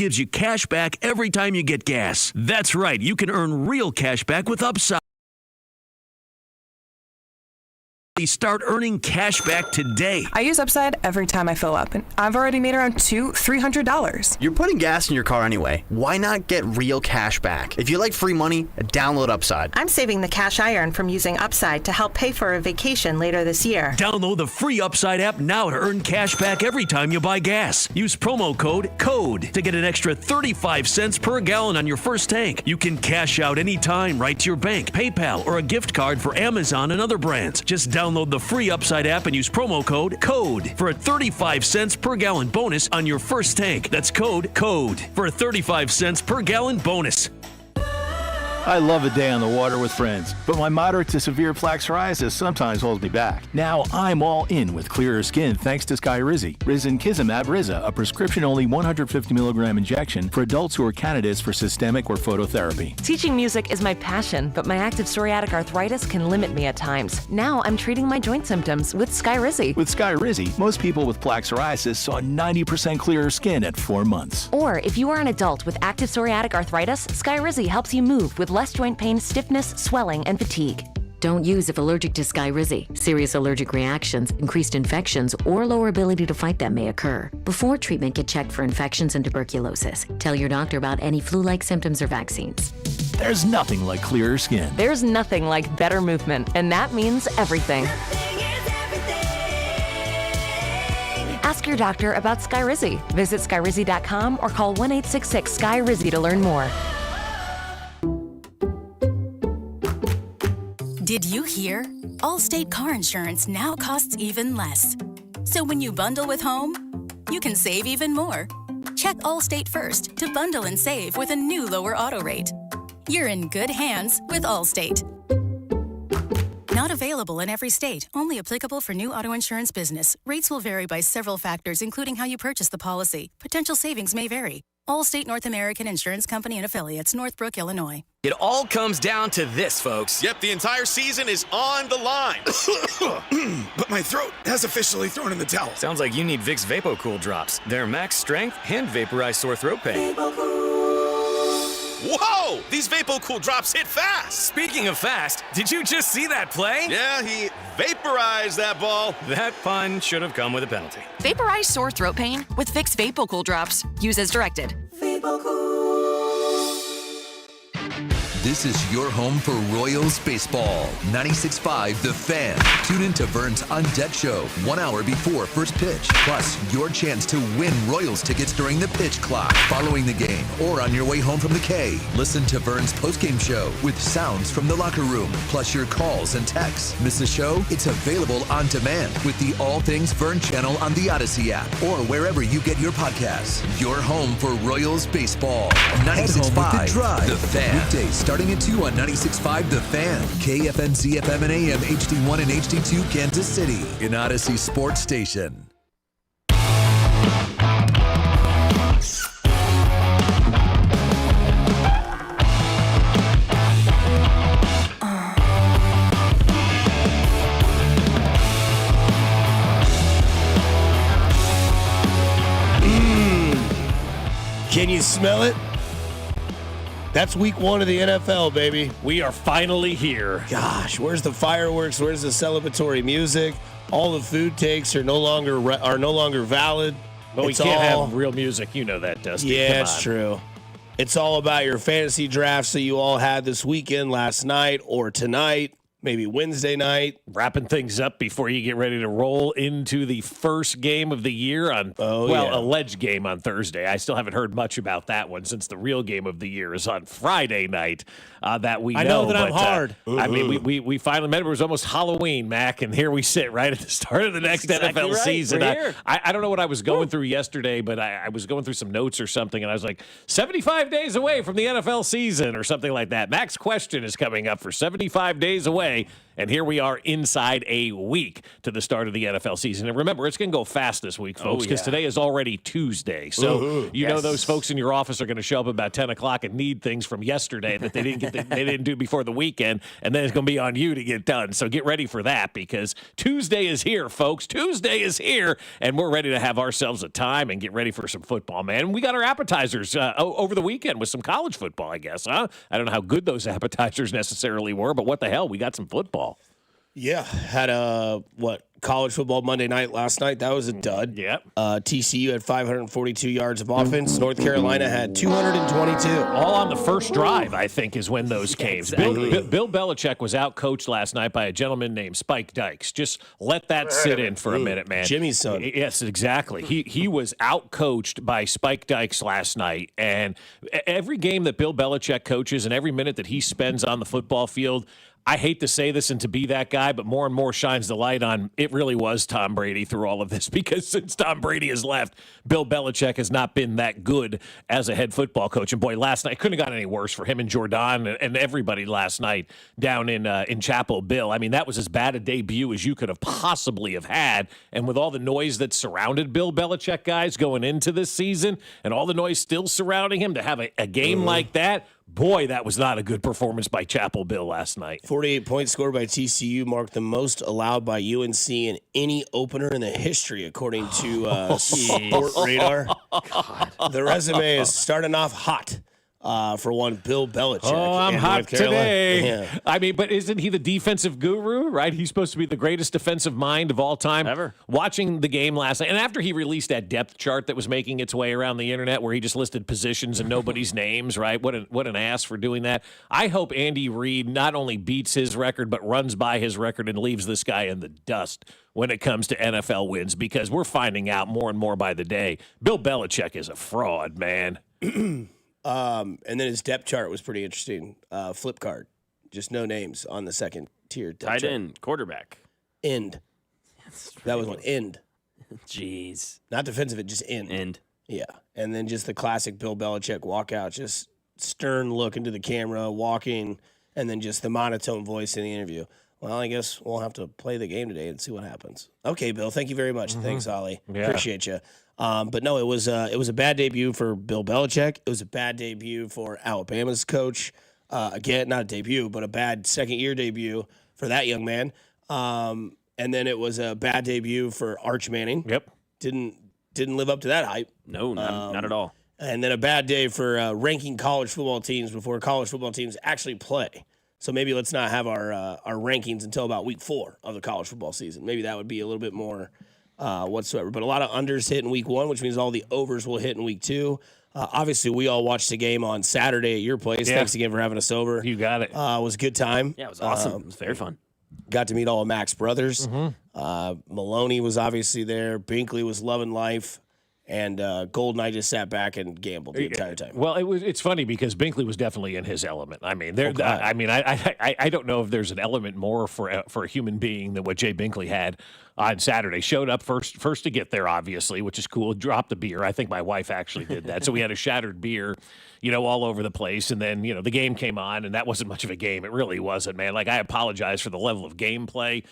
gives you cash back every time you get gas. That's right, you can earn real cash back with Upside. Start earning cash back today. I use Upside every time I fill up, and I've already made around $300. You're putting gas in your car anyway. Why not get real cash back? If you like free money, download Upside. I'm saving the cash I earn from using Upside to help pay for a vacation later this year. Download the free Upside app now to earn cash back every time you buy gas. Use promo code CODE to get an extra 35 cents per gallon on your first tank. You can cash out anytime right to your bank, PayPal, or a gift card for Amazon and other brands. Just download the free Upside app and use promo code CODE for a 35 cents per gallon bonus on your first tank. That's code CODE for a 35 cents per gallon bonus. I love a day on the water with friends, but my moderate to severe plaque psoriasis sometimes holds me back. Now I'm all in with clearer skin thanks to Skyrizi. Risankizumab Riza, a prescription-only 150 milligram injection for adults who are candidates for systemic or phototherapy. Teaching music is my passion, but my active psoriatic arthritis can limit me at times. Now I'm treating my joint symptoms with Skyrizi. With Skyrizi, most people with plaque psoriasis saw 90% clearer skin at 4 months. Or if you are an adult with active psoriatic arthritis, Skyrizi helps you move with less joint pain, stiffness, swelling, and fatigue. Don't use if allergic to Skyrizi. Serious allergic reactions, increased infections, or lower ability to fight them may occur. Before treatment, get checked for infections and tuberculosis. Tell your doctor about any flu-like symptoms or vaccines. There's nothing like clearer skin. There's nothing like better movement, and that means everything. Ask your doctor about Skyrizi. Visit Skyrizi.com or call 1-866-SKY-RIZI to learn more. Did you hear? Allstate car insurance now costs even less. So when you bundle with home, you can save even more. Check Allstate first to bundle and save with a new lower auto rate. You're in good hands with Allstate. Not available in every state. Only applicable for new auto insurance business. Rates will vary by several factors, including how you purchase the policy. Potential savings may vary. Allstate North American Insurance Company and Affiliates, Northbrook, Illinois. It all comes down to this, folks. Yep, the entire season is on the line. But my throat has officially thrown in the towel. Sounds like you need Vicks VapoCool drops. They're max strength and vaporize sore throat pain. Whoa! These VapoCool drops hit fast. Speaking of fast, did you just see that play? Yeah, he vaporized that ball. That pun should have come with a penalty. Vaporize sore throat pain with Vicks VapoCool drops. Use as directed. This is your home for Royals baseball. 96.5 The Fan. Tune in to Vern's On Deck Show 1 hour before first pitch. Plus, your chance to win Royals tickets during the pitch clock, following the game, or on your way home from the K. Listen to Vern's postgame show with sounds from the locker room, plus your calls and texts. Miss the show? It's available on demand with the All Things Vern channel on the Odyssey app or wherever you get your podcasts. Your home for Royals baseball. 96.5 The Fan. Weekdays starting at 2 on 96.5 The Fan. KFNZ FM and AM HD1 and HD2 Kansas City. An Odyssey sports station. Can you smell it? That's week 1 of the NFL, baby. We are finally here. Gosh, where's the fireworks? Where's the celebratory music? All the food takes are no longer valid. But we can't have real music. You know that, Dusty. Yeah, it's true. It's all about your fantasy drafts that you all had this weekend, last night, or tonight. Maybe Wednesday night. Wrapping things up before you get ready to roll into the first game of the year on, alleged game on Thursday. I still haven't heard much about that one since the real game of the year is on Friday night. That we know. I know that I'm hard. I mean, we finally met. It was almost Halloween, Mac, and here we sit right at the start of the next NFL season. I don't know what I was going through yesterday, but I was going through some notes or something, and I was like, 75 days away from the NFL season or something like that. Mac's question is coming up for 75 days away. And here we are inside a week to the start of the NFL season. And remember, it's going to go fast this week, folks, because today is already Tuesday. So you know those folks in your office are going to show up about 10 o'clock and need things from yesterday that they didn't do before the weekend, and then it's going to be on you to get done. So get ready for that, because Tuesday is here, folks. Tuesday is here, and we're ready to have ourselves a time and get ready for some football, man. We got our appetizers over the weekend with some college football, I guess, huh? I don't know how good those appetizers necessarily were, but what the hell? We got some football. Yeah, had college football Monday night last night. That was a dud. Yep. TCU had 542 yards of offense. North Carolina had 222. All on the first drive, I think, is when those came. Exactly. Bill Belichick was out-coached last night by a gentleman named Spike Dykes. Just let that sit in for a minute, man. Jimmy's son. Yes, exactly. He was out-coached by Spike Dykes last night, and every game that Bill Belichick coaches and every minute that he spends on the football field, I hate to say this and to be that guy, but more and more shines the light on it really was Tom Brady through all of this, because since Tom Brady has left, Bill Belichick has not been that good as a head football coach. And boy, last night, it couldn't have gotten any worse for him and Jordan and everybody last night down in Chapel Hill. I mean, that was as bad a debut as you could have possibly have had. And with all the noise that surrounded Bill Belichick, guys, going into this season, and all the noise still surrounding him, to have a game like that, boy, that was not a good performance by Chapel Hill last night. 48 points scored by TCU marked the most allowed by UNC in any opener in the history, according to Sport Radar. The resume is starting off hot. For one, Bill Belichick. Oh, I'm hot today. Yeah. I mean, but isn't he the defensive guru, right? He's supposed to be the greatest defensive mind of all time. Ever. Watching the game last night, and after he released that depth chart that was making its way around the internet where he just listed positions and nobody's names, right? What an ass for doing that. I hope Andy Reid not only beats his record, but runs by his record and leaves this guy in the dust when it comes to NFL wins, because we're finding out more and more by the day. Bill Belichick is a fraud, man. And then his depth chart was pretty interesting. Flip card, just no names on the second tier. Tight end, quarterback, end. That was one end. Jeez, not defensive. It just end. Yeah, and then just the classic Bill Belichick walkout, just stern look into the camera, walking, and then just the monotone voice in the interview. Well, I guess we'll have to play the game today and see what happens. Okay, Bill. Thank you very much. Thanks, Ollie. Yeah. Appreciate you. But no, it was a bad debut for Bill Belichick. It was a bad debut for Alabama's coach. Again, not a debut, but a bad second-year debut for that young man. And then it was a bad debut for Arch Manning. Yep. Didn't live up to that hype. No, not at all. And then a bad day for ranking college football teams before college football teams actually play. So maybe let's not have our rankings until about week 4 of the college football season. Maybe that would be a little bit more whatsoever. But a lot of unders hit in week 1, which means all the overs will hit in week 2. Obviously, we all watched the game on Saturday at your place. Yeah. Thanks again for having us over. You got it. It was a good time. Yeah, it was awesome. It was very fun. Got to meet all of Mac's brothers. Maloney was obviously there. Binkley was loving life. And Golden, I just sat back and gambled the entire time. Well, it's funny because Binkley was definitely in his element. I mean, I don't know if there's an element more for a human being than what Jay Binkley had on Saturday. Showed up first to get there, obviously, which is cool. Dropped a beer. I think my wife actually did that. So we had a shattered beer, all over the place. And then, the game came on, and that wasn't much of a game. It really wasn't, man. Like, I apologize for the level of gameplay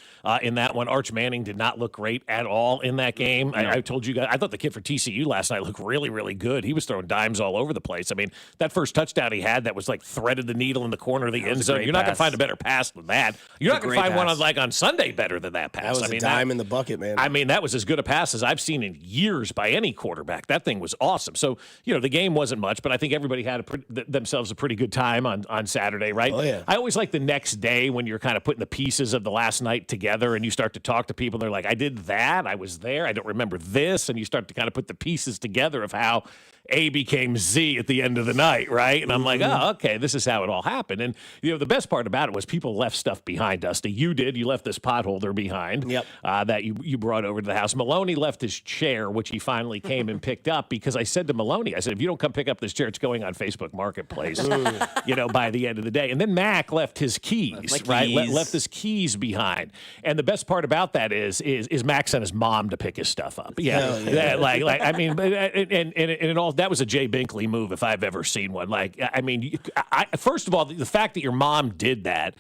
in that one. Arch Manning did not look great at all in that game. No. I told you guys, I thought the kid for TCU last night looked really, really good. He was throwing dimes all over the place. I mean, that first touchdown he had that was like threaded the needle in the corner of the end zone. You're not going to find a better pass than that. You're not going to find one on Sunday better than that pass. That was a dime in the bucket, man. I mean, that was as good a pass as I've seen in years by any quarterback. That thing was awesome. So, the game wasn't much, but I think everybody had themselves a pretty good time on Saturday, right? Oh, yeah. I always like the next day when you're kind of putting the pieces of the last night together and you start to talk to people. They're like, I did that. I was there. I don't remember this. And you start to kind of put the pieces together of how A became Z at the end of the night, right? And I'm like, oh, okay, this is how it all happened. And, the best part about it was people left stuff behind, Dusty. You did. You left this potholder behind that you brought over to the house. Maloney left his chair, which he finally came and picked up because I said to Maloney, I said, if you don't come pick up this chair, it's going on Facebook Marketplace, by the end of the day. And then Mac left his keys, right? Left his keys behind. And the best part about that is Mac sent his mom to pick his stuff up. Yeah. I mean, and all that was a Jay Binkley move if I've ever seen one. Like, I mean, first of all, the fact that your mom did that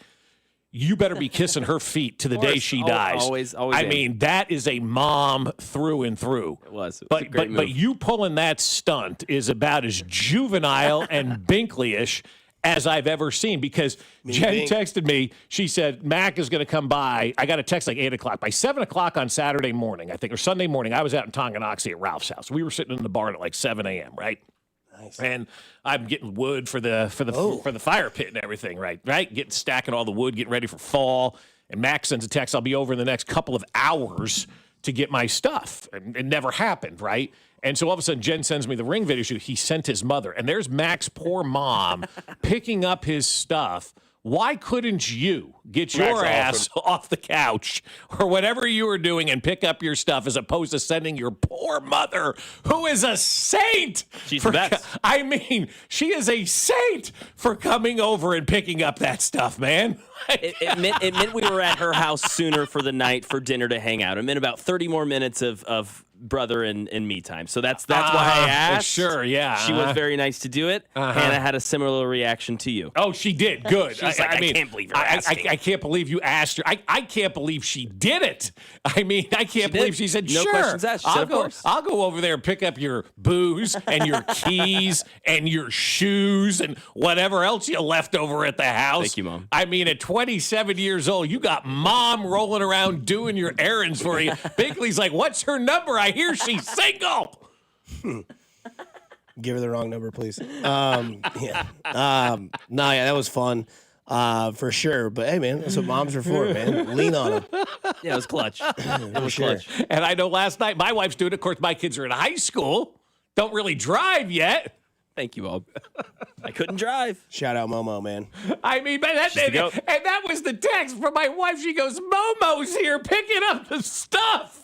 you better be kissing her feet to the day she dies. Always. I mean, that is a mom through and through. It was. But a great move. but you pulling that stunt is about as juvenile and Binkley-ish as I've ever seen, because Jen texted me. She said, Mac is going to come by. I got a text like 8 o'clock. By 7 o'clock on Saturday morning, I think, or Sunday morning, I was out in Tonganoxie at Ralph's house. We were sitting in the barn at like 7 a.m., right? Nice. And I'm getting wood for the fire pit and everything, right? Getting stacking all the wood, getting ready for fall. And Max sends a text, I'll be over in the next couple of hours to get my stuff. And it never happened, right? And so all of a sudden, Jen sends me the Ring video shoot. He sent his mother. And there's Mac's poor mom picking up his stuff. Why couldn't you get your ass off the couch or whatever you were doing and pick up your stuff as opposed to sending your poor mother, who is a saint? She's the best. I mean, she is a saint for coming over and picking up that stuff, man. It meant we were at her house sooner for the night for dinner to hang out. It meant about 30 more minutes of brother and me time. So that's why I asked. Sure, yeah. She was very nice to do it. Hannah had a similar reaction to you. Oh, she did. Good. She's I can't believe you're asking. I can't believe you asked her. I can't believe she did it. I mean, I can't believe she said, no sure. questions asked. She said, of course. I'll go over there and pick up your booze and your keys and your shoes and whatever else you left over at the house. Thank you, Mom. I mean, at 27 years old, you got Mom rolling around doing your errands for you. Binkley's like, what's her number? I hear she's single. Give her the wrong number, please. Yeah. That was fun. For sure. But hey, man, that's what moms are for, man. Lean on them. Yeah, it was clutch. It was sure. clutch. And I know last night my wife's doing it. Of course, my kids are in high school. Don't really drive yet. Thank you, Bob. I couldn't drive. Shout out Momo, man. I mean, but that was the text from my wife. She goes, Momo's here picking up the stuff.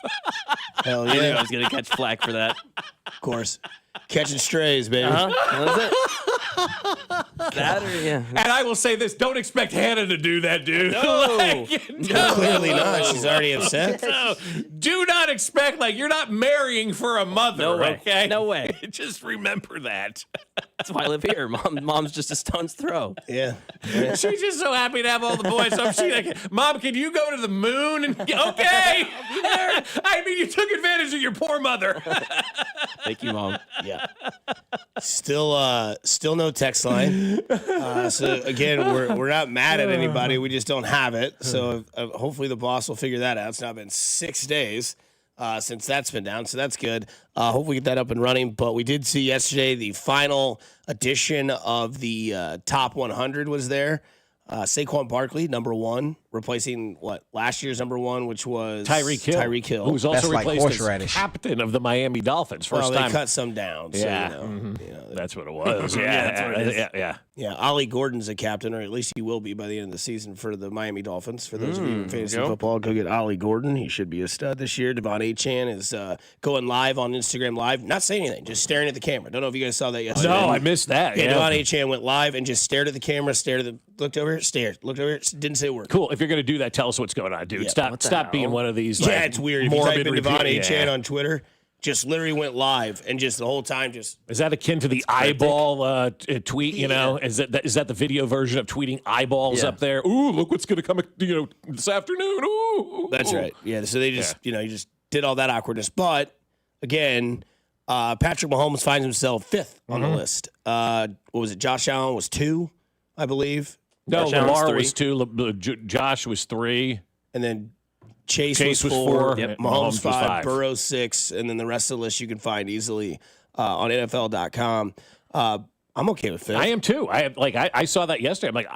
Hell I knew yeah. I was going to catch flack for that. Of course. Catching strays, baby. That's it. That or, yeah. And I will say this, don't expect Hannah to do that, dude. No. No, clearly not. She's already upset. No. Do not expect, you're not marrying for a mother, No way. okay? No way. Just remember that. That's why I live here. Mom's just a stone's throw. Yeah. She's just so happy to have all the boys. So she's like, Mom, can you go to the moon? And okay. I'll be there. I mean, you took advantage of your poor mother. Thank you, Mom. Yeah. Still no text line. So again, we're not mad at anybody. We just don't have it. So hopefully the boss will figure that out. It's now been 6 days since that's been down, so that's good. Hopefully we get that up and running. But we did see yesterday the final edition of the top 100 was there. Saquon Barkley, number one, replacing last year's number one, which was Tyreek Hill, who was also replaced as captain of the Miami Dolphins. First they time. cut some down. So, Yeah, that's what it was. Yeah. Ollie Gordon's a captain, or at least he will be by the end of the season for the Miami Dolphins. For those of you in fantasy football, go get Ollie Gordon. He should be a stud this year. Devon Achane is going live on Instagram Live, not saying anything, just staring at the camera. Don't know if you guys saw that yesterday. No, I missed that. Yeah, Devon Achane went live and just stared at the camera, looked over here, looked over here, didn't say a word. Cool. If you're going to do that, tell us what's going on, dude. Yeah, Stop being one of these. It's weird. If you type in Devon repeat- Achane on Twitter, just literally went live and just the whole time just. Is that akin to the eyeball tweet? You know, is that the video version of tweeting eyeballs up there? Ooh, look what's going to come, this afternoon. Ooh. That's right. Yeah. So they just, you just did all that awkwardness. But again, Patrick Mahomes finds himself fifth on the list. What was it? Josh Allen was 2, I believe. No, Lamar was 2. Josh was 3. And then Chase was 4. Yep. Mahomes 5. Burrow 6. And then the rest of the list you can find easily on NFL.com. I'm okay with 5th. I am too. I saw that yesterday. I'm like,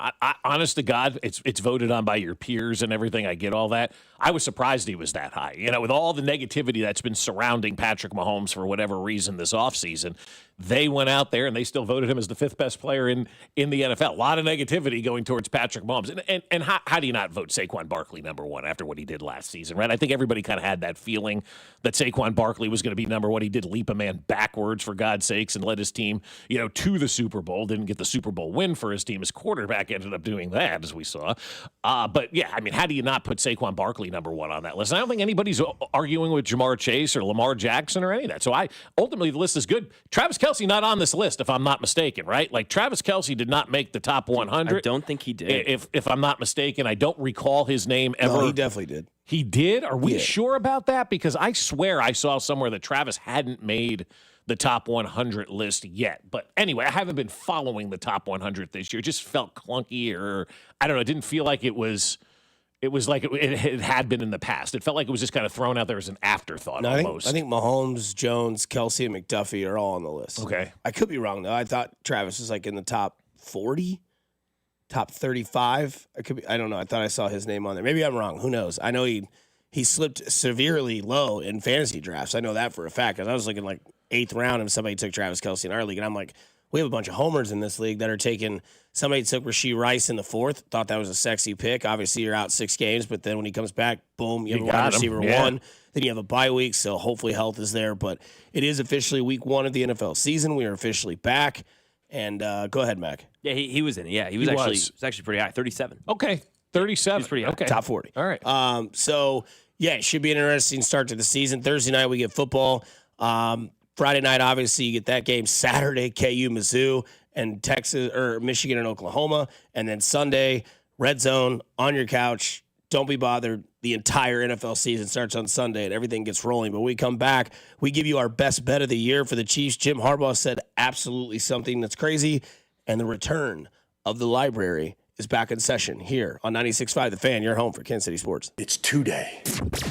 honest to God, it's voted on by your peers and everything. I get all that. I was surprised he was that high. With all the negativity that's been surrounding Patrick Mahomes for whatever reason this offseason, they went out there and they still voted him as the 5th best player in the NFL. A lot of negativity going towards Patrick Mahomes. And how do you not vote Saquon Barkley number 1 after what he did last season, right? I think everybody kind of had that feeling that Saquon Barkley was going to be number 1. He did leap a man backwards, for God's sakes, and led his team, to the Super Bowl, didn't get the Super Bowl win for his team. His quarterback ended up doing that, as we saw. But, yeah, I mean, how do you not put Saquon Barkley number one on that list? And I don't think anybody's arguing with Jamar Chase or Lamar Jackson or any of that. So ultimately, the list is good. Travis Kelce not on this list, if I'm not mistaken, right? Like, Travis Kelce did not make the top 100. I don't think he did. If I'm not mistaken, I don't recall his name ever. No, he definitely did. He did? Are we sure about that? Because I swear I saw somewhere that Travis hadn't made the top 100 list yet. But anyway, I haven't been following the top 100 this year. It just felt clunky, or I don't know. It didn't feel like it was like it had been in the past. It felt like it was just kind of thrown out there as an afterthought almost. I think Mahomes, Jones, Kelce, and McDuffie are all on the list. Okay. I could be wrong, though. I thought Travis was like in the top 40, top 35. I don't know. I thought I saw his name on there. Maybe I'm wrong. Who knows? I know he slipped severely low in fantasy drafts. I know that for a fact, because I was looking like 8th round and somebody took Travis Kelce in our league, and I'm like, we have a bunch of homers in this league that are taking. Somebody took Rashee Rice in the 4th, thought that was a sexy pick. Obviously, you're out 6 games, but then when he comes back, boom, you have a wide receiver 1. Then you have a bye week, so hopefully health is there. But it is officially week 1 of the NFL season. We are officially back. And go ahead, Mac. Yeah, he was in it. Yeah, he was actually pretty high, 37. Okay, 37. He's pretty high. Okay. Top 40. All right. So, yeah, it should be an interesting start to the season. Thursday night, we get football. Friday night, obviously, you get that game. Saturday, KU, Mizzou, and Texas or Michigan and Oklahoma. And then Sunday, red zone, on your couch. Don't be bothered. The entire NFL season starts on Sunday and everything gets rolling. But we come back, we give you our best bet of the year for the Chiefs. Jim Harbaugh said absolutely something that's crazy. And the return of the library is back in session here on 96.5 The Fan, your home for Kansas City sports. It's 2-day.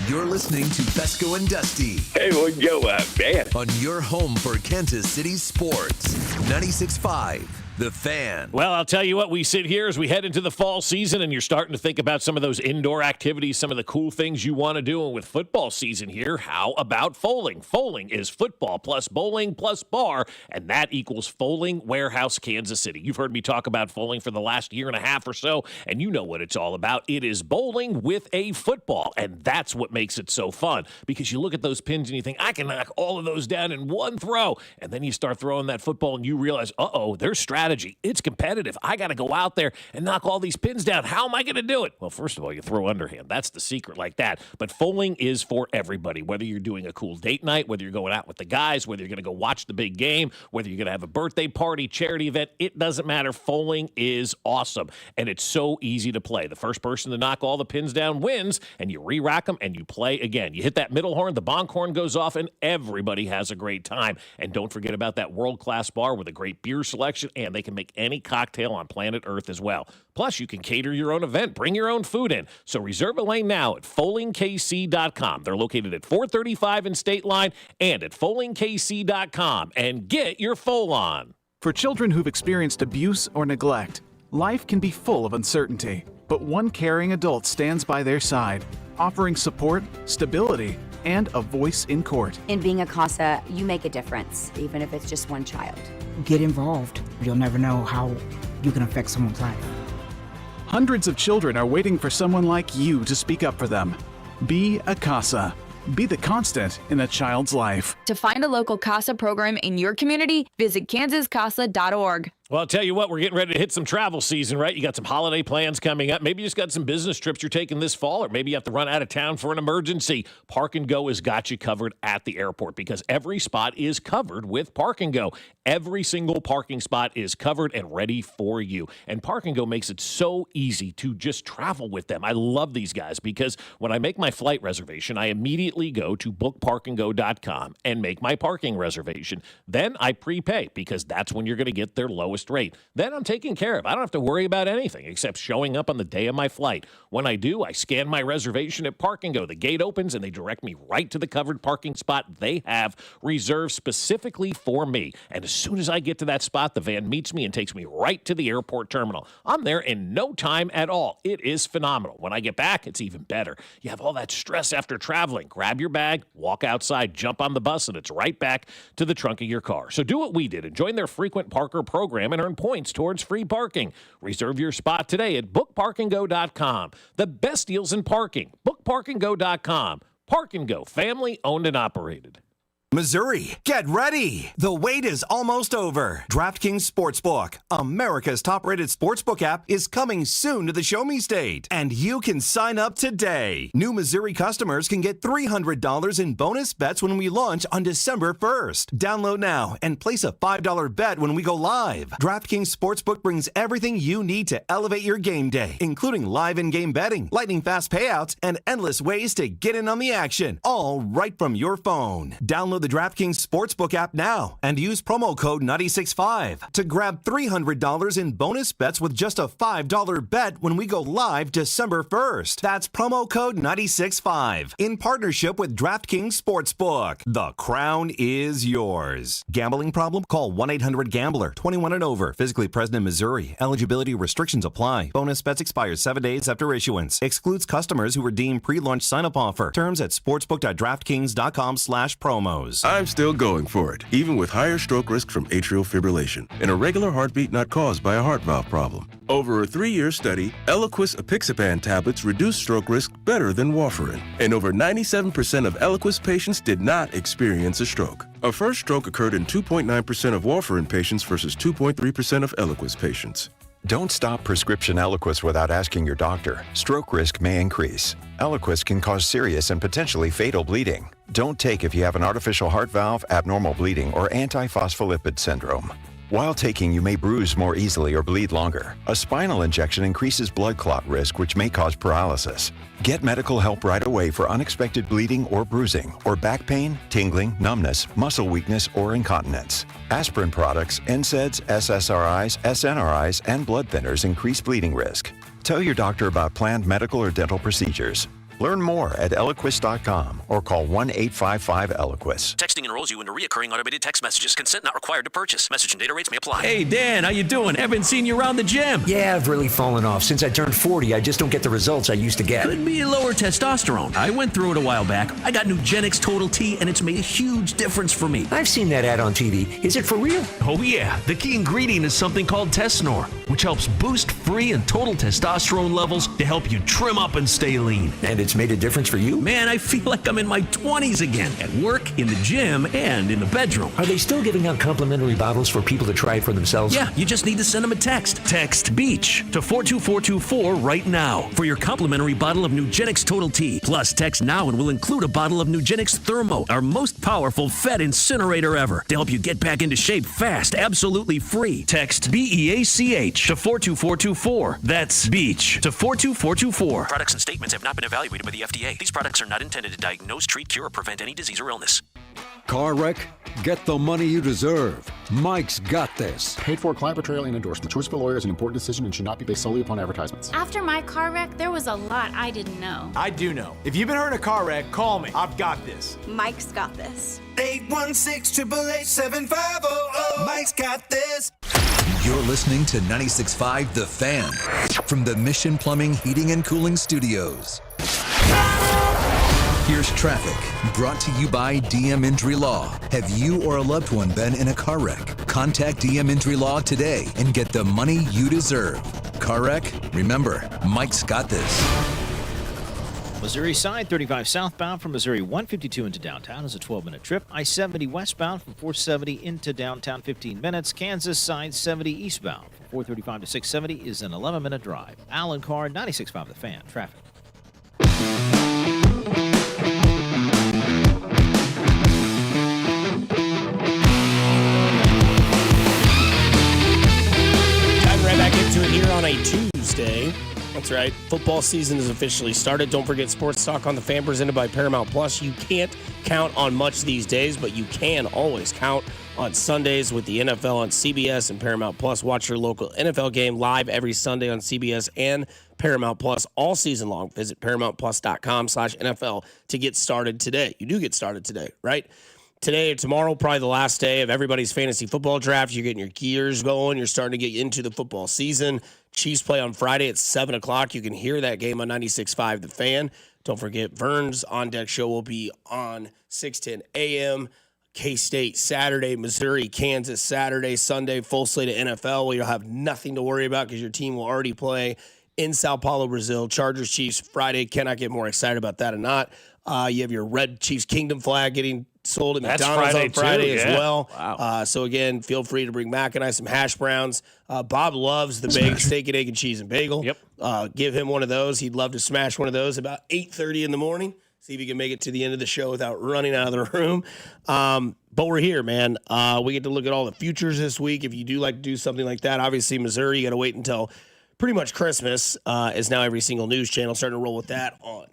You're listening to Fescoe and Dusty. Hey, what's going on, man? On your home for Kansas City sports. 96.5 The Fan. Well, I'll tell you what, we sit here as we head into the fall season, and you're starting to think about some of those indoor activities, some of the cool things you want to do. And with football season here, how about Foaling? Foaling is football plus bowling plus bar, and that equals Foaling Warehouse, Kansas City. You've heard me talk about Foaling for the last year and a half or so, and you know what it's all about. It is bowling with a football, and that's what makes it so fun, because you look at those pins and you think, I can knock all of those down in one throw, and then you start throwing that football and you realize, there's strategy. It's competitive. I got to go out there and knock all these pins down. How am I going to do it? Well, first of all, you throw underhand. That's the secret like that. But Foaling is for everybody, whether you're doing a cool date night, whether you're going out with the guys, whether you're going to go watch the big game, whether you're going to have a birthday party, charity event, it doesn't matter. Foaling is awesome, and it's so easy to play. The first person to knock all the pins down wins, and you re-rack them, and you play again. You hit that middle horn, the bonk horn goes off, and everybody has a great time. And don't forget about that world-class bar with a great beer selection, and they can make any cocktail on planet Earth as well. Plus, you can cater your own event, bring your own food in. So reserve a lane now at FoalingKC.com. They're located at 435 in State Line and at FoalingKC.com. And get your Foal on. For children who've experienced abuse or neglect, life can be full of uncertainty. But one caring adult stands by their side, offering support, stability, and a voice in court. In being a CASA, you make a difference, even if it's just one child. Get involved. You'll never know how you can affect someone's life. Hundreds of children are waiting for someone like you to speak up for them. Be a CASA. Be the constant in a child's life. To find a local CASA program in your community, visit kansascasa.org. Well, I'll tell you what, we're getting ready to hit some travel season, right? You got some holiday plans coming up. Maybe you just got some business trips you're taking this fall, or maybe you have to run out of town for an emergency. Park and Go has got you covered at the airport, because every spot is covered with Park and Go. Every single parking spot is covered and ready for you. And Park and Go makes it so easy to just travel with them. I love these guys, because when I make my flight reservation, I immediately go to bookparkandgo.com and make my parking reservation. Then I prepay, because that's when you're going to get their lowest rate. Then I'm taken care of. I don't have to worry about anything except showing up on the day of my flight. When I do, I scan my reservation at Park and Go. The gate opens and they direct me right to the covered parking spot they have reserved specifically for me. And as soon as I get to that spot, the van meets me and takes me right to the airport terminal. I'm there in no time at all. It is phenomenal. When I get back, it's even better. You have all that stress after traveling. Grab your bag, walk outside, jump on the bus, and it's right back to the trunk of your car. So do what we did and join their frequent Parker program and earn points towards free parking. Reserve your spot today at bookparkandgo.com. The best deals in parking. Bookparkandgo.com. Park and Go, family owned and operated. Missouri, get ready! The wait is almost over. DraftKings Sportsbook, America's top-rated sportsbook app, is coming soon to the Show Me State, and you can sign up today. New Missouri customers can get $300 in bonus bets when we launch on December 1st. Download now and place a $5 bet when we go live. DraftKings Sportsbook brings everything you need to elevate your game day, including live in-game betting, lightning-fast payouts, and endless ways to get in on the action, all right from your phone. Download the DraftKings Sportsbook app now and use promo code 965 to grab $300 in bonus bets with just a $5 bet when we go live December 1st. That's promo code 965 in partnership with DraftKings Sportsbook. The crown is yours. Gambling problem? Call 1-800-GAMBLER. 21 and over. Physically present in Missouri. Eligibility restrictions apply. Bonus bets expire 7 days after issuance. Excludes customers who redeem pre-launch sign-up offer. Terms at sportsbook.draftkings.com/promos. I'm still going for it, even with higher stroke risk from atrial fibrillation, an irregular heartbeat not caused by a heart valve problem. Over a 3-year study, Eliquis apixaban tablets reduced stroke risk better than warfarin, and over 97% of Eliquis patients did not experience a stroke. A first stroke occurred in 2.9% of warfarin patients versus 2.3% of Eliquis patients. Don't stop prescription Eliquis without asking your doctor. Stroke risk may increase. Eliquis can cause serious and potentially fatal bleeding. Don't take if you have an artificial heart valve, abnormal bleeding, or antiphospholipid syndrome. While taking, you may bruise more easily or bleed longer. A spinal injection increases blood clot risk, which may cause paralysis. Get medical help right away for unexpected bleeding or bruising, or back pain, tingling, numbness, muscle weakness, or incontinence. Aspirin products, NSAIDs, SSRIs, SNRIs, and blood thinners increase bleeding risk. Tell your doctor about planned medical or dental procedures. Learn more at Eliquis.com or call 1-855-ELIQUIS. Texting enrolls you into recurring automated text messages. Consent not required to purchase. Message and data rates may apply. Hey, Dan, how you doing? Haven't seen you around the gym. Yeah, I've really fallen off. Since I turned 40, I just don't get the results I used to get. Could be lower testosterone. I went through it a while back. I got Nugenix Total T, and it's made a huge difference for me. I've seen that ad on TV. Is it for real? Oh, yeah. The key ingredient is something called Tesnor, which helps boost free and total testosterone levels to help you trim up and stay lean. And it's made a difference for you? Man, I feel like I'm in my 20s again. At work, in the gym, and in the bedroom. Are they still giving out complimentary bottles for people to try it for themselves? Yeah, you just need to send them a text. Text BEACH to 42424 right now for your complimentary bottle of Nugenix Total T. Plus, text now and we'll include a bottle of Nugenix Thermo, our most powerful fat incinerator ever, to help you get back into shape fast, absolutely free. Text BEACH to 42424. That's BEACH to 42424. Products and statements have not been evaluated by the FDA. These products are not intended to diagnose, treat, cure, or prevent any disease or illness. Car wreck? Get the money you deserve. Mike's got this. Paid for client portrayal and endorsement. Choice of a lawyer is an important decision and should not be based solely upon advertisements. After my car wreck, there was a lot I didn't know. I do know. If you've been hurt in a car wreck, call me. I've got this. Mike's got this. 816-888-7500. Mike's got this. You're listening to 96.5 The Fan from the Mission Plumbing, Heating, and Cooling Studios. Here's traffic, brought to you by DM Injury Law. Have you or a loved one been in a car wreck? Contact DM Injury Law today and get the money you deserve. Car wreck? Remember, Mike's got this. Missouri side 35 southbound from Missouri 152 into downtown is a 12-minute trip. I-70 westbound from 470 into downtown 15 minutes. Kansas side 70 eastbound from 435 to 670 is an 11-minute drive. Alan Carr, 96.5 The Fan. Traffic. Diving right back into it here on a Tuesday. That's right. Football season is officially started. Don't forget Sports Talk on the Fan presented by Paramount Plus. You can't count on much these days, but you can always count on Sundays with the NFL on CBS and Paramount Plus. Watch your local NFL game live every Sunday on CBS and Paramount Plus all season long. Visit ParamountPlus.com/NFL to get started today. You do get started today, right? Today or tomorrow, probably the last day of everybody's fantasy football draft. You're getting your gears going. You're starting to get into the football season. Chiefs play on Friday at 7 o'clock. You can hear that game on 96.5 The Fan. Don't forget, Vern's On Deck show will be on 6:10 a.m. K-State Saturday, Missouri, Kansas Saturday, Sunday, full slate of NFL where you'll have nothing to worry about because your team will already play in Sao Paulo, Brazil. Chargers, Chiefs, Friday. Cannot get more excited about that or not. You have your Red Chiefs Kingdom flag getting sold at That's McDonald's Friday on Friday too, as yeah. well. Wow. So again, feel free to bring Mac and I some hash browns. Bob loves the steak and egg and cheese and bagel. Yep. Give him one of those. He'd love to smash one of those about 8:30 in the morning. See if he can make it to the end of the show without running out of the room. But we're here, man. We get to look at all the futures this week. If you do like to do something like that, obviously Missouri, you got to wait until pretty much Christmas. Is now every single news channel starting to roll with that on.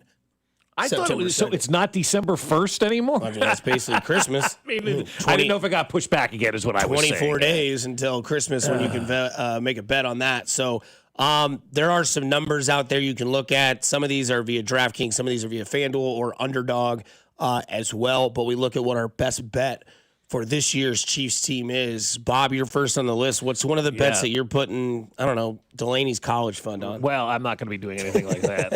I thought it was, so it's not December 1st anymore. I mean, that's basically Christmas. I didn't know if it got pushed back again is what I was saying. 24 days until Christmas when you can make a bet on that. So there are some numbers out there you can look at. Some of these are via DraftKings. Some of these are via FanDuel or Underdog as well. But we look at what our best bet for this year's Chiefs team is. Bob, you're first on the list. What's one of the bets that you're putting, I don't know, Delaney's college fund on? Well, I'm not going to be doing anything like that.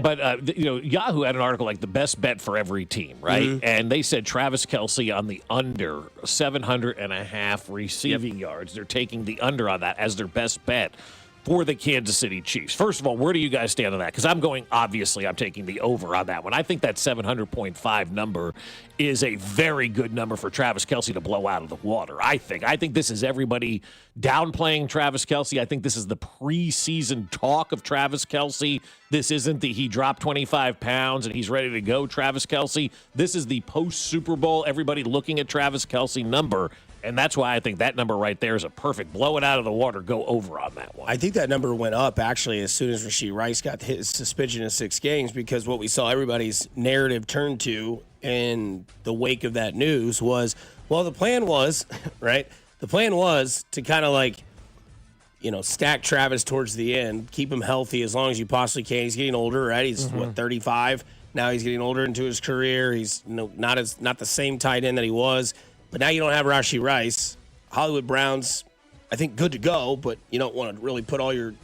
But Yahoo had an article like the best bet for every team, right? Mm-hmm. And they said Travis Kelce on the under 700.5 receiving yards. They're taking the under on that as their best bet for the Kansas City Chiefs. First of all, where do you guys stand on that? Because I'm taking the over on that one. I think that 700.5 number is a very good number for Travis Kelce to blow out of the water, I think this is everybody downplaying Travis Kelce. I think this is the preseason talk of Travis Kelce. This isn't the he dropped 25 pounds and he's ready to go Travis Kelce. This is the post-Super Bowl, everybody looking at Travis Kelce number. And that's why I think that number right there is a perfect blow it out of the water, go over on that one. I think that number went up, actually, as soon as Rashee Rice got his suspension of 6 games, because what we saw everybody's narrative turn to in the wake of that news was, well, the plan was, right? The plan was to kind of stack Travis towards the end, keep him healthy as long as you possibly can. He's getting older, right? He's, 35? Now he's getting older into his career. He's not the same tight end that he was. But now you don't have Rashee Rice. Hollywood Browns, I think, good to go, but you don't want to really put all your,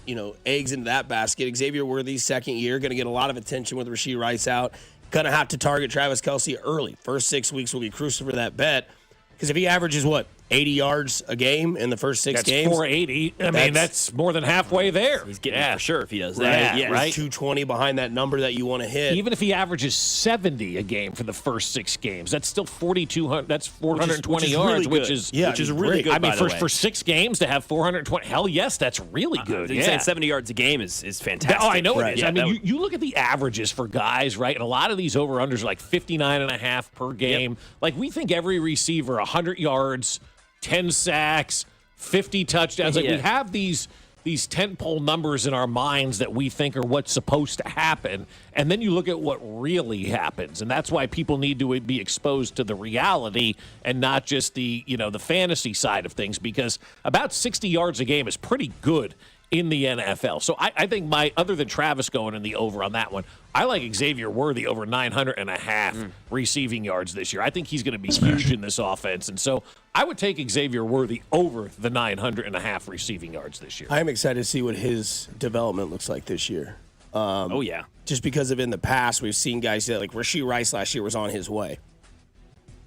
eggs into that basket. Xavier Worthy's second year, going to get a lot of attention with Rashee Rice out. Going to have to target Travis Kelce early. First 6 weeks will be crucial for that bet. Because if he averages, 80 yards a game in the first 6 games? That's 480. That's more than halfway there. He's getting it for sure if he does that. Yeah, right. 220 behind that number that you want to hit. Even if he averages 70 a game for the first 6 games, that's still 4,200. That's 420 yards, which is really good. I mean, for 6 games to have 420, hell yes, that's really good. You're saying 70 yards a game is fantastic. Oh, I know it is. Yeah, I mean, you look at the averages for guys, right? And a lot of these over-unders are like 59.5 per game. Yep. Like, we think every receiver, 100 yards, 10 sacks, 50 touchdowns. Like we have these tentpole numbers in our minds that we think are what's supposed to happen. And then you look at what really happens. And that's why people need to be exposed to the reality and not just the fantasy side of things, because about 60 yards a game is pretty good in the NFL. So I think other than Travis going in the over on that one, I like Xavier Worthy over 900.5 receiving yards this year. I think he's going to be huge in this offense. And so I would take Xavier Worthy over the 900.5 receiving yards this year. I am excited to see what his development looks like this year. Just because of in the past, we've seen guys that, like Rashee Rice last year was on his way.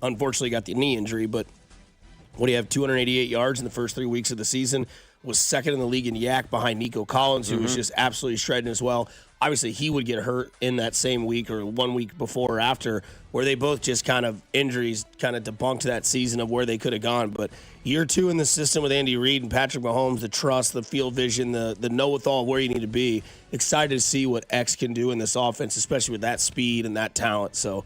Unfortunately got the knee injury, but what do you have, 288 yards in the first 3 weeks of the season? Was second in the league in yak behind Nico Collins, who was just absolutely shredding as well. Obviously, he would get hurt in that same week or 1 week before or after, where they both just kind of injuries kind of debunked that season of where they could have gone. But year 2 in the system with Andy Reid and Patrick Mahomes, the trust, the field vision, the know-with-all of where you need to be. Excited to see what X can do in this offense, especially with that speed and that talent. So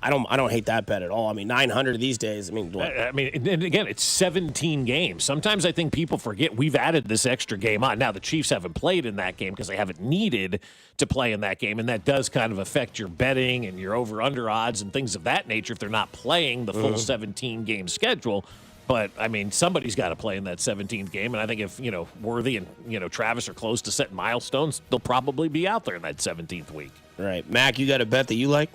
I don't hate that bet at all. I mean, 900 these days. I mean, and again, it's 17 games. Sometimes I think people forget we've added this extra game on. Now, the Chiefs haven't played in that game because they haven't needed to play in that game, and that does kind of affect your betting and your over-under odds and things of that nature if they're not playing the full 17-game schedule. But, I mean, somebody's got to play in that 17th game, and I think if, Worthy and, Travis are close to setting milestones, they'll probably be out there in that 17th week. Right. Mac, you got a bet that you like?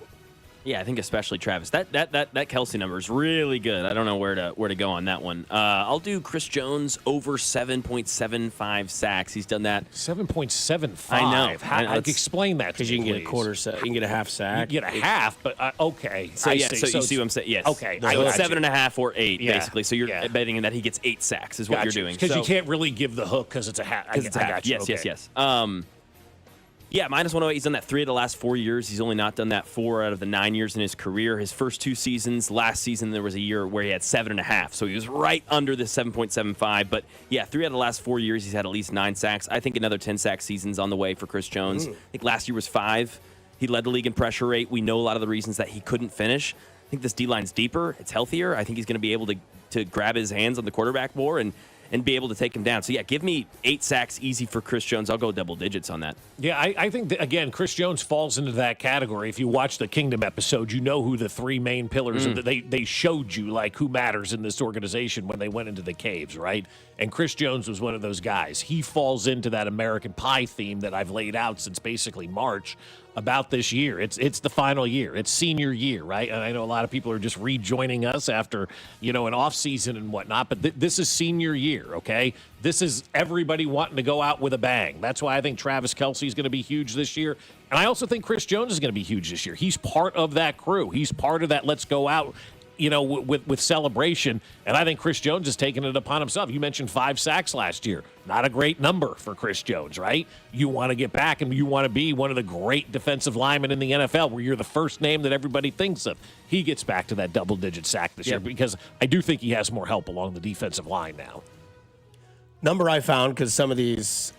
Yeah, I think especially Travis. That Kelce number is really good. I don't know where to go on that one. I'll do Chris Jones over 7.75 sacks. He's done that. 7.75. I know. Explain that because you can get a quarter sack. You can get a half sack. You get a half, but okay. So you see what I'm saying? Yes. Okay. So it's 7.5 or 8 basically. So you're betting that he gets 8 sacks is what you're doing. Because you can't really give the hook because it's a half. Yes. Yeah, -108. He's done that 3 of the last 4 years. He's only not done that 4 out of the 9 years in his career. His first 2 seasons, last season, there was a year where he had 7.5. So he was right under the 7.75. But yeah, 3 out of the last 4 years, he's had at least 9 sacks. I think another 10 sack season's on the way for Chris Jones. I think last year was 5. He led the league in pressure rate. We know a lot of the reasons that he couldn't finish. I think this D-line's deeper. It's healthier. I think he's going to be able to grab his hands on the quarterback more and be able to take him down. So, yeah, give me 8 sacks easy for Chris Jones. I'll go double digits on that. Yeah, I think, that, again, Chris Jones falls into that category. If you watch the Kingdom episode, you know who the 3 main pillars are. They showed you, like, who matters in this organization when they went into the caves, right? And Chris Jones was one of those guys. He falls into that American Pie theme that I've laid out since basically March about this year. It's the final year. It's senior year, right? And I know a lot of people are just rejoining us after, an off season and whatnot, but this is senior year, okay? This is everybody wanting to go out with a bang. That's why I think Travis Kelce is going to be huge this year. And I also think Chris Jones is going to be huge this year. He's part of that crew. He's part of that let's go out with celebration. And I think Chris Jones has taken it upon himself. You mentioned 5 sacks last year. Not a great number for Chris Jones, right? You want to get back and you want to be one of the great defensive linemen in the NFL where you're the first name that everybody thinks of. He gets back to that double-digit sack this year because I do think he has more help along the defensive line now. Number I found, because some of these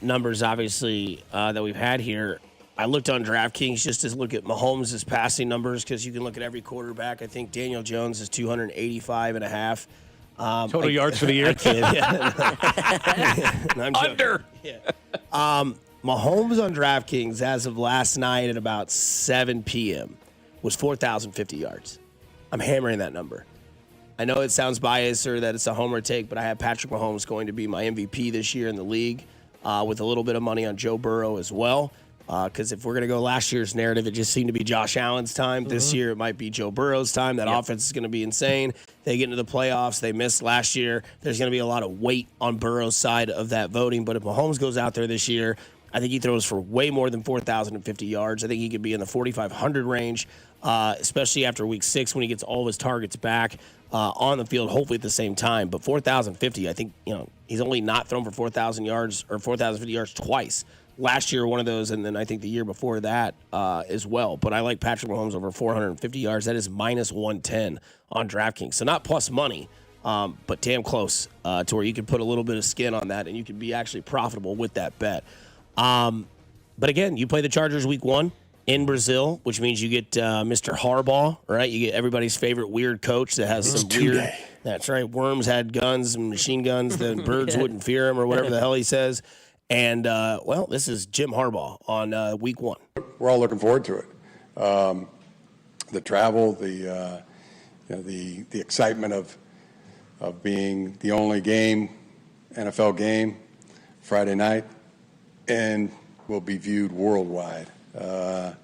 numbers, obviously, that we've had here, I looked on DraftKings just to look at Mahomes' passing numbers because you can look at every quarterback. I think Daniel Jones is 285.5. Total yards for the year? I kid, no, I'm Under. Yeah. Mahomes on DraftKings as of last night at about 7 p.m. was 4,050 yards. I'm hammering that number. I know it sounds biased or that it's a homer take, but I have Patrick Mahomes going to be my MVP this year in the league with a little bit of money on Joe Burrow as well. Because if we're going to go last year's narrative, it just seemed to be Josh Allen's time. This year, it might be Joe Burrow's time. That offense is going to be insane. They get into the playoffs. They missed last year. There's going to be a lot of weight on Burrow's side of that voting. But if Mahomes goes out there this year, I think he throws for way more than 4,050 yards. I think he could be in the 4,500 range, especially after week 6 when he gets all of his targets back on the field, hopefully at the same time. But 4,050, I think, he's only not thrown for 4,000 yards or 4,050 yards twice. Last year, one of those, and then I think the year before that as well. But I like Patrick Mahomes over 450 yards. That is -110 on DraftKings. So not plus money, but damn close to where you can put a little bit of skin on that and you can be actually profitable with that bet. But again, you play the Chargers week 1 in Brazil, which means you get Mr. Harbaugh, right? You get everybody's favorite weird coach that has some weird. That's right. Worms had guns and machine guns. The birds wouldn't fear him or whatever the hell he says. And, this is Jim Harbaugh on week 1. We're all looking forward to it. The travel, the excitement of being the only NFL game, Friday night, and will be viewed worldwide. The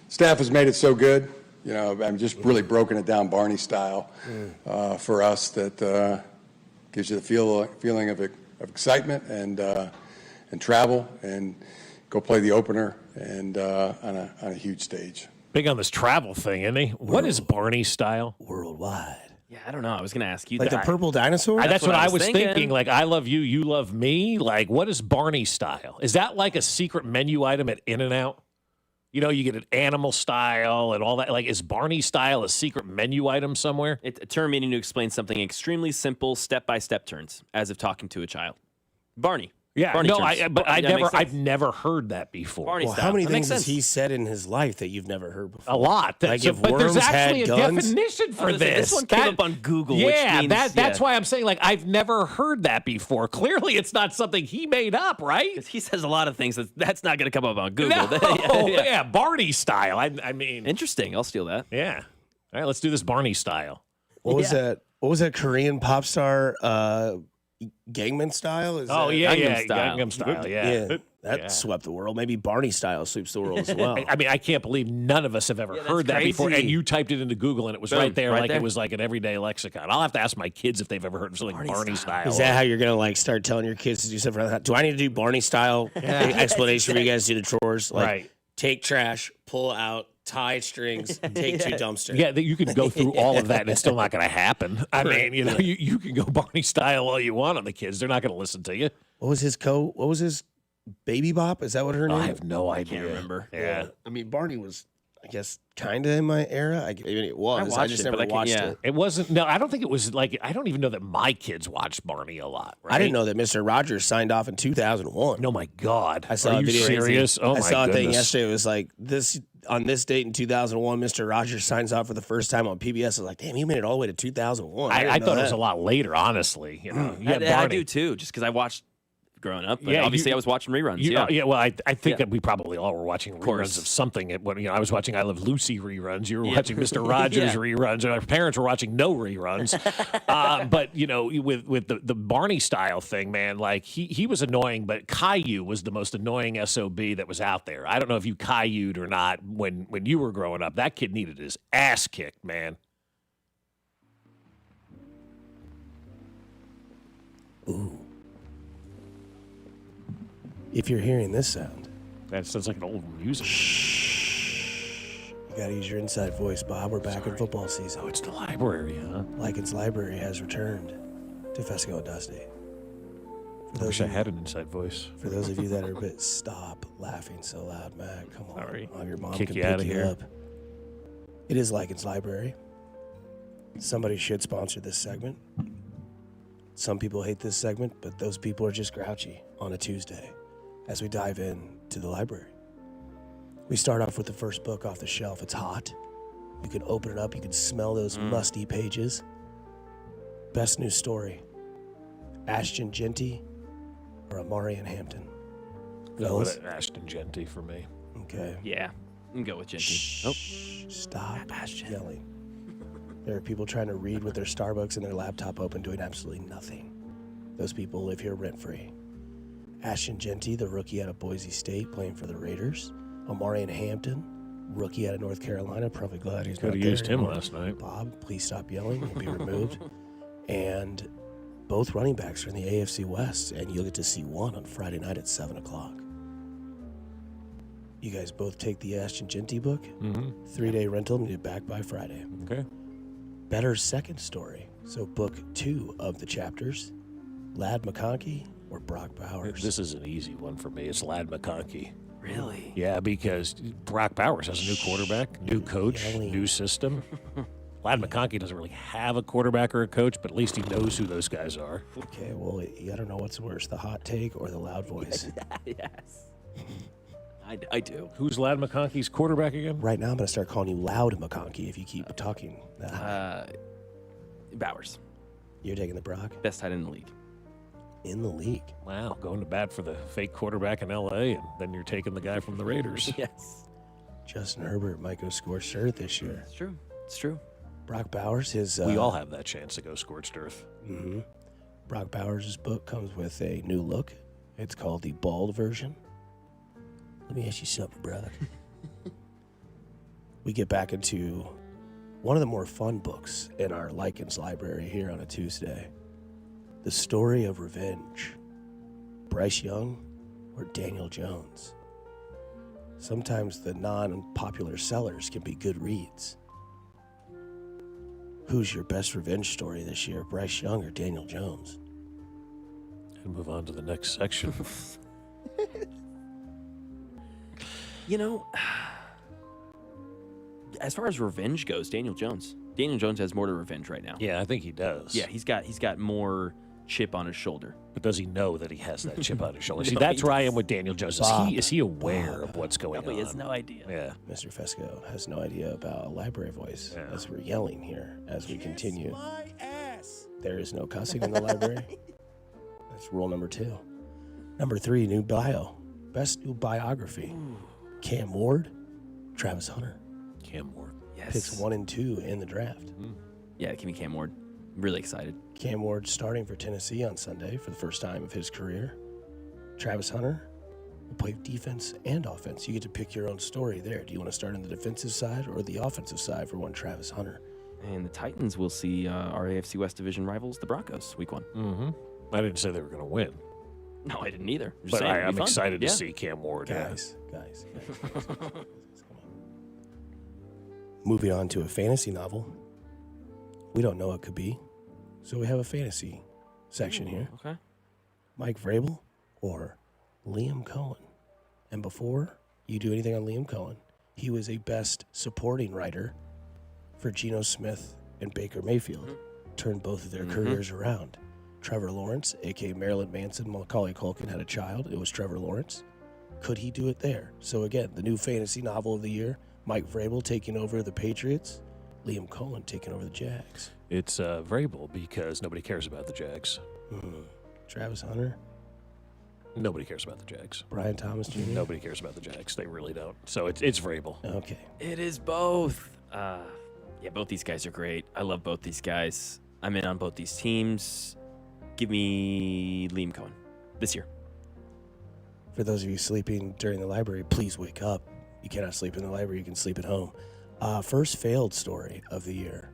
staff has made it so good. I'm just really broken it down Barney style for us that gives you the feeling of excitement and travel and go play the opener and on a huge stage. Big on this travel thing, isn't he? What is Barney style? Worldwide. Yeah, I don't know. I was going to ask you like that. the purple dinosaur? That's what I was thinking. Like, I love you, you love me. Like, what is Barney style? Is that like a secret menu item at In-N-Out? You get an animal style and all that. Like, is Barney style a secret menu item somewhere? It's a term meaning to explain something extremely simple, step-by-step turns, as if talking to a child. Barney. Yeah, Barney no, turns. I've never heard that before. Barney Well, style. how many That things makes has he sense. said in his life that you've never heard before? A lot. Like if but there's worms actually had a guns? definition for this. This one came up on Google. Yeah, which means, that's why I'm saying, like, I've never heard that before. Clearly, it's not something he made up, right? Because he says a lot of things that's not going to come up on Google. No, yeah, Barney style. I mean, interesting. I'll steal that. Yeah. All right, let's do this Barney style. What was that? What was that Korean pop star? Gangnam Style? Gangnam Style. Yeah. That swept the world. Maybe Barney Style sweeps the world as well. I mean, I can't believe none of us have ever heard that before. And you typed it into Google, and it was right there, it was like an everyday lexicon. I'll have to ask my kids if they've ever heard of something like Barney style. Is that how you're gonna like start telling your kids to do stuff around that? Do I need to do Barney Style explanation for you guys to do the chores? Like, take trash, pull out tie strings, take 2 dumpsters. Yeah, you can go through all of that, and it's still not going to happen. I mean, you can go Barney style all you want on the kids. They're not going to listen to you. What was his Baby Bop? Is that what her name? I have no idea. I can't remember. Yeah. I mean, Barney was, I guess, kind of in my era. I mean, it was. I just never watched it. It wasn't. No, I don't think it was like. I don't even know that my kids watched Barney a lot. Right? I didn't know that Mr. Rogers signed off in 2001. No, my God. I saw Are a you video. serious? Oh, I my saw a thing goodness. yesterday. It was like this on this date in 2001. Mr. Rogers signs off for the first time on PBS. I was like, damn, he made it all the way to 2001. I thought it was a lot later, honestly. You know, I do too, just because I watched growing up. But obviously, I was watching reruns. Well, I think that we probably all were watching reruns of something. I was watching I Love Lucy reruns. You were watching Mr. Rogers reruns. Our parents were watching no reruns. But with the Barney style thing, man, like he was annoying, but Caillou was the most annoying SOB that was out there. I don't know if you Caillou'd or not when you were growing up. That kid needed his ass kicked, man. Ooh. If you're hearing this sound, that sounds like an old music. You gotta use your inside voice, Bob. We're back in football season. Oh, it's the library, huh? Lycan's Library has returned to Fescoe and Dusty. I wish I had an inside voice. For those of you that are a bit, stop laughing so loud, Matt. Come on. Sorry. Your mom Kick can you pick out of you here. up. It is Lycan's Library. Somebody should sponsor this segment. Some people hate this segment, but those people are just grouchy on a Tuesday as we dive in to the library. We start off with the first book off the shelf. It's hot. You can open it up. You can smell those musty pages. Best new story. Ashton Genty or Amari and Hampton? Go with it, Ashton Genty for me. Okay. Yeah, you can go with Genty. Stop yelling. There are people trying to read with their Starbucks and their laptop open doing absolutely nothing. Those people live here rent-free. Ashton Genty, the rookie out of Boise State, playing for the Raiders. Amari and Hampton, rookie out of North Carolina. Probably glad he's not Could there have used him anymore. last night. Bob, please stop yelling. You'll be removed. And both running backs are in the AFC West, and you'll get to see one on Friday night at 7 o'clock. You guys both take the Ashton Genty book. 3-day rental, and get back by Friday. Okay. Better second story. So book 2 of the chapters. Lad McConkey or Brock Bowers? This is an easy one for me. It's Lad McConkey. Really? Yeah, because Brock Bowers has a new quarterback, new coach, new system. Lad McConkey doesn't really have a quarterback or a coach, but at least he knows who those guys are. Okay, well, you got to know what's worse, the hot take or the loud voice. Yes. I do. Who's Lad McConkey's quarterback again? Right now, I'm going to start calling you Loud McConkey if you keep talking that high. Bowers. You're taking the Brock? Best tight end in the league. In the league? Wow, going to bat for the fake quarterback in L.A., and then you're taking the guy from the Raiders. Yes. Justin Herbert might go scorched earth this year. It's true. It's true. Brock Bowers, his... we all have that chance to go scorched earth. Mm-hmm. Brock Bowers' book comes with a new look. It's called the bald version. Let me ask you something, brother. We get back into one of the more fun books in our Lycan's library here on a Tuesday. The Story of Revenge. Bryce Young or Daniel Jones? Sometimes the non-popular sellers can be good reads. Who's your best revenge story this year, Bryce Young or Daniel Jones? And move on to the next section. You know, as far as revenge goes, Daniel Jones. Daniel Jones has more to revenge right now. Yeah, I think he does. Yeah, he's got more chip on his shoulder. But does he know that he has that chip on his shoulder? See, No, that's he where I does. am with Daniel Jones. Is he aware of what's going on? He has no idea. Yeah. Mr. Fescoe has no idea about a library voice as we're yelling here as we continue. There is no cussing in the library. That's rule number 2. Number 3, new bio. Best new biography. Cam Ward, Travis Hunter. Cam Ward. Yes. Picks 1 and 2 in the draft. Yeah, give me Cam Ward. I'm really excited. Cam Ward starting for Tennessee on Sunday for the first time of his career. Travis Hunter will play defense and offense. You get to pick your own story there. Do you want to start on the defensive side or the offensive side for one Travis Hunter? And the Titans will see our AFC West division rivals, the Broncos, week 1. Mm-hmm. I didn't say they were going to win. No, I didn't either. But I'm excited to see Cam Ward. Guys. Moving on to a fantasy novel. We don't know what it could be, so we have a fantasy section here. Okay. Mike Vrabel or Liam Cohen. And before you do anything on Liam Cohen, he was a best supporting writer for Geno Smith and Baker Mayfield. Turned both of their careers around. Trevor Lawrence, a.k.a. Marilyn Manson, Macaulay Culkin had a child. It was Trevor Lawrence. Could he do it there? So again, the new fantasy novel of the year, Mike Vrabel taking over the Patriots, Liam Cohen taking over the Jags. It's Vrabel because nobody cares about the Jags. Travis Hunter. Nobody cares about the Jags. Brian Thomas Jr. Nobody cares about the Jags. They really don't. So it's Vrabel. Okay. It is both. Yeah, both these guys are great. I love both these guys. I'm in on both these teams. Give me Liam Cohen this year. For those of you sleeping during the library, please wake up. You cannot sleep in the library. You can sleep at home. First failed story of the year.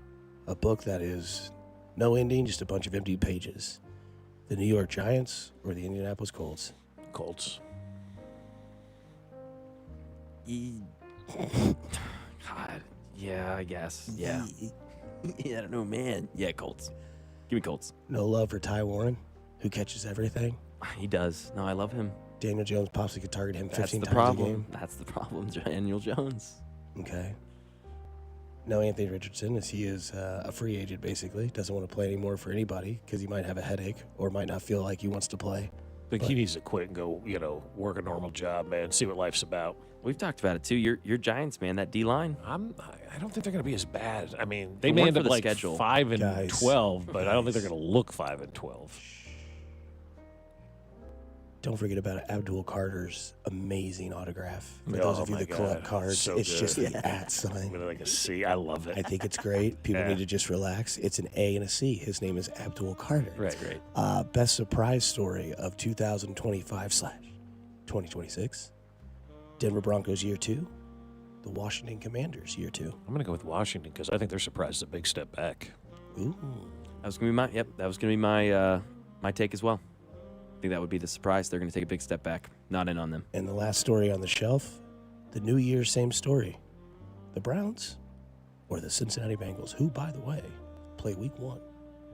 A book that is no ending, just a bunch of empty pages. The New York Giants or the Indianapolis Colts? Colts. God. Yeah, I guess. Yeah. I don't know, man. Yeah, Colts. Give me Colts. No love for Ty Warren, who catches everything? He does. No, I love him. Daniel Jones possibly could target him 15 That's the times problem. a game. That's the problem, Daniel Jones. Okay. No Anthony Richardson, as he is a free agent, basically. Doesn't want to play anymore for anybody because he might have a headache or might not feel like he wants to play. I think he needs to quit and go, work a normal job, man, see what life's about. We've talked about it, too. Your Giants, man, that D-line. I don't think they're going to be as bad. I mean, they It may worked end for up the like schedule. 5-12, but I don't think they're going to look 5-12. Don't forget about Abdul Carter's amazing autograph. For Oh, those of you my that collect God. cards, So it's good. just the at sign. Like a C. I love it. I think it's great. People Yeah. need to just relax. It's an A and a C. His name is Abdul Carter. Right. Best surprise story of 2025/2026. Denver Broncos year 2. The Washington Commanders year 2. I'm going to go with Washington because I think they're surprised a big step back. Ooh. That was going to be my my take as well. I think that would be the surprise. They're going to take a big step back. Not in on them. And the last story on the shelf, the New Year's same story. The Browns or the Cincinnati Bengals, who, by the way, play week 1,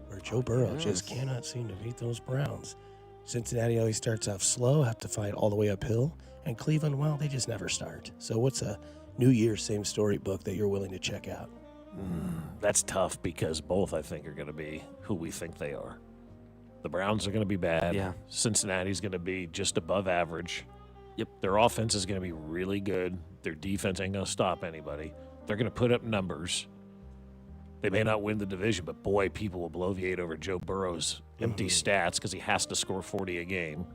where Joe Burrow just cannot seem to beat those Browns. Cincinnati always starts off slow, have to fight all the way uphill. And Cleveland, well, they just never start. So what's a New Year's same story book that you're willing to check out? That's tough because both, I think, are going to be who we think they are. The Browns are going to be bad. Yeah. Cincinnati's going to be just above average. Yep. Their offense is going to be really good. Their defense ain't going to stop anybody. They're going to put up numbers. They may not win the division, but boy, people will bloviate over Joe Burrow's empty stats because he has to score 40 a game.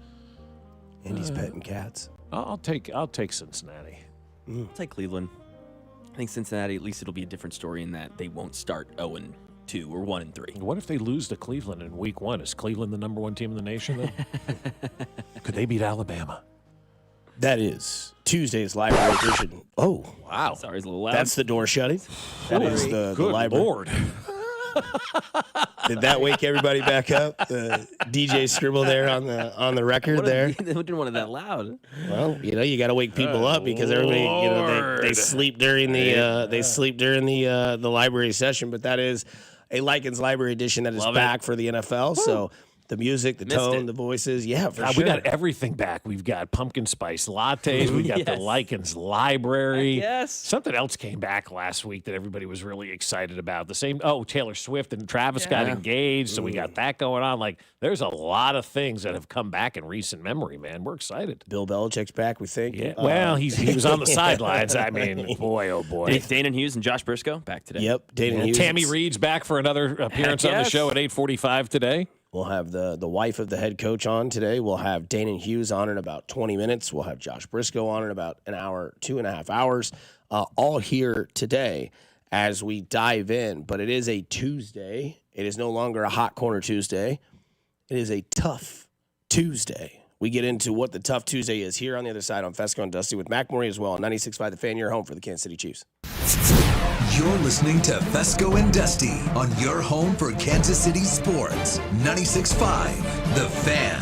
And he's petting cats. I'll take Cincinnati. I'll take Cleveland. I think Cincinnati, at least it'll be a different story in that they won't start 0-2 or 1-3. What if they lose to Cleveland in week 1? Is Cleveland the number 1 team in the nation then? Could they beat Alabama? That is Tuesday's library edition. Oh, wow. Sorry, it's a little loud. That's the door shutting. That is the Good library. Lord. Did that wake everybody back up? The DJ scribble there on the record there. They didn't want it that loud. Well, you got to wake people up because everybody, they sleep during the library session. But that is a Likens Library edition that is back for the NFL. So the music, the tone, the voices, for sure. We got everything back. We've got pumpkin spice lattes. We got the Likens Library. Yes. Something else came back last week that everybody was really excited about. Taylor Swift and Travis got engaged, so we got that going on. Like, there's a lot of things that have come back in recent memory, man. We're excited. Bill Belichick's back, we think. Yeah. Well, he was on the sidelines. I mean, boy, oh boy. Danon Hughes and Josh Briscoe back today. Yep, Danon Hughes. Tammy Reed's back for another appearance on the show at 8:45 today. We'll have the wife of the head coach on today. We'll have Danon Hughes on in about 20 minutes. We'll have Josh Briscoe on in about an hour, 2.5 hours, all here today as we dive in. But it is a Tuesday. It is no longer a Hot Corner Tuesday. It is a Tough Tuesday. We get into what the Tough Tuesday is here on the other side on Fescoe and Dusty with Mac Murray as well on 96.5 The Fan, your home for the Kansas City Chiefs. You're listening to Fescoe and Dusty on your home for Kansas City sports. 96.5 The Fan.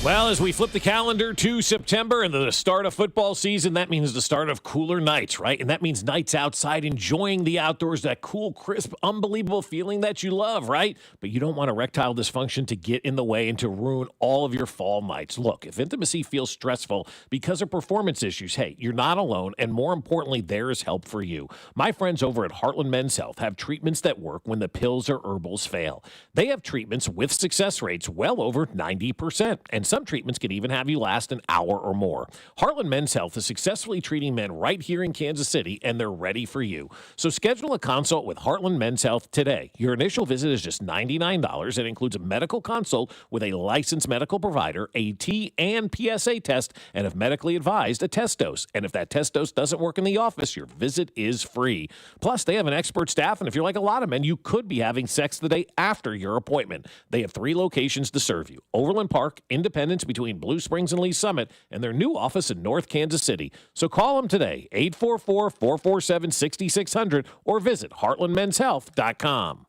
Well, as we flip the calendar to September and the start of football season, that means the start of cooler nights, right? And that means nights outside enjoying the outdoors, that cool, crisp, unbelievable feeling that you love, right? But you don't want erectile dysfunction to get in the way and to ruin all of your fall nights. Look, if intimacy feels stressful because of performance issues, hey, you're not alone, and more importantly, there is help for you. My friends over at Heartland Men's Health have treatments that work when the pills or herbals fail. They have treatments with success rates well over 90%, and some treatments can even have you last an hour or more. Heartland Men's Health is successfully treating men right here in Kansas City, and they're ready for you. So schedule a consult with Heartland Men's Health today. Your initial visit is just $99. It includes a medical consult with a licensed medical provider, a T and PSA test, and if medically advised, a test dose. And if that test dose doesn't work in the office, your visit is free. Plus, they have an expert staff, and if you're like a lot of men, you could be having sex the day after your appointment. They have 3 locations to serve you: Overland Park, Independence between Blue Springs and Lee Summit, and their new office in North Kansas City. So call them today, 844-447-6600, or visit heartlandmenshealth.com.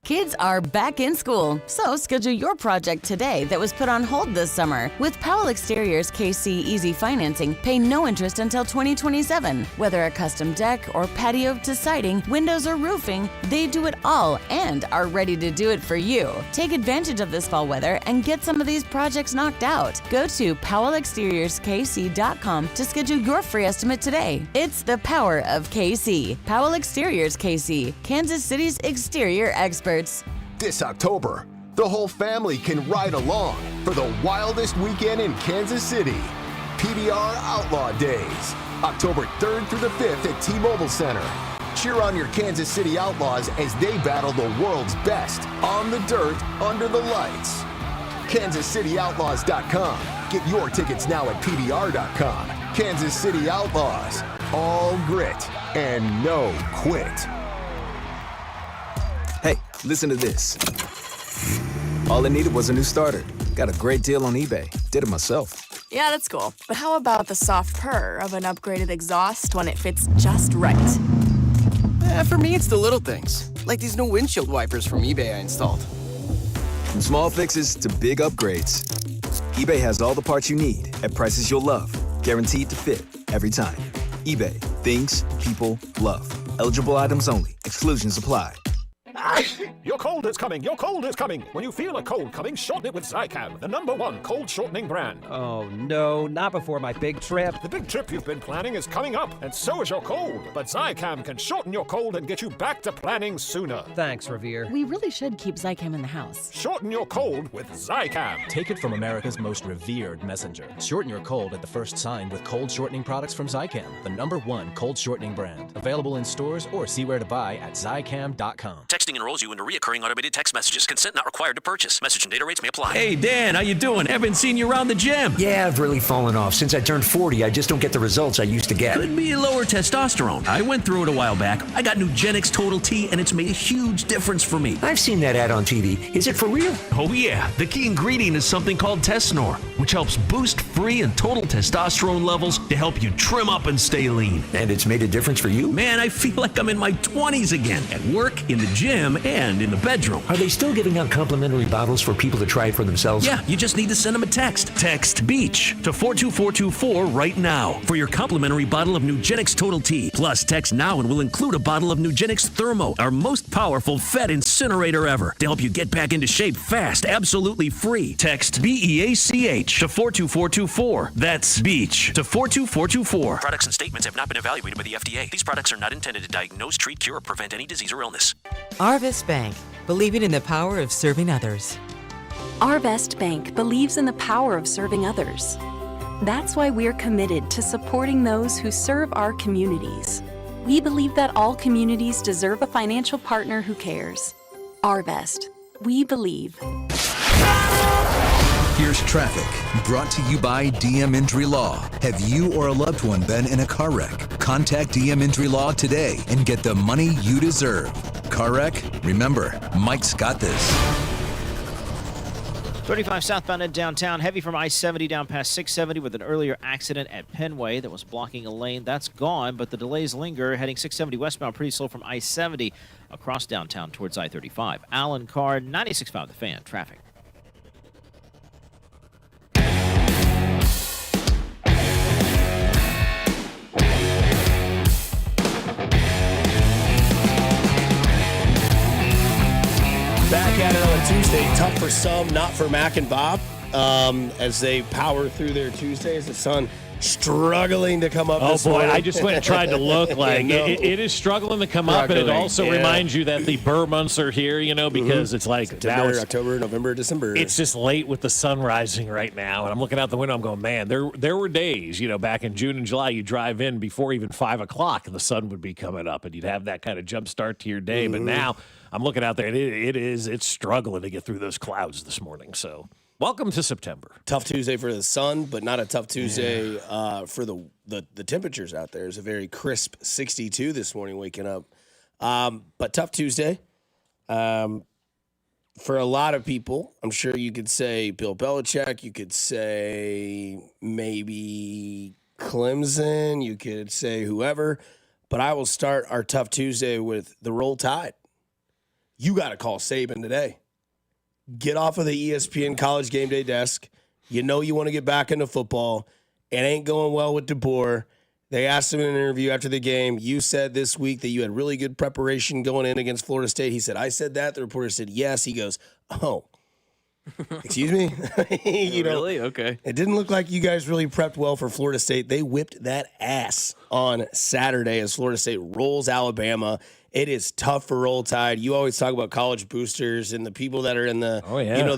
Kids are back in school, so schedule your project today that was put on hold this summer. With Powell Exteriors KC Easy Financing, pay no interest until 2027. Whether a custom deck or patio to siding, windows or roofing, they do it all and are ready to do it for you. Take advantage of this fall weather and get some of these projects knocked out. Go to PowellExteriorsKC.com to schedule your free estimate today. It's the power of KC. Powell Exteriors KC, Kansas City's exterior experts. This October, the whole family can ride along for the wildest weekend in Kansas City. PBR Outlaw Days, October 3rd through the 5th at T-Mobile Center. Cheer on your Kansas City Outlaws as they battle the world's best on the dirt, under the lights. KansasCityOutlaws.com. Get your tickets now at PBR.com. Kansas City Outlaws, all grit and no quit. Hey, listen to this. All I needed was a new starter. Got a great deal on eBay. Did it myself. Yeah, that's cool. But how about the soft purr of an upgraded exhaust when it fits just right? For me, it's the little things, like these new windshield wipers from eBay I installed. From small fixes to big upgrades, eBay has all the parts you need at prices you'll love, guaranteed to fit every time. eBay, things people love. Eligible items only. Exclusions apply. Your cold is coming. Your cold is coming. When you feel a cold coming, shorten it with Zicam, the #1 cold shortening brand. Oh, no, not before my big trip. The big trip you've been planning is coming up, and so is your cold. But Zicam can shorten your cold and get you back to planning sooner. Thanks, Revere. We really should keep Zicam in the house. Shorten your cold with Zicam. Take it from America's most revered messenger. Shorten your cold at the first sign with cold shortening products from Zicam, the #1 cold shortening brand. Available in stores or see where to buy at Zicam.com. Texting enrolls you into reoccurring automated text messages. Consent not required to purchase. Message and data rates may apply. Hey, Dan, how you doing? Haven't seen you around the gym. Yeah, I've really fallen off. Since I turned 40, I just don't get the results I used to get. Could be lower testosterone. I went through it a while back. I got Nugenix Total T, and it's made a huge difference for me. I've seen that ad on TV. Is it for real? Oh, yeah. The key ingredient is something called Tesnor, which helps boost free and total testosterone levels to help you trim up and stay lean. And it's made a difference for you? Man, I feel like I'm in my 20s again, at work, in the gym, and in the bedroom. Are they still giving out complimentary bottles for people to try it for themselves? Yeah, you just need to send them a text. Text BEACH to 42424 right now for your complimentary bottle of Nugenix Total T. Plus, text now and we'll include a bottle of Nugenix Thermo, our most powerful Fed incinerator ever, to help you get back into shape fast, absolutely free. Text BEACH to 42424. That's BEACH to 42424. Products and statements have not been evaluated by the FDA. These products are not intended to diagnose, treat, cure, or prevent any disease or illness. Arvest Bank, believing in the power of serving others. Arvest Bank believes in the power of serving others. That's why we're committed to supporting those who serve our communities. We believe that all communities deserve a financial partner who cares. Arvest, we believe. Here's traffic, brought to you by DM Injury Law. Have you or a loved one been in a car wreck? Contact DM Injury Law today and get the money you deserve. Car wreck? Remember, Mike's got this. 35 southbound in downtown, heavy from I-70 down past 670 with an earlier accident at Penway that was blocking a lane. That's gone, but the delays linger, heading 670 westbound pretty slow from I-70 across downtown towards I-35. Alan Carr, 96.5 The Fan, traffic. Tuesday. Tough for some, not for Mac and Bob. As they power through their Tuesdays, the sun struggling to come up. Oh, this boy, morning. I just went and tried to look like it is struggling to come up, and it also reminds you that the Burr months are here, because it's like September, October, November, December. It's just late with the sun rising right now, and I'm looking out the window, I'm going, man, there were days, back in June and July, you drive in before even 5 o'clock, and the sun would be coming up, and you'd have that kind of jump start to your day, but now I'm looking out there, and it's struggling to get through those clouds this morning, so... Welcome to September. Tough Tuesday for the sun, but not a tough Tuesday for the temperatures out there. It's a very crisp 62 this morning waking up. But tough Tuesday. For a lot of people, I'm sure you could say Bill Belichick. You could say maybe Clemson. You could say whoever. But I will start our tough Tuesday with the Roll Tide. You got to call Saban today. Get off of the ESPN College Game Day desk. You know you want to get back into football. It ain't going well with DeBoer. They asked him in an interview after the game, you said this week that you had really good preparation going in against Florida State. He said, I said that. The reporter said, yes. He goes, oh, excuse me? Really? Okay. It didn't look like you guys really prepped well for Florida State. They whipped that ass on Saturday as Florida State rolls Alabama. It is tough for Roll Tide. You always talk about college boosters and the people that are in the,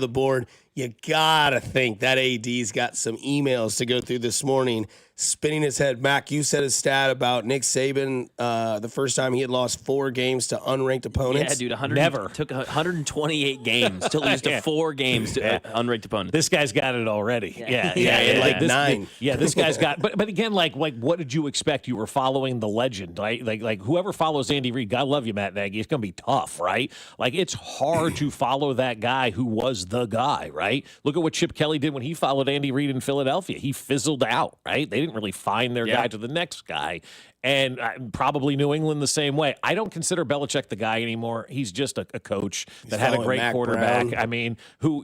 the board. You got to think that AD's got some emails to go through this morning, spinning his head. Mac, you said a stat about Nick Saban the first time he had lost 4 games to unranked opponents. Yeah, dude, Never. Took 128 games to lose to 4 games to unranked opponents. This guy's got it already. Yeah. Like 9. This guy's got. But again, like what did you expect? You were following the legend, right? Like whoever follows Andy Reid, God love you, Matt Nagy. It's gonna be tough, right? Like it's hard to follow that guy who was the guy, right? Look at what Chip Kelly did when he followed Andy Reid in Philadelphia. He fizzled out, right? They didn't really find their guy to the next guy. And probably New England the same way. I don't consider Belichick the guy anymore. He's just a coach that had a great Mac quarterback. Brown. I mean, who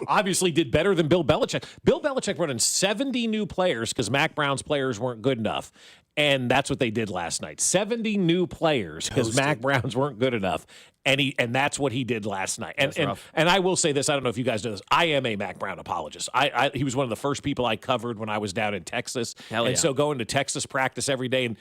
obviously did better than Bill Belichick. Bill Belichick brought in 70 new players because Mac Brown's players weren't good enough. And that's what they did last night. 70 new players because Mac Brown's weren't good enough. And that's what he did last night. And I will say this, I don't know if you guys know this. I am a Mac Brown apologist. He was one of the first people I covered when I was down in Texas. So going to Texas practice every day and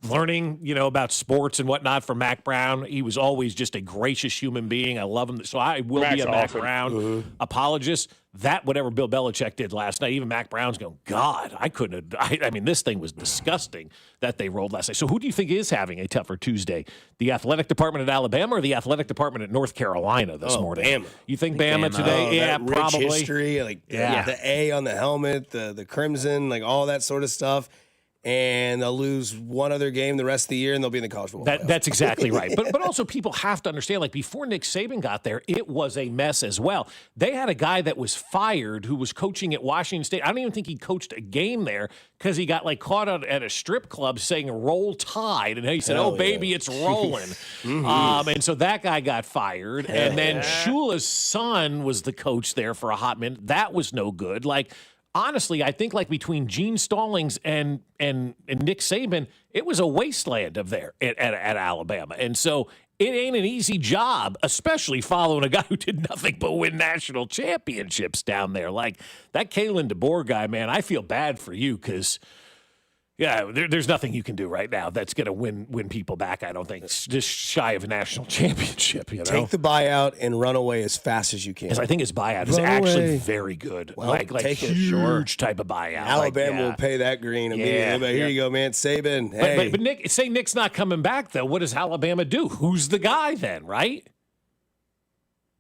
learning, about sports and whatnot from Mac Brown, he was always just a gracious human being. I love him. So I will be a Mac Brown apologist. That whatever Bill Belichick did last night, even Mac Brown's going, God, I couldn't have. I mean, this thing was disgusting that they rolled last night. So who do you think is having a tougher Tuesday? The athletic department at Alabama or the athletic department at North Carolina this morning? Bama. You think Bama today? That rich probably. History, the A on the helmet, the crimson, all that sort of stuff. And they'll lose one other game the rest of the year, and they'll be in the college football playoff. That's exactly right. But also people have to understand, before Nick Saban got there, it was a mess as well. They had a guy that was fired who was coaching at Washington State. I don't even think he coached a game there because he got caught out at a strip club saying Roll Tide. And he said, baby, it's rolling. And so that guy got fired. And then Shula's son was the coach there for a hot minute. That was no good. Honestly, I think between Gene Stallings and Nick Saban, it was a wasteland of there at Alabama. And so it ain't an easy job, especially following a guy who did nothing but win national championships down there. That Kalen DeBoer guy, man, I feel bad for you because there's nothing you can do right now that's going to win people back, I don't think. It's just shy of a national championship, Take the buyout and run away as fast as you can. Because I think his buyout is actually very good. Well, take huge type of buyout. Alabama will pay that green immediately. But here you go, man. Saban, hey. But Nick, say Nick's not coming back, though. What does Alabama do? Who's the guy then, right?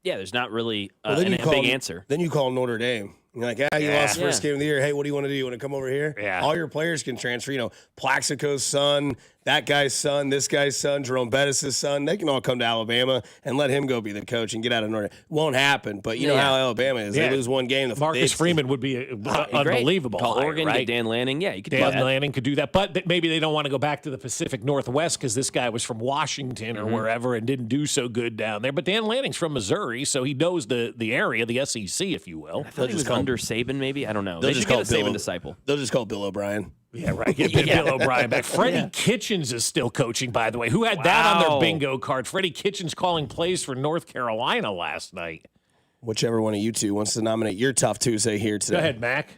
Yeah, there's not really a big answer. Then you call Notre Dame. You're like, you lost the first game of the year. Hey, what do you want to do? You want to come over here? Yeah. All your players can transfer. Plaxico's son, that guy's son, this guy's son, Jerome Bettis' son. They can all come to Alabama and let him go be the coach and get out of Notre Dame. Won't happen, but you know how Alabama is. They lose one game. Marcus Freeman would be unbelievable. Call Oregon, right? get Dan Lanning. Yeah, you could Dan Lanning could do that. But maybe they don't want to go back to the Pacific Northwest because this guy was from Washington or wherever and didn't do so good down there. But Dan Lanning's from Missouri, so he knows the area, the SEC, if you will. I thought he was under Saban, maybe. I don't know. They should get a Saban disciple. They'll just call Bill O'Brien. Yeah, right. Get Bill O'Brien back. Freddie Kitchens is still coaching, by the way. Who had that on their bingo card? Freddie Kitchens calling plays for North Carolina last night. Whichever one of you two wants to nominate your Tough Tuesday here today. Go ahead, Mac.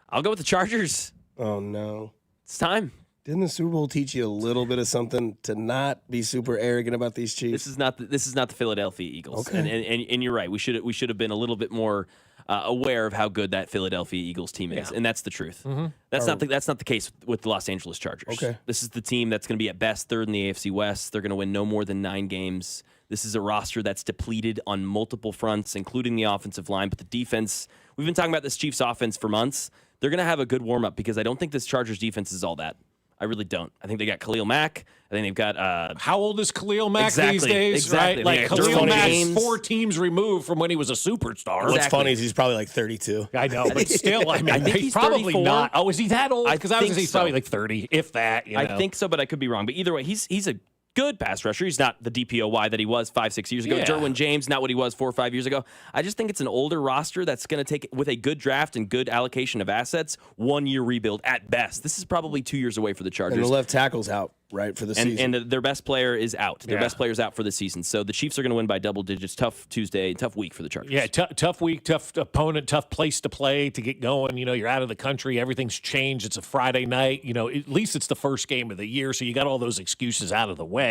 I'll go with the Chargers. Oh, no. It's time. Didn't the Super Bowl teach you a little bit of something to not be super arrogant about these Chiefs? This is not the Philadelphia Eagles. Okay. And you're right. We should have been a little bit more aware of how good that Philadelphia Eagles team is, and that's the truth. That's not the case with the Los Angeles Chargers. Okay. This is the team that's going to be at best third in the AFC West. They're going to win no more than 9 games. This is a roster that's depleted on multiple fronts, including the offensive line, but the defense. We've been talking about this Chiefs offense for months. They're going to have a good warm up because I don't think this Chargers defense is all that. I really don't. I think they got Khalil Mack. I think they've got. How old is Khalil Mack these days? Exactly. Right? Like Khalil Mack's 4 teams removed from when he was a superstar. What's funny is he's probably like 32. I know, but still, I mean, I think he's he's probably 34. not. Oh, is he that old? Because I was think he's so. probably like 30, if that. You know? I think so, but I could be wrong. But either way, he's a good pass rusher. He's not the DPOY that he was 5-6 years ago. Yeah. Derwin James, not what he was 4 or 5 years ago. I just think it's an older roster that's going to take, with a good draft and good allocation of assets, 1 year rebuild at best. This is probably 2 years away for the Chargers. And the left tackle's out, right, for the season. And their best player is out. Their best player's out for the season. So the Chiefs are going to win by double digits. Tough Tuesday, tough week for the Chargers. Yeah, tough week, tough opponent, tough place to play to get going. You know, you're out of the country. Everything's changed. It's a Friday night. You know, at least it's the first game of the year, so you got all those excuses out of the way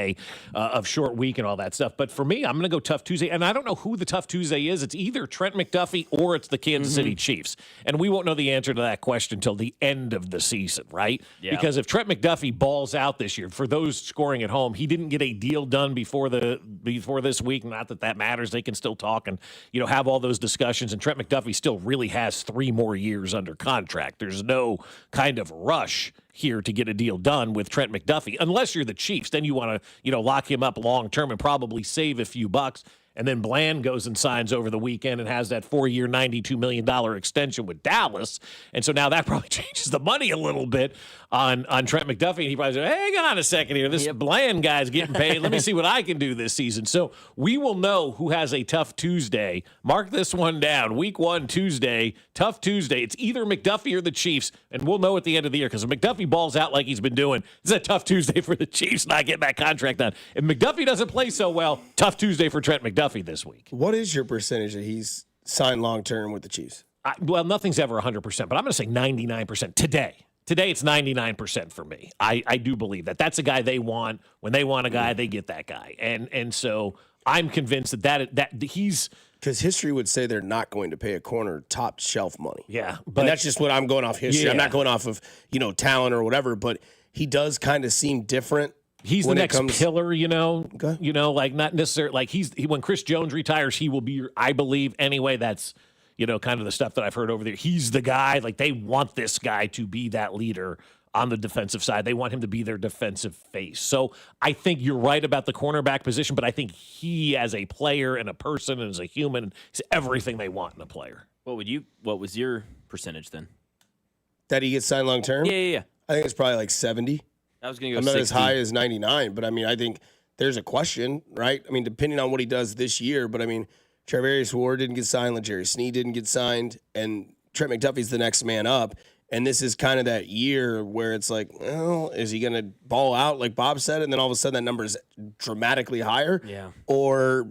of short week and all that stuff. But for me, I'm going to go Tough Tuesday. And I don't know who the Tough Tuesday is. It's either Trent McDuffie or it's the Kansas City Chiefs. And we won't know the answer to that question until the end of the season, right? Yeah. Because if Trent McDuffie balls out this year, for those scoring at home, he didn't get a deal done before this week. Not that matters. They can still talk and, you know, have all those discussions. And Trent McDuffie still really has 3 more years under contract. There's no kind of rush here to get a deal done with Trent McDuffie, unless you're the Chiefs. Then you want to, you know, lock him up long term and probably save a few bucks. And then Bland goes and signs over the weekend and has that 4-year, $92 million extension with Dallas. And so now that probably changes the money a little bit on Trent McDuffie. And he probably said, hey, hang on a second here. This Bland guy's getting paid. Let me see what I can do this season. So we will know who has a Tough Tuesday. Mark this one down. Week 1, Tuesday, Tough Tuesday. It's either McDuffie or the Chiefs. And we'll know at the end of the year because if McDuffie balls out like he's been doing, it's a Tough Tuesday for the Chiefs not getting that contract done. If McDuffie doesn't play so well, Tough Tuesday for Trent McDuffie this week. What is your percentage that he's signed long-term with the Chiefs? Well, nothing's ever 100%, but I'm going to say 99% today. Today, it's 99% for me. I do believe that. That's a guy they want. When they want a guy, they get that guy. And so I'm convinced that he's... Because history would say they're not going to pay a corner top shelf money. Yeah. But and that's just what I'm going off history. Yeah. I'm not going off of, you know, talent or whatever, but he does kind of seem different. He's the next pillar, you know. Okay. You know, like not necessarily like when Chris Jones retires, he will be, I believe, anyway. That's, you know, kind of the stuff that I've heard over there. He's the guy. Like they want this guy to be that leader on the defensive side. They want him to be their defensive face. So I think you're right about the cornerback position, but I think he, as a player and a person and as a human, is everything they want in a player. What was your percentage then? That he gets signed long term? Yeah. I think it's probably like 70. I was going to go I'm not 60. as high as 99, but I mean, I think there's a question, right? I mean, depending on what he does this year, but I mean, Travarius Ward didn't get signed, L'Jarius Sneed didn't get signed, and Trent McDuffie's the next man up. And this is kind of that year where it's like, well, is he going to ball out like Bob said, and then all of a sudden that number is dramatically higher? Yeah. Or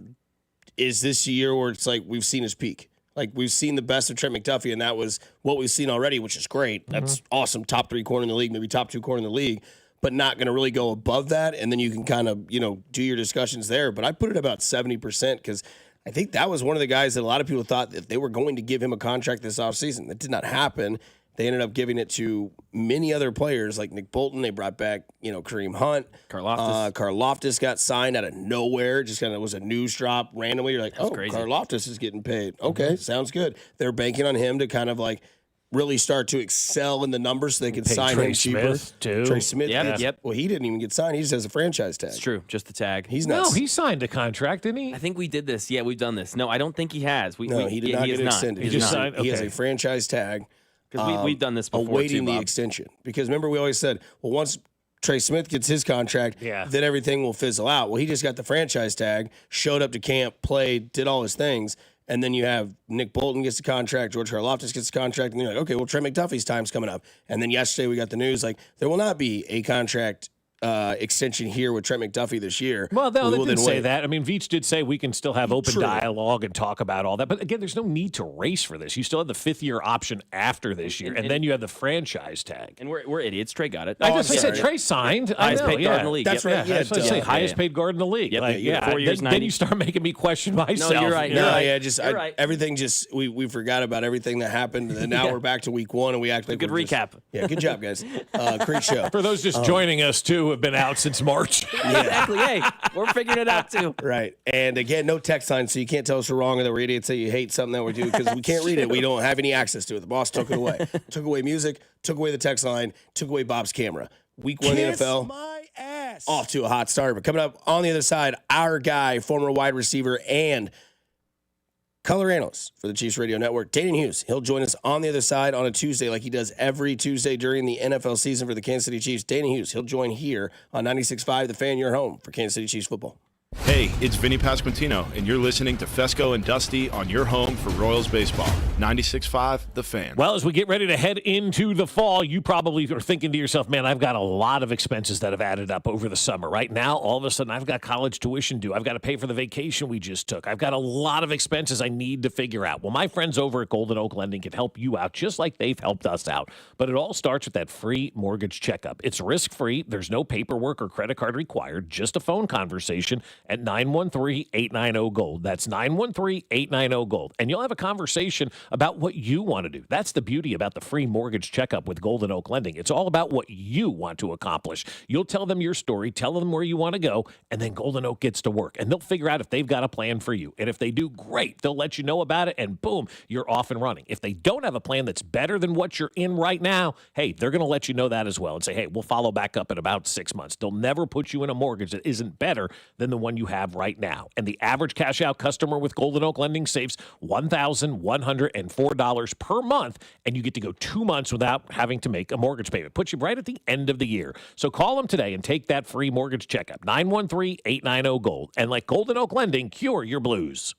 is this year where it's like we've seen his peak? Like we've seen the best of Trent McDuffie, and that was what we've seen already, which is great. That's awesome. Top 3 corner in the league, maybe top 2 corner in the league, but not going to really go above that. And then you can kind of, you know, do your discussions there. But I put it about 70% because I think that was one of the guys that a lot of people thought that they were going to give him a contract this offseason. That did not happen. They ended up giving it to many other players like Nick Bolton. They brought back, you know, Kareem Hunt. Karlaftis got signed out of nowhere. Just kind of was a news drop randomly. You're like, oh, crazy. Karlaftis is getting paid. Okay, sounds good. They're banking on him to kind of like really start to excel in the numbers so they can sign Trey him cheaper. Smith, too. Trey Smith. Yep. Well, he didn't even get signed. He just has a franchise tag. It's true. Just the tag. He's nuts. No, he signed a contract, didn't he? I think we did this. Yeah, we've done this. No, I don't think he has. He did not get extended. He just signed. He has Okay. a franchise tag. Because we've done this before, awaiting too, the Bob. extension. Because remember, we always said, well, once Trey Smith gets his contract, Yeah. then everything will fizzle out. Well, he just got the franchise tag, showed up to camp, played, did all his things, And then you have Nick Bolton gets the contract, George Karlaftis gets the contract, and you're like, okay, well, Trent McDuffie's time's coming up. And then yesterday we got the news, like, there will not be a contract extension here with Trent McDuffie this year. Well, no, they didn't say that. I mean, Veach did say we can still have open dialogue and talk about all that. But again, there's no need to race for this. You still have the 5th-year option after this year, and then you have the franchise tag. And we're idiots. Trey got it. I said Trey signed. Highest paid guard in the league. That's right. Yeah, that's what I say. Highest paid guard in the league. Yep. Like, 4 years, then you start making me question myself. No, you're right. Everything just we forgot about everything that happened, and now we're back to week 1, and we act like good recap. Good job, guys. Great show. For those just joining us too, who have been out since March. Exactly. Hey, we're figuring it out too. Right. And again, no text line, so you can't tell us we're wrong or that we're idiots, that you hate something that we do, because we can't read it. We don't have any access to it. The boss took it away. Took away music, took away the text line, took away Bob's camera. Week 1 in the NFL. My ass. Off to a hot start. But coming up on the other side, our guy, former wide receiver and color analyst for the Chiefs Radio Network, Dayton Hughes. He'll join us on the other side on a Tuesday like he does every Tuesday during the NFL season for the Kansas City Chiefs. Dayton Hughes, he'll join here on 96.5 The Fan, your home for Kansas City Chiefs football. Hey, it's Vinny Pasquantino, and you're listening to Fescoe and Dusty on your home for Royals baseball. 96.5 The Fan. Well, as we get ready to head into the fall, you probably are thinking to yourself, man, I've got a lot of expenses that have added up over the summer. Right now, all of a sudden, I've got college tuition due. I've got to pay for the vacation we just took. I've got a lot of expenses I need to figure out. Well, my friends over at Golden Oak Lending can help you out just like they've helped us out. But it all starts with that free mortgage checkup. It's risk-free. There's no paperwork or credit card required, just a phone conversation at 913-890-GOLD. That's 913-890-GOLD. And you'll have a conversation about what you want to do. That's the beauty about the free mortgage checkup with Golden Oak Lending. It's all about what you want to accomplish. You'll tell them your story, tell them where you want to go, and then Golden Oak gets to work. And they'll figure out if they've got a plan for you. And if they do, great. They'll let you know about it, and boom, you're off and running. If they don't have a plan that's better than what you're in right now, hey, they're going to let you know that as well and say, hey, we'll follow back up in about 6 months. They'll never put you in a mortgage that isn't better than the one you have right now. And the average cash out customer with Golden Oak Lending saves $1,104 per month, and you get to go 2 months without having to make a mortgage payment. Puts you right at the end of the year. So call them today and take that free mortgage checkup, 913-890-GOLD. And let Golden Oak Lending cure your blues.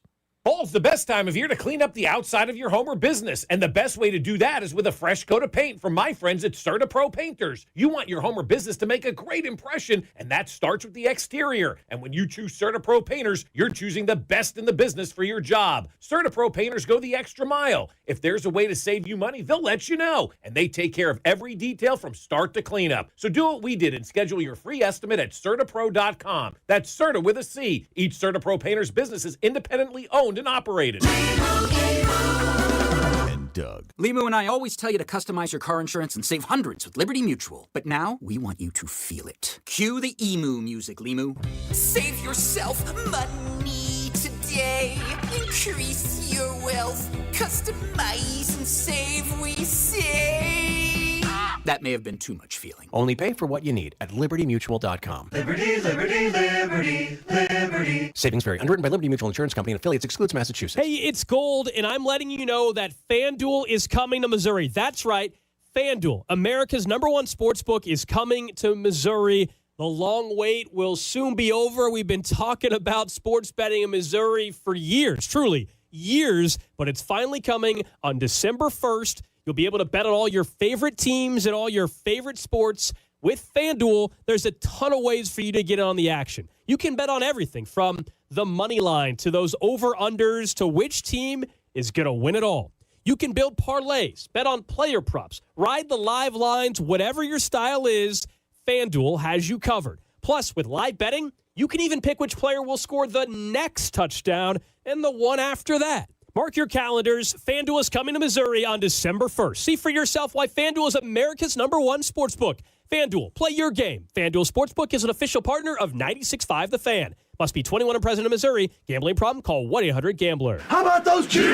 Fall's the best time of year to clean up the outside of your home or business, and the best way to do that is with a fresh coat of paint from my friends at CertaPro Painters. You want your home or business to make a great impression, and that starts with the exterior. And when you choose CertaPro Painters, you're choosing the best in the business for your job. CertaPro Painters go the extra mile. If there's a way to save you money, they'll let you know, and they take care of every detail from start to cleanup. So do what we did and schedule your free estimate at CertaPro.com. That's Certa with a C. Each CertaPro Painters business is independently owned and operated. And Doug. Limu and I always tell you to customize your car insurance and save hundreds with Liberty Mutual. But now, we want you to feel it. Cue the emu music, Limu. Save yourself money today. Increase your wealth. Customize and save, we say. That may have been too much feeling. Only pay for what you need at libertymutual.com. Liberty, liberty, liberty, liberty. Savings vary. Underwritten by Liberty Mutual Insurance Company and affiliates. Excludes Massachusetts. Hey, it's Gold, and I'm letting you know that FanDuel is coming to Missouri. That's right. FanDuel, America's #1 sportsbook, is coming to Missouri. The long wait will soon be over. We've been talking about sports betting in Missouri for years, truly years, but it's finally coming on December 1st. You'll be able to bet on all your favorite teams and all your favorite sports. With FanDuel, there's a ton of ways for you to get on the action. You can bet on everything from the money line to those over-unders to which team is going to win it all. You can build parlays, bet on player props, ride the live lines, whatever your style is, FanDuel has you covered. Plus, with live betting, you can even pick which player will score the next touchdown and the one after that. Mark your calendars. FanDuel is coming to Missouri on December 1st. See for yourself why FanDuel is America's #1 sportsbook. FanDuel, play your game. FanDuel Sportsbook is an official partner of 96.5 The Fan. Must be 21 and present in Missouri. Gambling problem? Call 1-800-GAMBLER. How about those Chiefs?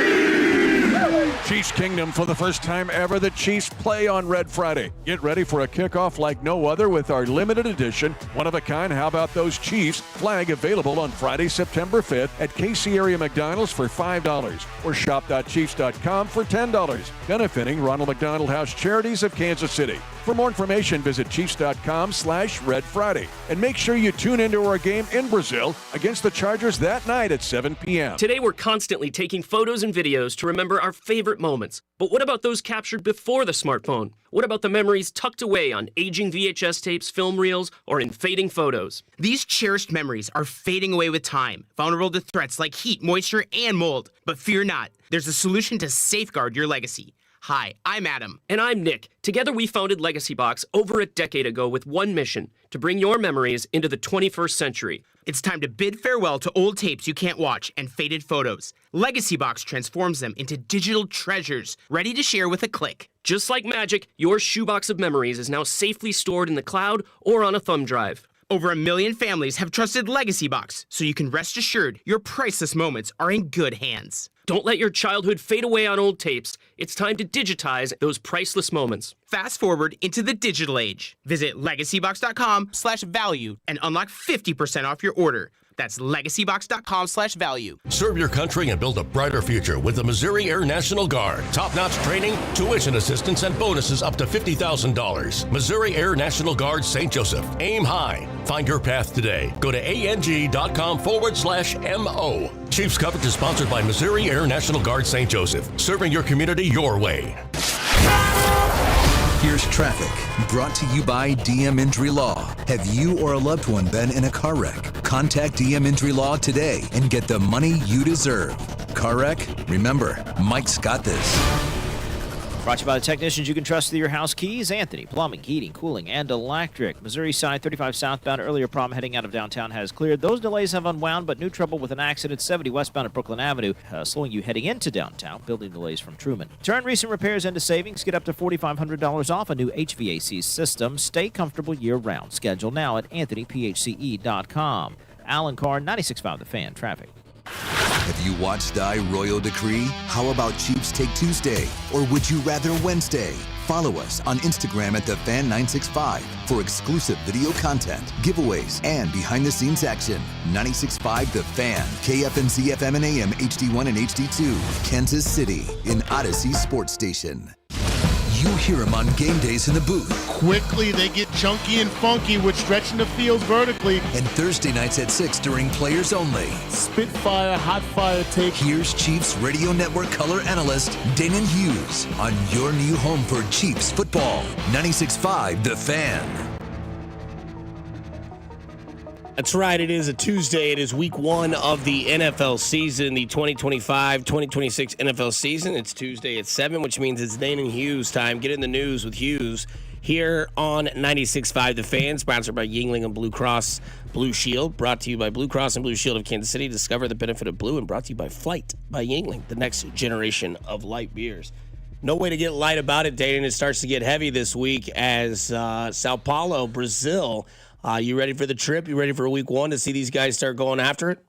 Chiefs Kingdom, for the first time ever, the Chiefs play on Red Friday. Get ready for a kickoff like no other with our limited edition, one-of-a-kind How About Those Chiefs flag, available on Friday, September 5th at KC area McDonald's for $5 or shop.chiefs.com for $10, benefiting Ronald McDonald House Charities of Kansas City. For more information, visit chiefs.com/Red Friday. And make sure you tune into our game in Brazil against the Chargers that night at 7 p.m. Today, we're constantly taking photos and videos to remember our favorite moments. But what about those captured before the smartphone? What about the memories tucked away on aging VHS tapes, film reels, or in fading photos? These cherished memories are fading away with time, vulnerable to threats like heat, moisture, and mold. But fear not, there's a solution to safeguard your legacy. Hi, I'm Adam. And I'm Nick. Together we founded Legacy Box over a decade ago with one mission: to bring your memories into the 21st century. It's time to bid farewell to old tapes you can't watch and faded photos. Legacy Box transforms them into digital treasures, ready to share with a click. Just like magic, your shoebox of memories is now safely stored in the cloud or on a thumb drive. Over 1 million families have trusted Legacy Box, so you can rest assured your priceless moments are in good hands. Don't let your childhood fade away on old tapes. It's time to digitize those priceless moments. Fast forward into the digital age. Visit legacybox.com/value and unlock 50% off your order. That's legacybox.com/value. Serve your country and build a brighter future with the Missouri Air National Guard. Top-notch training, tuition assistance, and bonuses up to $50,000. Missouri Air National Guard, St. Joseph. Aim high. Find your path today. Go to ang.com/MO. Chiefs coverage is sponsored by Missouri Air National Guard, St. Joseph. Serving your community your way. Here's traffic, brought to you by DM Injury Law. Have you or a loved one been in a car wreck? Contact DM Injury Law today and get the money you deserve. Car wreck? Remember, Mike's got this. Brought to you by the technicians you can trust with your house keys. Anthony, plumbing, heating, cooling, and electric. Missouri side 35 southbound. Earlier problem heading out of downtown has cleared. Those delays have unwound, but new trouble with an accident 70 westbound at Brooklyn Avenue, slowing you heading into downtown. Building delays from Truman. Turn recent repairs into savings. Get up to $4,500 off a new HVAC system. Stay comfortable year-round. Schedule now at AnthonyPHCE.com. Alan Carr, 96.5 The Fan. Traffic. Have you watched Die Royal Decree? How about Chiefs Take Tuesday? Or would you rather Wednesday? Follow us on Instagram at TheFan965 for exclusive video content, giveaways, and behind-the-scenes action. 96.5 The Fan, KFNZ FM and AM, HD1 and HD2, Kansas City, in Odyssey Sports Station. You hear them on game days in the booth. Quickly, they get chunky and funky with stretching the fields vertically. And Thursday nights at 6 during Players Only. Spitfire, hot fire take. Here's Chiefs Radio Network color analyst Danon Hughes on your new home for Chiefs football. 96.5 The Fan. That's right. It is a Tuesday. It is week 1 of the NFL season, the 2025-2026 NFL season. It's Tuesday at 7, which means it's Danon Hughes time. Get in the news with Hughes here on 96.5 The Fan, sponsored by Yingling and Blue Cross Blue Shield, brought to you by Blue Cross and Blue Shield of Kansas City. Discover the benefit of blue, and brought to you by Flight by Yingling, the next generation of light beers. No way to get light about it, Danon. It starts to get heavy this week as Sao Paulo, Brazil. You ready for the trip? You ready for week 1 to see these guys start going after it?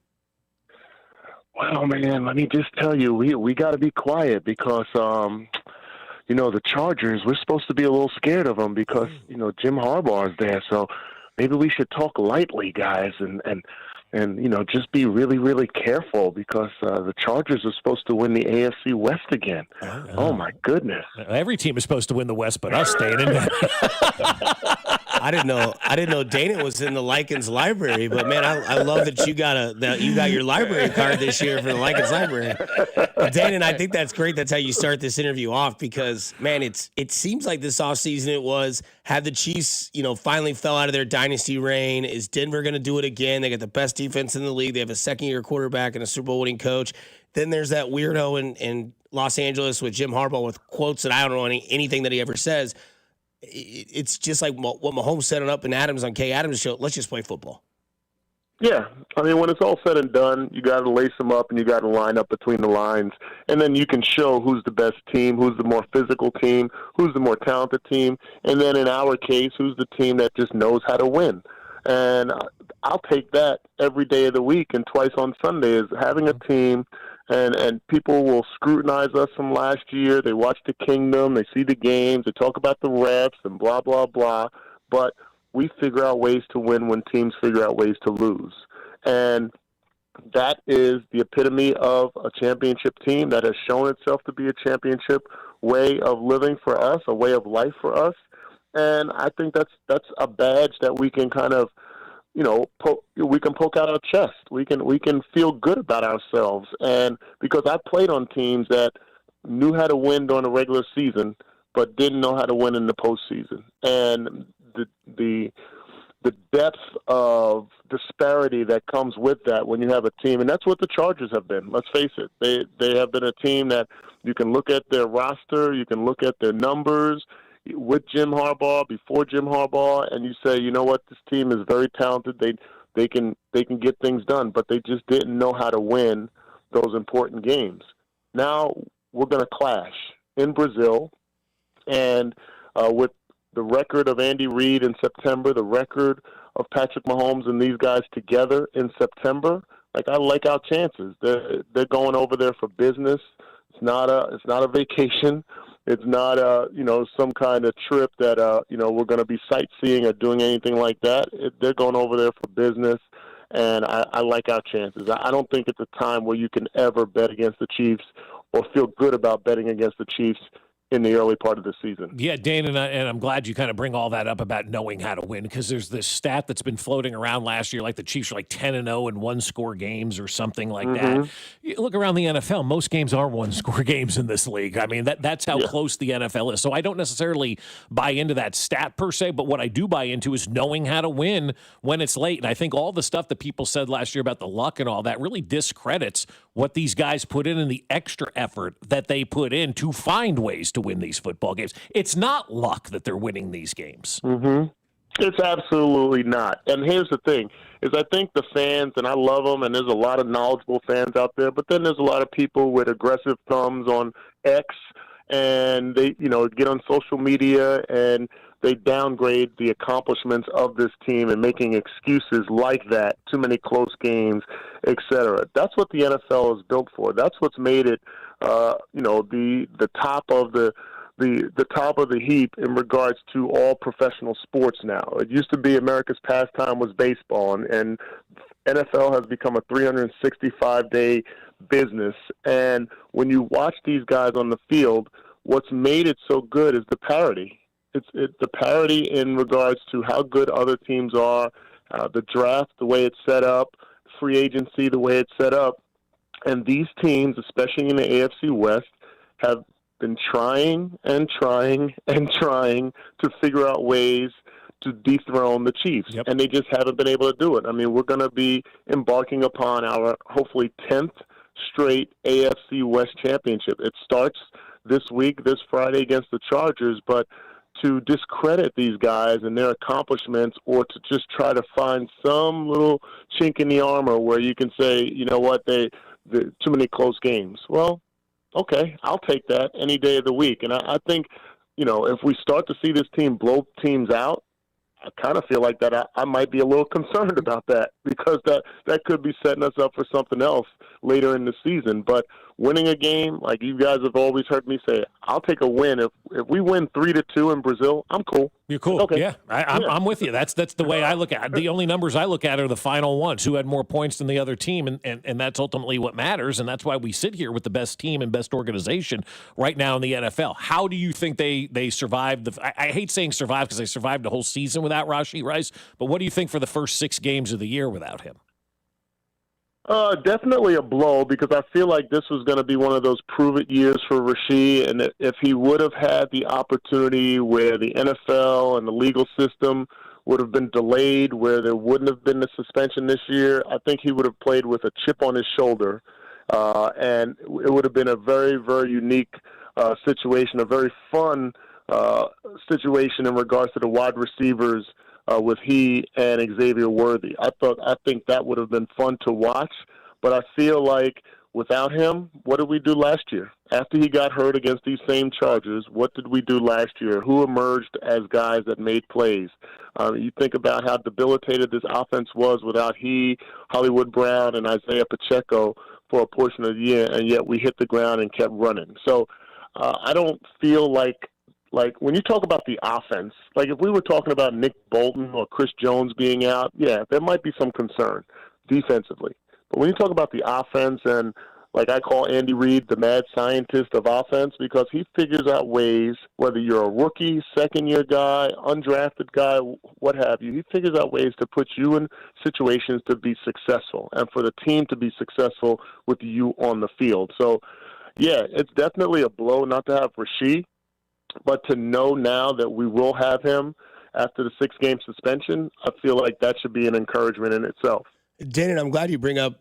Well, man, let me just tell you, we got to be quiet because, the Chargers, we're supposed to be a little scared of them because, Jim Harbaugh is there. So maybe we should talk lightly, guys, and just be really, really careful because the Chargers are supposed to win the AFC West again. Oh, my goodness. Every team is supposed to win the West, but us, Danon. I didn't know Danon was in the Lycans library, but man, I love that you got your library card this year for the Lycans library. Danon, I think that's great. That's how you start this interview off because, man, it seems like this offseason had the Chiefs, finally fell out of their dynasty reign. Is Denver going to do it again? They got the best defense in the league. They have a second-year quarterback and a Super Bowl winning coach. Then there's that weirdo in Los Angeles with Jim Harbaugh with quotes that I don't know anything that he ever says. It's just like what Mahomes said on Up and Adams on Kay Adams' show. Let's just play football. Yeah. I mean, when it's all said and done, you got to lace them up and you got to line up between the lines. And then you can show who's the best team, who's the more physical team, who's the more talented team. And then in our case, who's the team that just knows how to win. And I'll take that every day of the week and twice on Sunday is having a team and people will scrutinize us from last year. They watch the Kingdom, they see the games, they talk about the refs and blah, blah, blah. But we figure out ways to win when teams figure out ways to lose. And that is the epitome of a championship team that has shown itself to be a championship way of living for us, a way of life for us. And I think that's a badge that we can kind of, we can poke out our chest. We can feel good about ourselves. And because I played on teams that knew how to win during the regular season, but didn't know how to win in the postseason. And the depth of disparity that comes with that when you have a team, and that's what the Chargers have been. Let's face it. They have been a team that you can look at their roster, you can look at their numbers with Jim Harbaugh, before Jim Harbaugh, and you say, you know what, this team is very talented. They can get things done, but they just didn't know how to win those important games. Now we're going to clash in Brazil, and with the record of Andy Reid in September, the record of Patrick Mahomes and these guys together in September, I like our chances. They're going over there for business. It's not a vacation. It's not some kind of trip that we're going to be sightseeing or doing anything like that. They're going over there for business, and I like our chances. I don't think it's a time where you can ever bet against the Chiefs or feel good about betting against the Chiefs in the early part of the season. Yeah, Dane, and I'm glad you kind of bring all that up about knowing how to win, because there's this stat that's been floating around last year, like the Chiefs are 10-0 in one-score games or something like that. You look around the NFL, most games are one-score games in this league. I mean, that's how close the NFL is. So I don't necessarily buy into that stat per se, but what I do buy into is knowing how to win when it's late. And I think all the stuff that people said last year about the luck and all that really discredits what these guys put in and the extra effort that they put in to find ways to win these football games. It's not luck that they're winning these games. It's absolutely not. And here's the thing, is I think the fans, and I love them, and there's a lot of knowledgeable fans out there, but then there's a lot of people with aggressive thumbs on X, and they, get on social media and they downgrade the accomplishments of this team and making excuses like that, too many close games, etc. That's what the NFL is built for. That's what's made it, the top of the top of the heap in regards to all professional sports now. It used to be America's pastime was baseball, and NFL has become a 365-day business. And when you watch these guys on the field, what's made it so good is the parity. It's the parity in regards to how good other teams are, the draft, the way it's set up, free agency, the way it's set up. And these teams, especially in the AFC West, have been trying and trying and trying to figure out ways to dethrone the Chiefs, and they just haven't been able to do it. I mean, we're going to be embarking upon our hopefully 10th straight AFC West championship. It starts this week, this Friday against the Chargers, but to discredit these guys and their accomplishments, or to just try to find some little chink in the armor where you can say, you know what, too many close games. Well, okay, I'll take that any day of the week. And I think, if we start to see this team blow teams out, I kind of feel like that I might be a little concerned about that, because that could be setting us up for something else later in the season. But winning a game, like you guys have always heard me say, I'll take a win. If we win 3-2 in Brazil, I'm cool. You're cool. Okay. Yeah, I'm with you. That's the way I look at it. The only numbers I look at are the final ones, who had more points than the other team, and that's ultimately what matters, and that's why we sit here with the best team and best organization right now in the NFL. How do you think they survived? I hate saying survive, because they survived the whole season without Rashee Rice, but what do you think for the first 6 games of the year without him? Definitely a blow, because I feel like this was going to be one of those prove-it years for Rashee, and if he would have had the opportunity where the NFL and the legal system would have been delayed, where there wouldn't have been the suspension this year, I think he would have played with a chip on his shoulder, and it would have been a very, very unique situation, a very fun situation in regards to the wide receivers with he and Xavier Worthy. I think that would have been fun to watch, but I feel like without him, what did we do last year? After he got hurt against these same Chargers, what did we do last year? Who emerged as guys that made plays? You think about how debilitated this offense was without he, Hollywood Brown, and Isaiah Pacheco for a portion of the year, and yet we hit the ground and kept running. So I don't feel like when you talk about the offense, like if we were talking about Nick Bolton or Chris Jones being out, yeah, there might be some concern defensively. But when you talk about the offense, and like I call Andy Reid the mad scientist of offense, because he figures out ways, whether you're a rookie, second-year guy, undrafted guy, what have you, he figures out ways to put you in situations to be successful and for the team to be successful with you on the field. So, yeah, it's definitely a blow not to have Rasheed, but to know now that we will have him after the 6-game suspension, I feel like that should be an encouragement in itself. Dan, I'm glad you bring up,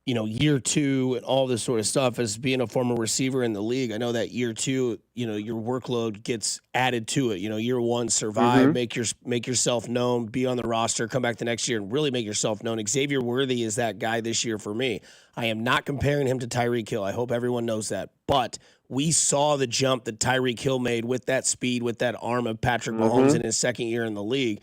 year two and all this sort of stuff. As being a former receiver in the league, I know that year two, your workload gets added to it. Year one, survive, make yourself known, be on the roster, come back the next year and really make yourself known. Xavier Worthy is that guy this year for me. I am not comparing him to Tyreek Hill. I hope everyone knows that. But we saw the jump that Tyreek Hill made with that speed, with that arm of Patrick Mahomes in his second year in the league.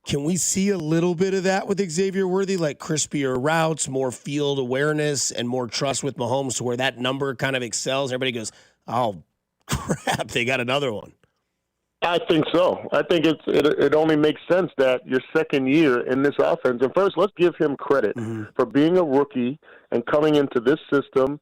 Can we see a little bit of that with Xavier Worthy, like crispier routes, more field awareness, and more trust with Mahomes to where that number kind of excels? Everybody goes, oh, crap, they got another one. I think so. I think it only makes sense that your second year in this offense, and first, let's give him credit for being a rookie and coming into this system.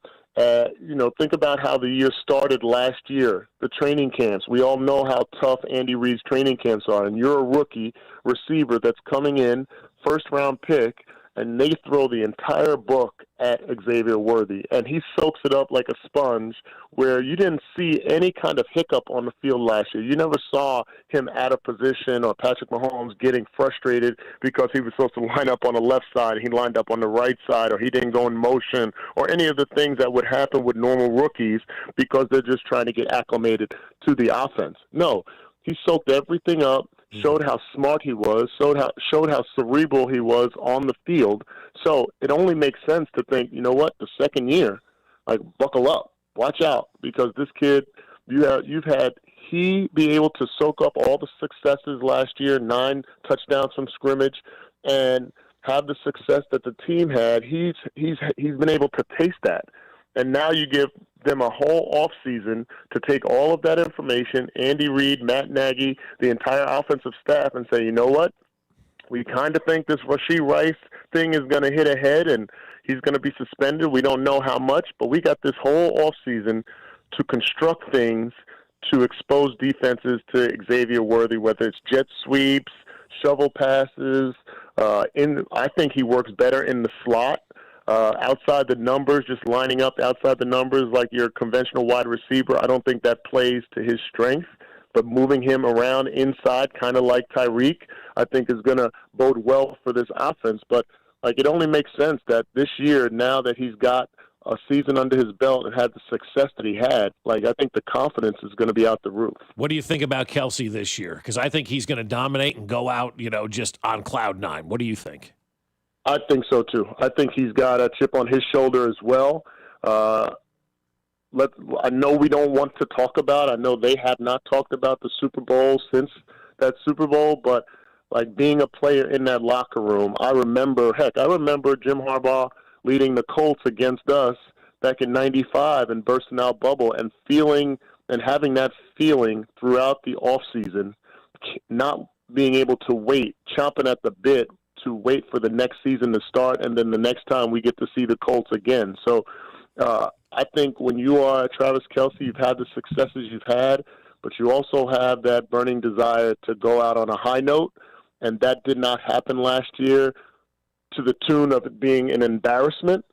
Think about how the year started last year, the training camps. We all know how tough Andy Reid's training camps are, and you're a rookie receiver that's coming in, first-round pick, and they throw the entire book at Xavier Worthy, and he soaks it up like a sponge, where you didn't see any kind of hiccup on the field last year. You never saw him out of position or Patrick Mahomes getting frustrated because he was supposed to line up on the left side, he lined up on the right side, or he didn't go in motion, or any of the things that would happen with normal rookies because they're just trying to get acclimated to the offense. No, he soaked everything up, showed how smart he was, showed how cerebral he was on the field. So it only makes sense to think, you know what, the second year, like, buckle up, watch out, because this kid, you've had he be able to soak up all the successes last year, 9 touchdowns from scrimmage, and have the success that the team had. He's been able to taste that. And now you give them a whole offseason to take all of that information, Andy Reid, Matt Nagy, the entire offensive staff, and say, you know what? We kind of think this Rashee Rice thing is going to hit ahead and he's going to be suspended. We don't know how much, but we got this whole offseason to construct things to expose defenses to Xavier Worthy, whether it's jet sweeps, shovel passes. I think he works better in the slot. Outside the numbers, just lining up outside the numbers like your conventional wide receiver, I don't think that plays to his strength. But moving him around inside, kind of like Tyreek, I think is going to bode well for this offense. But it only makes sense that this year, now that he's got a season under his belt and had the success that he had, I think the confidence is going to be out the roof. What do you think about Kelsey this year? Because I think he's going to dominate and go out, just on cloud 9. What do you think? I think so, too. I think he's got a chip on his shoulder as well. I know we don't want to talk about, I know they have not talked about the Super Bowl since that Super Bowl, but being a player in that locker room, I remember Jim Harbaugh leading the Colts against us back in '95 and bursting out bubble and feeling and having that feeling throughout the offseason, not being able to wait, chomping at the bit to wait for the next season to start, and then the next time we get to see the Colts again. So I think when you are Travis Kelce, you've had the successes you've had, but you also have that burning desire to go out on a high note, and that did not happen last year to the tune of it being an embarrassment.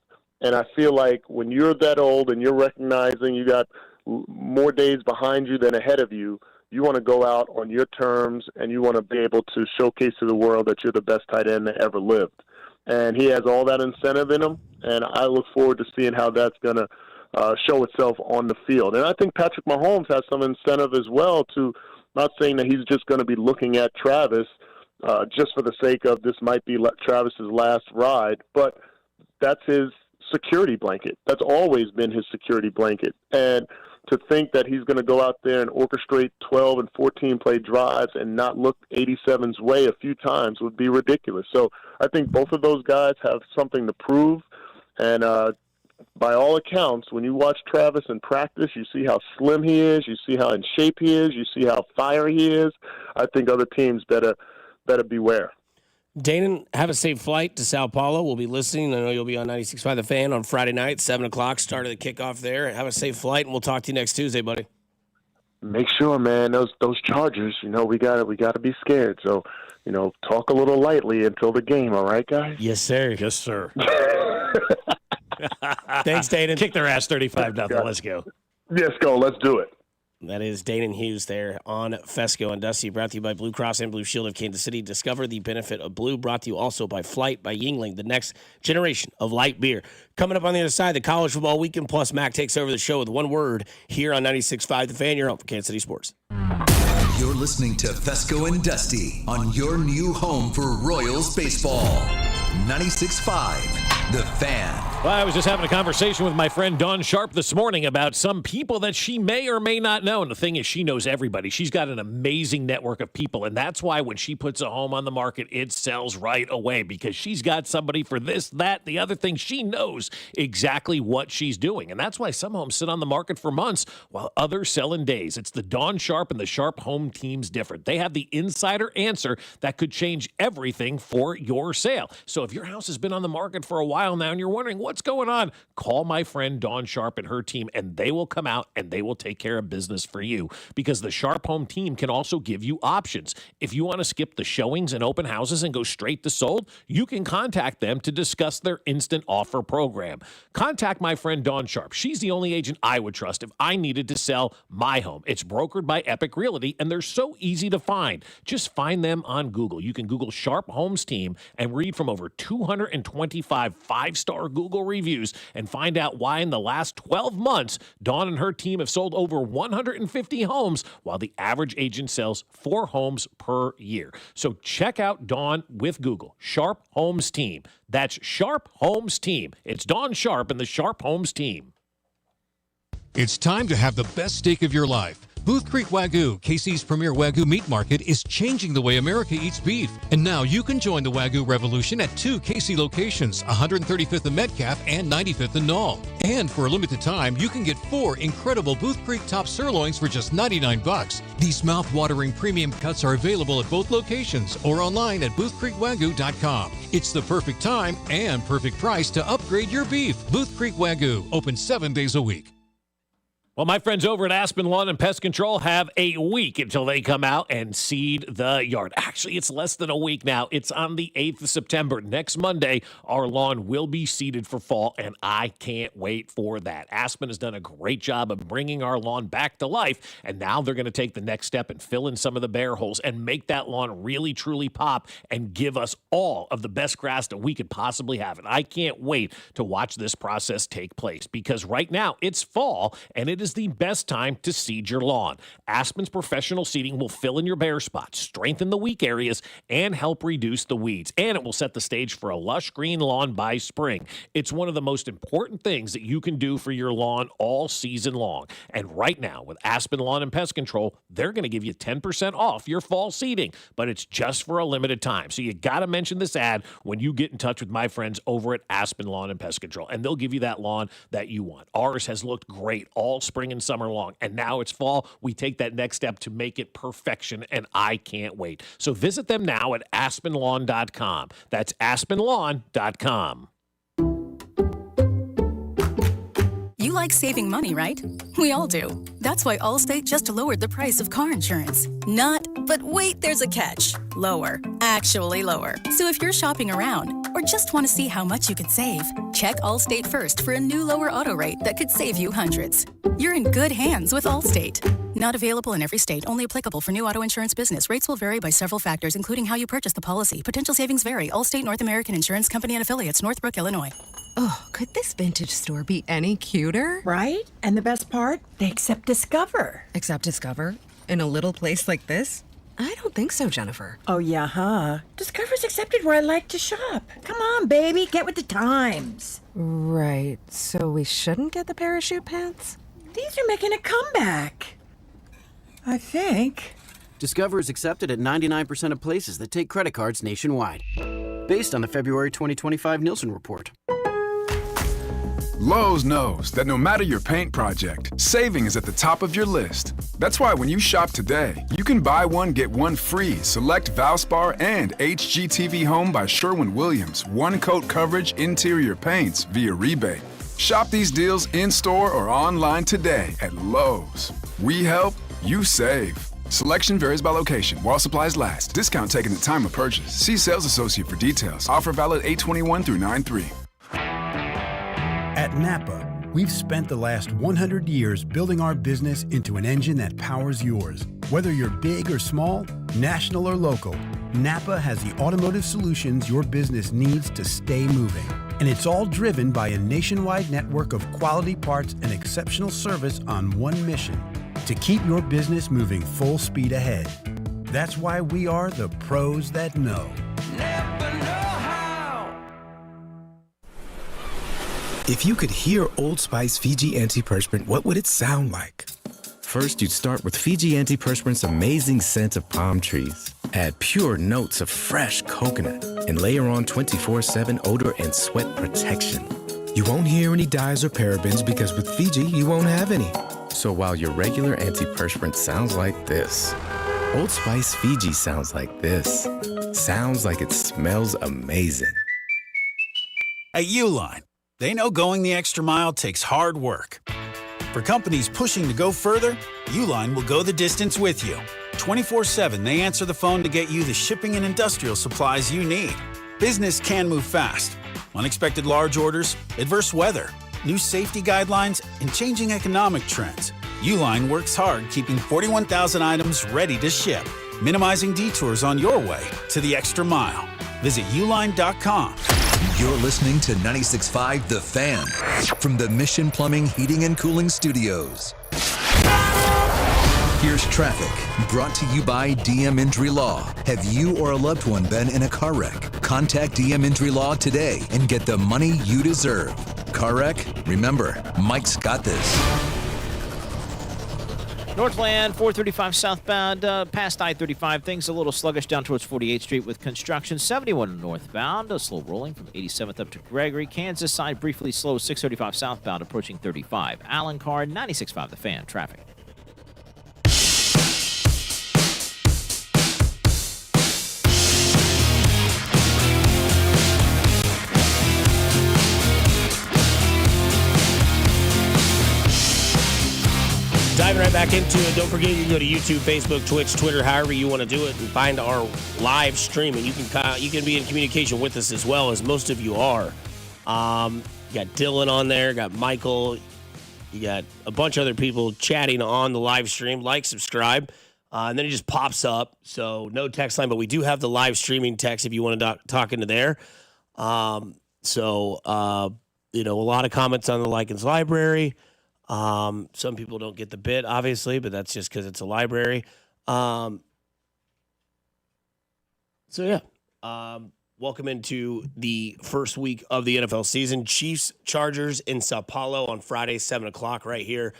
And I feel like when you're that old and you're recognizing you got more days behind you than ahead of you, you want to go out on your terms, and you want to be able to showcase to the world that you're the best tight end that ever lived. And he has all that incentive in him, and I look forward to seeing how that's going to show itself on the field. And I think Patrick Mahomes has some incentive as well, to not saying that he's just going to be looking at Travis just for the sake of this might be Travis's last ride, but that's his security blanket. That's always been his security blanket. And to think that he's going to go out there and orchestrate 12 and 14 play drives and not look 87's way a few times would be ridiculous. So I think both of those guys have something to prove. And by all accounts, when you watch Travis in practice, you see how slim he is, you see how in shape he is, you see how fiery he is. I think other teams better beware. Danon, have a safe flight to Sao Paulo. We'll be listening. I know you'll be on 96.5 The Fan on Friday night, 7 o'clock, start of the kickoff there. Have a safe flight, and we'll talk to you next Tuesday, buddy. Make sure, man, those Chargers, we gotta be scared. So, talk a little lightly until the game, all right, guys? Yes, sir. Yes, sir. Thanks, Danon. Kick their ass 35-0. Let's go. Let's go. Let's do it. That is Danon Hughes there on Fescoe and Dusty, brought to you by Blue Cross and Blue Shield of Kansas City. Discover the benefit of blue, brought to you also by Flight by Yingling, the next generation of light beer. Coming up on the other side, the college football weekend, plus Mac takes over the show with one word here on 96.5 The Fan, your home for Kansas City sports. You're listening to Fescoe and Dusty on your new home for Royals baseball. 96.5 The Fan. Well, I was just having a conversation with my friend Dawn Sharp this morning about some people that she may or may not know. And the thing is, she knows everybody. She's got an amazing network of people. And that's why when she puts a home on the market, it sells right away, because she's got somebody for this, that, the other thing. She knows exactly what she's doing. And that's why some homes sit on the market for months while others sell in days. It's the Dawn Sharp and the Sharp Home Team's different. They have the insider answer that could change everything for your sale. So if your house has been on the market for a while now and you're wondering what's going on, call my friend Dawn Sharp and her team, and they will come out and they will take care of business for you, because the Sharp Home Team can also give you options. If you want to skip the showings and open houses and go straight to sold, you can contact them to discuss their instant offer program. Contact my friend Dawn Sharp. She's the only agent I would trust if I needed to sell my home. It's brokered by Epic Realty, and they're so easy to find. Just find them on Google. You can Google Sharp Homes Team and read from over 225 five-star Google reviews and find out why in the last 12 months, Dawn and her team have sold over 150 homes, while the average agent sells 4 homes per year. So check out Dawn with Google. Sharp Homes Team. That's Sharp Homes Team. It's Dawn Sharp and the Sharp Homes Team. It's time to have the best steak of your life. Booth Creek Wagyu, KC's premier Wagyu meat market, is changing the way America eats beef. And now you can join the Wagyu revolution at 2 KC locations, 135th and Metcalf and 95th and Knoll. And for a limited time, you can get 4 incredible Booth Creek top sirloins for just $99. These mouth-watering premium cuts are available at both locations or online at boothcreekwagyu.com. It's the perfect time and perfect price to upgrade your beef. Booth Creek Wagyu, open 7 days a week. Well, my friends over at Aspen Lawn and Pest Control have a week until they come out and seed the yard. Actually, it's less than a week now. It's on the 8th of September. Next Monday, our lawn will be seeded for fall, and I can't wait for that. Aspen has done a great job of bringing our lawn back to life, and now they're going to take the next step and fill in some of the bare holes and make that lawn really, truly pop and give us all of the best grass that we could possibly have. And I can't wait to watch this process take place, because right now it's fall, and it is the best time to seed your lawn. Aspen's professional seeding will fill in your bare spots, strengthen the weak areas, and help reduce the weeds. And it will set the stage for a lush green lawn by spring. It's one of the most important things that you can do for your lawn all season long. And right now, with Aspen Lawn and Pest Control, they're going to give you 10% off your fall seeding, but it's just for a limited time. So you got to mention this ad when you get in touch with my friends over at Aspen Lawn and Pest Control, and they'll give you that lawn that you want. Ours has looked great all spring and summer long, and now it's fall. We take that next step to make it perfection, and I can't wait. So visit them now at aspenlawn.com. That's aspenlawn.com. You like saving money, right? We all do. That's why Allstate just lowered the price of car insurance. But wait, there's a catch. Lower. Actually lower. So if you're shopping around or just want to see how much you could save, check Allstate first for a new lower auto rate that could save you hundreds. You're in good hands with Allstate. Not available in every state, only applicable for new auto insurance business. Rates will vary by several factors, including how you purchase the policy. Potential savings vary. Allstate North American Insurance Company and Affiliates, Northbrook, Illinois. Oh, could this vintage store be any cuter? Right? And the best part? They accept Discover. Accept Discover? In a little place like this? I don't think so, Jennifer. Oh, yeah, huh? Discover's accepted where I like to shop. Come on, baby, get with the times. Right, so we shouldn't get the parachute pants? These are making a comeback. I think. Discover is accepted at 99% of places that take credit cards nationwide. Based on the February 2025 Nielsen report. Lowe's knows that no matter your paint project, saving is at the top of your list. That's why when you shop today, you can buy one, get one free. Select Valspar and HGTV Home by Sherwin-Williams. One-coat coverage interior paints via rebate. Shop these deals in-store or online today at Lowe's. We help, you save. Selection varies by location. While supplies last. Discount taken at time of purchase. See sales associate for details. Offer valid 8/21 through 9/3. At Napa, we've spent the last 100 years building our business into an engine that powers yours. Whether you're big or small, national or local, Napa has the automotive solutions your business needs to stay moving. And it's all driven by a nationwide network of quality parts and exceptional service on one mission: to keep your business moving full speed ahead. That's why we are the pros that know. If you could hear Old Spice Fiji Antiperspirant, what would it sound like? First, you'd start with Fiji Antiperspirant's amazing scent of palm trees. Add pure notes of fresh coconut and layer on 24/7 odor and sweat protection. You won't hear any dyes or parabens because with Fiji, you won't have any. So while your regular antiperspirant sounds like this, Old Spice Fiji sounds like this. Sounds like it smells amazing. At Uline, they know going the extra mile takes hard work. For companies pushing to go further, Uline will go the distance with you. 24/7, they answer the phone to get you the shipping and industrial supplies you need. Business can move fast. Unexpected large orders, adverse weather, new safety guidelines, and changing economic trends. Uline works hard keeping 41,000 items ready to ship, minimizing detours on your way to the extra mile. Visit uline.com. You're listening to 96.5 The Fan from the Mission Plumbing, Heating, and Cooling Studios. Here's traffic, brought to you by DM Injury Law. Have you or a loved one been in a car wreck? Contact DM Injury Law today and get the money you deserve. Car wreck? Remember, Mike's got this. Northland, 435 southbound, past I-35. Things a little sluggish down towards 48th Street with construction. 71 northbound, slow rolling from 87th up to Gregory. Kansas side briefly slow, 635 southbound, approaching 35. Allen Car, 96.5 The Fan, traffic. Diving right back into it. Don't forget, you can go to YouTube, Facebook, Twitch, Twitter, however you want to do it, and find our live streaming. You can be in communication with us as well, as most of you are. You got Dylan on there, got Michael, you got a bunch of other people chatting on the live stream. Like, subscribe, and then it just pops up. So no text line, but we do have the live streaming text if you want to talk into there. A lot of comments on the Likens Library. Some people don't get the bit, obviously, but that's just because it's a library. Welcome into the first week of the NFL season. Chiefs, Chargers in Sao Paulo on Friday, 7 o'clock right here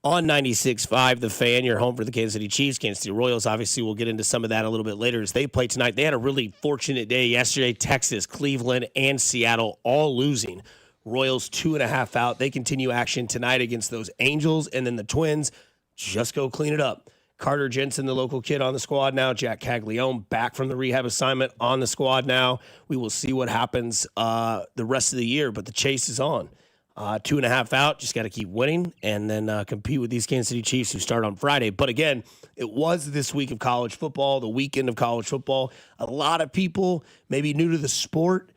on 96.5 The Fan. You're home for the Kansas City Chiefs. Kansas City Royals, obviously, we'll get into some of that a little bit later as they play tonight. They had a really fortunate day yesterday. Texas, Cleveland, and Seattle all losing. Royals 2.5 out. They continue action tonight against those Angels, and then the Twins just go clean it up. Carter Jensen, the local kid, on the squad now. Jack Caglione back from the rehab assignment on the squad now. We will see what happens the rest of the year, but the chase is on. 2.5 out. Just got to keep winning and then compete with these Kansas City Chiefs who start on Friday. But again, it was this week of college football, the weekend of college football. A lot of people maybe new to the sport.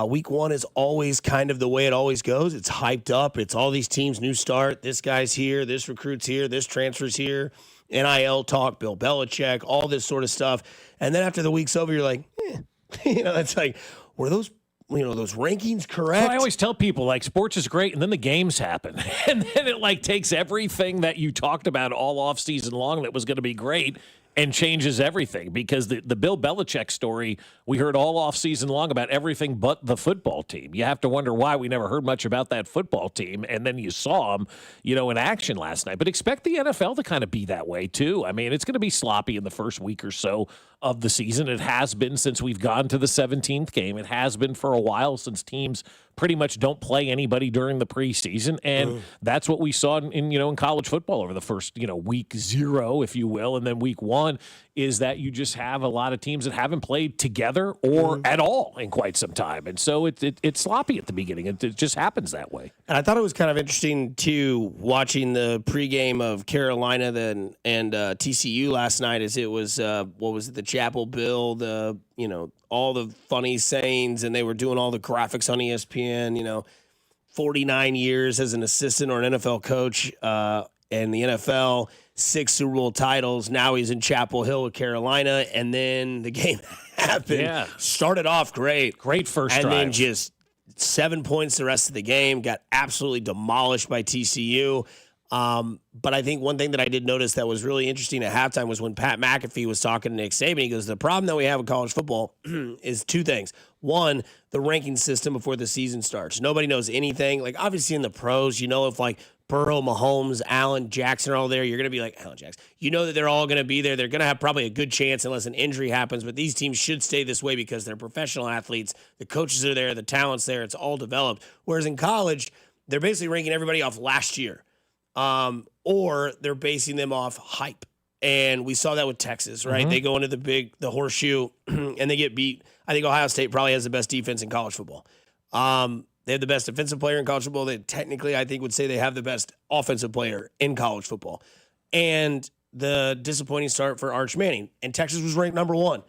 Week one is always kind of the way it always goes. It's hyped up. It's all these teams, new start. This guy's here. This recruit's here. This transfer's here. NIL talk, Bill Belichick, all this sort of stuff. And then after the week's over, you're like, it's like, were those rankings correct? Well, I always tell people, sports is great, and then the games happen. And then it, takes everything that you talked about all off season long that was going to be great and changes everything, because the Bill Belichick story, we heard all off season long about everything but the football team. You have to wonder why we never heard much about that football team, and then you saw them, in action last night. But expect the NFL to kind of be that way too. I mean, it's going to be sloppy in the first week or so of the season. It has been since we've gone to the 17th game. It has been for a while since teams pretty much don't play anybody during the preseason, and that's what we saw in college football over the first week 0, if you will, and then week 1 is that you just have a lot of teams that haven't played together or at all in quite some time, and so it's sloppy at the beginning. It just happens that way. And I thought it was kind of interesting too, watching the pregame of Carolina and TCU last night, as it was what was it, the Chapel Bill, all the funny sayings, and they were doing all the graphics on ESPN, 49 years as an assistant or an NFL coach in the NFL, 6 Super Bowl titles. Now he's in Chapel Hill with Carolina, and then the game happened. Yeah. Started off great. Great first and drive. And then just 7 points the rest of the game, got absolutely demolished by TCU. But I think one thing that I did notice that was really interesting at halftime was when Pat McAfee was talking to Nick Saban. He goes, the problem that we have in college football is 2 things. One, the ranking system before the season starts. Nobody knows anything. Like, obviously in the pros, if like Burrow, Mahomes, Allen, Jackson are all there, you're going to be like, Allen Jackson. You know that they're all going to be there. They're going to have probably a good chance unless an injury happens. But these teams should stay this way because they're professional athletes. The coaches are there. The talent's there. It's all developed. Whereas in college, they're basically ranking everybody off last year. Or they're basing them off hype. And we saw that with Texas, right? Mm-hmm. They go into the horseshoe, and they get beat. I think Ohio State probably has the best defense in college football. They have the best defensive player in college football. They technically, I think, would say they have the best offensive player in college football. And the disappointing start for Arch Manning. And Texas was ranked number 1.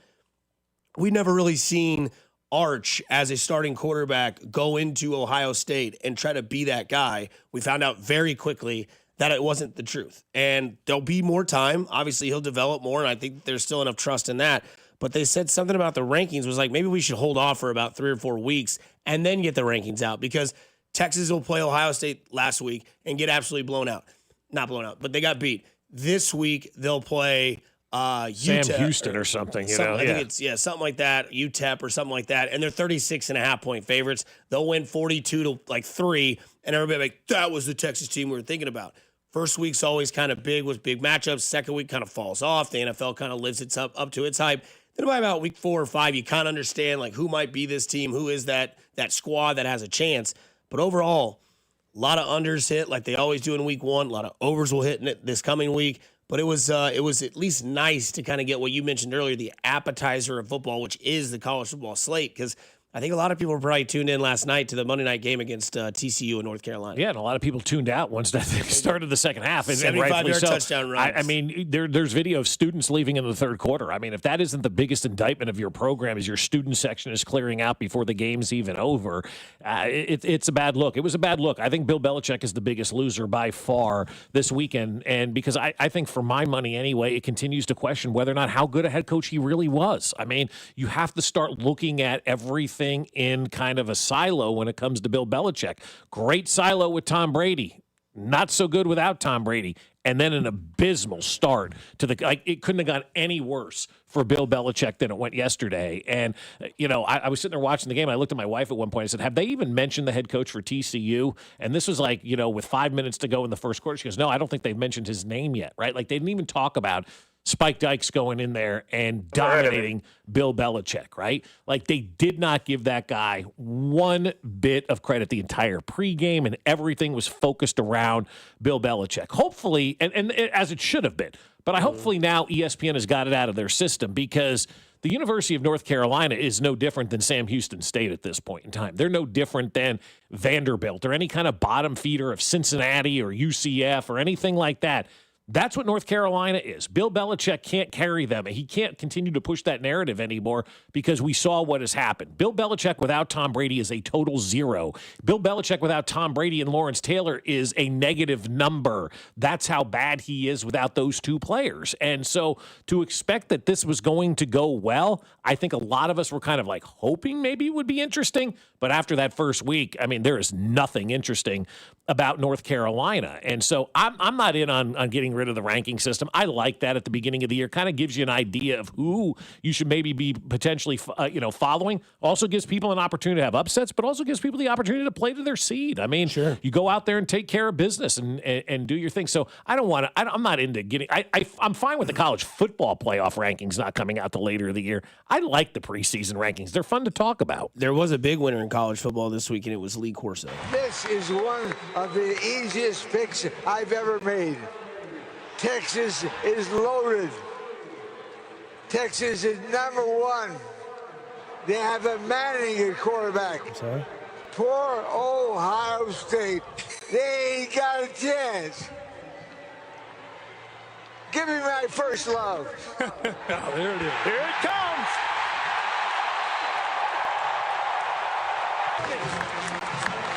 We've never really seen Arch as a starting quarterback go into Ohio State and try to be that guy. We found out very quickly that it wasn't the truth. And there'll be more time. Obviously, he'll develop more, and I think there's still enough trust in that. But they said something about the rankings was like, maybe we should hold off for about 3 or 4 weeks and then get the rankings out, because Texas will play Ohio State last week and get absolutely blown out. Not blown out, but they got beat. This week, they'll play Sam UTEP, Houston or something, I think it's something like that, UTEP or something like that, and they're 36.5-point favorites. They'll win 42-3, and everybody like, that was the Texas team we were thinking about. First week's always kind of big with big matchups. Second week kind of falls off. The NFL kind of lives its up to its hype. Then by about week 4 or 5, you kind of understand like who might be this team, who is that squad that has a chance. But overall, a lot of unders hit like they always do in week 1. A lot of overs will hit in it this coming week. But it was at least nice to kind of get what you mentioned earlier, the appetizer of football, which is the college football slate, because I think a lot of people were probably tuned in last night to the Monday night game against TCU in North Carolina. Yeah, and a lot of people tuned out once that thing started the second half. And 75-yard so. touchdown runs. I mean, there's video of students leaving in the third quarter. I mean, if that isn't the biggest indictment of your program, as your student section is clearing out before the game's even over, it's a bad look. It was a bad look. I think Bill Belichick is the biggest loser by far this weekend. And because I think for my money anyway, it continues to question whether or not how good a head coach he really was. I mean, you have to start looking at everything in kind of a silo when it comes to Bill Belichick. Great silo with Tom Brady. Not so good without Tom Brady. And then an abysmal start to it couldn't have gone any worse for Bill Belichick than it went yesterday. And, I was sitting there watching the game. I looked at my wife at one point. I said, have they even mentioned the head coach for TCU? And this was like, with 5 minutes to go in the first quarter. She goes, no, I don't think they've mentioned his name yet, right? Like they didn't even talk about Spike Dykes going in there and dominating Bill Belichick, right? Like they did not give that guy one bit of credit. The entire pregame and everything was focused around Bill Belichick. Hopefully, and as it should have been, but hopefully now ESPN has got it out of their system, because the University of North Carolina is no different than Sam Houston State at this point in time. They're no different than Vanderbilt or any kind of bottom feeder of Cincinnati or UCF or anything like that. That's what North Carolina is. Bill Belichick can't carry them. He can't continue to push that narrative anymore because we saw what has happened. Bill Belichick without Tom Brady is a total zero. Bill Belichick without Tom Brady and Lawrence Taylor is a negative number. That's how bad he is without those two players. And so to expect that this was going to go well, I think a lot of us were kind of like hoping maybe it would be interesting. But after that first week, I mean, there is nothing interesting about North Carolina. And so I'm not in on getting rid of the ranking system. I like that at the beginning of the year. Kind of gives you an idea of who you should maybe be potentially, following. Also gives people an opportunity to have upsets, but also gives people the opportunity to play to their seed. I mean, you go out there and take care of business and do your thing. So I'm not into getting. I'm fine with the college football playoff rankings not coming out till later in the year. I like the preseason rankings. They're fun to talk about. There was a big winner in college football this week, and it was Lee Corso. This is one of the easiest picks I've ever made. Texas is loaded. Texas is number one. They have a Manning at quarterback. I'm sorry? Poor Ohio State. They ain't got a chance. Give me my first love. There it is. Here it comes.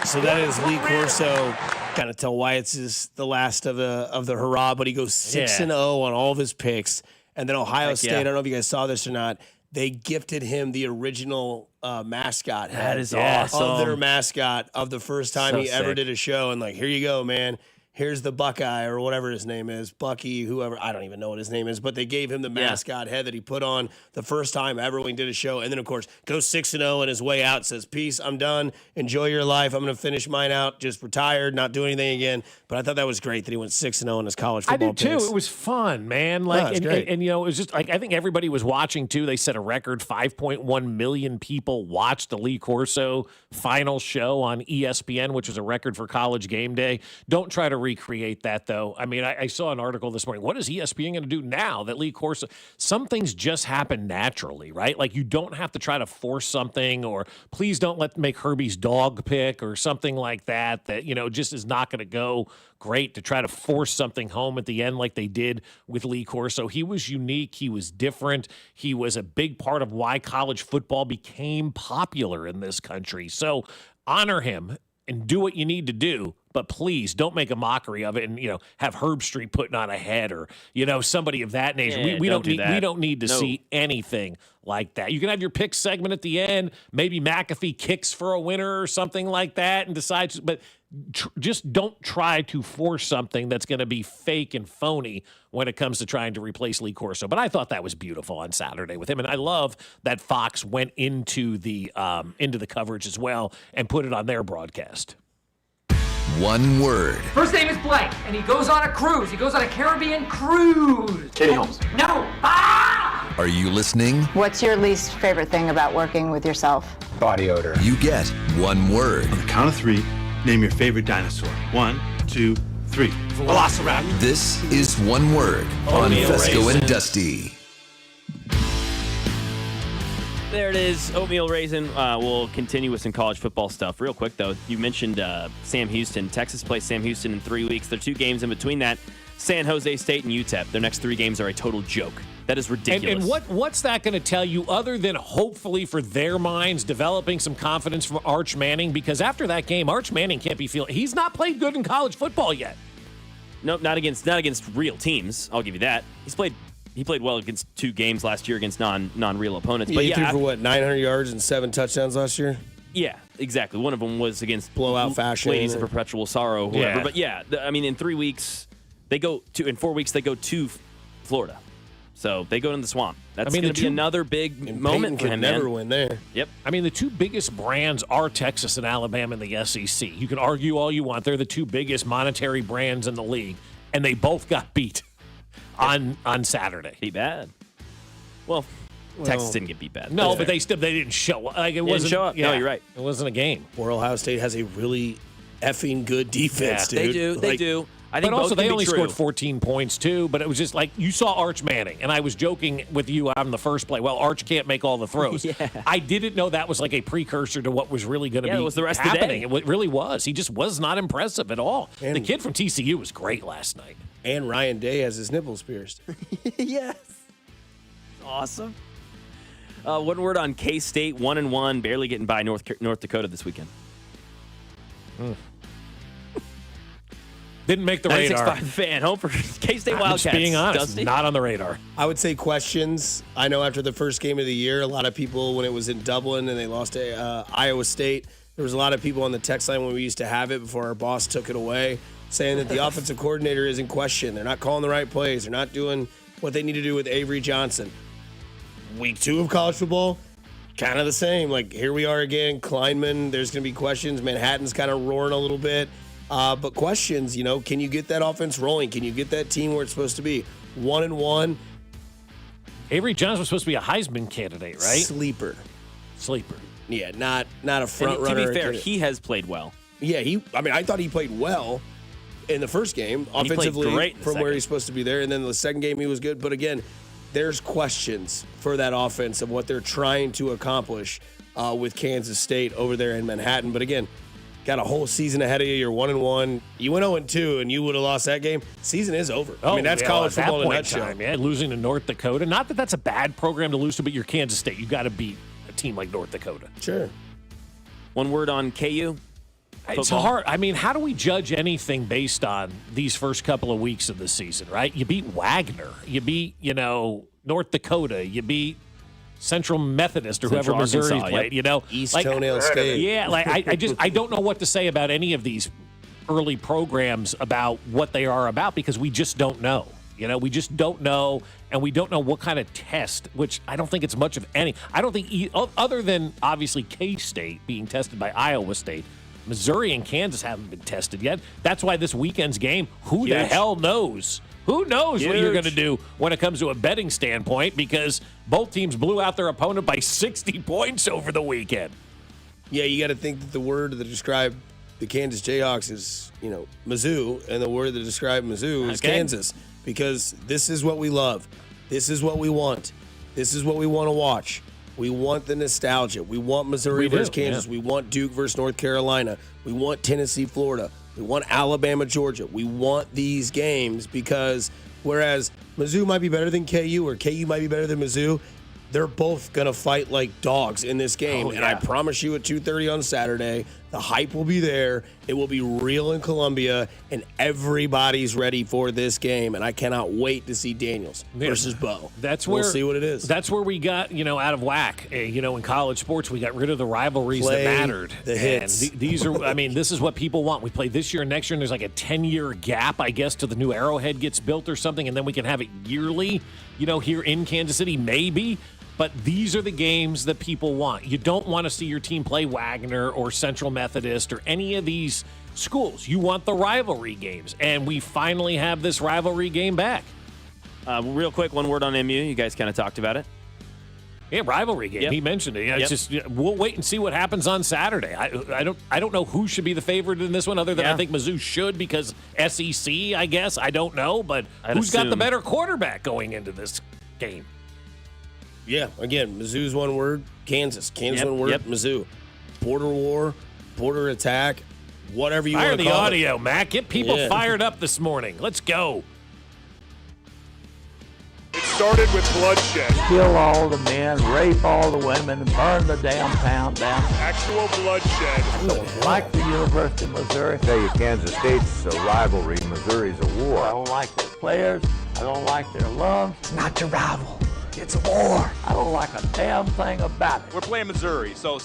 So that is Lee Corso. Kind of tell why it's the last of the hurrah, but he goes 6-0 on all of his picks. And then Ohio State, I don't know if you guys saw this or not, they gifted him the original mascot head. That is awesome. Of their mascot of the first time he ever did a show. And like, here you go, man. Here's the Buckeye or whatever his name is, Bucky, whoever. I don't even know what his name is, but they gave him the mascot head that he put on the first time ever when he did a show. And then, of course, goes 6-0 on his way out, says, peace, I'm done. Enjoy your life. I'm going to finish mine out. Just retired, not do anything again. But I thought that was great that he went 6-0 in his college football picks. I did too. It was fun, man. And it was just like, I think everybody was watching too. They set a record 5.1 million people watched the Lee Corso final show on ESPN, which is a record for College Game Day. Don't try to recreate that though. I mean, I saw an article this morning. What is ESPN going to do now that Lee Corso? Some things just happen naturally, right? Like you don't have to try to force something, or please don't make Herbie's dog pick or something like that just is not going to go great to try to force something home at the end like they did with Lee Corso. He was unique. He was different. He was a big part of why college football became popular in this country. So honor him and do what you need to do, but please don't make a mockery of it and, have Herb Street putting on a head or, somebody of that nature. Yeah, we don't need to see anything like that. You can have your pick segment at the end. Maybe McAfee kicks for a winner or something like that and decides, but just don't try to force something that's going to be fake and phony when it comes to trying to replace Lee Corso. But I thought that was beautiful on Saturday with him, and I love that Fox went into the coverage as well and put it on their broadcast. One word. First name is Blake, and he goes on a cruise. He goes on a Caribbean cruise. Katie Holmes. No. Ah! Are you listening? What's your least favorite thing about working with yourself? Body odor. You get one word. On the count of three, name your favorite dinosaur. 1, 2, 3. Velociraptor. This is One Word on Fescoe and Dusty. There it is, Oatmeal Raisin. We'll continue with some college football stuff. Real quick, though, you mentioned Sam Houston. Texas plays Sam Houston in 3 weeks. There are 2 games in between that. San Jose State and UTEP. Their next 3 games are a total joke. That is ridiculous. And what's that going to tell you other than hopefully for their minds developing some confidence from Arch Manning? Because after that game, Arch Manning can't be feeling. He's not played good in college football yet. Nope, not against real teams. I'll give you that. He played well against 2 games last year against non-real opponents. But he threw for 900 yards and 7 touchdowns last year? Yeah, exactly. One of them was against blowout fashion. Ladies of Perpetual Sorrow, whoever. Yeah. But in 3 weeks, in 4 weeks, they go to Florida. So they go in the swamp. That's going to be another big moment for him, never win there. Yep. The 2 biggest brands are Texas and Alabama in the SEC. You can argue all you want. They're the 2 biggest monetary brands in the league, and they both got beat on Saturday. Beat bad. Well, Texas didn't get beat bad. No, but they didn't show up. Like, it wasn't show up. Yeah, no, you're right. It wasn't a game. Or Ohio State has a really effing good defense, dude. They do. I think but also, they only true. scored 14 points, too. But it was just like, you saw Arch Manning, and I was joking with you on the first play. Well, Arch can't make all the throws. I didn't know that was like a precursor to what was really going to be it was the rest happening. Of the day. It really was. He just was not impressive at all. And the kid from TCU was great last night. And Ryan Day has his nipples pierced. Yes. Awesome. One word on K-State, 1-1, barely getting by North Dakota this weekend. Didn't make the radar. 96.5 fan, home for K-State Wildcats. Just being honest, Dusty? not on the radar. I would say questions. I know after the first game of the year, a lot of people, when it was in Dublin and they lost to Iowa State, there was a lot of people on the text line when we used to have it before our boss took it away. saying that the offensive coordinator is in question. They're not calling the right plays. They're not doing what they need to do with Avery Johnson. Week 2 of college football, kind of the same. Like, here we are again. Kleinman, there's going to be questions. Manhattan's kind of roaring a little bit. But questions, can you get that offense rolling? Can you get that team where it's supposed to be? 1-1. Avery Johnson was supposed to be a Heisman candidate, right? Sleeper. Yeah, not a front runner. To be fair, he has played well. Yeah, I thought he played well in the first game, offensively, he played great from where he's supposed to be there. And then the second game, he was good. But again, there's questions for that offense of what they're trying to accomplish with Kansas State over there in Manhattan. But again, got a whole season ahead of you. You're 1-1. You went 0-2, and you would have lost that game. Season is over. That's college football in a nutshell. Losing to North Dakota. Not that that's a bad program to lose to, but you're Kansas State. You got to beat a team like North Dakota. Sure. One word on KU. It's hard. How do we judge anything based on these first couple of weeks of the season, right? You beat Wagner. You beat, North Dakota. You beat Central Methodist or whoever Missouri played, East Toenail State. Yeah, I don't know what to say about any of these early programs about what they are about because we just don't know. We just don't know, and we don't know what kind of test, which I don't think it's much of any. I don't think, other than obviously K-State being tested by Iowa State, Missouri and Kansas haven't been tested yet. That's why this weekend's game, who the hell knows? Who knows what you're going to do when it comes to a betting standpoint because both teams blew out their opponent by 60 points over the weekend. Yeah, you got to think that the word to describe the Kansas Jayhawks is, Mizzou, and the word to describe Mizzou is Kansas because this is what we love. This is what we want. This is what we want to watch. We want the nostalgia. We want Missouri versus Kansas. Yeah. We want Duke versus North Carolina. We want Tennessee, Florida. We want Alabama, Georgia. We want these games because whereas Mizzou might be better than KU or KU might be better than Mizzou, they're both going to fight like dogs in this game. And I promise you at 2:30 on Saturday, the hype will be there. It will be real in Columbia, and everybody's ready for this game. And I cannot wait to see Daniels versus Bo. We'll see what it is. That's where we got, out of whack. In college sports, we got rid of the rivalries that mattered. The hits. And these are, this is what people want. We play this year and next year, and there's like a 10-year gap, I guess, till the new Arrowhead gets built or something, and then we can have it yearly, here in Kansas City, maybe. But these are the games that people want. You don't want to see your team play Wagner or Central Methodist or any of these schools. You want the rivalry games, and we finally have this rivalry game back. Real quick, one word on MU. You guys kind of talked about it. Yeah, rivalry game. Yep. He mentioned it. It's just we'll wait and see what happens on Saturday. I don't know who should be the favorite in this one, other than I think Mizzou should because SEC. I guess I don't know, but who's got the better quarterback going into this game? Yeah, again, Mizzou's one word, Kansas. One word, Mizzou. Border war, border attack, whatever you want to call it. Fire the audio, Mac. Get people fired up this morning. Let's go. It started with bloodshed. Kill all the men, rape all the women, burn the damn town down. Actual bloodshed. I don't like the University of Missouri. I tell you, Kansas State's a rivalry. Missouri's a war. I don't like their players. I don't like their lungs. It's not your rival. It's a war. I don't like a damn thing about it. We're playing Missouri, so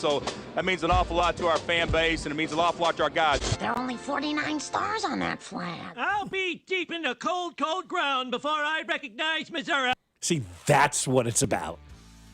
that means an awful lot to our fan base, and it means an awful lot to our guys. There are only 49 stars on that flag. I'll be deep in the cold, cold ground before I recognize Missouri. See, that's what it's about.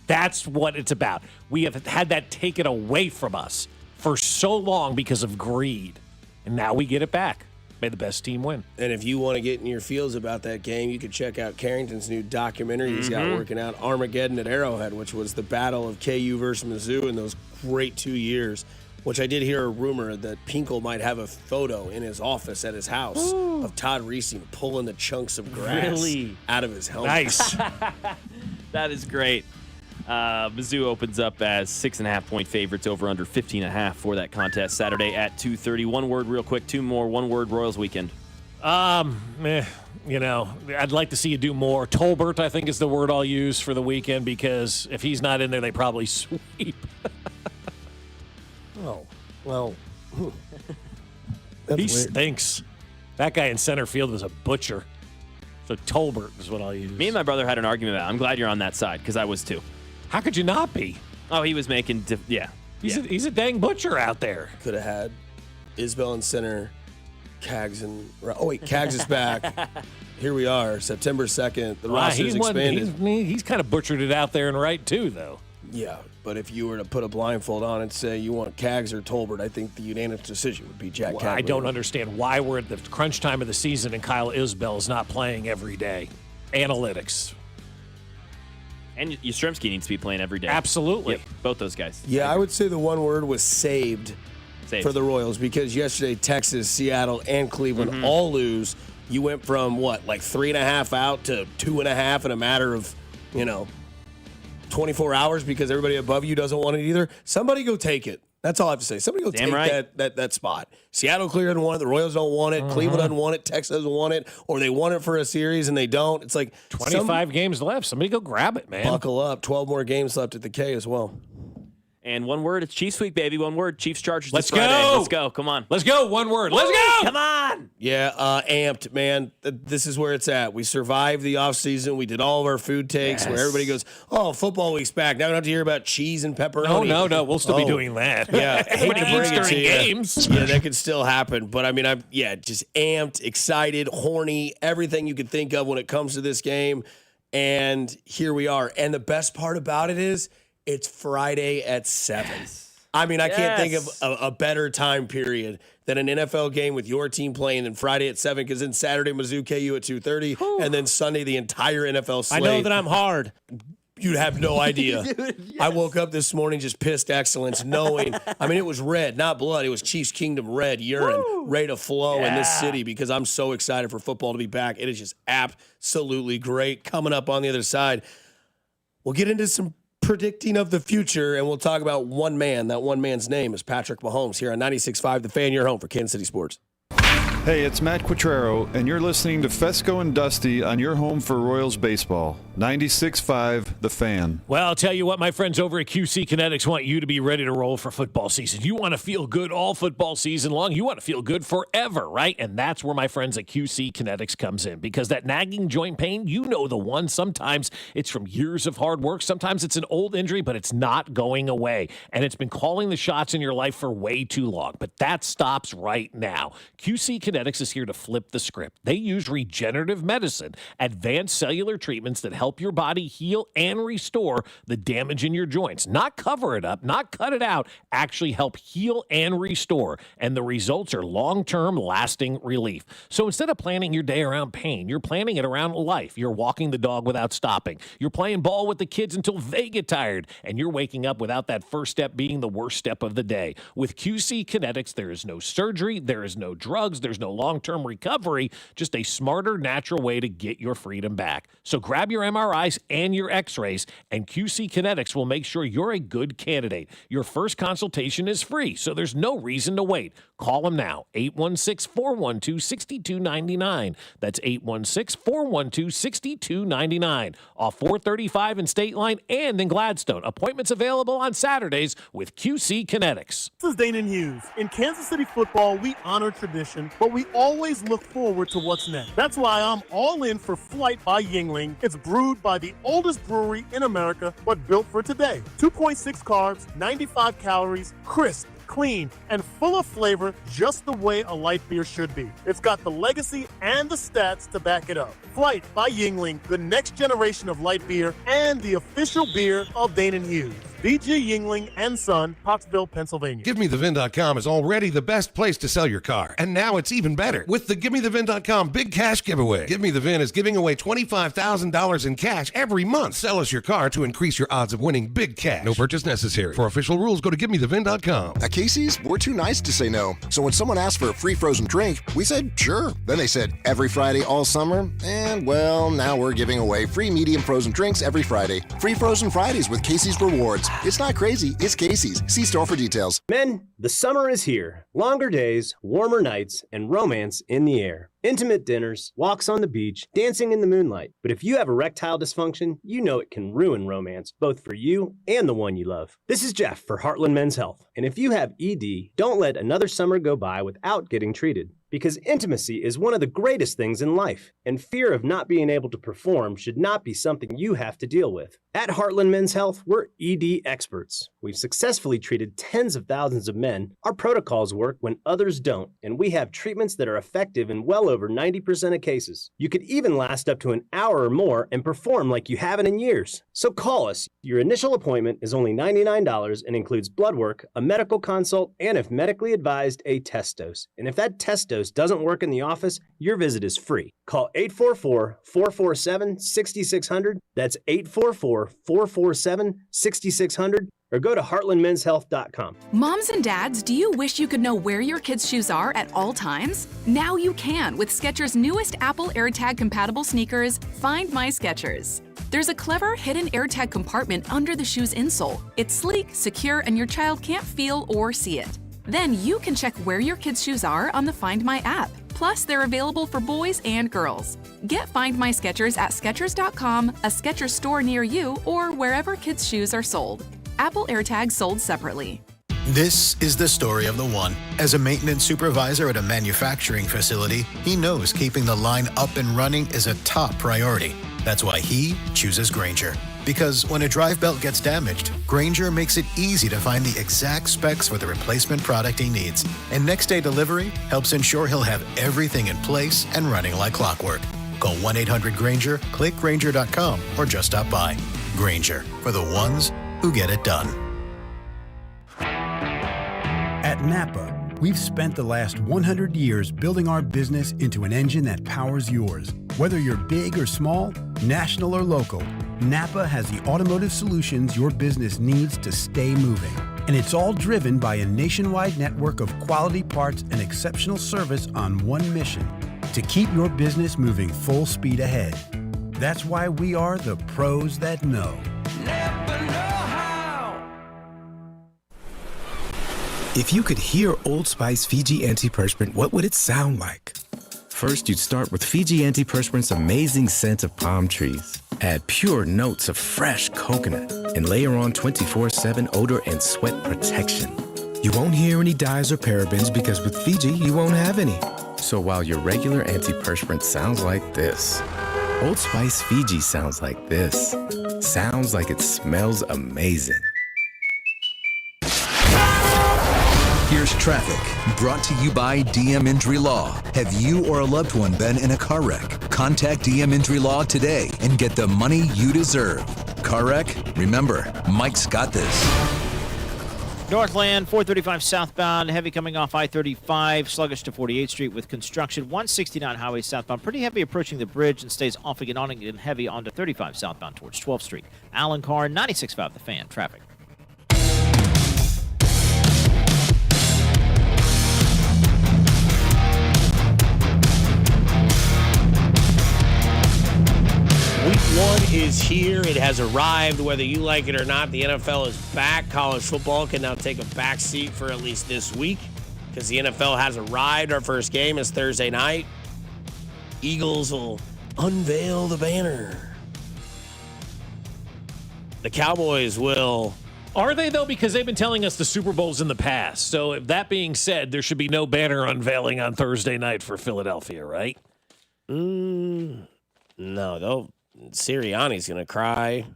That's what it's about. We have had that taken away from us for so long because of greed, and now we get it back. May the best team win. And if you want to get in your feels about that game, you can check out Carrington's new documentary he's got working out, Armageddon at Arrowhead, which was the battle of KU versus Mizzou in those great 2 years, which I did hear a rumor that Pinkel might have a photo in his office at his house of Todd Reesing pulling the chunks of grass out of his helmet. Nice. That is great. Mizzou opens up as 6.5-point favorites over under 15.5 for that contest Saturday at 2:30. One word real quick, two more. One word Royals weekend. I'd like to see you do more. Tolbert, I think, is the word I'll use for the weekend because if he's not in there, they probably sweep. Oh, well. He stinks. That guy in center field was a butcher. So Tolbert is what I'll use. Me and my brother had an argument about it. I'm glad you're on that side because I was too. How could you not be? Oh, he was making, He's a dang butcher out there. Could have had Isbell in center, Cags is back. Here we are, September 2nd. The roster's expanded. He's kind of butchered it out there and right, too, though. Yeah, but if you were to put a blindfold on and say you want Cags or Tolbert, I think the unanimous decision would be Jack Cagley. I don't understand why we're at the crunch time of the season and Kyle Isbell is not playing every day. Analytics. And Yastrzemski needs to be playing every day. Absolutely. Yep, both those guys. Yeah, I would say the one word was saved. For the Royals, because yesterday Texas, Seattle, and Cleveland all lose. You went from, 3.5 out to 2.5 in a matter of, 24 hours because everybody above you doesn't want it either. Somebody go take it. That's all I have to say. Somebody go take that spot. Seattle clearly doesn't want it. The Royals don't want it. Cleveland doesn't want it. Texas doesn't want it. Or they want it for a series and they don't. It's like 25 games left. Somebody go grab it, man. Buckle up. 12 more games left at the K as well. And one word, it's Chiefs week, baby. One word, Chiefs Chargers. Let's Friday. go. Let's go. Come on. Let's go. One word. Let's go. Come on. Yeah, amped, man. This is where it's at. We survived the offseason. We did all of our food takes where everybody goes, oh, football week's back. Now we don't have to hear about cheese and pepperoni. No. We'll still be doing that. Yeah, hate to bring it to you. Games. Yeah, that could still happen. But, I mean, I'm just amped, excited, horny, everything you could think of when it comes to this game. And here we are. And the best part about it is it's Friday at 7. I mean, I can't think of a better time period than an NFL game with your team playing than Friday at 7, because then Saturday, Mizzou KU at 2:30, and then Sunday, the entire NFL slate. I know that I'm hard. You'd have no idea. Dude, yes. I woke up this morning just pissed excellence, knowing, I mean, it was red, not blood. It was Chiefs Kingdom red, urine, ready to flow in this city because I'm so excited for football to be back. It is just absolutely great. Coming up on the other side, we'll get into some predicting of the future, and we'll talk about one man. That one man's name is Patrick Mahomes here on 96.5 The Fan, your home for Kansas City Sports. Hey, it's Matt Quattrero, and you're listening to Fescoe and Dusty on your home for Royals baseball. 96.5 The Fan. Well, I'll tell you what, my friends over at QC Kinetics want you to be ready to roll for football season. You want to feel good all football season long. You want to feel good forever, right? And that's where my friends at QC Kinetics comes in, because that nagging joint pain, you know the one. Sometimes it's from years of hard work. Sometimes it's an old injury, but it's not going away. And it's been calling the shots in your life for way too long. But that stops right now. QC Kinetics is here to flip the script. They use regenerative medicine, advanced cellular treatments that help your body heal and restore the damage in your joints. Not cover it up, not cut it out, actually help heal and restore. And the results are long-term, lasting relief. So instead of planning your day around pain, you're planning it around life. You're walking the dog without stopping. You're playing ball with the kids until they get tired. And you're waking up without that first step being the worst step of the day. With QC Kinetics, there is no surgery, there is no drugs, there's no long-term recovery, just a smarter, natural way to get your freedom back. So grab your MRIs and your x-rays, and QC Kinetics will make sure you're a good candidate. Your first consultation is free, so there's no reason to wait. Call them now, 816-412-6299. That's 816-412-6299. Off 435 in State Line and in Gladstone. Appointments available on Saturdays with QC Kinetics. This is Danon Hughes. In Kansas City football, we honor tradition, but we always look forward to what's next. That's why I'm all in for Flight by Yingling. It's brewed by the oldest brewery in America, but built for today. 2.6 carbs, 95 calories, crisp, clean, and full of flavor, just the way a light beer should be. It's got the legacy and the stats to back it up. Flight by Yingling, the next generation of light beer and the official beer of Danon Hughes. BG Yingling and Son, Pottsville, Pennsylvania. GiveMeTheVin.com is already the best place to sell your car. And now it's even better with the GiveMeTheVin.com Big Cash Giveaway. Give Me The Vin is giving away $25,000 in cash every month. Sell us your car to increase your odds of winning big cash. No purchase necessary. For official rules, go to GiveMeTheVin.com. At Casey's, we're too nice to say no. So when someone asked for a free frozen drink, we said sure. Then they said every Friday all summer, and well, now we're giving away free medium frozen drinks every Friday. Free Frozen Fridays with Casey's Rewards. It's not crazy, it's Casey's. See store for details. Men, the summer is here. Longer days, warmer nights, and romance in the air. Intimate dinners, walks on the beach, dancing in the moonlight. But if you have erectile dysfunction, you know it can ruin romance, both for you and the one you love. This is Jeff for Heartland Men's Health. And if you have ED, don't let another summer go by without getting treated. because intimacy is one of the greatest things in life, and fear of not being able to perform should not be something you have to deal with. At Heartland Men's Health, we're ED experts. We've successfully treated tens of thousands of men. Our protocols work when others don't, and we have treatments that are effective in well over 90% of cases. You could even last up to an hour or more and perform like you haven't in years. So call us. Your initial appointment is only $99 and includes blood work, a medical consult, and if medically advised, a test dose. And if that test dose doesn't work in the office, your visit is free. Call 844-447-6600. That's 844-447-6600. Or go to heartlandmenshealth.com. Moms and dads, do you wish you could know where your kids' shoes are at all times? Now you can with Skechers' newest Apple AirTag compatible sneakers, Find My Skechers. There's a clever hidden AirTag compartment under the shoe's insole. It's sleek, secure, and your child can't feel or see it. Then you can check where your kids' shoes are on the Find My app. Plus, they're available for boys and girls. Get Find My Skechers at Skechers.com, a Skechers store near you, or wherever kids' shoes are sold. Apple AirTags sold separately. This is the story of the one. As a maintenance supervisor at a manufacturing facility, he knows keeping the line up and running is a top priority. That's why he chooses Grainger. Because when a drive belt gets damaged, Grainger makes it easy to find the exact specs for the replacement product he needs. And next-day delivery helps ensure he'll have everything in place and running like clockwork. Call 1-800-GRAINGER, click Grainger.com, or just stop by. Grainger, for the ones who get it done. At Napa, we've spent the last 100 years building our business into an engine that powers yours. Whether you're big or small, national or local, Napa has the automotive solutions your business needs to stay moving. And it's all driven by a nationwide network of quality parts and exceptional service on one mission: to keep your business moving full speed ahead. That's why we are the pros that know. If you could hear Old Spice Fiji Antiperspirant, what would it sound like? First, you'd start with Fiji Antiperspirant's amazing scent of palm trees. Add pure notes of fresh coconut and layer on 24/7 odor and sweat protection. You won't hear any dyes or parabens because with Fiji, you won't have any. So while your regular antiperspirant sounds like this, Old Spice Fiji sounds like this. Sounds like it smells amazing. Here's traffic, brought to you by DM Injury Law. Have you or a loved one been in a car wreck? Contact DM Injury Law today and get the money you deserve. Car wreck? Remember, Mike's got this. Northland, 435 southbound, heavy coming off I-35, sluggish to 48th Street with construction. 169 highway southbound, pretty heavy approaching the bridge and stays off again on again heavy onto 35 southbound towards 12th Street. Alan Carr, 96.5 The Fan, traffic. Week 1 is here. It has arrived. Whether you like it or not, the NFL is back. College football can now take a back seat for at least this week because the NFL has arrived. Our first game is Thursday night. Eagles will unveil the banner. The Cowboys will. Are they, though? Because they've been telling us the Super Bowls in the past. So that being said, there should be no banner unveiling on Thursday night for Philadelphia, right? No, Sirianni's going to cry,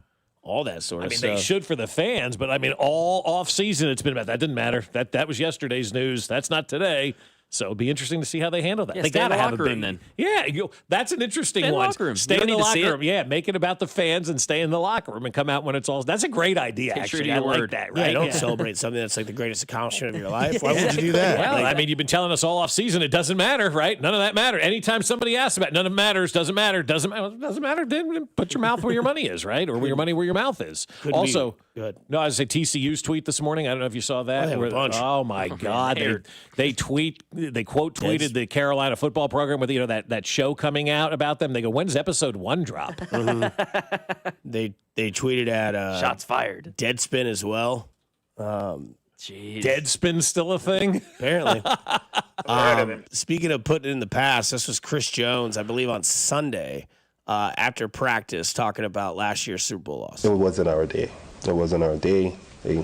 all that sort of stuff. They should for the fans, but all offseason it's been about that. Didn't matter. That was yesterday's news. That's not today. So it'd be interesting to see how they handle that. Yeah, they got to have a big then. Yeah, that's an interesting Stay in the one. locker room. Stay You in the don't need to see locker room. it. Yeah, make it about the fans and stay in the locker room and come out when it's all. That's a great idea. Take true Actually, to your I like word. that. Yeah, Right? don't celebrate something that's like the greatest accomplishment of your life. Why would you do Well, that? you've been telling us all off season it doesn't matter, right? None of that matters. Anytime somebody asks about it, none of it matters, doesn't matter. Then put your mouth where your money is, right? Or your money where your mouth is. Also, good. No, I was say TCU's tweet this morning. I don't know if you saw that. I have a bunch. Oh my God, they quote tweeted the Carolina football program with that show coming out about them. They go, when's episode 1 drop? They tweeted at Shots fired. Deadspin as well. Jeez. Deadspin's still a thing? Apparently. Speaking of putting it in the past, this was Chris Jones, I believe, on Sunday after practice talking about last year's Super Bowl loss. It wasn't our day. It wasn't our day. They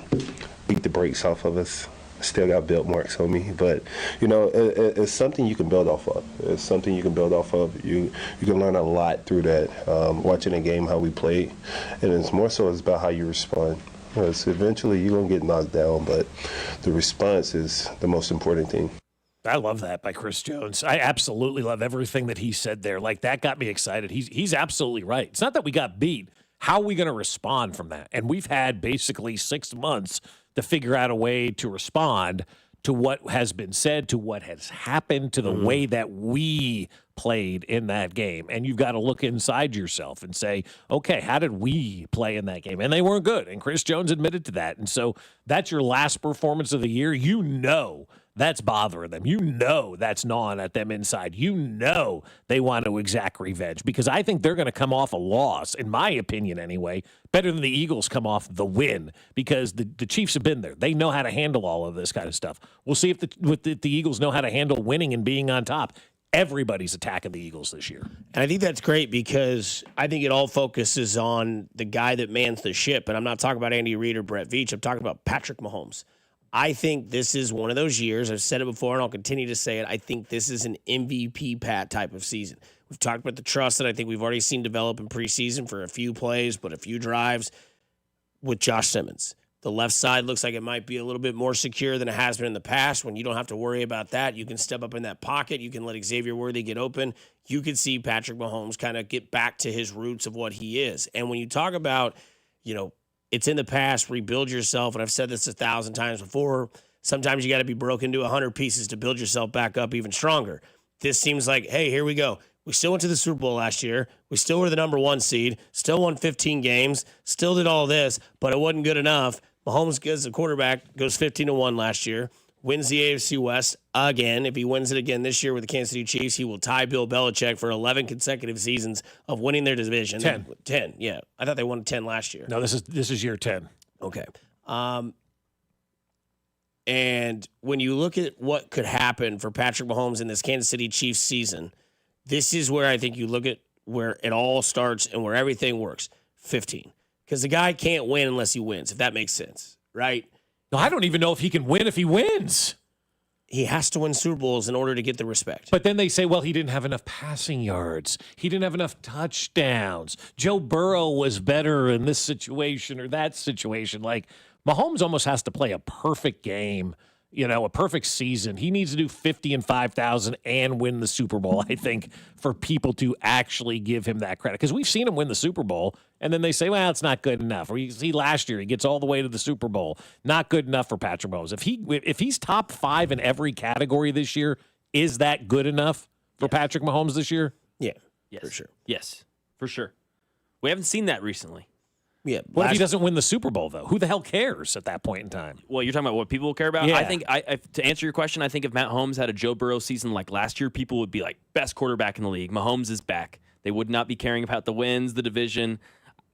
beat the brakes off of us. still got built marks on me, but it's something you can build off of. It's something you can build off of. You can learn a lot through that. Watching a game, how we played, and it's more so it's about how you respond. Because eventually you're gonna get knocked down, but the response is the most important thing. I love that by Chris Jones. I absolutely love everything that he said there. Like, that got me excited. He's absolutely right. It's not that we got beat. How are we going to respond from that? And we've had basically 6 months to figure out a way to respond to what has been said, to what has happened, to the way that we played in that game. And you've got to look inside yourself and say, okay, how did we play in that game? And they weren't good. And Chris Jones admitted to that. And so that's your last performance of the year. You know that's bothering them. You know that's gnawing at them inside. You know they want to exact revenge, because I think they're going to come off a loss, in my opinion anyway, better than the Eagles come off the win, because the Chiefs have been there. They know how to handle all of this kind of stuff. We'll see if the Eagles know how to handle winning and being on top. Everybody's attacking the Eagles this year. And I think that's great, because I think it all focuses on the guy that mans the ship. And I'm not talking about Andy Reid or Brett Veach. I'm talking about Patrick Mahomes. I think this is one of those years. I've said it before, and I'll continue to say it. I think this is an MVP Pat type of season. We've talked about the trust that I think we've already seen develop in preseason for a few plays, but a few drives with Josh Simmons. The left side looks like it might be a little bit more secure than it has been in the past. When you don't have to worry about that, you can step up in that pocket. You can let Xavier Worthy get open. You can see Patrick Mahomes kind of get back to his roots of what he is. And when you talk about, it's in the past, rebuild yourself. And I've said this 1,000 times before. Sometimes you got to be broken into 100 pieces to build yourself back up even stronger. This seems like, hey, here we go. We still went to the Super Bowl last year. We still were the number 1 seed, still won 15 games, still did all this, but it wasn't good enough. Mahomes, as a quarterback, goes 15-1 last year, wins the AFC West again. If he wins it again this year with the Kansas City Chiefs, he will tie Bill Belichick for 11 consecutive seasons of winning their division. 10, yeah. I thought they won 10 last year. No, this is year 10. Okay. And when you look at what could happen for Patrick Mahomes in this Kansas City Chiefs season, this is where I think you look at where it all starts and where everything works. 15. Because the guy can't win unless he wins, if that makes sense, right? No, I don't even know if he can win if he wins. He has to win Super Bowls in order to get the respect. But then they say, well, he didn't have enough passing yards. He didn't have enough touchdowns. Joe Burrow was better in this situation or that situation. Like, Mahomes almost has to play a perfect game, a perfect season. He needs to do 50 and 5,000 and win the Super Bowl, I think, for people to actually give him that credit. Because we've seen him win the Super Bowl, and then they say, well, it's not good enough. Or you see last year, he gets all the way to the Super Bowl. Not good enough for Patrick Mahomes. If he's top 5 in every category this year, is that good enough for Patrick Mahomes this year? Yeah, yes. For sure. Yes, for sure. We haven't seen that recently. Yeah. What if he doesn't win the Super Bowl, though? Who the hell cares at that point in time? Well, you're talking about what people care about? Yeah. I think, to answer your question, I think if Matt Mahomes had a Joe Burrow season like last year, people would be like, best quarterback in the league. Mahomes is back. They would not be caring about the wins, the division.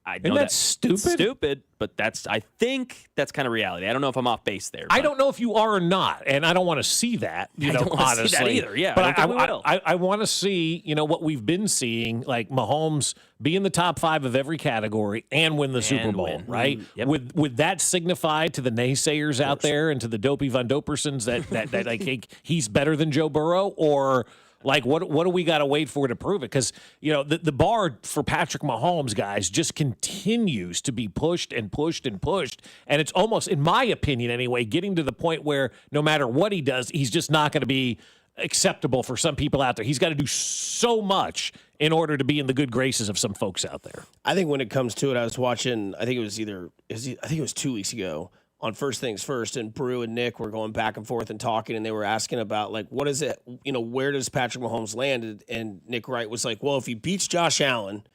I know Isn't that stupid? Stupid, but I think that's kind of reality. I don't know if I'm off base there. I don't know if you are or not, and I don't want to see that. I don't want to see that either. Yeah, but I want to see what we've been seeing, like Mahomes be in the top 5 of every category and win the Super Bowl, right? Yep. Would that signify to the naysayers out there and to the Dopey Von Dopersons that like he's better than Joe Burrow, or? Like, what do we got to wait for to prove it? Because, the bar for Patrick Mahomes, guys, just continues to be pushed and pushed and pushed. And it's almost, in my opinion anyway, getting to the point where no matter what he does, he's just not going to be acceptable for some people out there. He's got to do so much in order to be in the good graces of some folks out there. I think when it comes to it, I was watching, I think it was 2 weeks ago, on First Things First, and Brew and Nick were going back and forth and talking, and they were asking about, like, what is it, where does Patrick Mahomes land? And Nick Wright was like, well, if he beats Josh Allen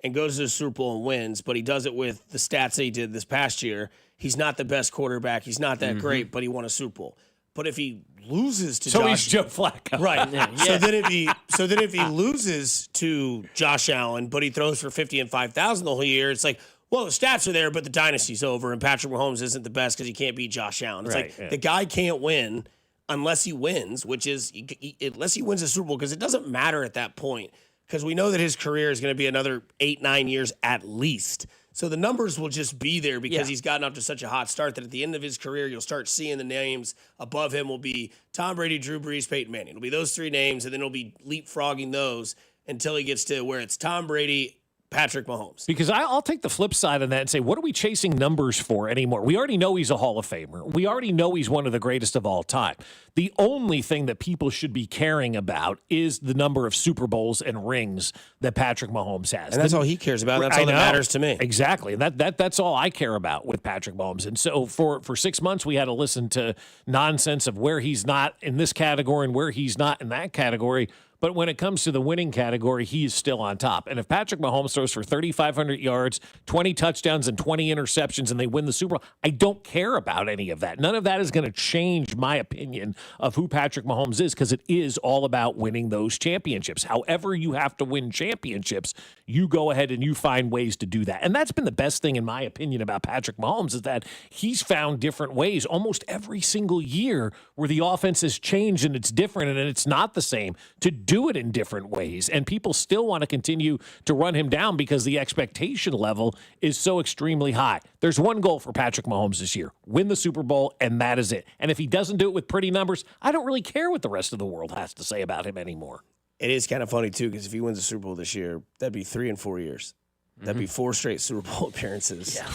and goes to the Super Bowl and wins, but he does it with the stats that he did this past year, he's not the best quarterback, he's not that great, but he won a Super Bowl. But if he loses to he's Joe Flacco. Right. Yeah. So then if he loses to Josh Allen, but he throws for 50 and 5,000 the whole year, it's like, well, the stats are there, but the dynasty's over, and Patrick Mahomes isn't the best because he can't beat Josh Allen. It's the guy can't win unless he wins, which is unless he wins the Super Bowl, because it doesn't matter at that point, because we know that his career is going to be another 8-9 years at least. So the numbers will just be there because he's gotten off to such a hot start that at the end of his career, you'll start seeing the names above him will be Tom Brady, Drew Brees, Peyton Manning. It'll be those three names, and then it'll be leapfrogging those until he gets to where it's Tom Brady, Patrick Mahomes. Because I'll take the flip side of that and say, what are we chasing numbers for anymore? We already know he's a Hall of Famer. We already know he's one of the greatest of all time. The only thing that people should be caring about is the number of Super Bowls and rings that Patrick Mahomes has. And that's all he cares about. That's all that matters to me. Exactly. And that's all I care about with Patrick Mahomes. And so for 6 months, we had to listen to nonsense of where he's not in this category and where he's not in that category. But when it comes to the winning category, he is still on top. And if Patrick Mahomes throws for 3,500 yards, 20 touchdowns, and 20 interceptions, and they win the Super Bowl, I don't care about any of that. None of that is going to change my opinion of who Patrick Mahomes is, because it is all about winning those championships. However you have to win championships, you go ahead and you find ways to do that. And that's been the best thing, in my opinion, about Patrick Mahomes, is that he's found different ways almost every single year where the offense has changed and it's different and it's not the same, to do it in different ways. And people still want to continue to run him down because the expectation level is so extremely high. There's one goal for Patrick Mahomes this year: win the Super Bowl, and that is it. And if he doesn't do it with pretty numbers, I don't really care what the rest of the world has to say about him anymore. It is kind of funny, too, because if he wins the Super Bowl this year, that'd be 3 in 4 years. That'd be 4 straight Super Bowl appearances. Yeah.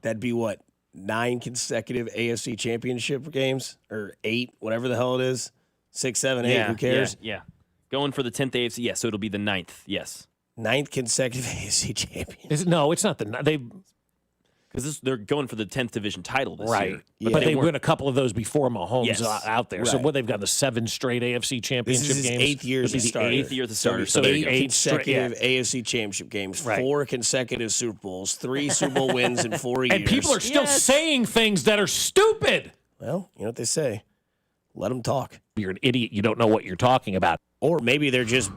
That'd be, 9 consecutive AFC championship games? Or 8, whatever the hell it is. 6, 7, 8, who cares? Yeah. Going for the 10th AFC, yes, so it'll be the 9th, yes. 9th consecutive AFC champion. No, it's not because they're going for the 10th division title this year. But they win a couple of those before Mahomes out there. Right. So they've got the 7 straight AFC championship this is his games. 8th year as a starter. 8th year as a starter. So 8 consecutive AFC championship games, 4 consecutive Super Bowls, 3 Super Bowl wins in 4 years. And people are still saying things that are stupid. Well, you know what they say. Let them talk. You're an idiot. You don't know what you're talking about. Or maybe they're just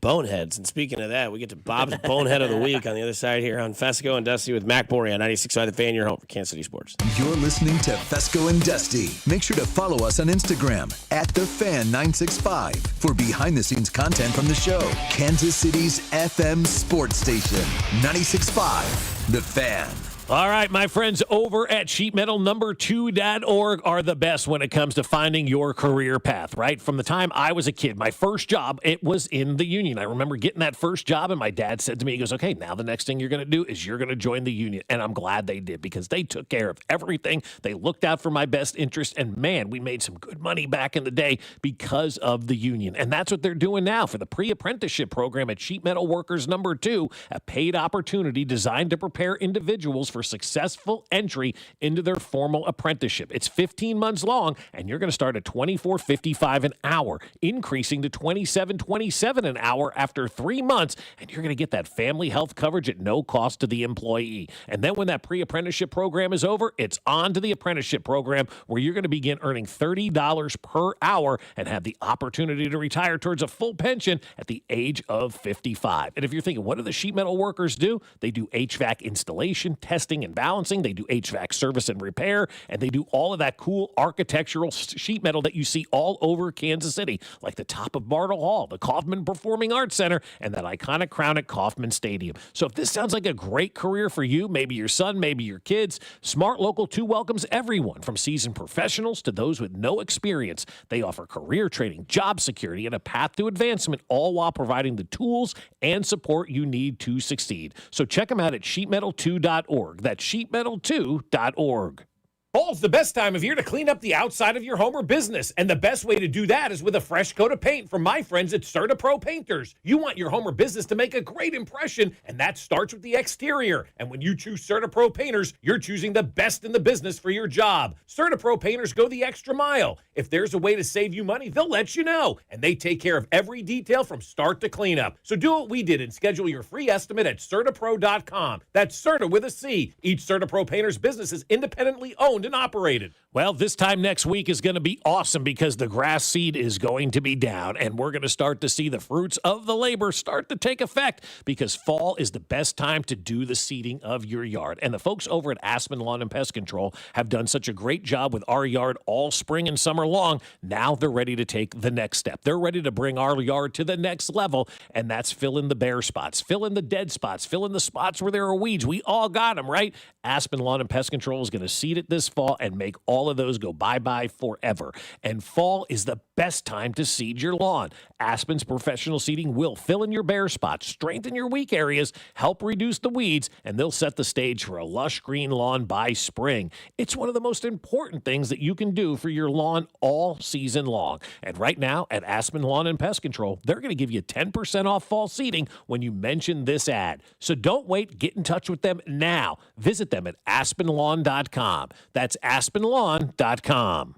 boneheads. And speaking of that, we get to Bob's Bonehead of the Week on the other side here on Fescoe and Dusty with Mac Bory on 96.5 The Fan, your home for Kansas City sports. You're listening to Fescoe and Dusty. Make sure to follow us on Instagram @TheFan965 for behind-the-scenes content from the show. Kansas City's FM sports station, 96.5 The Fan. All right, my friends over at sheetmetalnumber2.org are the best when it comes to finding your career path, right? From the time I was a kid, my first job, it was in the union. I remember getting that first job, and my dad said to me, he goes, okay, now the next thing you're going to do is you're going to join the union. And I'm glad they did, because they took care of everything. They looked out for my best interest, and man, we made some good money back in the day because of the union. And that's what they're doing now for the pre-apprenticeship program at Sheet Metal Workers Number 2, a paid opportunity designed to prepare individuals for successful entry into their formal apprenticeship. It's 15 months long, and you're going to start at $24.55 an hour, increasing to $27.27 an hour after 3 months, and you're going to get that family health coverage at no cost to the employee. And then when that pre-apprenticeship program is over, it's on to the apprenticeship program, where you're going to begin earning $30 per hour and have the opportunity to retire towards a full pension at the age of 55. And if you're thinking, what do the sheet metal workers do? They do HVAC installation, testing, and balancing. They do HVAC service and repair, and they do all of that cool architectural sheet metal that you see all over Kansas City, like the top of Bartle Hall, the Kaufman Performing Arts Center, and that iconic crown at Kauffman Stadium. So if this sounds like a great career for you, maybe your son, maybe your kids, Smart Local 2 welcomes everyone from seasoned professionals to those with no experience. They offer career training, job security, and a path to advancement, all while providing the tools and support you need to succeed. So check them out at sheetmetal2.org. That's sheetmetal2.org. Fall's the best time of year to clean up the outside of your home or business, and the best way to do that is with a fresh coat of paint from my friends at CertaPro Painters. You want your home or business to make a great impression, and that starts with the exterior. And when you choose CertaPro Painters, you're choosing the best in the business for your job. CertaPro Painters go the extra mile. If there's a way to save you money, they'll let you know, and they take care of every detail from start to cleanup. So do what we did and schedule your free estimate at CertaPro.com. That's Certa with a C. Each CertaPro Painters business is independently owned owned and operated. Well, this time next week is going to be awesome because the grass seed is going to be down, and we're going to start to see the fruits of the labor start to take effect because fall is the best time to do the seeding of your yard. And the folks over at Aspen Lawn and Pest Control have done such a great job with our yard all spring and summer long. Now they're ready to take the next step. They're ready to bring our yard to the next level, and that's fill in the bare spots, fill in the dead spots, fill in the spots where there are weeds. We all got them, right? Aspen Lawn and Pest Control is going to seed it this fall and make all of those go bye-bye forever. And fall is the best time to seed your lawn. Aspen's professional seeding will fill in your bare spots, strengthen your weak areas, help reduce the weeds, and they'll set the stage for a lush green lawn by spring. It's one of the most important things that you can do for your lawn all season long. And right now at Aspen Lawn and Pest Control, they're going to give you 10% off fall seeding when you mention this ad. So don't wait. Get in touch with them now. Visit them at aspenlawn.com. That's aspenlawn.com.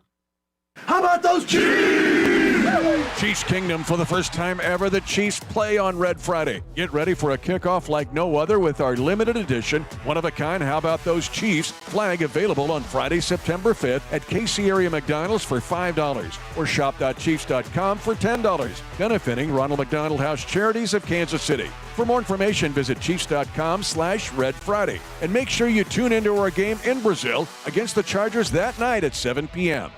How about those Chiefs? Chiefs Kingdom, for the first time ever, the Chiefs play on Red Friday. Get ready for a kickoff like no other with our limited edition, one-of-a-kind How About Those Chiefs flag available on Friday, September 5th at KC area McDonald's for $5 or shop.chiefs.com for $10, benefiting Ronald McDonald House Charities of Kansas City. For more information, visit chiefs.com/Red Friday. And make sure you tune into our game in Brazil against the Chargers that night at 7 p.m.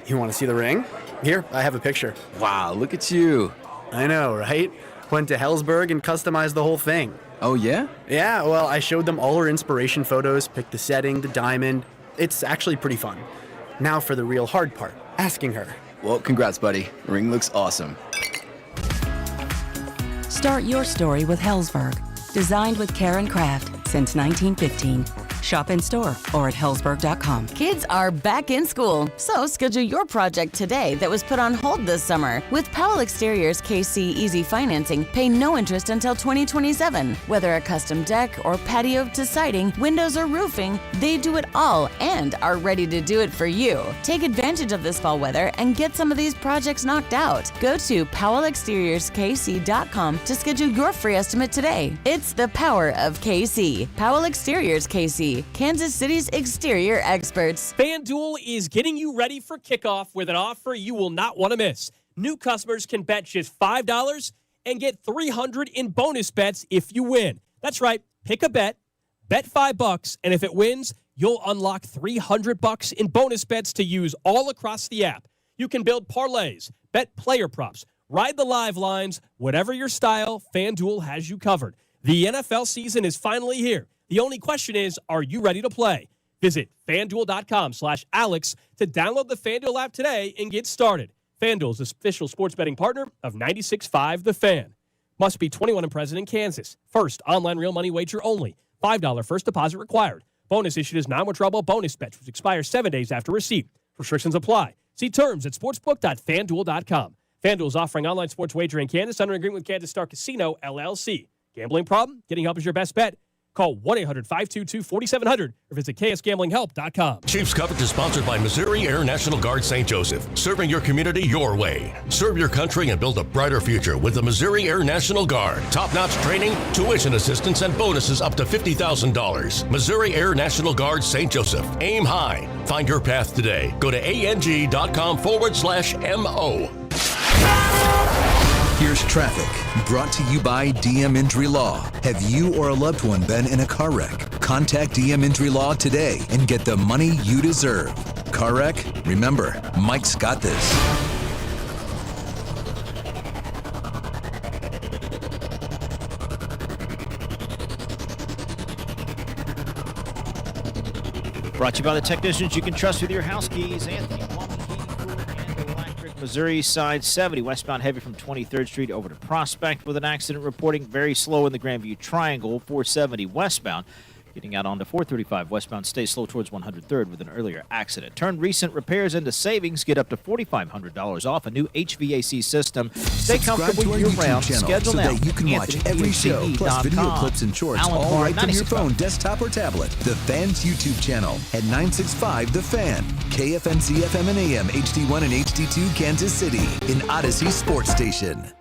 You want to see the ring? Here, I have a picture. Wow, look at you. I know, right? Went to Hellsberg and customized the whole thing. Oh, yeah? Yeah, well, I showed them all her inspiration photos, picked the setting, the diamond. It's actually pretty fun. Now for the real hard part, asking her. Well, congrats, buddy. Ring looks awesome. Start your story with Hellsberg. Designed with care and craft since 1915. Shop in store or at hellsberg.com. Kids are back in school, so schedule your project today that was put on hold this summer. With Powell Exteriors KC Easy Financing, pay no interest until 2027. Whether a custom deck or patio to siding, windows or roofing, they do it all and are ready to do it for you. Take advantage of this fall weather and get some of these projects knocked out. Go to powellexteriourskc.com to schedule your free estimate today. It's the power of KC. Powell Exteriors KC, Kansas City's exterior experts. FanDuel is getting you ready for kickoff with an offer you will not want to miss. New customers can bet just $5 and get $300 in bonus bets if you win. That's right. Pick a bet $5, and if it wins, you'll unlock $300 in bonus bets to use all across the app. You can build parlays, bet player props, ride the live lines, whatever your style, FanDuel has you covered. The NFL season is finally here. The only question is, are you ready to play? Visit FanDuel.com/Alex to download the FanDuel app today and get started. FanDuel's official sports betting partner of 96.5 The Fan. Must be 21 and present in Kansas. First online real money wager only. $5 first deposit required. Bonus issued as non-withdrawable bonus bets, which expires 7 days after receipt. Restrictions apply. See terms at sportsbook.fanduel.com. FanDuel is offering online sports wagering in Kansas under agreement with Kansas Star Casino, LLC. Gambling problem? Getting help is your best bet. Call 1-800-522-4700 or visit ksgamblinghelp.com. Chiefs coverage is sponsored by Missouri Air National Guard St. Joseph, serving your community your way. Serve your country and build a brighter future with the Missouri Air National Guard. Top-notch training, tuition assistance, and bonuses up to $50,000. Missouri Air National Guard St. Joseph. Aim high. Find your path today. Go to ang.com/MO. Here's traffic, brought to you by DM Injury Law. Have you or a loved one been in a car wreck? Contact DM Injury Law today and get the money you deserve. Car wreck? Remember, Mike's got this. Brought to you by the technicians you can trust with your house keys. Anthony Missouri side 70 westbound heavy from 23rd Street over to Prospect with an accident reporting. Very slow in the Grandview Triangle. 470 westbound. Getting out onto 435 westbound. Stay slow towards 103rd with an earlier accident. Turn recent repairs into savings. Get up to $4,500 off a new HVAC system. Stay comfortable year-round. Schedule now. That you can watch every show, plus video clips and shorts, all right from your phone, desktop, or tablet. The Fan's YouTube channel at 965 The Fan. KFNC FM and AM, HD1 and HD2, Kansas City. An Odyssey sports station.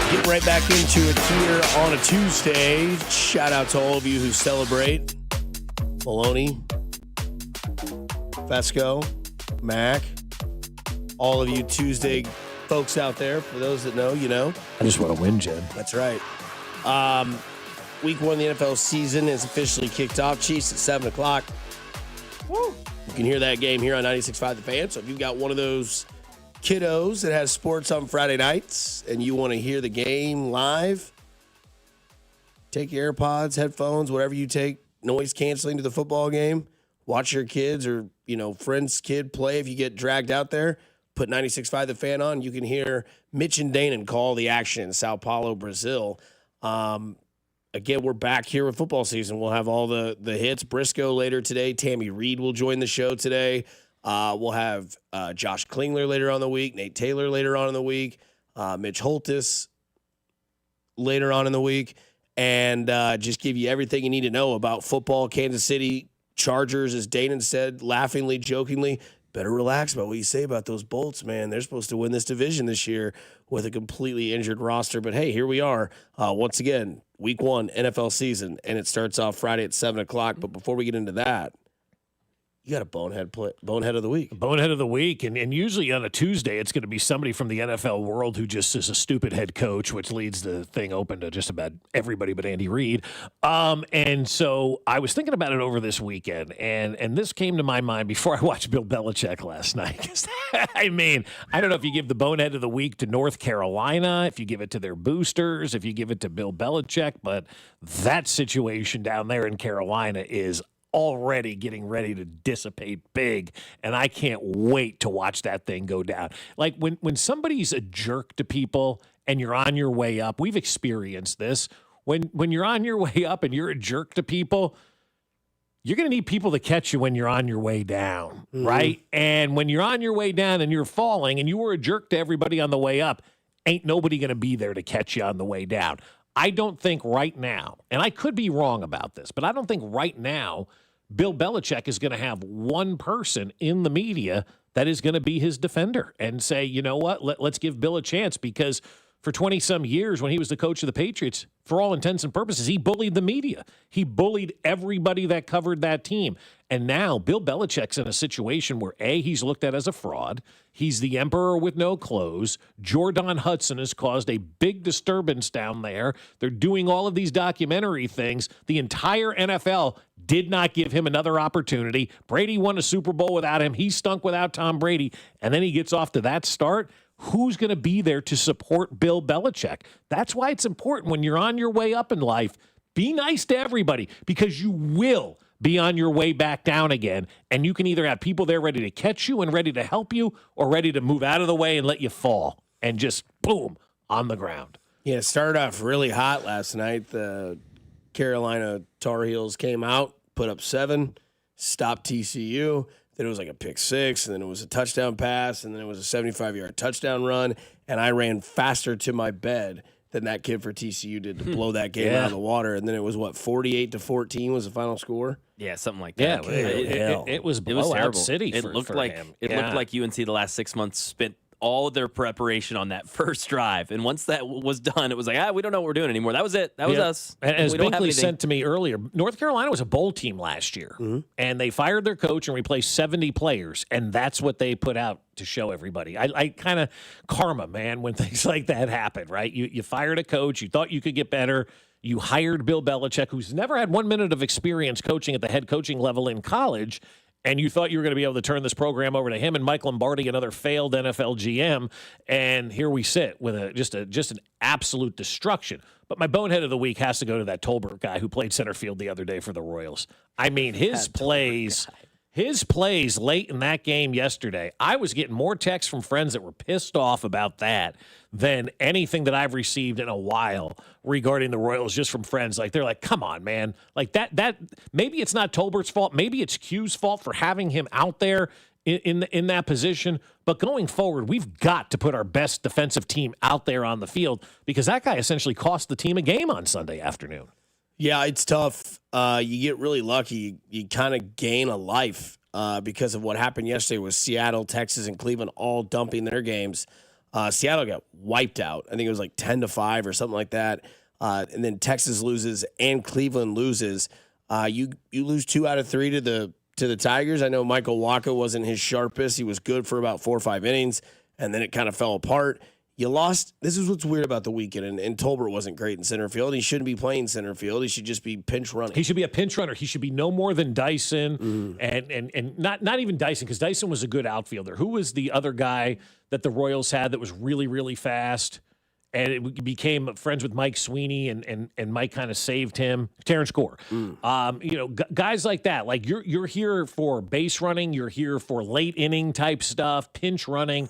Getting right back into it here on a Tuesday. Shout out to all of you who celebrate Maloney, Fescoe, Mac, all of you Tuesday folks out there. For those that know, you know. I just want to win, Jen. That's right. Week 1 of the NFL season is officially kicked off. Chiefs at 7 o'clock. Woo. You can hear that game here on 96.5 The Fan. So if you've got one of those kiddos that has sports on Friday nights and you want to hear the game live, take your AirPods, headphones, whatever you take, noise canceling to the football game. Watch your kids or, friend's kid play if you get dragged out there. Put 96.5 The Fan on. You can hear Mitch and Danon call the action in Sao Paulo, Brazil. Again, we're back here with football season. We'll have all the hits. Briscoe later today. Tammy Reed will join the show today. We'll have Josh Klingler later on in the week. Nate Taylor later on in the week. Mitch Holtis later on in the week. And just give you everything you need to know about football. Kansas City Chargers, as Danon said, laughingly, jokingly, better relax about what you say about those Bolts, man. They're supposed to win this division this year with a completely injured roster. But, hey, here we are. Once again, Week 1, NFL season, and it starts off Friday at 7 o'clock. But before we get into that, you got a bonehead of the week. Bonehead of the week. And usually on a Tuesday, it's going to be somebody from the NFL world who just is a stupid head coach, which leads the thing open to just about everybody but Andy Reid. And so I was thinking about it over this weekend, and this came to my mind before I watched Bill Belichick last night. I mean, I don't know if you give the bonehead of the week to North Carolina, if you give it to their boosters, if you give it to Bill Belichick, but that situation down there in Carolina is already getting ready to dissipate big, and I can't wait to watch that thing go down. Like when somebody's a jerk to people and you're on your way up, we've experienced this. When you're on your way up and you're a jerk to people, you're going to need people to catch you when you're on your way down, right? And when you're on your way down and you're falling and you were a jerk to everybody on the way up, ain't nobody going to be there to catch you on the way down. I don't think right now, and I could be wrong about this, but I don't think right now Bill Belichick is going to have one person in the media that is going to be his defender and say, you know what, let's give Bill a chance, because for 20-some years when he was the coach of the Patriots, for all intents and purposes, he bullied the media. He bullied everybody that covered that team. And now Bill Belichick's in a situation where, A, he's looked at as a fraud. He's the emperor with no clothes. Jordan Hudson has caused a big disturbance down there. They're doing all of these documentary things. The entire NFL did not give him another opportunity. Brady won a Super Bowl without him. He stunk without Tom Brady. And then he gets off to that start. Who's going to be there to support Bill Belichick? That's why it's important when you're on your way up in life, be nice to everybody, because you will be on your way back down again. And you can either have people there ready to catch you and ready to help you, or ready to move out of the way and let you fall and just boom on the ground. Yeah, it started off really hot last night. The Carolina Tar Heels came out, put up 7, stopped TCU. Then it was like a pick 6, and then it was a touchdown pass, and then it was a 75-yard touchdown run, and I ran faster to my bed than that kid for TCU did to blow that game out of the water. And then it was, 48-14 was the final score? Yeah, something like that. Yeah, it was blowout terrible. city It for looked like him. It looked like UNC the last 6 months spent all their preparation on that first drive. And once that was done, it was like, we don't know what we're doing anymore. That was it. That was us. And as we don't have Binkley anything. sent to me earlier, North Carolina was a bowl team last year. And they fired their coach and replaced 70 players. And that's what they put out to show everybody. I kind of karma, man, when things like that happen, right? You fired a coach. You thought you could get better. You hired Bill Belichick, who's never had 1 minute of experience coaching at the head coaching level in college. And you thought you were going to be able to turn this program over to him and Mike Lombardi, another failed NFL GM. And here we sit with just an absolute destruction. But my bonehead of the week has to go to that Tolbert guy who played center field the other day for the Royals. I mean, his plays late in that game yesterday, I was getting more texts from friends that were pissed off about that than anything that I've received in a while regarding the Royals, just from friends. Like, they're like, come on, man. Like, that maybe it's not Tolbert's fault. Maybe it's Q's fault for having him out there in that position. But going forward, we've got to put our best defensive team out there on the field, because that guy essentially cost the team a game on Sunday afternoon. Yeah, it's tough. You get really lucky. You kind of gain a life because of what happened yesterday with Seattle, Texas, and Cleveland all dumping their games. Seattle got wiped out. I think it was like 10-5 or something like that. And then Texas loses and Cleveland loses. You lose 2 out of 3 to the Tigers. I know Michael Waka wasn't his sharpest. He was good for about 4 or 5 innings, and then it kind of fell apart. You lost. This is what's weird about the weekend. And Tolbert wasn't great in center field. He shouldn't be playing center field. He should just be pinch running. He should be a pinch runner. He should be no more than Dyson, and not even Dyson, because Dyson was a good outfielder. Who was the other guy that the Royals had that was really, really fast? And it became friends with Mike Sweeney, and Mike kind of saved him. Terrence Gore. Guys like that. Like you're here for base running. You're here for late inning type stuff, pinch running.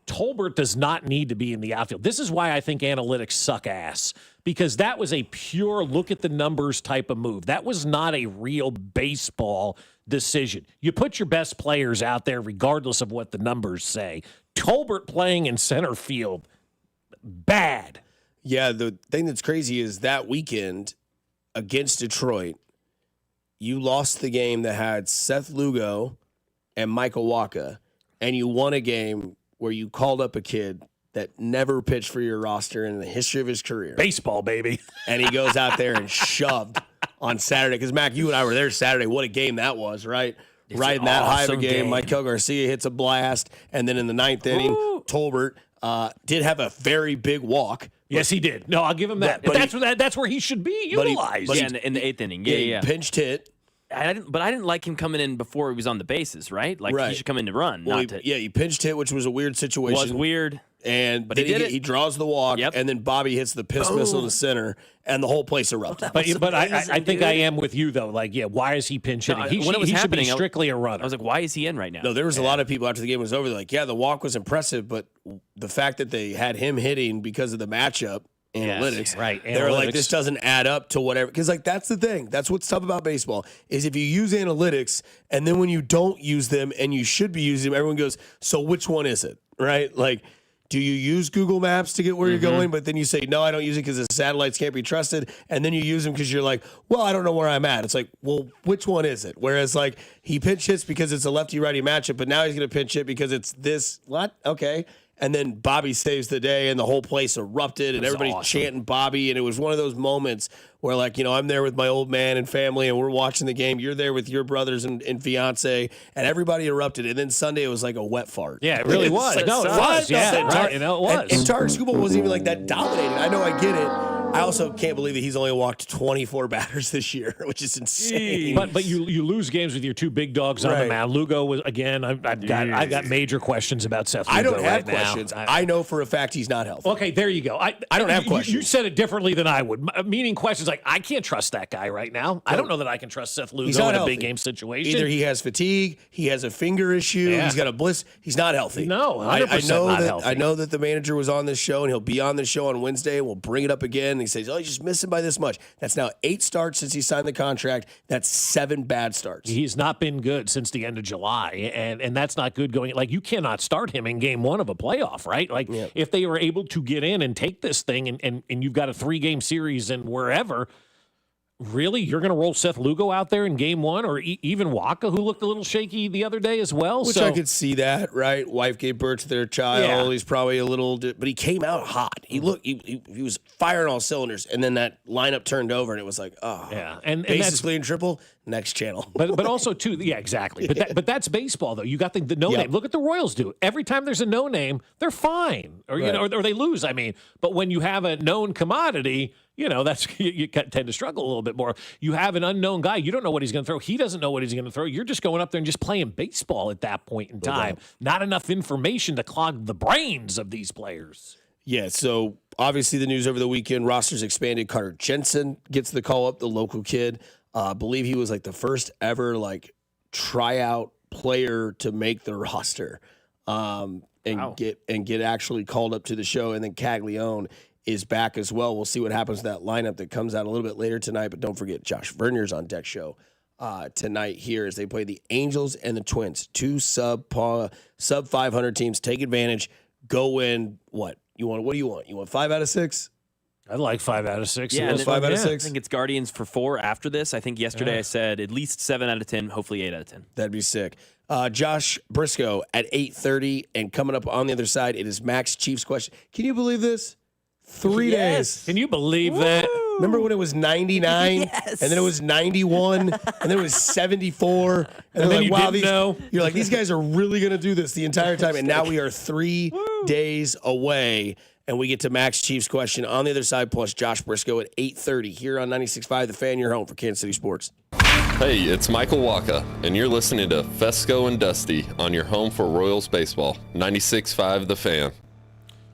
Tolbert does not need to be in the outfield. This is why I think analytics suck ass, because that was a pure look at the numbers type of move. That was not a real baseball decision. You put your best players out there regardless of what the numbers say. Tolbert playing in center field, bad. Yeah, the thing that's crazy is that weekend against Detroit, you lost the game that had Seth Lugo and Michael Waka, and you won a game where you called up a kid that never pitched for your roster in the history of his career. Baseball, baby. And he goes out there and shoved on Saturday. Because, Mac, you and I were there Saturday. What a game that was, right? Right in that high of a game. Michael Garcia hits a blast. And then in the 9th inning, Tolbert did have a very big walk. Yes, he did. No, I'll give him that. That's where he should be utilized. In the 8th inning. Yeah. Pinched hit. I didn't like him coming in before he was on the bases, right? He should come in to run. He pinched hit, which was a weird situation. Was weird. But he draws the walk, and then Bobby hits the piss missile to center, and the whole place erupted. But I think I am with you, though. Why is he pinch hitting? He should be strictly a runner. I was like, why is he in right now? No, there was a lot of people after the game was over. They're like, yeah, the walk was impressive, but the fact that they had him hitting because of the matchup, analytics, right? They're like, this doesn't add up to whatever. Because that's the thing. That's what's tough about baseball is if you use analytics and then when you don't use them and you should be using them, everyone goes, so which one is it, right? Do you use Google Maps to get where you're going? But then you say, no, I don't use it because the satellites can't be trusted. And then you use them because you're like, well, I don't know where I'm at. It's like, well, which one is it? Whereas he pinch hits because it's a lefty-righty matchup, but now he's going to pinch hit because it's this. What? Okay. And then Bobby saves the day, and the whole place erupted, and everybody's chanting Bobby. And it was one of those moments where, I'm there with my old man and family, and we're watching the game. You're there with your brothers and fiance, and everybody erupted. And then Sunday, it was like a wet fart. Yeah, it really was. It was. Yeah, it was. And Tarek Skubal wasn't even that dominating. I know, I get it. I also can't believe that he's only walked 24 batters this year, which is insane. But you lose games with your two big dogs on the mound. Lugo was again. I've got major questions about Seth Lugo. I don't have right questions. Now. I know for a fact he's not healthy. Okay, there you go. I don't have questions. You said it differently than I would. Meaning questions I can't trust that guy right now. I don't know that I can trust Seth Lugo in a big game situation. Either he has fatigue, he has a finger issue, he's got a bliss. He's not healthy. No, 100% not healthy. I know that the manager was on this show, and he'll be on this show on Wednesday, and we'll bring it up again. And he says, oh, you just missing by this much. That's now 8 starts since he signed the contract. That's 7 bad starts. He's not been good since the end of July, and that's not good going. You cannot start him in game 1 of a playoff, right? If they were able to get in and take this thing, and you've got a 3-game series and wherever. Really? You're going to roll Seth Lugo out there in game 1 or even Waka, who looked a little shaky the other day as well? Which I could see that, right? Wife gave birth to their child. Yeah. He's probably a little, but he came out hot. He was firing all cylinders, and then that lineup turned over, and it was like, oh. Yeah. And bases clean triple, next channel. But also, too, yeah, exactly. But that's baseball, though. You got the no name. Look at the Royals do. Every time there's a no name, they're fine. Or, or they lose, I mean. But when you have a known commodity, that's you tend to struggle a little bit more. You have an unknown guy. You don't know what he's going to throw. He doesn't know what he's going to throw. You're just going up there and just playing baseball at that point in time. Not enough information to clog the brains of these players. Yeah, so obviously the news over the weekend, rosters expanded. Carter Jensen gets the call up, the local kid. I believe he was the first ever tryout player to make the roster get actually called up to the show. And then Caglione is back as well. We'll see what happens to that lineup that comes out a little bit later tonight. But don't forget, Josh Vernier's on deck show tonight here as they play the Angels and the Twins. 2 sub 500 teams. Take advantage. Go win. What do you want? You want 5 out of 6? I'd like 5 out of 6. Yeah, 5 out of 6. I think it's Guardians for 4 after this. I think yesterday I said at least 7 out of 10, hopefully 8 out of 10. That'd be sick. Josh Briscoe at 8:30, and coming up on the other side, it is Max Chiefs question. Can you believe this? 3 days. Can you believe that? Remember when it was 99? Yes. And then it was 91, and then it was 74. And then like, you wow, didn't know. You're like, these guys are really going to do this the entire time. And now we are 3 days away, and we get to Mac's Chiefs question on the other side, plus Josh Briscoe at 8:30 here on 96.5 The Fan, your home for Kansas City sports. Hey, it's Michael Waka, and you're listening to Fescoe and Dusty on your home for Royals baseball, 96.5 The Fan.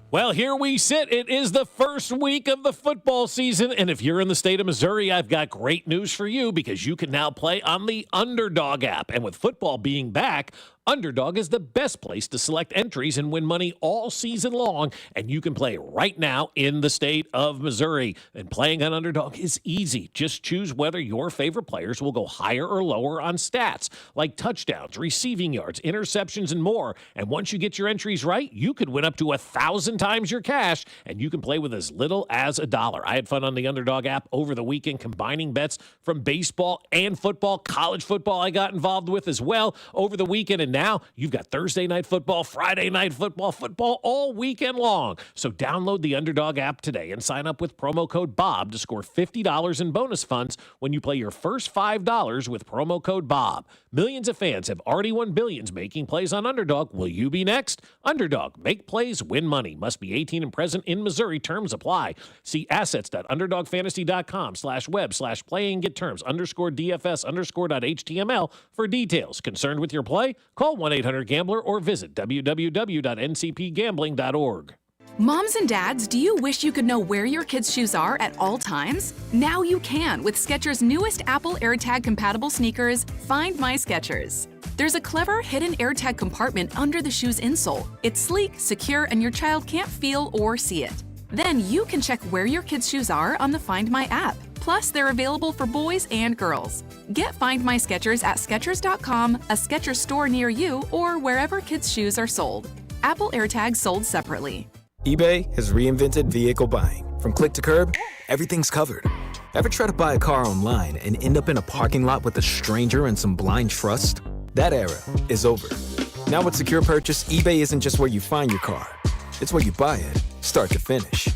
Well, here we sit. It is the first week of the football season, and if you're in the state of Missouri, I've got great news for you because you can now play on the Underdog app. And with football being back, Underdog is the best place to select entries and win money all season long, and you can play right now in the state of Missouri. And playing on Underdog is easy. Just choose whether your favorite players will go higher or lower on stats, like touchdowns, receiving yards, interceptions, and more. And once you get your entries right, you could win up to 1,000 times your cash, and you can play with as little as $1. I had fun on the Underdog app over the weekend, combining bets from baseball and football. College football I got involved with as well over the weekend, and now you've got Thursday night football, Friday night football all weekend long. So download the Underdog app today and sign up with promo code BOB to score $50 in bonus funds when you play your first $5 with promo code BOB. Millions of fans have already won billions making plays on Underdog. Will you be next? Underdog. Make plays, win money. Must be 18 and present in Missouri. Terms apply. See assets.underdogfantasy.com/web/play and get terms _DFS_.html for details. Concerned with your play? Call 1-800-GAMBLER or visit www.ncpgambling.org. Moms and dads, do you wish you could know where your kids' shoes are at all times? Now you can with Skechers' newest Apple AirTag compatible sneakers, Find My Skechers. There's a clever hidden AirTag compartment under the shoe's insole. It's sleek, secure, and your child can't feel or see it. Then you can check where your kids' shoes are on the Find My app. Plus, they're available for boys and girls. Get Find My Skechers at Skechers.com, a Skechers store near you, or wherever kids' shoes are sold. Apple AirTags sold separately. eBay has reinvented vehicle buying. From click to curb, everything's covered. Ever try to buy a car online and end up in a parking lot with a stranger and some blind trust? That era is over. Now with Secure Purchase, eBay isn't just where you find your car. It's where you buy it, start to finish.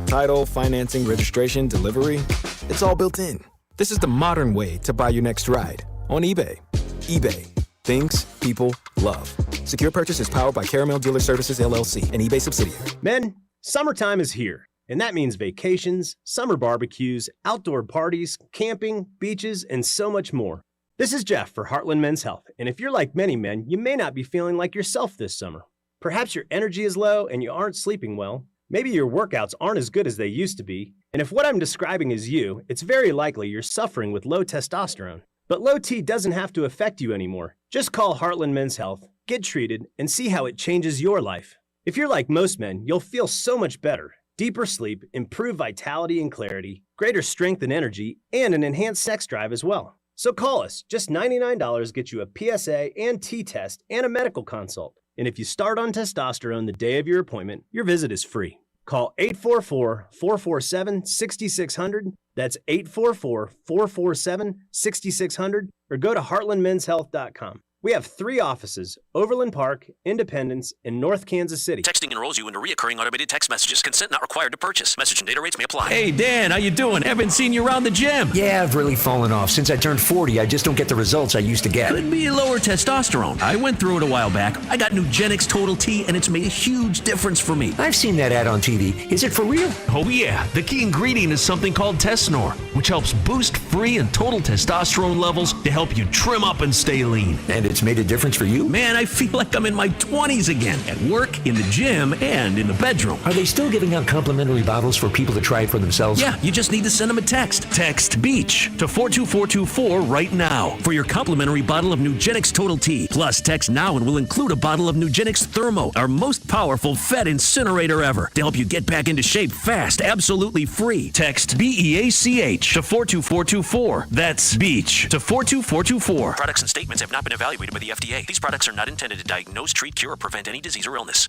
Title, financing, registration, delivery, it's all built in. This is the modern way to buy your next ride on eBay. eBay. Things people love. Secure Purchase is powered by Caramel Dealer Services, LLC, an eBay subsidiary. Men, summertime is here, and that means vacations, summer barbecues, outdoor parties, camping, beaches, and so much more. This is Jeff for Heartland Men's Health, and if you're like many men, you may not be feeling like yourself this summer. Perhaps your energy is low and you aren't sleeping well. Maybe your workouts aren't as good as they used to be. And if what I'm describing is you, it's very likely you're suffering with low testosterone. But low T doesn't have to affect you anymore. Just call Heartland Men's Health, get treated, and see how it changes your life. If you're like most men, you'll feel so much better. Deeper sleep, improved vitality and clarity, greater strength and energy, and an enhanced sex drive as well. So call us. Just $99 gets you a PSA and T-test and a medical consult. And if you start on testosterone the day of your appointment, your visit is free. Call 844-447-6600. That's 844-447-6600. Or go to heartlandmenshealth.com. We have 3 offices, Overland Park, Independence, and North Kansas City. Texting enrolls you into recurring automated text messages. Consent not required to purchase. Message and data rates may apply. Hey, Dan, how you doing? Haven't seen you around the gym. Yeah, I've really fallen off. Since I turned 40, I just don't get the results I used to get. Could be lower testosterone. I went through it a while back. I got Nugenix Total T, and it's made a huge difference for me. I've seen that ad on TV. Is it for real? Oh, yeah. The key ingredient is something called Tesnor, which helps boost free and total testosterone levels to help you trim up and stay lean. And it's made a difference for you? Man, I feel like I'm in my 20s again, at work, in the gym, and in the bedroom. Are they still giving out complimentary bottles for people to try it for themselves? Yeah, you just need to send them a text. Text BEACH to 42424 right now for your complimentary bottle of Nugenix Total T. Plus, text now and we'll include a bottle of Nugenix Thermo, our most powerful fat incinerator ever, to help you get back into shape fast, absolutely free. Text BEACH to 42424. That's BEACH to 42424. Products and statements have not been evaluated by the FDA. These products are not intended to diagnose, treat, cure, or prevent any disease or illness.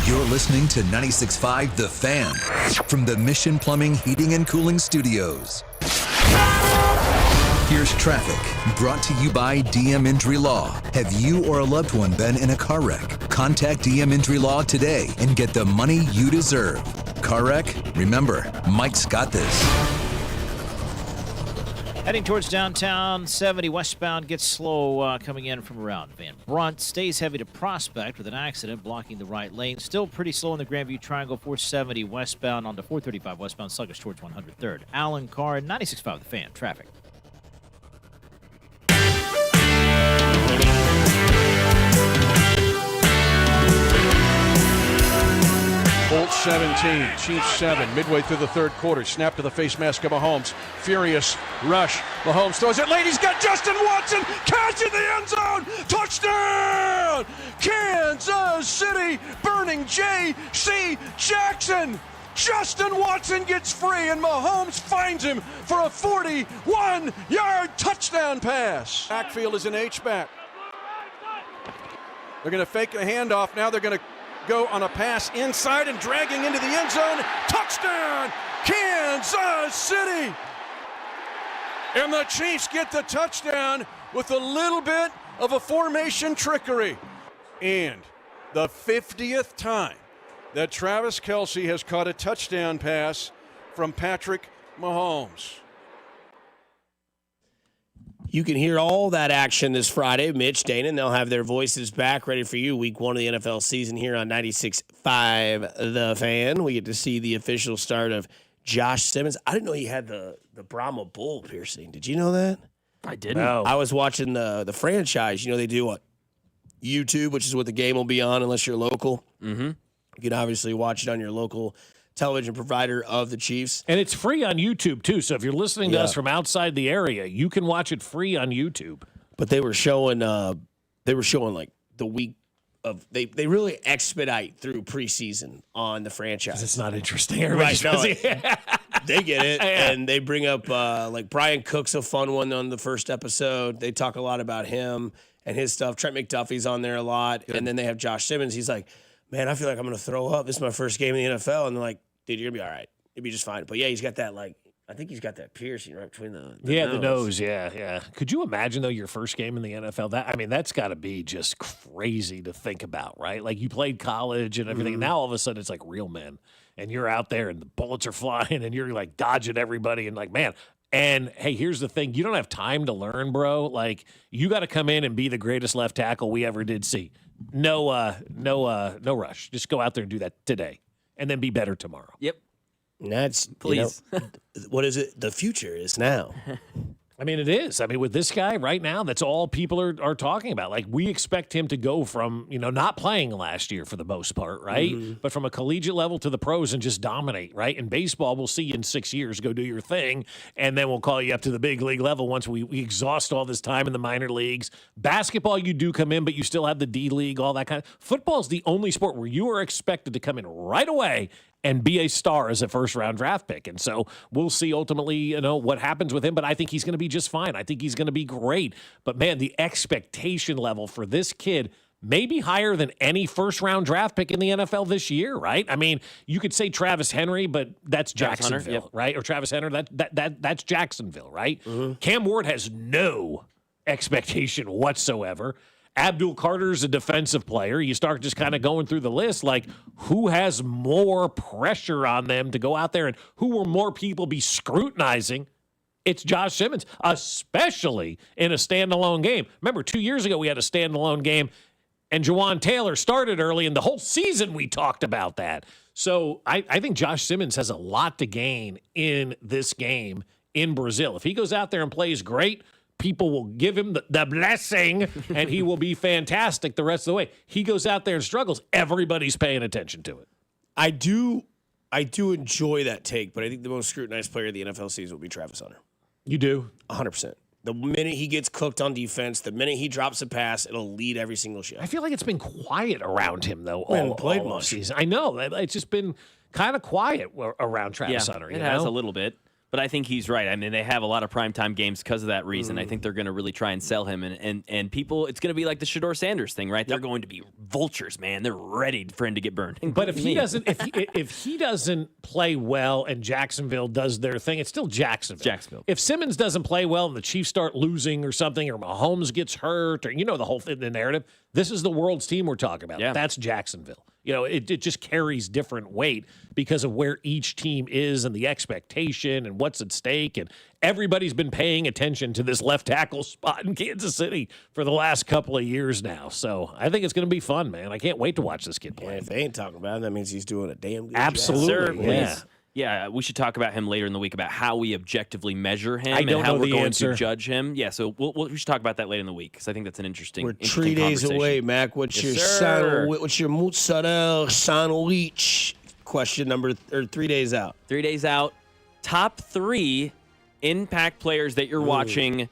You're listening to 96.5 The Fan from the Mission Plumbing, Heating, and Cooling Studios. Here's traffic, brought to you by DM Injury Law. Have you or a loved one been in a car wreck? Contact DM Injury Law today and get the money you deserve. Car wreck? Remember, Mike's got this. Heading towards downtown, 70 westbound gets slow coming in from around Van Brunt. Stays heavy to Prospect with an accident blocking the right lane. Still pretty slow in the Grandview Triangle, 470 westbound onto 435 westbound, sluggish towards 103rd. Alan Carr, 96.5 The Fan. Traffic. Colts 17, Chiefs 7, midway through the third quarter. Snap to the face mask of Mahomes. Furious rush. Mahomes throws it late. He's got Justin Watson. Catch in the end zone. Touchdown! Kansas City burning J.C. Jackson. Justin Watson gets free, and Mahomes finds him for a 41-yard touchdown pass. Backfield is an H-back. They're going to fake a handoff. Now they're going to go on a pass inside and dragging into the end zone. Touchdown, Kansas City! And the Chiefs get the touchdown with a little bit of a formation trickery. And the 50th time that Travis Kelce has caught a touchdown pass from Patrick Mahomes. You can hear all that action this Friday. Mitch, Dana, and they'll have their voices back ready for you. Week 1 of the NFL season here on 96.5 The Fan. We get to see the official start of Josh Simmons. I didn't know he had the Brahma bull piercing. Did you know that? I didn't. No. I was watching the franchise. You know, they do what? YouTube, which is what the game will be on unless you're local. Mm-hmm. You can obviously watch it on your local television provider of the Chiefs. And it's free on YouTube, too. So if you're listening to us from outside the area, you can watch it free on YouTube. But they were showing like the week of they really expedite through preseason on the franchise. It's not interesting. Everybody's busy. They get it. Yeah. And they bring up like Brian Cook's a fun one on the first episode. They talk a lot about him and his stuff. Trent McDuffie's on there a lot. Good. And then they have Josh Simmons. He's like, man, I feel like I'm going to throw up. This is my first game in the NFL. And they're like, dude, you're going to be all right. You'll be just fine. But, yeah, he's got that, like, I think he's got that piercing right between the nose. The nose, yeah. Could you imagine, though, your first game in the NFL? That's got to be just crazy to think about, right? Like, you played college and everything. Mm-hmm. And now, all of a sudden, it's like real men. And you're out there, and the bullets are flying, and you're, like, dodging everybody. And, like, man. And, hey, here's the thing. You don't have time to learn, bro. Like, you got to come in and be the greatest left tackle we ever did see. No rush. Just go out there and do that today, and then be better tomorrow. Yep. And that's please. What is it? The future is now. I mean, it is. I mean, with this guy right now, that's all people are talking about. Like, we expect him to go from, not playing last year for the most part, right? Mm-hmm. But from a collegiate level to the pros and just dominate, right? In baseball, we'll see you in 6 years. Go do your thing, and then we'll call you up to the big league level once we exhaust all this time in the minor leagues. Basketball, you do come in, but you still have the D League, all that kind of. Football is the only sport where you are expected to come in right away and be a star as a first-round draft pick. And so we'll see ultimately, what happens with him, but I think he's going to be just fine. I think he's going to be great. But, man, the expectation level for this kid may be higher than any first-round draft pick in the NFL this year, right? I mean, you could say Travis Henry, but that's Jacksonville, Hunter, yep. Right? Or Travis Henry, that's Jacksonville, right? Mm-hmm. Cam Ward has no expectation whatsoever. Abdul Carter's a defensive player. You start just kind of going through the list, like who has more pressure on them to go out there and who will more people be scrutinizing? It's Josh Simmons, especially in a standalone game. Remember, 2 years ago we had a standalone game, and Jawan Taylor started early, and the whole season we talked about that. So I think Josh Simmons has a lot to gain in this game in Brazil. If he goes out there and plays great, people will give him the blessing, and he will be fantastic the rest of the way. He goes out there and struggles. Everybody's paying attention to it. I do enjoy that take, but I think the most scrutinized player of the NFL season will be Travis Hunter. You do? 100%. The minute he gets cooked on defense, the minute he drops a pass, it'll lead every single shift. I feel like it's been quiet around him, though, all played much season. I know. It's just been kind of quiet around Travis Hunter. It has a little bit. But I think he's right. I mean, they have a lot of primetime games because of that reason. I think they're going to really try and sell him. And people, it's going to be like the Shedeur Sanders thing, right? They're going to be vultures, man. They're ready for him to get burned. But if he doesn't, if he doesn't play well and Jacksonville does their thing, it's still Jacksonville. If Simmons doesn't play well and the Chiefs start losing or something, or Mahomes gets hurt, or the whole thing, the narrative, This is the world's team we're talking about. Yeah. That's Jacksonville. It just carries different weight because of where each team is and the expectation and what's at stake. And everybody's been paying attention to this left tackle spot in Kansas City for the last couple of years now. So I think it's going to be fun, man. I can't wait to watch this kid play. If they ain't talking about him, that means he's doing a damn good Absolutely. job. Yeah. Yeah, we should talk about him later in the week about how we objectively measure him I don't and how know we're the going answer. to judge him. Yeah, so we should talk about that later in the week because I think that's an interesting. We're 3 days away, Mac. What's your mozzarella sandwich? Question number 3 days out. 3 days out. Top 3 impact players that you're watching,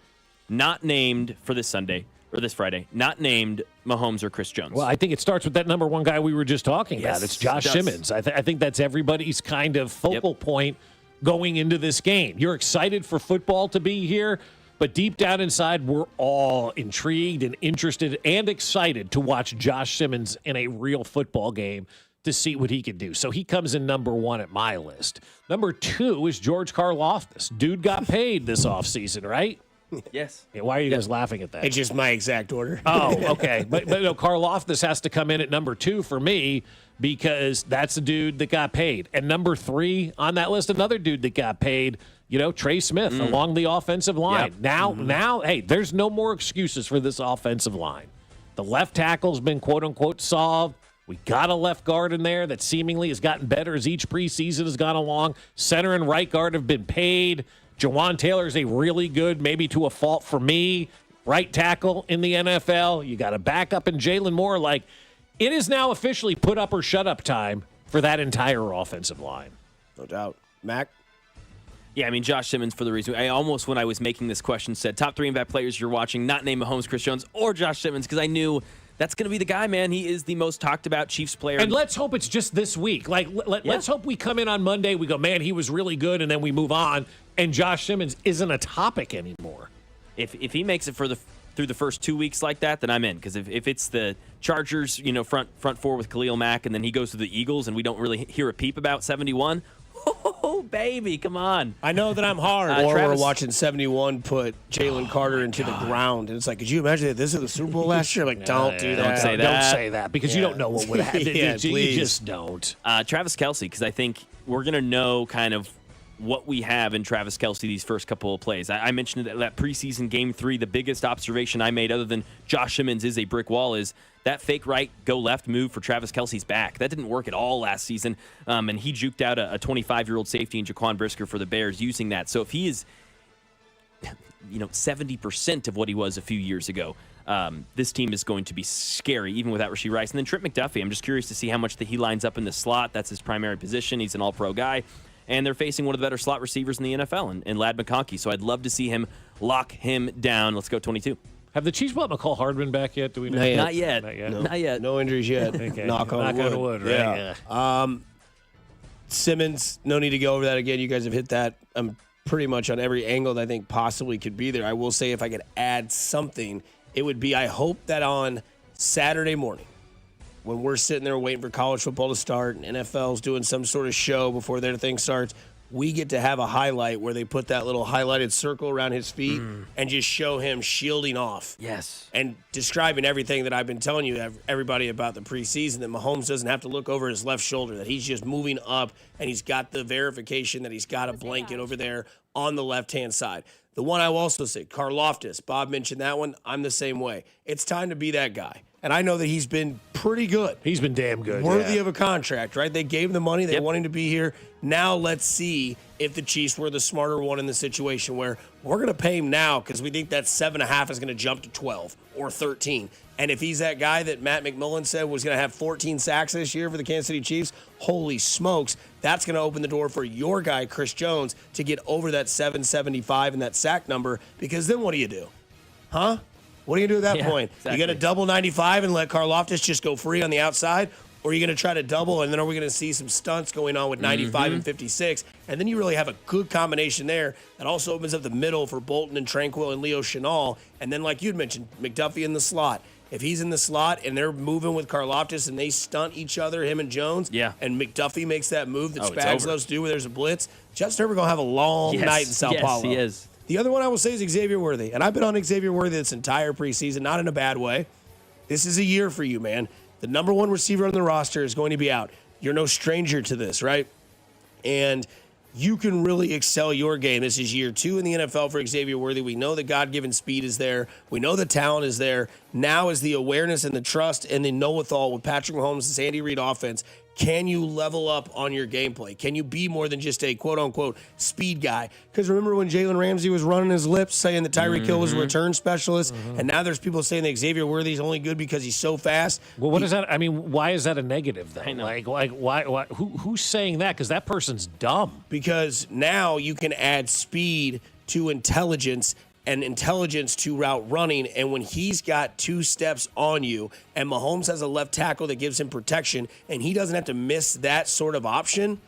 not named for this Sunday or this Friday, not named Mahomes or Chris Jones. Well, I think it starts with that number one guy we were just talking Yes, about. It's Josh it does. Simmons. I think that's everybody's kind of focal point going into this game. You're excited for football to be here, but deep down inside, we're all intrigued and interested and excited to watch Josh Simmons in a real football game to see what he can do. So he comes in number 1 at my list. Number 2 is George Karlaftis. Dude got paid this offseason, right? Yes. Yeah, why are you guys laughing at that? It's just my exact order. Oh, okay. but no, Karlaftis has to come in at number 2 for me because that's the dude that got paid. And number 3 on that list, another dude that got paid, Trey Smith along the offensive line. Yep. Now, hey, there's no more excuses for this offensive line. The left tackle's been quote-unquote solved. We got a left guard in there that seemingly has gotten better as each preseason has gone along. Center and right guard have been paid. Jawan Taylor is a really good, maybe to a fault for me, right tackle in the NFL. You got a backup in Jalen Moore. It is now officially put up or shut up time for that entire offensive line. No doubt. Mac? Yeah, I mean, Josh Simmons for the reason. I almost, when I was making this question, said top 3 impact players you're watching, not name Mahomes, Chris Jones, or Josh Simmons, because I knew that's going to be the guy, man. He is the most talked about Chiefs player. And let's hope it's just this week. Let's hope we come in on Monday, we go, man, he was really good, and then we move on, and Josh Simmons isn't a topic anymore. If he makes it through the first 2 weeks like that, then I'm in. Because if it's the Chargers, front 4 with Khalil Mack, and then he goes to the Eagles, and we don't really hear a peep about 71. Oh, baby, come on. I know that I'm hard. Or Travis, we're watching 71 put Jalen Carter into the ground. And it's like, could you imagine that this is the Super Bowl last year? I'm like, don't do that. Don't say that. Don't say that because you don't know what would happen. Yeah, You please. just don't. Travis Kelce, because I think we're going to know kind of what we have in Travis Kelce these first couple of plays. I mentioned that preseason game 3, the biggest observation I made other than Josh Simmons is a brick wall is that fake right, go left move for Travis Kelce's back. That didn't work at all last season, and he juked out a 25-year-old safety in Jaquan Brisker for the Bears using that. So if he is 70% of what he was a few years ago, this team is going to be scary, even without Rashee Rice. And then Trent McDuffie, I'm just curious to see how much he lines up in the slot. That's his primary position. He's an all-pro guy. And they're facing one of the better slot receivers in the NFL, and Lad McConkey. So I'd love to see him lock him down. Let's go 22. Have the Chiefs brought McCall Hardman back yet? Do we know? Not yet. Not yet. No injuries yet. Okay. Knock on wood. Right? Yeah. Simmons, no need to go over that again. You guys have hit that pretty much on every angle that I think possibly could be there. I will say if I could add something, it would be I hope that on Saturday morning, when we're sitting there waiting for college football to start and NFL's doing some sort of show before their thing starts, we get to have a highlight where they put that little highlighted circle around his feet and just show him shielding off. Yes. And describing everything that I've been telling you, everybody about the preseason, that Mahomes doesn't have to look over his left shoulder, that he's just moving up and he's got the verification that he's got a blanket over there on the left-hand side. The one I will also say, Karlaftis, Bob mentioned that one. I'm the same way. It's time to be that guy. And I know that he's been pretty good. He's been damn good. Worthy of a contract, right? They gave him the money. They want him to be here. Now let's see if the Chiefs were the smarter one in the situation where we're going to pay him now because we think that 7.5 is going to jump to 12 or 13. And if he's that guy that Matt McMillan said was going to have 14 sacks this year for the Kansas City Chiefs, holy smokes, that's going to open the door for your guy, Chris Jones, to get over that 775 and that sack number, because then what do you do? Huh? What are you going to do at that point? Exactly. You going to double 95 and let Karlaftis just go free on the outside? Or are you going to try to double, and then are we going to see some stunts going on with 95 and 56? And then you really have a good combination there that also opens up the middle for Bolton and Tranquil and Leo Chenal. And then, like you'd mentioned, McDuffie in the slot. If he's in the slot and they're moving with Karlaftis and they stunt each other, him and Jones, and McDuffie makes that move that Spags loves to do where there's a blitz, Justin Herbert going to have a long night in Sao Paulo. Yes, he is. The other one I will say is Xavier Worthy. And I've been on Xavier Worthy this entire preseason, not in a bad way. this is a year for you, man. The number one receiver on the roster is going to be out. You're no stranger to this, right? And you can really excel your game. This is year 2 in the NFL for Xavier Worthy. We know the God-given speed is there. We know the talent is there. Now is the awareness and the trust and the know-it-all with Patrick Mahomes' this Andy Reid offense. Can you level up on your gameplay? Can you be more than just a quote-unquote speed guy? Because remember when Jalen Ramsey was running his lips saying that Tyreek Hill was a return specialist, and now there's people saying that Xavier Worthy is only good because he's so fast. Well, what is that? I mean, why is that a negative, though? Like why who's saying that? Because that person's dumb. Because now you can add speed to intelligence and intelligence to route running. And when he's got 2 steps on you and Mahomes has a left tackle that gives him protection and he doesn't have to miss that sort of option,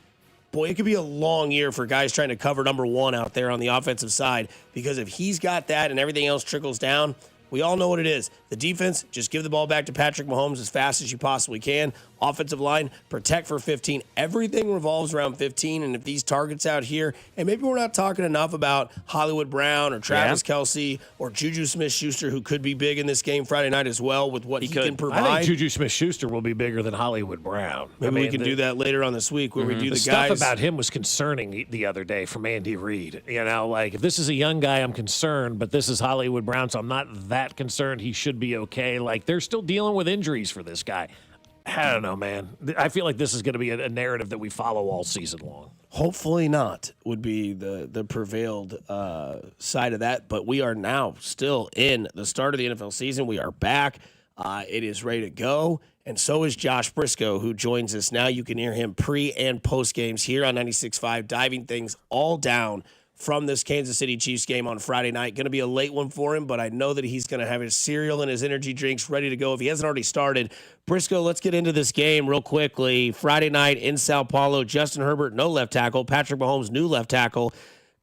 boy, it could be a long year for guys trying to cover number 1 out there on the offensive side. Because if he's got that and everything else trickles down, we all know what it is. The defense, just give the ball back to Patrick Mahomes as fast as you possibly can. Offensive line, protect for 15. Everything revolves around 15. And if these targets out here, and maybe we're not talking enough about Hollywood Brown or Travis Kelce or Juju Smith-Schuster, who could be big in this game Friday night as well with what he can provide. I think Juju Smith-Schuster will be bigger than Hollywood Brown. Maybe we can do that later on this week where we do the stuff guys. About him was concerning the other day from Andy Reid. You know, like if this is a young guy, I'm concerned, but this is Hollywood Brown, so I'm not that concerned. He should be okay. Like they're still dealing with injuries for this guy. I don't know, man. I feel like this is going to be a narrative that we follow all season long. Hopefully not would be the prevailed side of that. But we are now still in the start of the NFL season. We are back. It is ready to go. And so is Josh Briscoe, who joins us now. You can hear him pre- and post games here on 96.5, diving things all down from this Kansas City Chiefs game on Friday night. Going to be a late one for him, but I know that he's going to have his cereal and his energy drinks ready to go if he hasn't already started. Briscoe, let's get into this game real quickly. Friday night in Sao Paulo, Justin Herbert, no left tackle. Patrick Mahomes, new left tackle.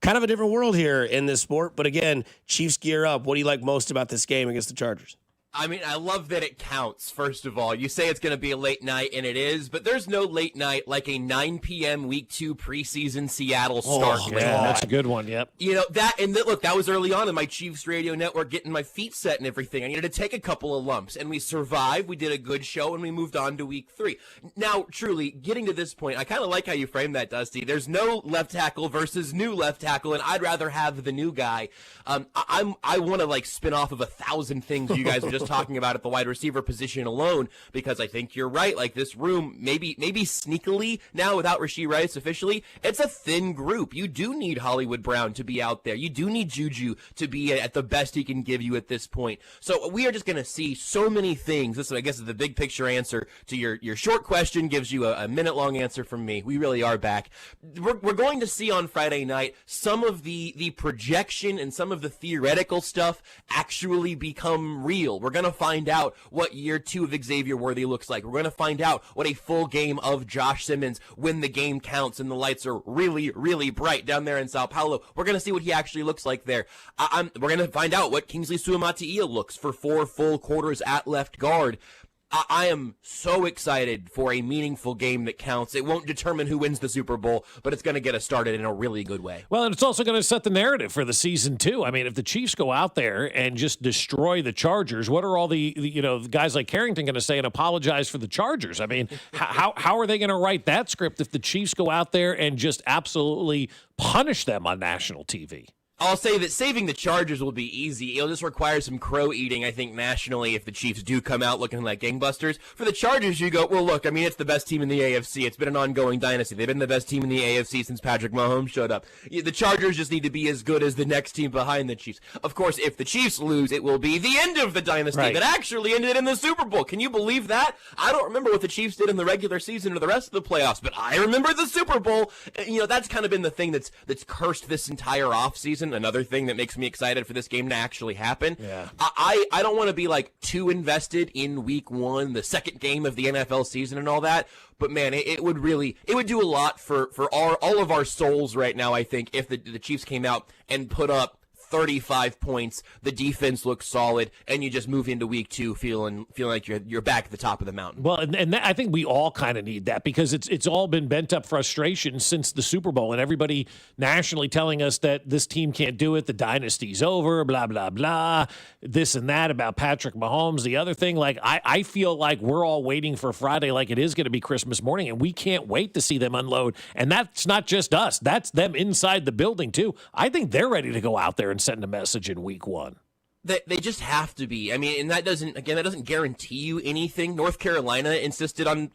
Kind of a different world here in this sport, but again, Chiefs gear up. What do you like most about this game against the Chargers? I mean, I love that it counts, first of all. You say it's going to be a late night, and it is, but there's no late night like a 9 p.m. Week 2 preseason Seattle start. Yeah, that's a good one, yep. You know, look, that was early on in my Chiefs radio network, getting my feet set and everything. I needed to take a couple of lumps, and we survived. We did a good show, and we moved on to Week 3. Now, truly, getting to this point, I kind of like how you framed that, Dusty. There's no left tackle versus new left tackle, and I'd rather have the new guy. I want to, like, spin off of 1,000 things you guys were just talking about at the wide receiver position alone, because I think you're right. Like, this room, maybe sneakily now without Rashee Rice officially, it's a thin group. You do need Hollywood Brown to be out there. You do need Juju to be at the best he can give you at this point. So we are just going to see so many things. This, I guess, is the big picture answer to your short question, gives you a minute-long answer from me. We really are back. We're going to see on Friday night some of the projection and some of the theoretical stuff actually become real. We're going to find out what year 2 of Xavier Worthy looks like. We're going to find out what a full game of Josh Simmons when the game counts and the lights are really, really bright down there in Sao Paulo. We're going to see what he actually looks like there. We're going to find out what Kingsley Suamataia looks for 4 full quarters at left guard. I am so excited for a meaningful game that counts. It won't determine who wins the Super Bowl, but it's going to get us started in a really good way. Well, and it's also going to set the narrative for the season, too. I mean, if the Chiefs go out there and just destroy the Chargers, what are all the guys like Carrington going to say and apologize for the Chargers? I mean, how are they going to write that script if the Chiefs go out there and just absolutely punish them on national TV? I'll say that saving the Chargers will be easy. It'll just require some crow eating, I think, nationally if the Chiefs do come out looking like gangbusters. For the Chargers, you go, well, look, I mean, it's the best team in the AFC. It's been an ongoing dynasty. They've been the best team in the AFC since Patrick Mahomes showed up. The Chargers just need to be as good as the next team behind the Chiefs. Of course, if the Chiefs lose, it will be the end of the dynasty that actually ended in the Super Bowl. Can you believe that? I don't remember what the Chiefs did in the regular season or the rest of the playoffs, but I remember the Super Bowl. You know, that's kind of been the thing that's cursed this entire offseason. Another thing that makes me excited for this game to actually happen. Yeah. I don't want to be like too invested in Week 1, the second game of the NFL season and all that, but man, it would do a lot for all of our souls right now, I think, if the Chiefs came out and put up 35 points, the defense looks solid, and you just move into week 2 feeling like you're back at the top of the mountain. Well, and I think we all kind of need that because it's all been bent up frustration since the Super Bowl, and everybody nationally telling us that this team can't do it, the dynasty's over, blah, blah, blah, this and that about Patrick Mahomes. The other thing, like, I feel like we're all waiting for Friday like it is going to be Christmas morning, and we can't wait to see them unload. And that's not just us. That's them inside the building, too. I think they're ready to go out there and send a message in week 1. They just have to be. I mean, and that doesn't guarantee you anything. North Carolina insisted on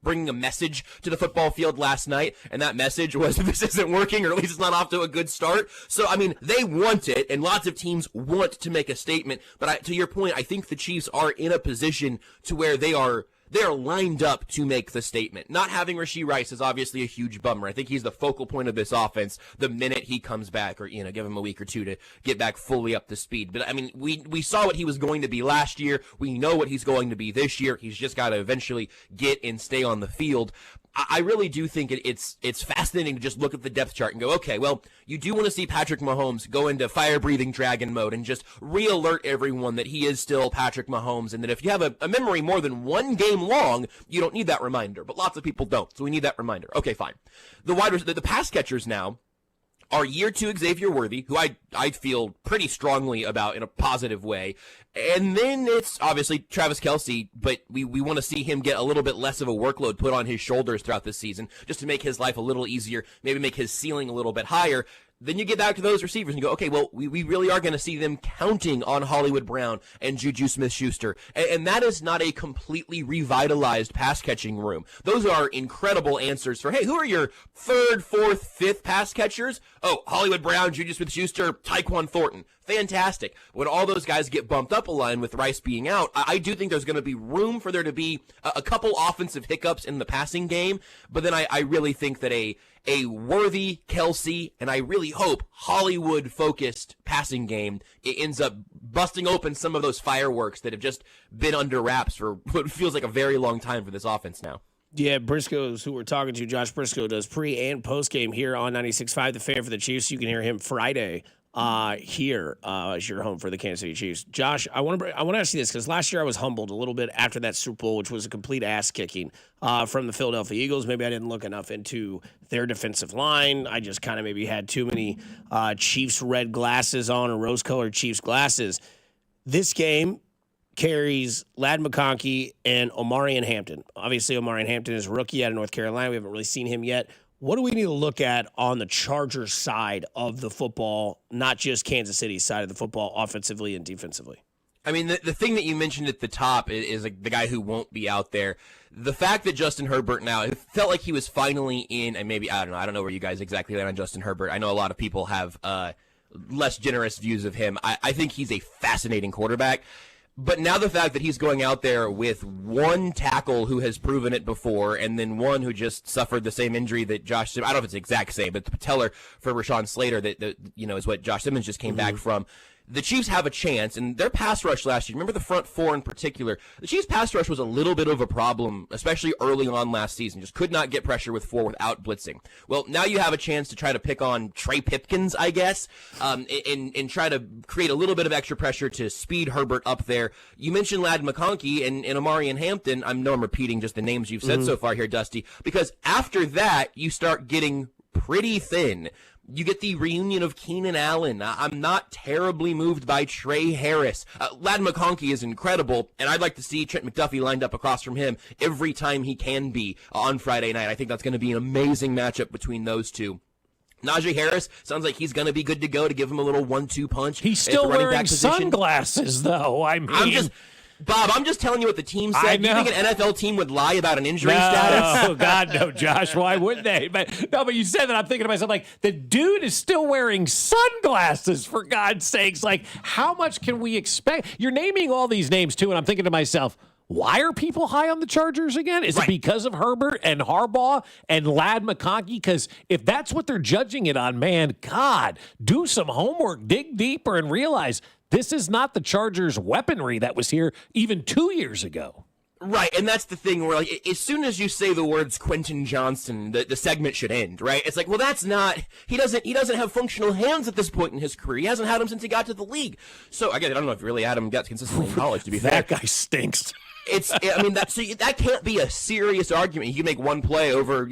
bringing a message to the football field last night, and that message was this isn't working, or at least it's not off to a good start. So, I mean, they want it, and lots of teams want to make a statement. But to your point, I think the Chiefs are in a position to where they are lined up to make the statement. Not having Rashee Rice is obviously a huge bummer. I think he's the focal point of this offense the minute he comes back, or, give him a week or 2 to get back fully up to speed. But, I mean, we saw what he was going to be last year. We know what he's going to be this year. He's just got to eventually get and stay on the field. I really do think it's fascinating to just look at the depth chart and go, okay, well, you do want to see Patrick Mahomes go into fire-breathing dragon mode and just re-alert everyone that he is still Patrick Mahomes, and that if you have a memory more than 1 game long, you don't need that reminder. But lots of people don't, so we need that reminder. Okay, fine. The pass catchers now are year 2 Xavier Worthy, who I feel pretty strongly about in a positive way. And then it's obviously Travis Kelce, but we want to see him get a little bit less of a workload put on his shoulders throughout this season, just to make his life a little easier, maybe make his ceiling a little bit higher. Then you get back to those receivers and you go, okay, well, we really are going to see them counting on Hollywood Brown and Juju Smith-Schuster. And that is not a completely revitalized pass-catching room. Those are incredible answers for, hey, who are your 3rd, 4th, 5th pass catchers? Oh, Hollywood Brown, Juju Smith-Schuster, Tyquan Thornton. Fantastic. When all those guys get bumped up a line with Rice being out, I do think there's going to be room for there to be a couple offensive hiccups in the passing game. But then I really think that a Worthy, Kelce, and I really hope Hollywood-focused passing game, it ends up busting open some of those fireworks that have just been under wraps for what feels like a very long time for this offense now. Yeah, Briscoe's who we're talking to. Josh Briscoe does pre- and post-game here on 96.5, the Fan for the Chiefs. You can hear him Friday here as your home for the Kansas City Chiefs. Josh, I want to ask you this because last year I was humbled a little bit after that Super Bowl, which was a complete ass-kicking from the Philadelphia Eagles. Maybe I didn't look enough into their defensive line. I just kind of maybe had too many Chiefs red glasses on, or rose-colored Chiefs glasses. This game carries Ladd McConkey and Omarion Hampton. Obviously, Omarion Hampton is a rookie out of North Carolina. We haven't really seen him yet. What do we need to look at on the Chargers side of the football, not just Kansas City's side of the football, offensively and defensively? I mean, the thing that you mentioned at the top is like the guy who won't be out there. The fact that Justin Herbert now, it felt like he was finally in, and maybe, I don't know where you guys exactly land on Justin Herbert. I know a lot of people have less generous views of him. I think he's a fascinating quarterback. But now the fact that he's going out there with one tackle who has proven it before, and then one who just suffered the same injury that Josh Simmons, I don't know if it's the exact same, but the patellar for Rashawn Slater that is what Josh Simmons just came back from. The Chiefs have a chance, and their pass rush last year, remember the front four in particular, the Chiefs' pass rush was a little bit of a problem, especially early on last season. Just could not get pressure with four without blitzing. Well, now you have a chance to try to pick on Trey Pipkins, I guess, and try to create a little bit of extra pressure to speed Herbert up there. You mentioned Ladd McConkey and Omarion Hampton. I know I'm repeating just the names you've said so far here, Dusty, because after that, you start getting pretty thin. You get the reunion of Keenan Allen. I'm not terribly moved by Trey Harris. Ladd McConkey is incredible, and I'd like to see Trent McDuffie lined up across from him every time he can be on Friday night. I think that's going to be an amazing matchup between those two. Najee Harris sounds like he's going to be good to go to give him a little 1-2 punch. He's still wearing sunglasses, though. I mean, Bob, I'm just telling you what the team said. Do you think an NFL team would lie about an injury status? Oh, God, no, Josh. Why would they? But you said that. I'm thinking to myself, like, the dude is still wearing sunglasses, for God's sakes. Like, how much can we expect? You're naming all these names, too, and I'm thinking to myself, why are people high on the Chargers again? Is it because of Herbert and Harbaugh and Ladd McConkey? Because if that's what they're judging it on, man, God, do some homework, dig deeper, and realize this is not the Chargers' weaponry that was here even 2 years ago. Right, and that's the thing where, like, as soon as you say the words Quentin Johnson, the segment should end, right? It's like, well, that's not, he doesn't have functional hands at this point in his career. He hasn't had them since he got to the league. So, again, I don't know if really Adam got consistently in college, to be fair. That guy stinks. That can't be a serious argument. He can make one play over,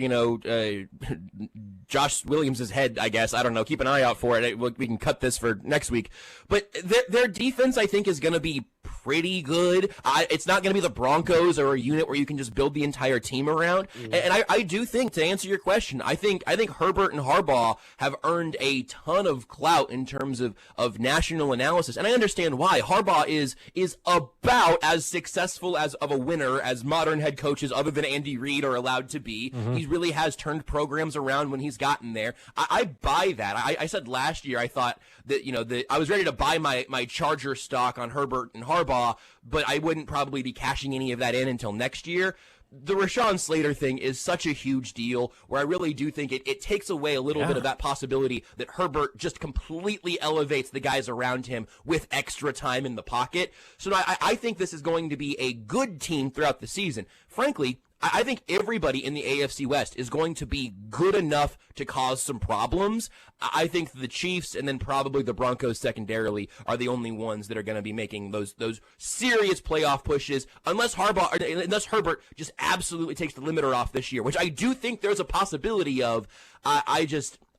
Josh Williams' head, I guess. I don't know. Keep an eye out for it. We can cut this for next week. But their defense, I think, is going to be pretty good. It's not going to be the Broncos or a unit where you can just build the entire team around. And I do think, to answer your question, I think Herbert and Harbaugh have earned a ton of clout in terms of national analysis. And I understand why. Harbaugh is about as successful as of a winner as modern head coaches other than Andy Reid are allowed to be. He really has turned programs around when he's gotten there. I buy that. I said last year I thought that, I was ready to buy my Charger stock on Herbert and Harbaugh, but I wouldn't probably be cashing any of that in until next year. The Rashawn Slater thing is such a huge deal where I really do think it takes away a little bit of that possibility that Herbert just completely elevates the guys around him with extra time in the pocket. So I think this is going to be a good team throughout the season. Frankly, I think everybody in the AFC West is going to be good enough to cause some problems. I think the Chiefs and then probably the Broncos secondarily are the only ones that are going to be making those serious playoff pushes unless Herbert just absolutely takes the limiter off this year, which I do think there's a possibility of.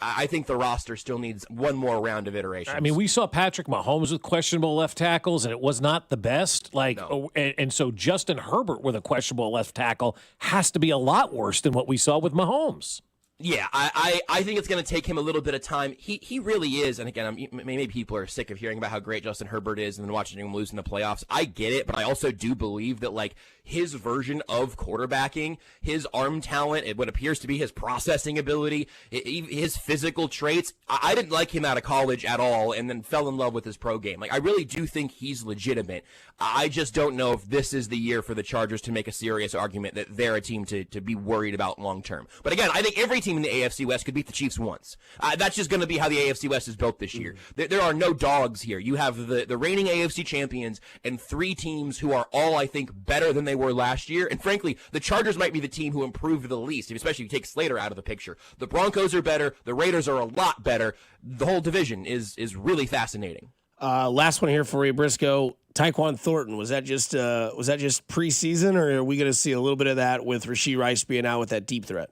I think the roster still needs one more round of iterations. I mean, we saw Patrick Mahomes with questionable left tackles, and it was not the best. And so Justin Herbert with a questionable left tackle has to be a lot worse than what we saw with Mahomes. Yeah, I think it's going to take him a little bit of time. He really is. And again, maybe people are sick of hearing about how great Justin Herbert is and then watching him lose in the playoffs. I get it, but I also do believe that, like, his version of quarterbacking, his arm talent, what appears to be his processing ability, his physical traits, I didn't like him out of college at all and then fell in love with his pro game. Like, I really do think he's legitimate. I just don't know if this is the year for the Chargers to make a serious argument that they're a team to be worried about long term. But again, I think every team in the AFC West could beat the Chiefs once. That's just going to be how the AFC West is built this year. There are no dogs here. You have the reigning AFC champions and three teams who are all, I think, better than they were last year. And frankly, the Chargers might be the team who improved the least, especially if you take Slater out of the picture. The Broncos are better. The Raiders are a lot better. The whole division is really fascinating. Last one here for you, Briscoe. Tyquan Thornton, was that just preseason, or are we going to see a little bit of that with Rashee Rice being out with that deep threat?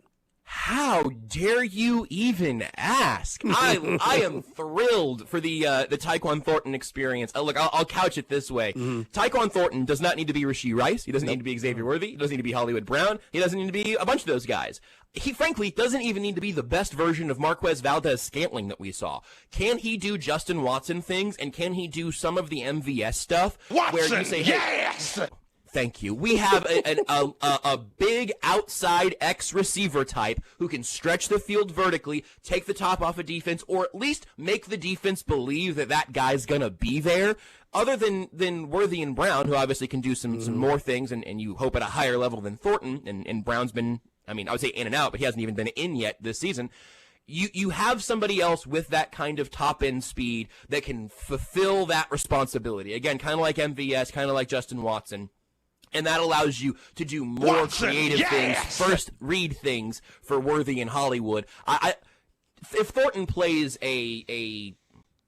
How dare you even ask? I am thrilled for the Tyquan Thornton experience. Look, I'll couch it this way. Tyquan Thornton does not need to be Rashee Rice. He doesn't need to be Xavier Worthy. He doesn't need to be Hollywood Brown. He doesn't need to be a bunch of those guys. He, frankly, doesn't even need to be the best version of Marquez Valdez-Scantling that we saw. Can he do Justin Watson things, and can he do some of the MVS stuff? Where you say, hey, yes! Thank you. We have a big outside X receiver type who can stretch the field vertically, take the top off a defense, or at least make the defense believe that guy's going to be there. Other than Worthy and Brown, who obviously can do some more things, and you hope at a higher level than Thornton, and Brown's been, I would say in and out, but he hasn't even been in yet this season. You have somebody else with that kind of top-end speed that can fulfill that responsibility. Again, kind of like MVS, kind of like Justin Watson. And that allows you to do more creative things, first read things for Worthy and Hollywood. If Thornton plays a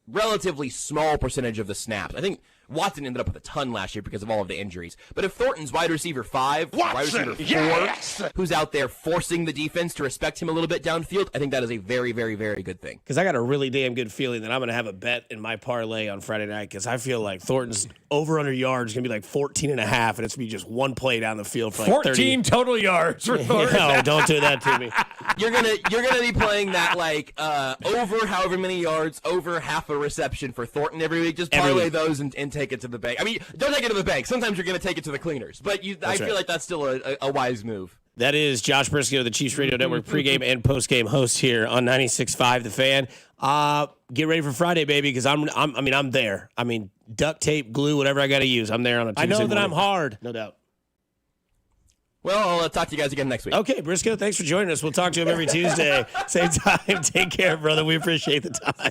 relatively small percentage of the snaps, I think Watson ended up with a ton last year because of all of the injuries. But if Thornton's wide receiver 5, wide receiver 4, who's out there forcing the defense to respect him a little bit downfield, I think that is a very, very, very good thing. Because I got a really damn good feeling that I'm going to have a bet in my parlay on Friday night because I feel like Thornton's over-under yards is going to be like 14.5, and it's going to be just one play down the field for like 14 total yards for Thornton. No, don't do that to me. You're gonna be playing that like over however many yards, over half a reception for Thornton every week. Just parlay those and take it to the bank. I mean, don't take it to the bank. Sometimes you're going to take it to the cleaners. But I feel like that's still a wise move. That is Josh Briscoe, the Chiefs Radio Network pregame and postgame host here on 96.5 The Fan. Get ready for Friday, baby, because I'm there. I mean, duct tape, glue, whatever I got to use. I'm there on a Tuesday I know that morning. I'm hard. No doubt. Well, I'll talk to you guys again next week. Okay, Briscoe, thanks for joining us. We'll talk to him every Tuesday. Same time. Take care, brother. We appreciate the time.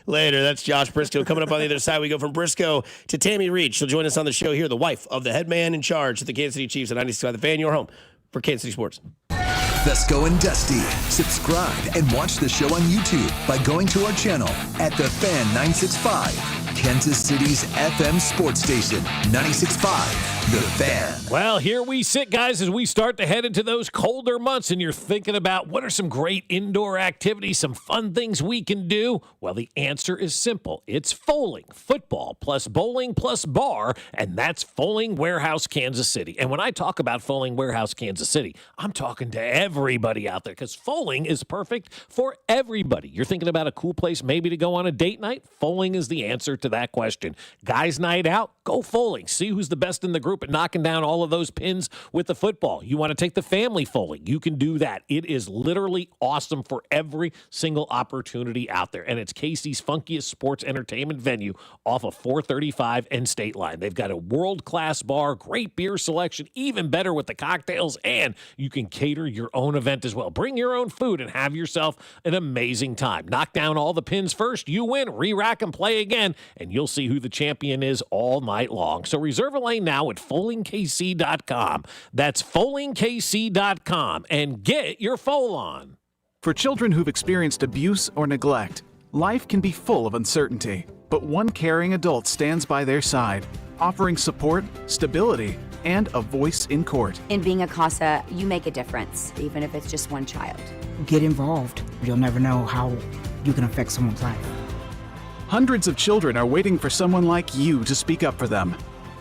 Later. That's Josh Briscoe. Coming up on the other side, we go from Briscoe to Tammy Reed. She'll join us on the show here, the wife of the head man in charge of the Kansas City Chiefs at 96.5 The Fan, your home for Kansas City sports. Fescoe and Dusty. Subscribe and watch the show on YouTube by going to our channel at The Fan 965, Kansas City's FM sports station, 96.5 The Fan. Well, here we sit, guys, as we start to head into those colder months, and you're thinking about what are some great indoor activities, some fun things we can do? Well, the answer is simple. It's Foaling, football plus bowling plus bar, and that's Foaling Warehouse, Kansas City. And when I talk about Foaling Warehouse, Kansas City, I'm talking to everybody out there because Foaling is perfect for everybody. You're thinking about a cool place maybe to go on a date night? Foaling is the answer to that question. Guys' night out? Go Foaling. See who's the best in the group at knocking down all of those pins with the football. You want to take the family Foaling? You can do that. It is literally awesome for every single opportunity out there. And it's Casey's funkiest sports entertainment venue off of 435 and State Line. They've got a world-class bar, great beer selection, even better with the cocktails, and you can cater your own event as well. Bring your own food and have yourself an amazing time. Knock down all the pins first, you win, re-rack and play again, and you'll see who the champion is all night long. So reserve a lane now at FoalingKC.com. That's FoalingKC.com, and get your foal on. For children who've experienced abuse or neglect, life can be full of uncertainty, but one caring adult stands by their side, offering support, stability, and a voice in court. In being a CASA, you make a difference, even if it's just one child. Get involved. You'll never know how you can affect someone's life. Hundreds of children are waiting for someone like you to speak up for them.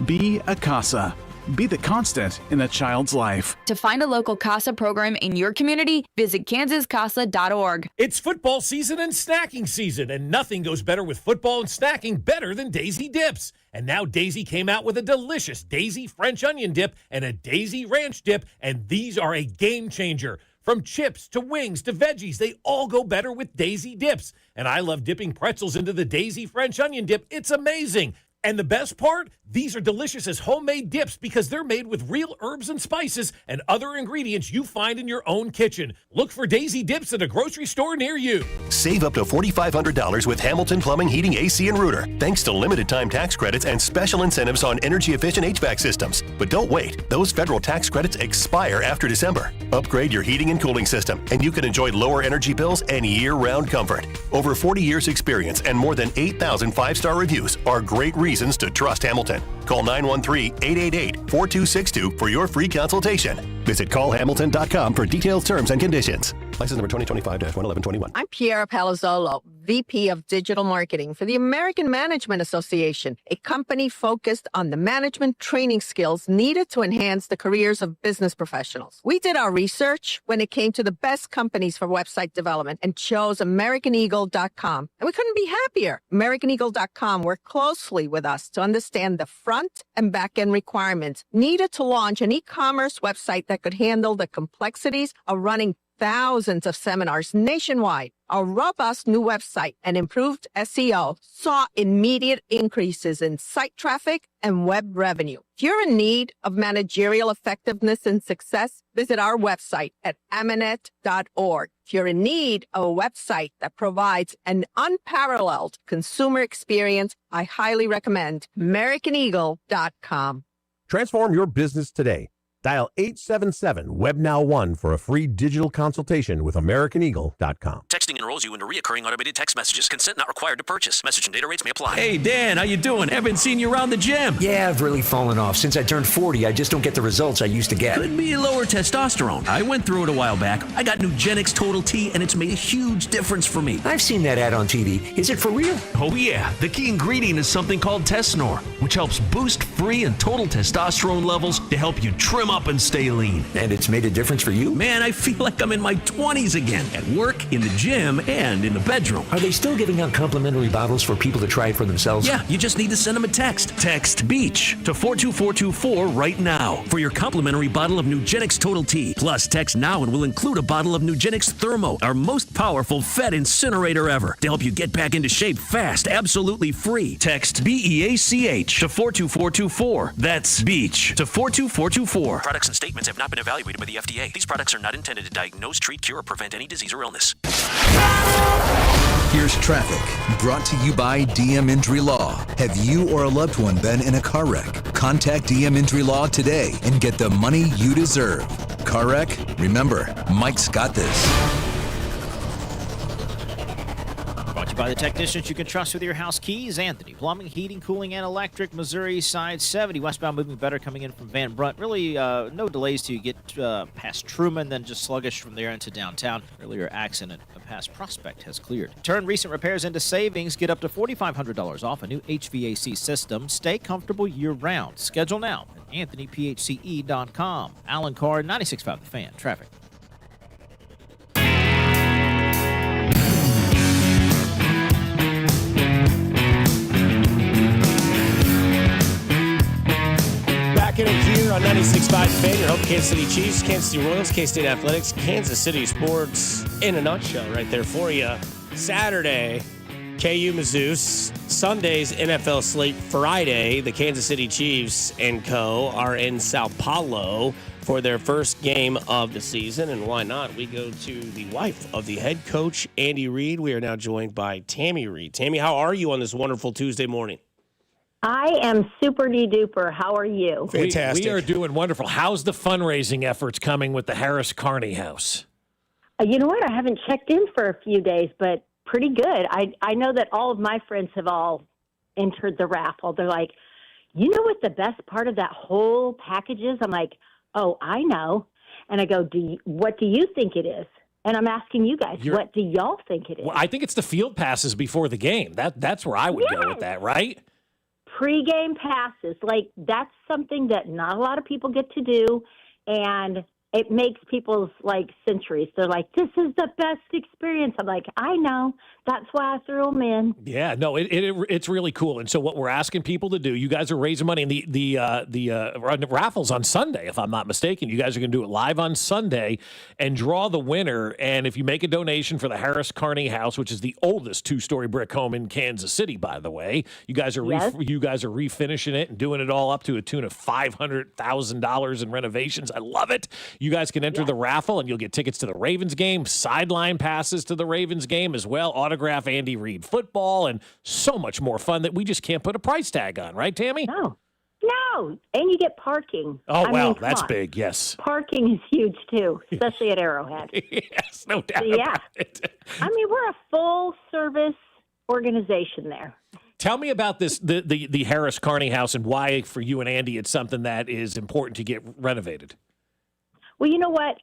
Be a CASA. Be the constant in a child's life. To find a local CASA program in your community, visit kansascasa.org. It's football season and snacking season, and nothing goes better with football and snacking better than Daisy Dips. And now Daisy came out with a delicious Daisy French onion dip and a Daisy ranch dip, and these are a game changer. From chips to wings to veggies, they all go better with Daisy Dips. And I love dipping pretzels into the Daisy French onion dip. It's amazing. And the best part, these are delicious as homemade dips because they're made with real herbs and spices and other ingredients you find in your own kitchen. Look for Daisy Dips at a grocery store near you. Save up to $4,500 with Hamilton Plumbing, Heating, AC, and Rooter, thanks to limited time tax credits and special incentives on energy-efficient HVAC systems. But don't wait. Those federal tax credits expire after December. Upgrade your heating and cooling system, and you can enjoy lower energy bills and year-round comfort. Over 40 years experience and more than 8,000 five-star reviews are great reasons to trust Hamilton. Call 913-888-4262 for your free consultation. Visit callhamilton.com for detailed terms and conditions. License number 2025-11121. I'm Piera Palazzolo, VP of Digital Marketing for the American Management Association, a company focused on the management training skills needed to enhance the careers of business professionals. We did our research when it came to the best companies for website development and chose AmericanEagle.com. And we couldn't be happier. AmericanEagle.com worked closely with us to understand the front and back end requirements needed to launch an e-commerce website that could handle the complexities of running thousands of seminars nationwide. Our robust new website and improved SEO saw immediate increases in site traffic and web revenue. If you're in need of managerial effectiveness and success, visit our website at amanet.org. If you're in need of a website that provides an unparalleled consumer experience, I highly recommend AmericanEagle.com. Transform your business today. Dial 877-WebNow1 for a free digital consultation with AmericanEagle.com. Texting enrolls you into recurring automated text messages. Consent not required to purchase. Message and data rates may apply. Hey, Dan, how you doing? Haven't seen you around the gym. Yeah, I've really fallen off. Since I turned 40, I just don't get the results I used to get. Could be lower testosterone. I went through it a while back. I got Nugenix Total T, and it's made a huge difference for me. I've seen that ad on TV. Is it for real? Oh, yeah. The key ingredient is something called Tesnor, which helps boost free and total testosterone levels to help you trim up and stay lean. And it's made a difference for you? Man, I feel like I'm in my 20s again. At work, in the gym, and in the bedroom. Are they still giving out complimentary bottles for people to try it for themselves? Yeah, you just need to send them a text. Text BEACH to 42424 right now for your complimentary bottle of Nugenix Total T. Plus, text now and we'll include a bottle of Nugenix Thermo, our most powerful Fed incinerator ever, to help you get back into shape fast, absolutely free. Text BEACH to 42424. That's BEACH to 42424. Products and statements have not been evaluated by the FDA. These products are not intended to diagnose, treat, cure, or prevent any disease or illness. Here's traffic, brought to you by DM Injury Law. Have you or a loved one been in a car wreck? Contact DM Injury Law today and get the money you deserve. Car wreck? Remember, Mike's got this. Brought to you by the technicians you can trust with your house keys. Anthony Plumbing, Heating, Cooling, and Electric. Missouri side 70. Westbound moving better coming in from Van Brunt. Really no delays to get past Truman, then just sluggish from there into downtown. Earlier accident past Prospect has cleared. Turn recent repairs into savings. Get up to $4,500 off a new HVAC system. Stay comfortable year-round. Schedule now at anthonyphce.com. Alan Carr, 96.5 The Fan. Traffic. Back in it here on 96.5 Fan, your home Kansas City Chiefs, Kansas City Royals, K-State Athletics, Kansas City Sports in a nutshell right there for you. Saturday, KU Mizzou. Sunday's NFL slate. Friday, the Kansas City Chiefs and co. are in Sao Paulo for their first game of the season. And why not? We go to the wife of the head coach, Andy Reid. We are now joined by Tammy Reid. Tammy, how are you on this wonderful Tuesday morning? I am super duper. How are you? Fantastic. We are doing wonderful. How's the fundraising efforts coming with the Harris Carney House? You know what? I haven't checked in for a few days, but pretty good. I know that all of my friends have all entered the raffle. They're like, you know what the best part of that whole package is? I'm like, oh, I know. And I go, what do you think it is? And I'm asking you guys, what do y'all think it is? Well, I think it's the field passes before the game. That's where I would go with that, right? Pre-game passes, like that's something that not a lot of people get to do, and it makes people's centuries. They're like, this is the best experience. I'm like, I know. That's why I threw them in. Yeah, no, it's really cool. And so what we're asking people to do, you guys are raising money, and the raffle's on Sunday, if I'm not mistaken. You guys are going to do it live on Sunday and draw the winner. And if you make a donation for the Harris Carney House, which is the oldest two-story brick home in Kansas City, by the way, you guys are refinishing it and doing it all up to a tune of $500,000 in renovations. I love it. You guys can enter the raffle, and you'll get tickets to the Ravens game, sideline passes to the Ravens game as well, autograph Andy Reid football, and so much more fun that we just can't put a price tag on, right, Tammy? No. And you get parking. Oh, wow, that's big, yes. Parking is huge, too, especially at Arrowhead. Yes, no doubt about it. I mean, we're a full-service organization there. Tell me about this, the Harris Carney House, and why, for you and Andy, it's something that is important to get renovated. Well, you know what?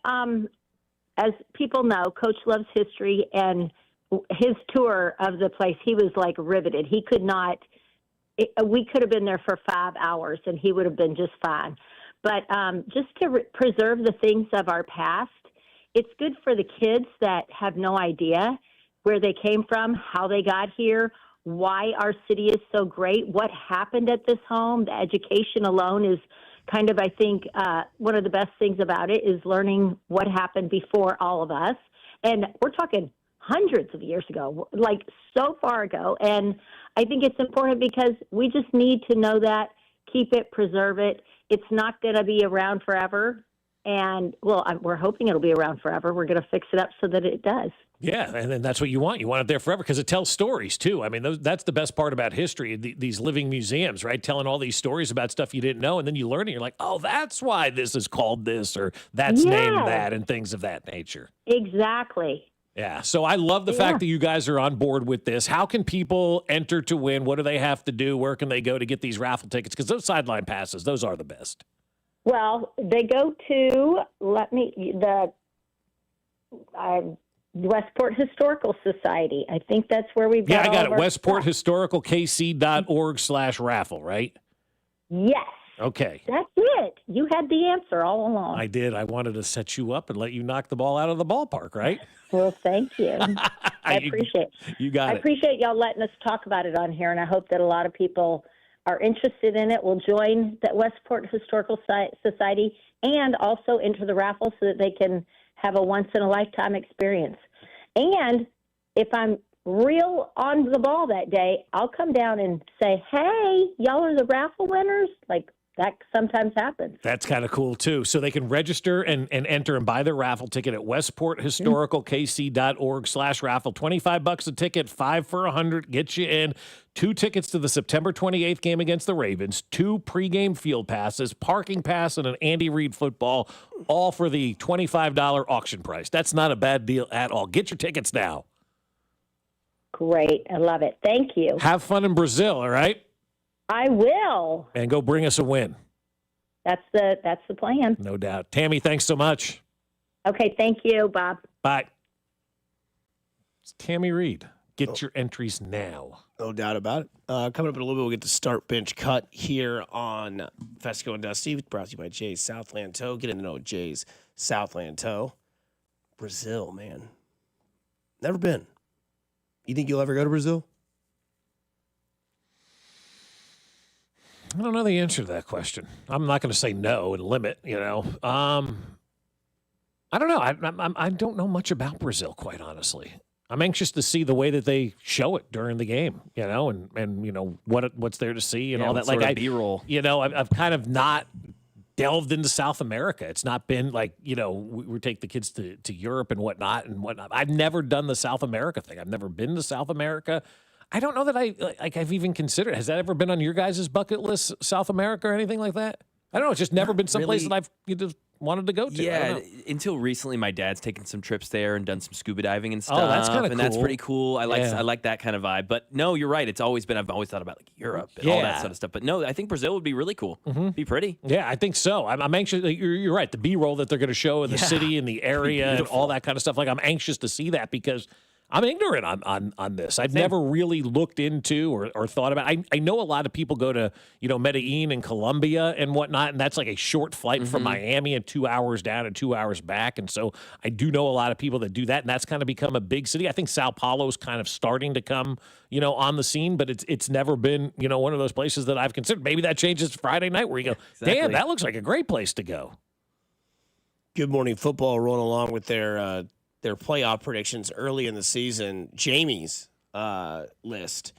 As people know, Coach loves history, and his tour of the place, he was riveted. He could not. We could have been there for 5 hours, and he would have been just fine. But just to preserve the things of our past, it's good for the kids that have no idea where they came from, how they got here, why our city is so great, what happened at this home. The education alone is kind of, I think, one of the best things about it is learning what happened before all of us. And we're talking hundreds of years ago, so far ago. And I think it's important because we just need to know that, keep it, preserve it. It's not going to be around forever. And, well, we're hoping it'll be around forever. We're going to fix it up so that it does. Yeah, and then that's what you want. You want it there forever because it tells stories, too. I mean, that's the best part about history, these living museums, right? Telling all these stories about stuff you didn't know, and then you learn it. You're like, oh, that's why this is called this, or that's named that, and things of that nature. Exactly. Yeah, so I love the fact that you guys are on board with this. How can people enter to win? What do they have to do? Where can they go to get these raffle tickets? Because those sideline passes, those are the best. Well, they go to, the Westport Historical Society. I think that's where we've got I got it. WestportHistoricalKC.org/raffle, right? Yes. Okay. That's it. You had the answer all along. I did. I wanted to set you up and let you knock the ball out of the ballpark, right? Well, thank you. I appreciate it. You got it. I appreciate y'all letting us talk about it on here, and I hope that a lot of people are interested in it, will join the Westport Historical Society and also enter the raffle so that they can have a once-in-a-lifetime experience. And if I'm real on the ball that day, I'll come down and say, hey, y'all are the raffle winners. that sometimes happens. That's kind of cool, too. So they can register and enter and buy their raffle ticket at westporthistoricalkc.org/raffle. $25 a ticket, 5 for $100, gets you in. 2 tickets to the September 28th game against the Ravens, 2 pregame field passes, parking pass, and an Andy Reid football, all for the $25 auction price. That's not a bad deal at all. Get your tickets now. Great. I love it. Thank you. Have fun in Brazil, all right? I will. And go bring us a win. That's the plan. No doubt. Tammy, thanks so much. Okay, thank you, Bob. Bye. It's Tammy Reid. Get your entries now. No doubt about it. Coming up in a little bit, we'll get to start bench cut here on Fescoe and Dusty, brought to you by Jay's Southland Tow. Get in to know Jay's Southland Tow. Brazil, man. Never been. You think you'll ever go to Brazil? I don't know the answer to that question. I'm not going to say no and limit, I don't know. I don't know much about Brazil, quite honestly. I'm anxious to see the way that they show it during the game, and what's there to see and all that. Like B-roll. I've kind of not delved into South America. It's not been like, we take the kids to Europe and whatnot. I've never done the South America thing. I've never been to South America. I don't know that I've even considered. Has that ever been on your guys' bucket list, South America or anything like that? I don't know. It's just never been someplace that I've just wanted to go to. Yeah, until recently, my dad's taken some trips there and done some scuba diving and stuff. Oh, that's kind of cool. And that's pretty cool. I like that kind of vibe. But no, you're right. I've always thought about like Europe and all that sort of stuff. But no, I think Brazil would be really cool. Be pretty. Yeah, I think so. I'm anxious. You're right. The B-roll that they're going to show in the city and the area and all that kind of stuff. Like, I'm anxious to see that because I'm ignorant on this. I've never really looked into or thought about. I know a lot of people go to Medellin and Colombia and whatnot, and that's like a short flight from Miami and 2 hours down and 2 hours back. And so I do know a lot of people that do that, and that's kind of become a big city. I think Sao Paulo's kind of starting to come on the scene, but it's never been one of those places that I've considered. Maybe that changes Friday night where you go, damn, that looks like a great place to go. Good Morning Football rolling along with their playoff predictions early in the season. Jamie's list: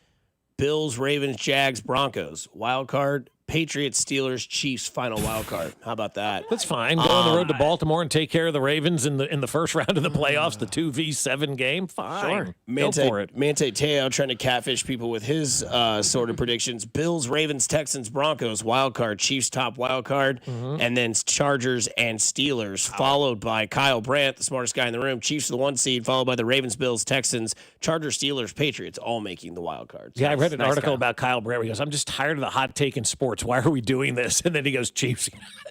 Bills, Ravens, Jags, Broncos. Wild card: Patriots, Steelers, Chiefs. Final wild card. How about that? That's fine. Go on the road to Baltimore and take care of the Ravens in the first round of the playoffs, the 2v7 game. Fine. Sure. Go for it. Mante Teo trying to catfish people with his sort of predictions. Bills, Ravens, Texans, Broncos, wild card. Chiefs top wild card. And then Chargers and Steelers, followed by Kyle Brandt, the smartest guy in the room. Chiefs the 1 seed, followed by the Ravens, Bills, Texans, Chargers, Steelers, Patriots, all making the wild cards. Yeah, I read an article about Kyle Brandt where he goes, I'm just tired of the hot take in sports. Why are we doing this? And then he goes, Chiefs.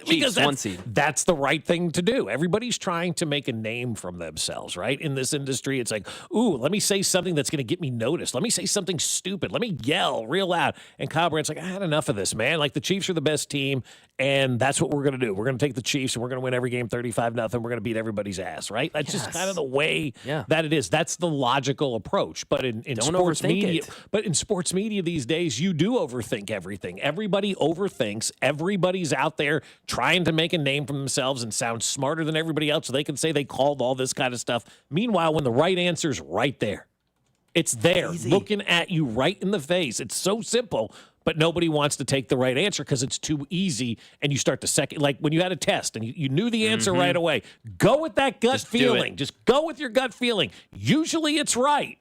Because 1 seed. That's the right thing to do. Everybody's trying to make a name from themselves, right? In this industry, it's like, ooh, let me say something that's going to get me noticed. Let me say something stupid. Let me yell real loud. And Kyle Brandt's like, I had enough of this, man. Like, the Chiefs are the best team, and that's what we're going to do. We're going to take the Chiefs, and we're going to win every game 35-0. We're going to beat everybody's ass, right? That's just kind of the way that it is. That's the logical approach. But in sports media, sports media these days, you do overthink everything. Everybody overthinks. Everybody's out there trying to make a name for themselves and sound smarter than everybody else so they can say they called all this kind of stuff. Meanwhile, when the right answer's right there, it's there looking at you right in the face. It's so simple, but nobody wants to take the right answer because it's too easy. And you start to second, like when you had a test and you knew the answer right away. Go with that gut feeling. Just go with your gut feeling. Usually it's right.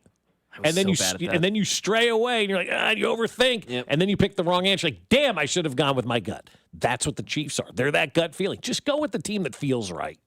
And then you stray away and you're like, you overthink. And then you pick the wrong answer. Like, damn, I should have gone with my gut. That's what the Chiefs are. They're that gut feeling. Just go with the team that feels right.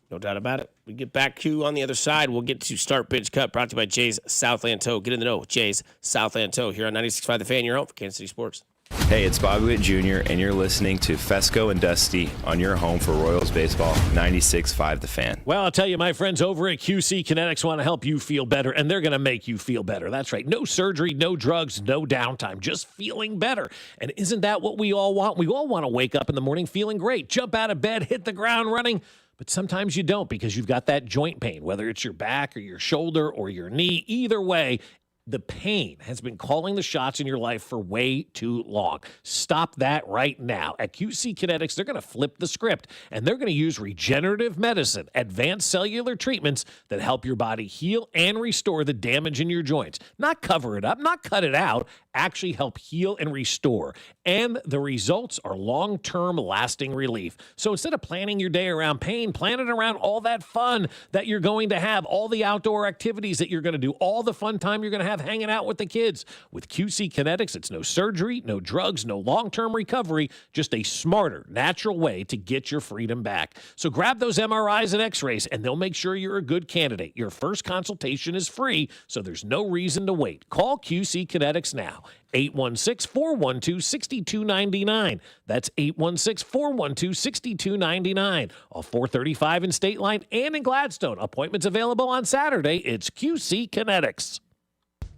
No doubt about it. We get back to on the other side. We'll get to Start Bench Cut, brought to you by Jay's Southland Tow. Get in the know with Jay's Southland Tow here on 96.5 The Fan, your home for Kansas City Sports. Hey, it's Bobby Witt Jr., and you're listening to Fescoe and Dusty on your home for Royals baseball, 96.5 The Fan. Well, I'll tell you, my friends over at QC Kinetics want to help you feel better, and they're going to make you feel better. That's right. No surgery, no drugs, no downtime, just feeling better. And isn't that what we all want? We all want to wake up in the morning feeling great, jump out of bed, hit the ground running. But sometimes you don't because you've got that joint pain, whether it's your back or your shoulder or your knee. Either way, the pain has been calling the shots in your life for way too long. Stop that right now. At QC Kinetics, they're going to flip the script, and they're going to use regenerative medicine, advanced cellular treatments that help your body heal and restore the damage in your joints. Not cover it up, not cut it out. actually help heal and restore. And the results are long-term lasting relief. So instead of planning your day around pain, plan it around all that fun that you're going to have, all the outdoor activities that you're going to do, all the fun time you're going to have hanging out with the kids. With QC Kinetics, it's no surgery, no drugs, no long-term recovery, just a smarter, natural way to get your freedom back. So grab those MRIs and x-rays, and they'll make sure you're a good candidate. Your first consultation is free, so there's no reason to wait. Call QC Kinetics now. 816-412-6299. That's 816-412-6299. Off 435 in State Line and in Gladstone. Appointments available on Saturday. It's QC Kinetics.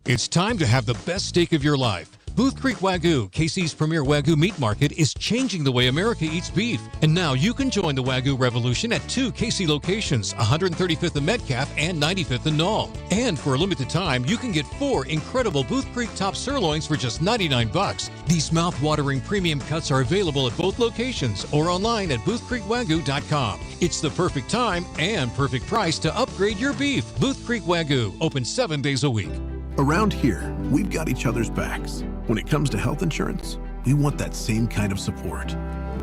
It's time to have the best steak of your life. Booth Creek Wagyu, KC's premier Wagyu meat market, is changing the way America eats beef. And now you can join the Wagyu revolution at 2 KC locations, 135th and Metcalf and 95th and Knoll. And for a limited time, you can get 4 incredible Booth Creek top sirloins for just $99. These mouth-watering premium cuts are available at both locations or online at boothcreekwagyu.com. It's the perfect time and perfect price to upgrade your beef. Booth Creek Wagyu, open 7 days a week. Around here, we've got each other's backs. When it comes to health insurance, we want that same kind of support.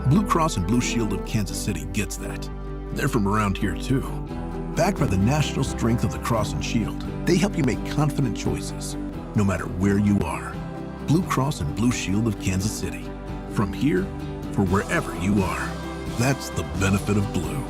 Blue Cross and Blue Shield of Kansas City gets that. They're from around here too. Backed by the national strength of the Cross and Shield, they help you make confident choices, no matter where you are. Blue Cross and Blue Shield of Kansas City. From here for wherever you are. That's the benefit of blue.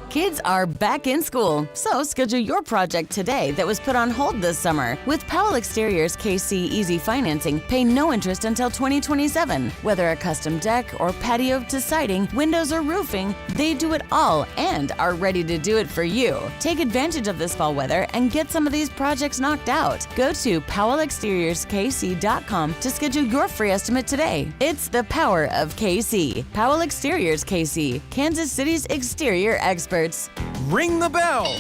Kids are back in school, so schedule your project today that was put on hold this summer. With Powell Exteriors KC Easy Financing, pay no interest until 2027. Whether a custom deck or patio to siding, windows or roofing, they do it all and are ready to do it for you. Take advantage of this fall weather and get some of these projects knocked out. Go to PowellExteriorsKC.com to schedule your free estimate today. It's the power of KC. Powell Exteriors KC, Kansas City's exterior experts. Ring the bell!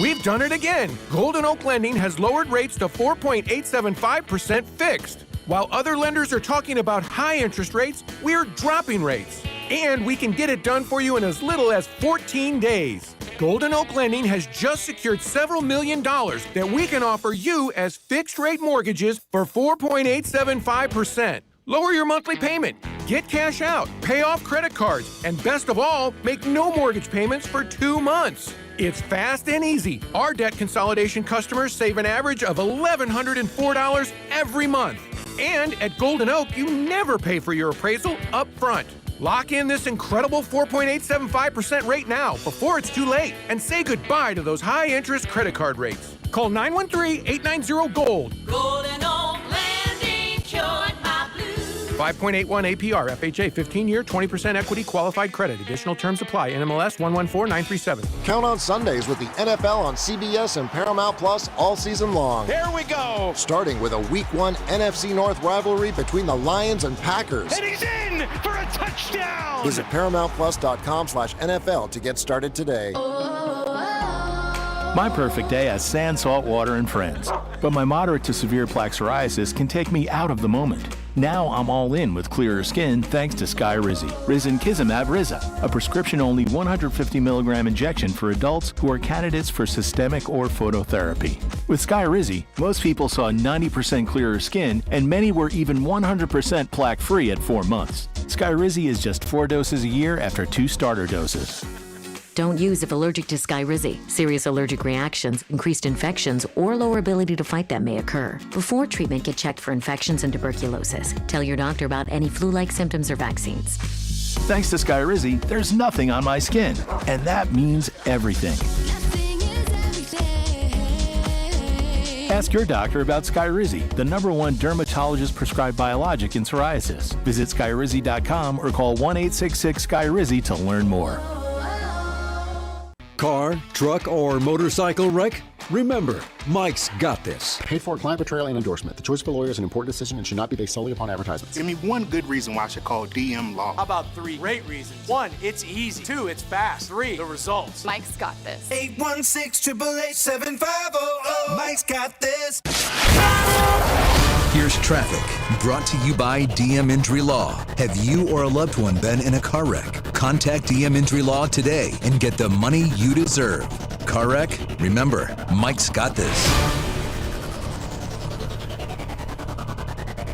We've done it again. Golden Oak Lending has lowered rates to 4.875% fixed. While other lenders are talking about high interest rates, we're dropping rates. And we can get it done for you in as little as 14 days. Golden Oak Lending has just secured several $1 million that we can offer you as fixed-rate mortgages for 4.875%. Lower your monthly payment, get cash out, pay off credit cards, and best of all, make no mortgage payments for 2 months. It's fast and easy. Our debt consolidation customers save an average of $1,104 every month. And at Golden Oak, you never pay for your appraisal up front. Lock in this incredible 4.875% rate now before it's too late and say goodbye to those high-interest credit card rates. Call 913-890-GOLD. Golden Oak Lending cured my blues. 5.81 APR, FHA, 15-year, 20% equity qualified credit. Additional terms apply. NMLS 114937. Count on Sundays with the NFL on CBS and Paramount Plus all season long. Here we go! Starting with a Week 1 NFC North rivalry between the Lions and Packers. And he's in for a touchdown! Visit ParamountPlus.com/NFL to get started today. My perfect day has sand, salt water, and friends. But my moderate to severe plaque psoriasis can take me out of the moment. Now I'm all in with clearer skin thanks to Skyrizi. Risankizumab Riza, a prescription-only 150 milligram injection for adults who are candidates for systemic or phototherapy. With Skyrizi, most people saw 90% clearer skin, and many were even 100% plaque-free at 4 months. Skyrizi is just 4 doses a year after 2 starter doses. Don't use if allergic to Skyrizi. Serious allergic reactions, increased infections, or lower ability to fight them may occur. Before treatment, get checked for infections and tuberculosis. Tell your doctor about any flu-like symptoms or vaccines. Thanks to Skyrizi, there's nothing on my skin, and that means everything. Ask your doctor about Skyrizi, the #1 dermatologist-prescribed biologic in psoriasis. Visit Skyrizi.com or call 1-866-SKYRIZI to learn more. Car, truck, or motorcycle wreck? Remember, Mike's got this. Paid for client betrayal and endorsement. The choice of a lawyer is an important decision and should not be based solely upon advertisements. Give me one good reason why I should call DM Law. How about 3 great reasons? 1, it's easy. 2, it's fast. 3, the results. Mike's got this. 816-888-7500. Mike's got this. Here's traffic, brought to you by DM Injury Law. Have you or a loved one been in a car wreck? Contact DM Injury Law today and get the money you deserve. Call car wreck? Remember, Mike's got this.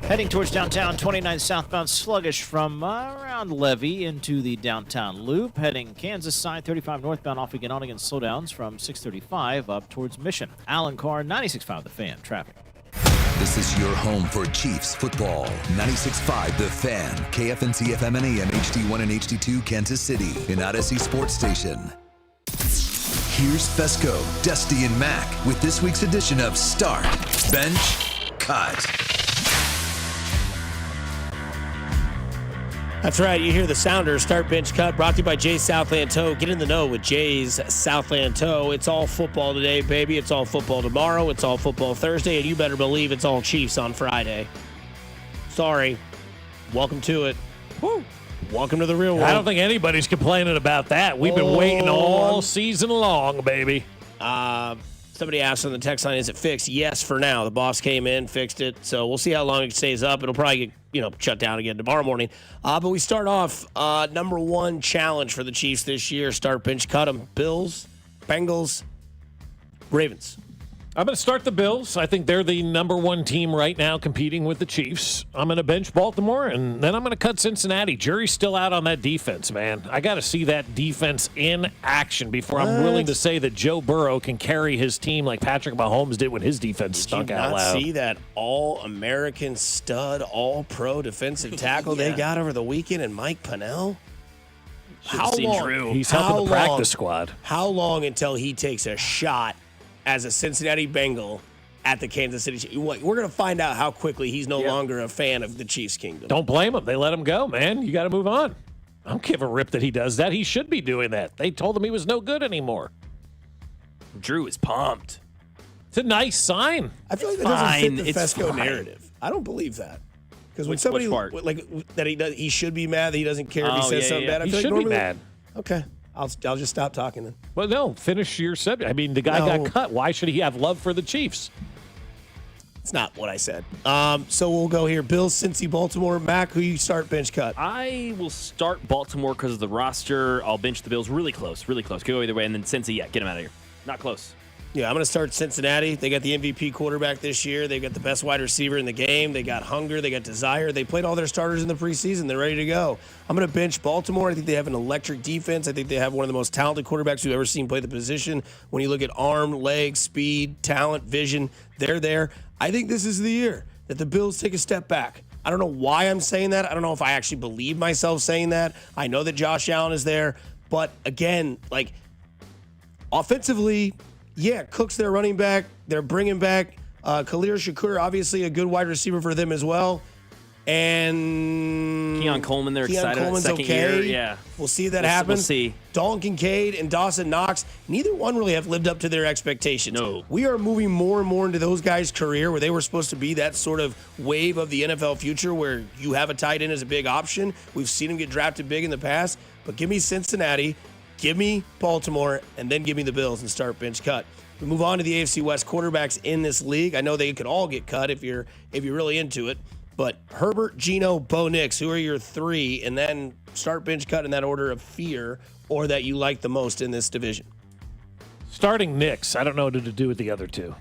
Heading towards downtown, 29 southbound sluggish from around Levy into the downtown loop. Heading Kansas side, 35 northbound off again on again slowdowns from 635 up towards Mission. Alan Carr, 96.5 The Fan, traffic. This is your home for Chiefs football. 96.5 The Fan, KFNC FM and AM HD1 and HD2 Kansas City, an Odyssey sports station. Here's Fescoe, Dusty, and Mac with this week's edition of Start, Bench, Cut. That's right. You hear the sounder. Start, bench, cut. Brought to you by Jay's Southland Tow. Get in the know with Jay's Southland Tow. It's all football today, baby. It's all football tomorrow. It's all football Thursday. And you better believe it's all Chiefs on Friday. Sorry. Welcome to it. Woo. Welcome to the real world. I don't think anybody's complaining about that. We've been waiting all season long, baby. Somebody asked on the text line, is it fixed? Yes, for now. The boss came in, fixed it. So we'll see how long it stays up. It'll probably get, shut down again tomorrow morning. But we start off number one challenge for the Chiefs this year. Start, bench, cut them. Bills, Bengals, Ravens. I'm going to start the Bills. I think they're the number one team right now competing with the Chiefs. I'm going to bench Baltimore, and then I'm going to cut Cincinnati. Jury's still out on that defense, man. I got to see that defense in action before I'm willing to say that Joe Burrow can carry his team like Patrick Mahomes did when his defense stunk out loud. Did you not see that all-American stud, all-pro defensive tackle they got over the weekend in Mike Pennell? How long? Drew. He's helping the practice squad. How long until he takes a shot as a Cincinnati Bengal at the Kansas City Chiefs? We're going to find out how quickly he's no longer a fan of the Chiefs kingdom. Don't blame him. They let him go, man. You got to move on. I don't give a rip that he does that. He should be doing that. They told him he was no good anymore. Drew is pumped. It's a nice sign. I feel like that doesn't fit the Fescoe narrative. I don't believe that. Because when somebody like that he should be mad that he doesn't care if he says something bad. I he feel should like be mad. Okay. I'll just stop talking then. Well, no, finish your subject. I mean, the guy got cut. Why should he have love for the Chiefs? It's not what I said. So we'll go here. Bills, Cincy, Baltimore. Mac, who you start, bench, cut? I will start Baltimore because of the roster. I'll bench the Bills really close. Could go either way. And then Cincy, get them out of here. Not close. Yeah, I'm going to start Cincinnati. They got the MVP quarterback this year. They got the best wide receiver in the game. They got hunger. They got desire. They played all their starters in the preseason. They're ready to go. I'm going to bench Baltimore. I think they have an electric defense. I think they have one of the most talented quarterbacks we've ever seen play the position. When you look at arm, leg, speed, talent, vision, they're there. I think this is the year that the Bills take a step back. I don't know why I'm saying that. I don't know if I actually believe myself saying that. I know that Josh Allen is there. But again, offensively, Cook's their running back. They're bringing back Khalil Shakur, obviously a good wide receiver for them as well. And Keon Coleman, they're excited Coleman's second year. Yeah. We'll see if that happens. We'll see. Dalton Kincaid and Dawson Knox, neither one really have lived up to their expectations. No. We are moving more and more into those guys' career where they were supposed to be that sort of wave of the NFL future where you have a tight end as a big option. We've seen them get drafted big in the past, but give me Cincinnati. Give me Baltimore, and then give me the Bills and start, bench, cut. We move on to the AFC West quarterbacks in this league. I know they could all get cut if you're really into it, but Herbert, Geno, Bo Nix, who are your three, and then start, bench, cut in that order of fear or that you like the most in this division. Starting Nix. I don't know what to do with the other two.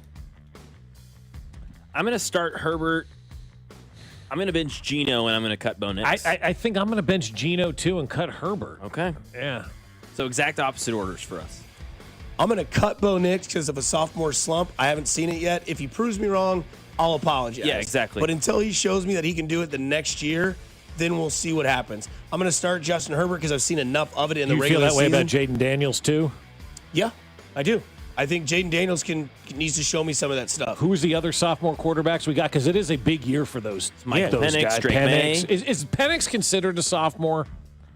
I'm going to start Herbert. I'm going to bench Geno, and I'm going to cut Bo Nix. I think I'm going to bench Geno, too, and cut Herbert. Okay. Yeah. So exact opposite orders for us. I'm going to cut Bo Nix because of a sophomore slump. I haven't seen it yet. If he proves me wrong, I'll apologize. Yeah, exactly. But until he shows me that he can do it the next year, then we'll see what happens. I'm going to start Justin Herbert because I've seen enough of it in the regular season. You feel that way about Jaden Daniels, too? Yeah, I do. I think Jaden Daniels needs to show me some of that stuff. Who's the other sophomore quarterbacks we got? Because it is a big year for those, Mike those Penix, guys. Drake May. Is Penix considered a sophomore?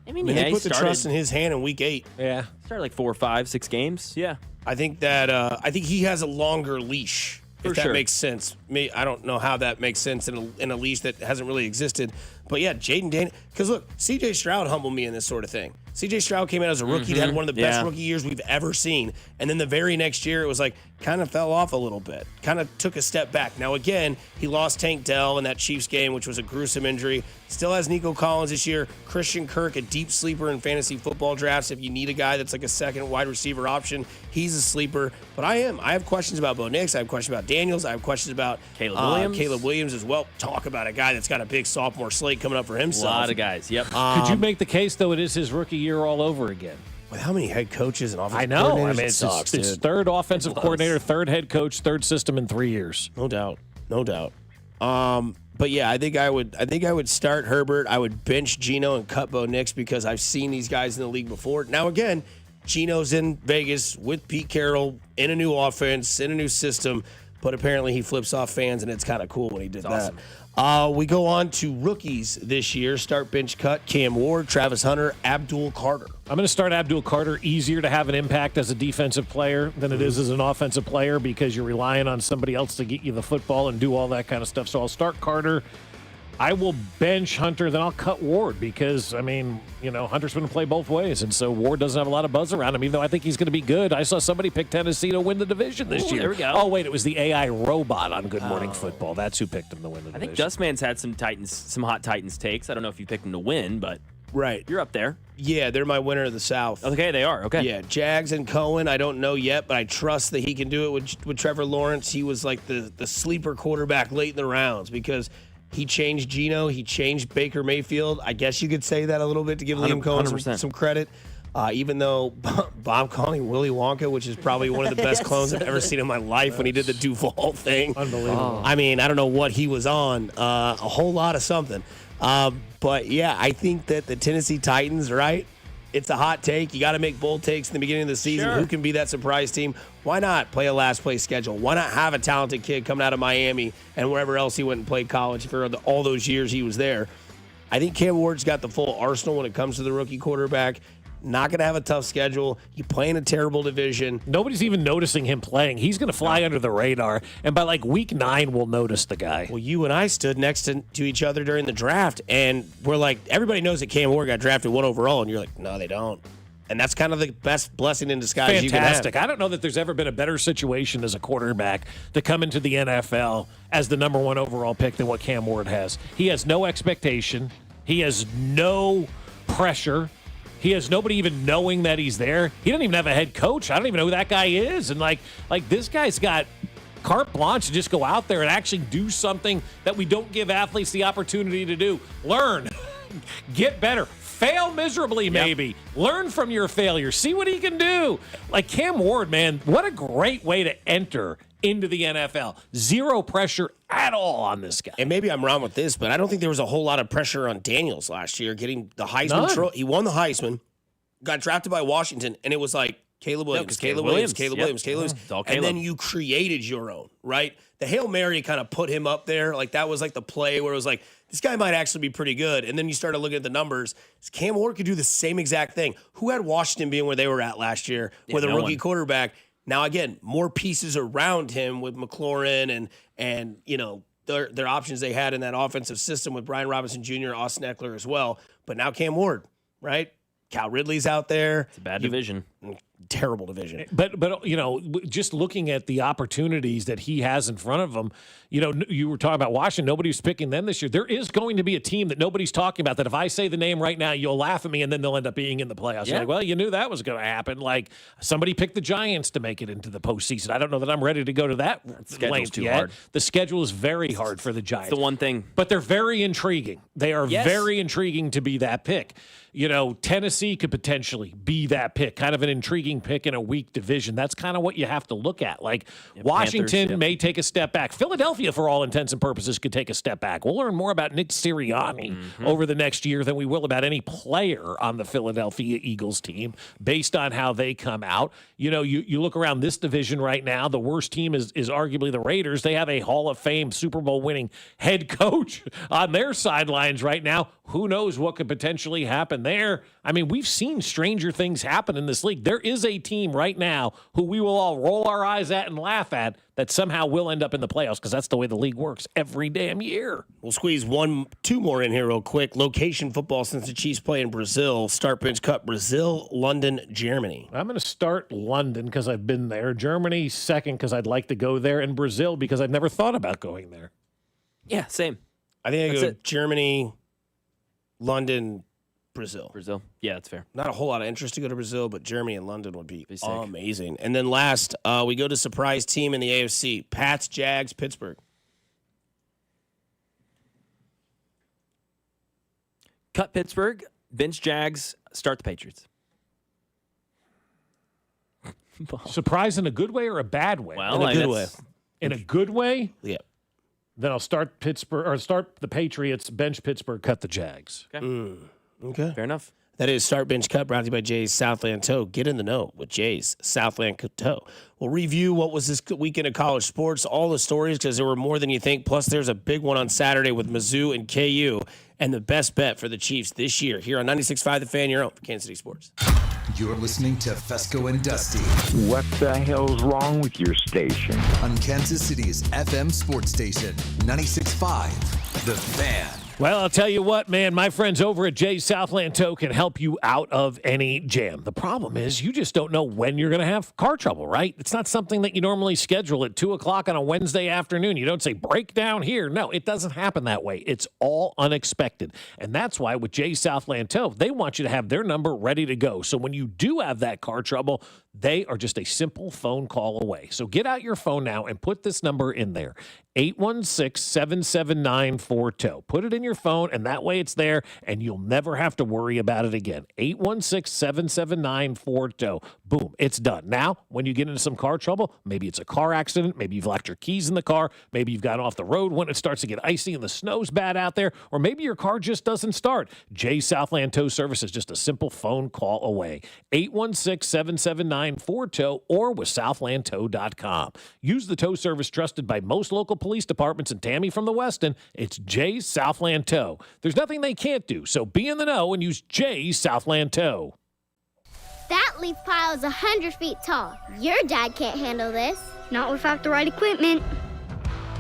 I mean, they put the trust in his hand in week 8. Yeah. Started like 4, 5, 6 games. Yeah. I think he has a longer leash. If that makes sense. I don't know how that makes sense in a leash that hasn't really existed. But yeah, Jaden Daniels. Because look, C.J. Stroud humbled me in this sort of thing. C.J. Stroud came in as a rookie. He had one of the best rookie years we've ever seen. And then the very next year, it was kind of fell off a little bit. Kind of took a step back. Now, again, he lost Tank Dell in that Chiefs game, which was a gruesome injury. Still has Nico Collins this year. Christian Kirk, a deep sleeper in fantasy football drafts. If you need a guy that's like a second wide receiver option, he's a sleeper. But I have questions about Bo Nix. I have questions about Daniels. I have questions about Caleb Williams as well. Talk about a guy that's got a big sophomore slate coming up for himself. A lot of guys, yep. Could you make the case, though, it is his rookie year all over again? With how many head coaches and offensive coordinators? coordinators? I mean, it's his third offensive coordinator, third head coach, third system in 3 years. No doubt. But yeah, I think I would start Herbert. I would bench Geno and cut Bo Nix because I've seen these guys in the league before. Now again, Geno's in Vegas with Pete Carroll in a new offense, in a new system, but apparently he flips off fans, and it's kind of cool when he did that. Awesome. We go on to rookies this year. Start, bench, cut. Cam Ward, Travis Hunter, Abdul Carter. I'm going to start Abdul Carter. Easier to have an impact as a defensive player than it is as an offensive player because you're relying on somebody else to get you the football and do all that kind of stuff. So I'll start Carter. I will bench Hunter, then I'll cut Ward because, I mean, Hunter's going to play both ways. And so Ward doesn't have a lot of buzz around him, even though I think he's going to be good. I saw somebody pick Tennessee to win the division this year. There we go. Oh, wait, it was the AI robot on Good Morning Football. That's who picked him to win the division. I think Dustman's had some hot Titans takes. I don't know if you picked him to win, but you're up there. Yeah, they're my winner of the South. Okay, they are. Okay. Yeah, Jags and Cohen, I don't know yet, but I trust that he can do it with Trevor Lawrence. He was like the sleeper quarterback late in the rounds because he changed Geno. He changed Baker Mayfield. I guess you could say that a little bit to give Liam Cohen some credit. Even though Bob calling Willy Wonka, which is probably one of the best clones I've ever seen in my life when he did the Duval thing. Unbelievable. I mean, I don't know what he was on. A whole lot of something. But, yeah, I think that the Tennessee Titans, right? It's a hot take. You got to make bold takes in the beginning of the season. Sure. Who can be that surprise team? Why not play a last place schedule? Why not have a talented kid coming out of Miami and wherever else he went and played college for all those years he was there? I think Cam Ward's got the full arsenal when it comes to the rookie quarterback. Not going to have a tough schedule. You play in a terrible division. Nobody's even noticing him playing. He's going to fly under the radar. And by like week 9, we'll notice the guy. Well, you and I stood next to each other during the draft, and we're like, everybody knows that Cam Ward got drafted 1 overall, and you're like, no, they don't. And that's kind of the best blessing in disguise you can have. Fantastic. I don't know that there's ever been a better situation as a quarterback to come into the NFL as the number 1 overall pick than what Cam Ward has. He has no expectation. He has no pressure. He has nobody even knowing that he's there. He doesn't even have a head coach. I don't even know who that guy is. And like this guy's got carte blanche to just go out there and actually do something that we don't give athletes the opportunity to do. Learn. Get better. Fail miserably, maybe. Yep. Learn from your failure. See what he can do. Like Cam Ward, man, what a great way to enter into the NFL. Zero pressure at all on this guy. And maybe I'm wrong with this, but I don't think there was a whole lot of pressure on Daniels last year getting the Heisman. He won the Heisman, got drafted by Washington, and it was like Caleb Williams, Caleb Williams. And then you created your own, right? The Hail Mary kind of put him up there. Like that was like the play where it was like, this guy might actually be pretty good. And then you started looking at the numbers. Cam Ward could do the same exact thing. Who had Washington being where they were at last year with a rookie quarterback? Now, again, more pieces around him with McLaurin and their options they had in that offensive system with Brian Robinson Jr., Austin Eckler as well. But now Cam Ward, right? Cal Ridley's out there. It's a bad division. Terrible division. But just looking at the opportunities that he has in front of him, you were talking about Washington. Nobody's picking them this year. There is going to be a team that nobody's talking about that if I say the name right now, you'll laugh at me, and then they'll end up being in the playoffs. Yeah. You're like, well, you knew that was going to happen. Like somebody picked the Giants to make it into the postseason. I don't know that I'm ready to go to that length yet. Hard. The schedule is very hard for the Giants. It's the one thing. But they're very intriguing. They are very intriguing to be that pick. Tennessee could potentially be that pick, kind of an intriguing pick in a weak division. That's kind of what you have to look at. Like Washington Panthers, may take a step back. Philadelphia, for all intents and purposes, could take a step back. We'll learn more about Nick Sirianni over the next year than we will about any player on the Philadelphia Eagles team based on how they come out. You look around this division right now, the worst team is arguably the Raiders. They have a Hall of Fame Super Bowl winning head coach on their sidelines right now. Who knows what could potentially happen there? I mean, we've seen stranger things happen in this league. There is a team right now who we will all roll our eyes at and laugh at that somehow will end up in the playoffs because that's the way the league works every damn year. We'll squeeze 2 more in here real quick. Location football since the Chiefs play in Brazil. Start, bench, cut. Brazil, London, Germany. I'm going to start London because I've been there. Germany second because I'd like to go there. And Brazil because I've never thought about going there. Yeah, same. I think I go Germany, London, Brazil. Brazil. Yeah, that's fair. Not a whole lot of interest to go to Brazil, but Germany and London would be amazing. And then last, we go to surprise team in the AFC. Pats, Jags, Pittsburgh. Cut Pittsburgh, bench Jags, start the Patriots. Surprise in a good way or a bad way? Well, in a good way. In a good way? Yeah. Then I'll start Pittsburgh or start the Patriots, bench Pittsburgh, cut the Jags. Okay. Okay. Fair enough. That is Start Bench Cut, brought to you by Jay's Southland Tow. Get in the know with Jay's Southland Tow. We'll review what was this weekend of college sports, all the stories, because there were more than you think. Plus, there's a big one on Saturday with Mizzou and KU, and the best bet for the Chiefs this year here on 96.5 The Fan, your own for Kansas City Sports. You're listening to Fescoe and Dusty. What the hell's wrong with your station? On Kansas City's FM sports station, 96.5 The Fan. Well, I'll tell you what, man, my friends over at Jay's Southland Tow can help you out of any jam. The problem is you just don't know when you're going to have car trouble, right? It's not something that you normally schedule at 2 o'clock on a Wednesday afternoon. You don't say, break down here. No, it doesn't happen that way. It's all unexpected. And that's why with Jay's Southland Tow, they want you to have their number ready to go. So when you do have that car trouble, they are just a simple phone call away. So get out your phone now and put this number in there, 816-779-4TOW. Put it in your phone, and that way it's there, and you'll never have to worry about it again. 816-779-4TOW. Boom, it's done. Now, when you get into some car trouble, maybe it's a car accident, maybe you've left your keys in the car, maybe you've gotten off the road when it starts to get icy and the snow's bad out there, or maybe your car just doesn't start. Jay's Southland Tow Service is just a simple phone call away. 816-779-4TOW or with southlandtow.com. Use the tow service trusted by most local police departments, and Tammy from the Westin, it's Jay's Southland Tow. There's nothing they can't do, so be in the know and use Jay's Southland Tow. That leaf pile is 100 feet tall. Your dad can't handle this. Not without the right equipment.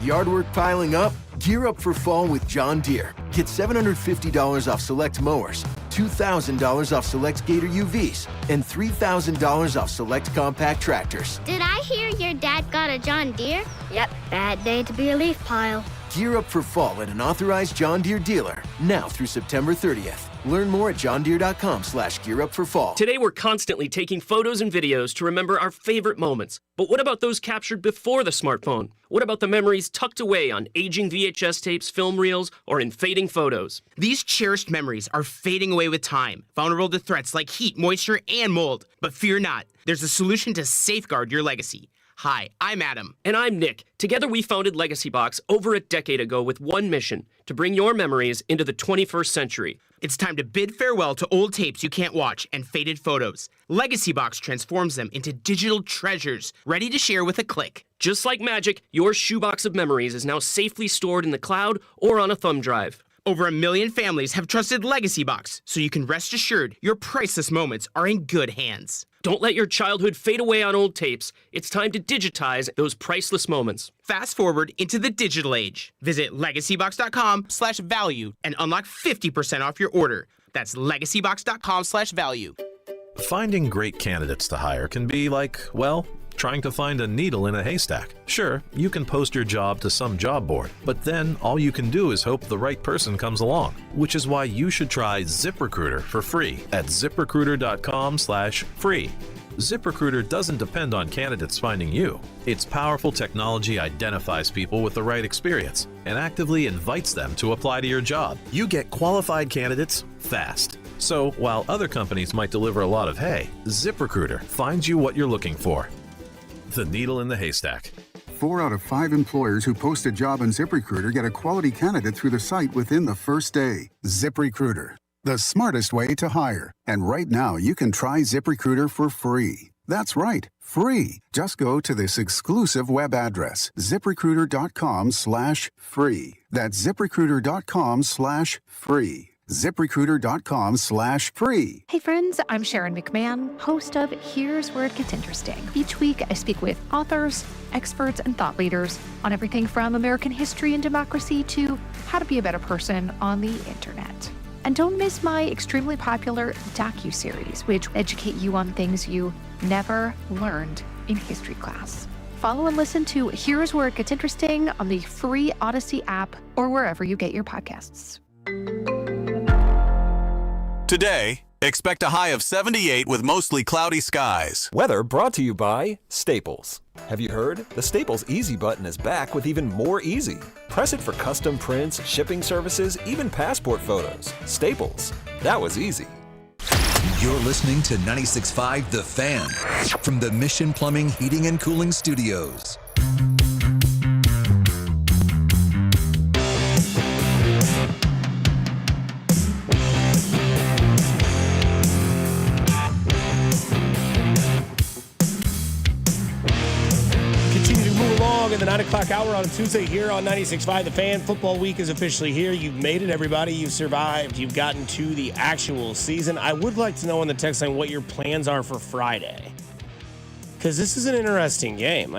Yard work piling up? Gear up for fall with John Deere. Get $750 off select mowers, $2,000 off select Gator UVs, and $3,000 off select compact tractors. Did I hear your dad got a John Deere? Yep, bad day to be a leaf pile. Gear up for fall at an authorized John Deere dealer, now through September 30th. Learn more at johndeere.com/gearupforfall. Today, we're constantly taking photos and videos to remember our favorite moments. But what about those captured before the smartphone? What about the memories tucked away on aging VHS tapes, film reels, or in fading photos? These cherished memories are fading away with time, vulnerable to threats like heat, moisture, and mold. But fear not, there's a solution to safeguard your legacy. Hi, I'm Adam. And I'm Nick. Together we founded Legacy Box over a decade ago with one mission, to bring your memories into the 21st century. It's time to bid farewell to old tapes you can't watch and faded photos. Legacy Box transforms them into digital treasures, ready to share with a click. Just like magic, your shoebox of memories is now safely stored in the cloud or on a thumb drive. Over 1 million families have trusted Legacy Box, so you can rest assured your priceless moments are in good hands. Don't let your childhood fade away on old tapes. It's time to digitize those priceless moments. Fast forward into the digital age. Visit legacybox.com/value and unlock 50% off your order. That's legacybox.com/value. Finding great candidates to hire can be like, well, trying to find a needle in a haystack. Sure, you can post your job to some job board, but then all you can do is hope the right person comes along, which is why you should try ZipRecruiter for free at ziprecruiter.com/free. ZipRecruiter doesn't depend on candidates finding you. Its powerful technology identifies people with the right experience and actively invites them to apply to your job. You get qualified candidates fast. So while other companies might deliver a lot of hay, ZipRecruiter finds you what you're looking for. The needle in the haystack. 4 out of 5 employers who post a job on ZipRecruiter get a quality candidate through the site within the first day. ZipRecruiter, the smartest way to hire. And right now, you can try ZipRecruiter for free. That's right, free. Just go to this exclusive web address, ziprecruiter.com/free. That's ziprecruiter.com/free. ZipRecruiter.com/free. Hey friends, I'm Sharon McMahon, host of Here's Where It Gets Interesting. Each week I speak with authors, experts, and thought leaders on everything from American history and democracy to how to be a better person on the internet. And don't miss my extremely popular docuseries, which educate you on things you never learned in history class. Follow and listen to Here's Where It Gets Interesting on the free Odyssey app or wherever you get your podcasts. Today, expect a high of 78 with mostly cloudy skies. Weather brought to you by Staples. Have you heard? The Staples Easy button is back with even more easy. Press it for custom prints, shipping services, even passport photos. Staples. That was easy. You're listening to 96.5 The Fan from the Mission Plumbing, Heating, and Cooling Studios. In the 9 o'clock hour on a Tuesday here on 96.5 The Fan. Football week is officially here. You've made it, everybody. You've survived. You've gotten to the actual season. I would like to know on the text line what your plans are for Friday. Because this is an interesting game.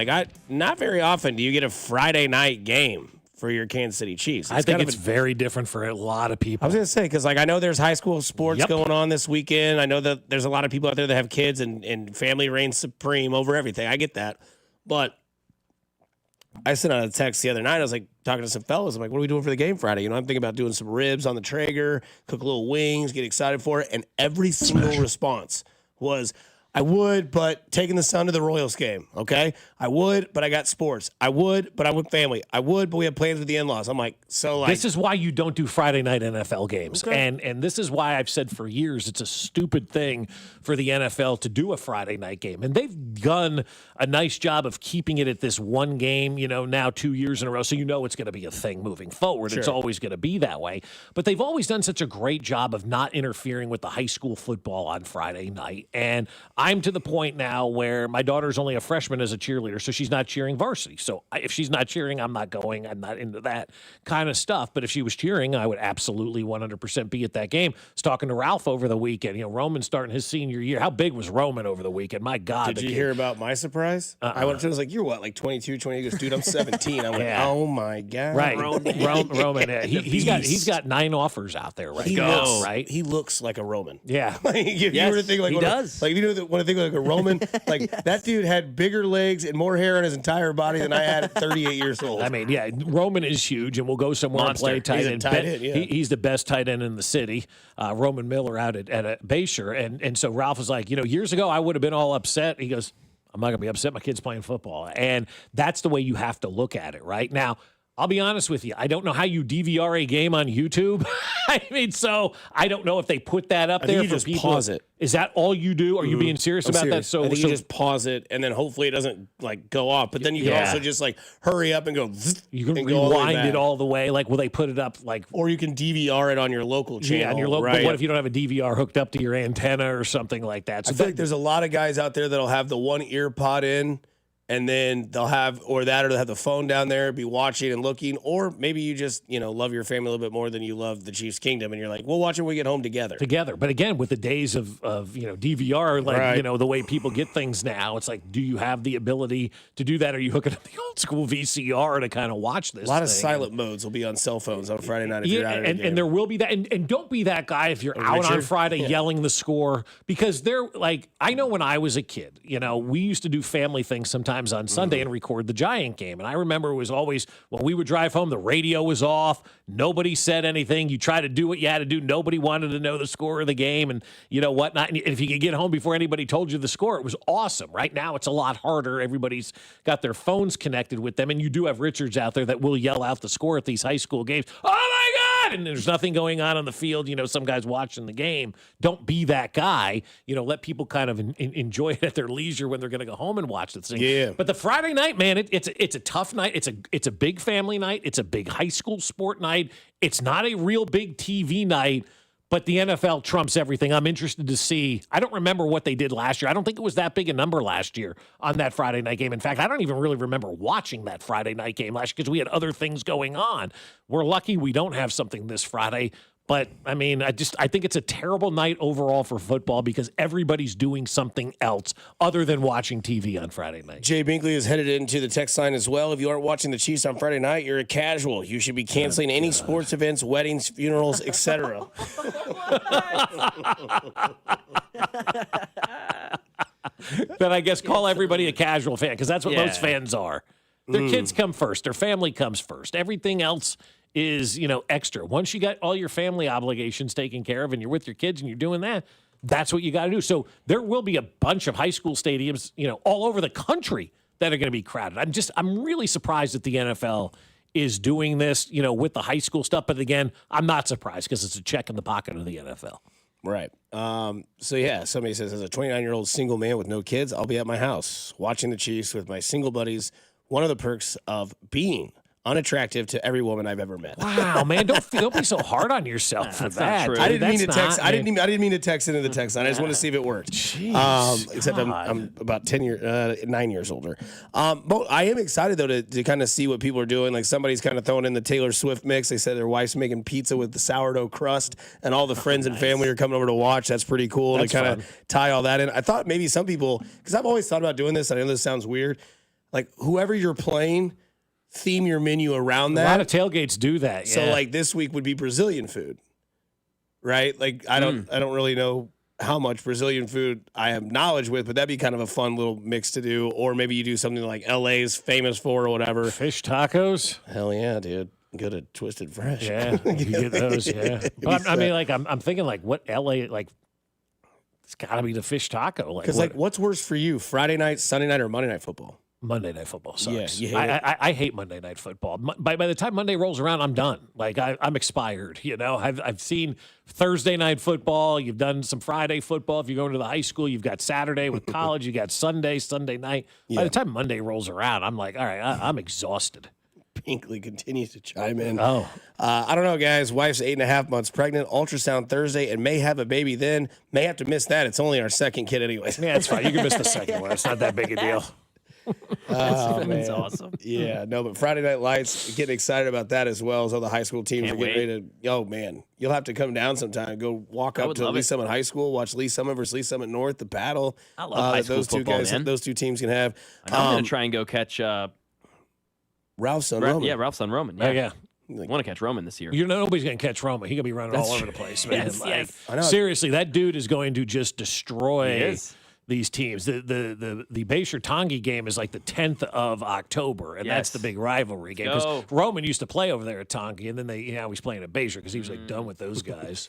Not very often do you get a Friday night game for your Kansas City Chiefs. I think it's very different for a lot of people. I was going to say, because I know there's high school sports going on this weekend. I know that there's a lot of people out there that have kids and family reigns supreme over everything. I get that. But I sent out a text the other night. I was talking to some fellas. I'm like, what are we doing for the game Friday? I'm thinking about doing some ribs on the Traeger, cook little wings, get excited for it. And every single response was, I would, but taking the son to the Royals game, okay? I would, but I got sports. I would, but I'm with family. I would, but we have plans with the in-laws. I'm like, this is why you don't do Friday night NFL games. Okay. And this is why I've said for years it's a stupid thing for the NFL to do a Friday night game. And they've done a nice job of keeping it at this one game, now 2 years in a row. So it's going to be a thing moving forward. Sure. It's always going to be that way. But they've always done such a great job of not interfering with the high school football on Friday night. And I'm to the point now where my daughter's only a freshman as a cheerleader, so she's not cheering varsity. So if she's not cheering, I'm not going. I'm not into that kind of stuff. But if she was cheering, I would absolutely 100% be at that game. I was talking to Ralph over the weekend. Roman's starting his senior year. How big was Roman over the weekend? My God. Did you hear about my surprise? I went to him, I was like, you're what, 22, 20? He goes, dude, I'm 17. I'm like, oh my God. Right. Roman. He's got 9 offers out there right now. Right? He looks like a Roman. Yeah. If you were to think he does. If you want to think like a Roman, that dude had bigger legs and more hair on his entire body than I had at 38 years old. Roman is huge, and we'll go somewhere and play tight end. He's the best tight end in the city. Roman Miller out at Bayshire. And so Ralph was like, years ago I would have been all upset. He goes, I'm not going to be upset. My kid's playing football. And that's the way you have to look at it, right? Now, I'll be honest with you. I don't know how you DVR a game on YouTube. So I don't know if they put that up there for people. Pause it. Is that all you do? Are you being serious about that? So I think you just pause it, and then hopefully it doesn't go off. But then you can also just hurry up and go. You can rewind it all the way. Will they put it up Or you can DVR it on your local channel. Yeah, on your local. Right? But what if you don't have a DVR hooked up to your antenna or something like that? So I feel like there's a lot of guys out there that'll have the one ear pod in. And then they'll have they'll have the phone down there, be watching and looking, or maybe you just, love your family a little bit more than you love the Chiefs Kingdom, and you're like, we'll watch it when we get home together. But again, with the days of DVR, the way people get things now, it's do you have the ability to do that? Are you hooking up the old school VCR to kind of watch this? A lot of silent modes will be on cell phones on Friday night if you're out and there will be that. And don't be that guy if you're out on Friday yelling the score, because they're I know when I was a kid, we used to do family things sometimes on Sunday and record the Giant game. And I remember it was always, when we would drive home, the radio was off. Nobody said anything. You try to do what you had to do. Nobody wanted to know the score of the game and whatnot. And if you could get home before anybody told you the score, it was awesome. Right now, it's a lot harder. Everybody's got their phones connected with them. And you do have Richards out there that will yell out the score at these high school games. Oh my God! And there's nothing going on the field. Some guys watching the game. Don't be that guy. Let people kind of enjoy it at their leisure when they're going to go home and watch this thing. Yeah. But the Friday night, man, it's a tough night. It's a big family night. It's a big high school sport night. It's not a real big TV night, but the NFL trumps everything. I'm interested to see. I don't remember what they did last year. I don't think it was that big a number last year on that Friday night game. In fact, I don't even really remember watching that Friday night game last year because we had other things going on. We're lucky we don't have something this Friday. But, I think it's a terrible night overall for football because everybody's doing something else other than watching TV on Friday night. Jay Binkley is headed into the text line as well. If you aren't watching the Chiefs on Friday night, you're a casual. You should be canceling any sports events, weddings, funerals, etc. Then I guess call everybody a casual fan because that's what most fans are. Their kids come first. Their family comes first. Everything else is, extra. Once you got all your family obligations taken care of and you're with your kids and you're doing that, that's what you got to do. So there will be a bunch of high school stadiums, all over the country that are going to be crowded. I'm really surprised that the NFL is doing this, with the high school stuff. But again, I'm not surprised because it's a check in the pocket of the NFL. Right. Somebody says, as a 29-year-old single man with no kids, I'll be at my house watching the Chiefs with my single buddies. One of the perks of being unattractive to every woman I've ever met. Wow, man, don't be so hard on yourself for that. I didn't mean to text. I didn't mean to text into the text line. I just want to see if it worked. Jeez, except I'm about 9 years older. But I am excited though to kind of see what people are doing. Like somebody's kind of throwing in the Taylor Swift mix. They said their wife's making pizza with the sourdough crust, and all the friends and family are coming over to watch. That's pretty cool to kind of tie all that in. I thought maybe some people, because I've always thought about doing this. I know this sounds weird. Like whoever you're playing, theme your menu around that. A lot of tailgates do that. Yeah. So like this week would be Brazilian food, right? Like I don't really know how much Brazilian food I have knowledge with, but that'd be kind of a fun little mix to do. Or maybe you do something like LA's famous for or whatever. Fish tacos. Hell yeah, dude. Good at Twisted Fresh. Yeah, you get those. Yeah. But I mean, like I'm thinking like what LA like. It's got to be the fish taco. Because what's worse for you, Friday night, Sunday night, or Monday night football? Monday Night Football sucks. Yeah, you hate it? I hate Monday Night Football. By the time Monday rolls around, I'm done. Like I'm expired. I've seen Thursday Night Football. You've done some Friday football. If you go into the high school, you've got Saturday with college. You got Sunday night. Yeah. By the time Monday rolls around, I'm like, all right, I'm exhausted. Pinkley continues to chime in. Oh, I don't know, guys. Wife's 8.5 months pregnant. Ultrasound Thursday, and may have a baby then. May have to miss that. It's only our second kid, anyways. Yeah, that's fine. You can miss the second one. It's not that big a deal. That's awesome. Yeah, no, but Friday Night Lights, getting excited about that as well as all the high school teams Can't are getting ready to. Oh man, you'll have to come down sometime and go walk up to Lee Summit High School, watch Lee Summit versus Lee Summit North, the battle. I love high school those two football, guys, man. those two teams can have. I'm going to try and go catch Ralph's son Roman. Yeah, Ralph's son Roman. Oh, yeah. I want to catch Roman this year. Nobody's going to catch Roma. He's going to be running all over the place, man. Yes. I know. Seriously, that dude is going to just destroy He is. these teams. The Bayshire-Tongi game is like the 10th of October, and that's the big rivalry game. Because Roman used to play over there at Tongi, and then he's playing at Bayshire because he was like done with those guys.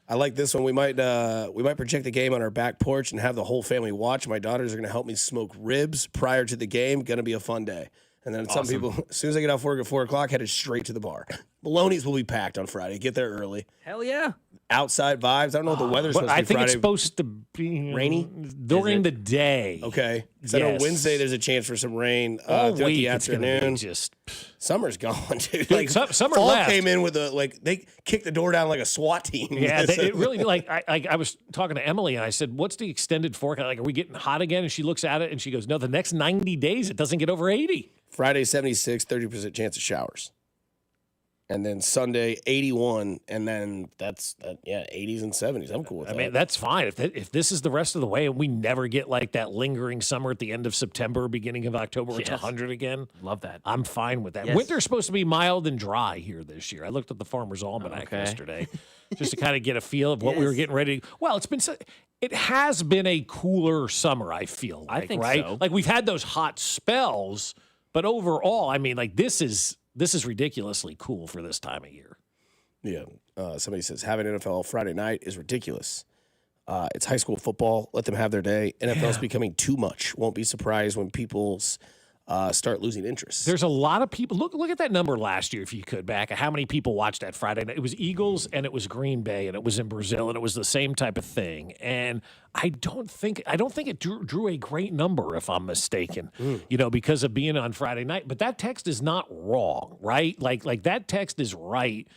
I like this one. We might project the game on our back porch and have the whole family watch. My daughters are going to help me smoke ribs prior to the game. Going to be a fun day. And then some people, as soon as I get off work at 4 o'clock, headed straight to the bar. Maloney's will be packed on Friday. Get there early. Hell yeah. Outside vibes. I don't know what the weather's supposed to be I think Friday. it's supposed to be rainy during the day. Okay. So I know Wednesday there's a chance for some rain throughout the afternoon. Summer's gone, dude. Like summer fall left. came in with they kicked the door down like a SWAT team. Yeah, it really like I was talking to Emily and I said, "What's the extended forecast? Like, are we getting hot again?" And she looks at it and she goes, "No, the next 90 days it doesn't get over 80." Friday 76, 30% chance of showers. And then Sunday 81, and then that's 80s and 70s. I'm cool with that. I mean, that's fine. If this is the rest of the way and we never get like that lingering summer at the end of September, beginning of October, it's 100 again. Love that. I'm fine with that. Yes. Winter's supposed to be mild and dry here this year. I looked at the Farmer's Almanac yesterday just to kind of get a feel of what we were getting ready. Well, it has been a cooler summer, I feel like, I think right? so. Like we've had those hot spells, but overall, I mean, like this is ridiculously cool for this time of year. Yeah. Somebody says having NFL Friday night is ridiculous. It's high school football. Let them have their day. NFL's becoming too much. Won't be surprised when people's start losing interest. There's a lot of people. Look at that number last year, if you could, back at how many people watched that Friday night. It was Eagles and it was Green Bay and it was in Brazil and it was the same type of thing. And I don't think it drew a great number, if I'm mistaken, because of being on Friday night. But that text is not wrong, right? Like that text is right.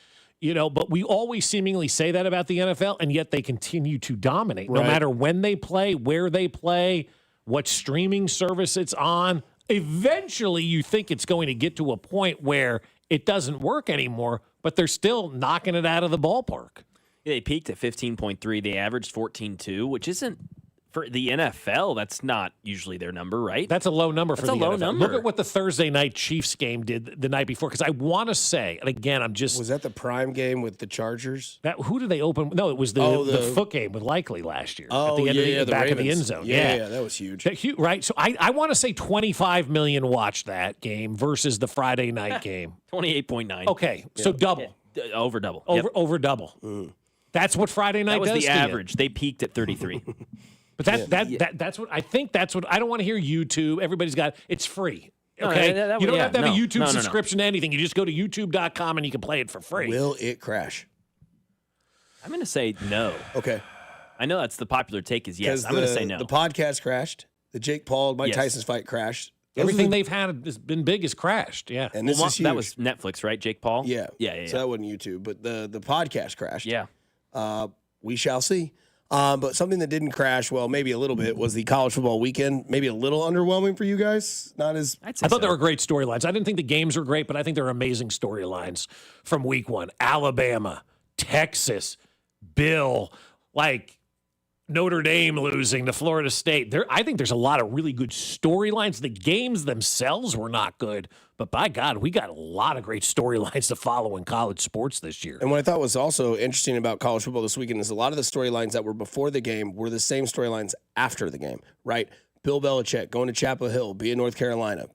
But we always seemingly say that about the NFL, and yet they continue to dominate, no matter when they play, where they play, what streaming service it's on. Eventually, you think it's going to get to a point where it doesn't work anymore, but they're still knocking it out of the ballpark. Yeah, they peaked at 15.3. They averaged 14.2, which isn't For the NFL, that's not usually their number, right? That's a low number for That's the a low NFL. number. Look at what the Thursday night Chiefs game did the night before, because I want to say, and again, Was that the prime game with the Chargers? Who did they open? No, it was the foot game with Likely last year. Oh, at the end the back Ravens. of the end zone. Yeah, that was huge. Right? So I want to say 25 million watched that game versus the Friday night game. 28.9. Okay, so double. Over double. Over double. That's what Friday night That was does the to you. average. They peaked at 33. But that's what I think. That's what I don't want to hear YouTube. Everybody's got it's free. No, Okay, that you don't yeah, have to have no, a YouTube no, no, no. subscription to anything. You just go to YouTube.com and you can play it for free. Will it crash? I'm going to say no. Okay. I know that's the popular take is yes. I'm going to say no. The podcast crashed. The Jake Paul, Mike Tyson's fight crashed. Everything they've had has been big has crashed. Yeah, And this is huge. that was Netflix, right? Jake Paul? Yeah. Yeah. So that wasn't YouTube, but the podcast crashed. Yeah. We shall see. But something that didn't crash, well, maybe a little bit, was the college football weekend. Maybe a little underwhelming for you guys. Not as I thought there were great storylines. I didn't think the games were great, but I think there were amazing storylines from week one. Alabama, Texas, Bill, Notre Dame losing to Florida State. I think there's a lot of really good storylines. The games themselves were not good, but by God, we got a lot of great storylines to follow in college sports this year. And what I thought was also interesting about college football this weekend is a lot of the storylines that were before the game were the same storylines after the game, right? Bill Belichick going to Chapel Hill, being North Carolina.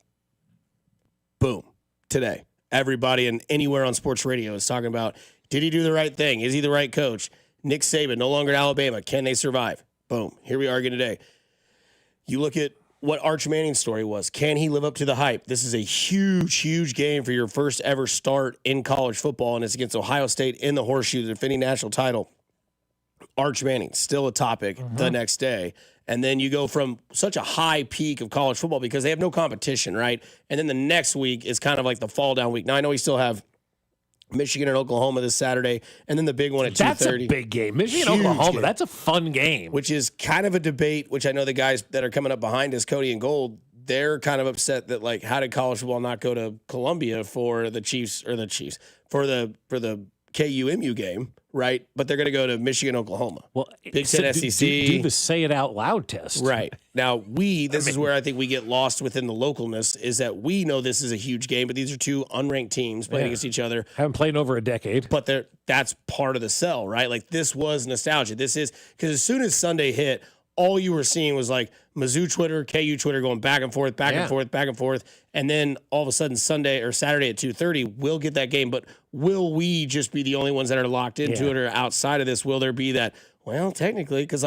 Boom. Today. Everybody and anywhere on sports radio is talking about, did he do the right thing? Is he the right coach? Nick Saban, no longer at Alabama. Can they survive? Boom. Here we are again today. You look at what Arch Manning's story was. Can he live up to the hype? This is a huge, huge game for your first ever start in college football, and it's against Ohio State in the Horseshoe, the defending national title. Arch Manning, still a topic the next day. And then you go from such a high peak of college football because they have no competition, right? And then the next week is kind of like the fall down week. Now, I know we still have Michigan and Oklahoma this Saturday, and then the big one at 2:30. That's a big game. Michigan, Huge Oklahoma, game. that's a fun game. Which is kind of a debate, which I know the guys that are coming up behind us, Cody and Gold, they're kind of upset that, how did college football not go to Columbia for the Chiefs, for the KU-MU game, right? But they're going to go to Michigan, Oklahoma. Well, Big Ten SEC. Do the say it out loud test. Right. Now, this is where I think we get lost within the localness, is that we know this is a huge game, but these are two unranked teams playing against each other. Haven't played in over a decade. But that's part of the sell, right? This was nostalgia. This is, because as soon as Sunday hit, all you were seeing was Mizzou Twitter, KU Twitter going back and forth, back and forth, back and forth. And then all of a sudden Sunday or Saturday at 2:30, we'll get that game. But will we just be the only ones that are locked into it, or outside of this, will there be that, well, technically, because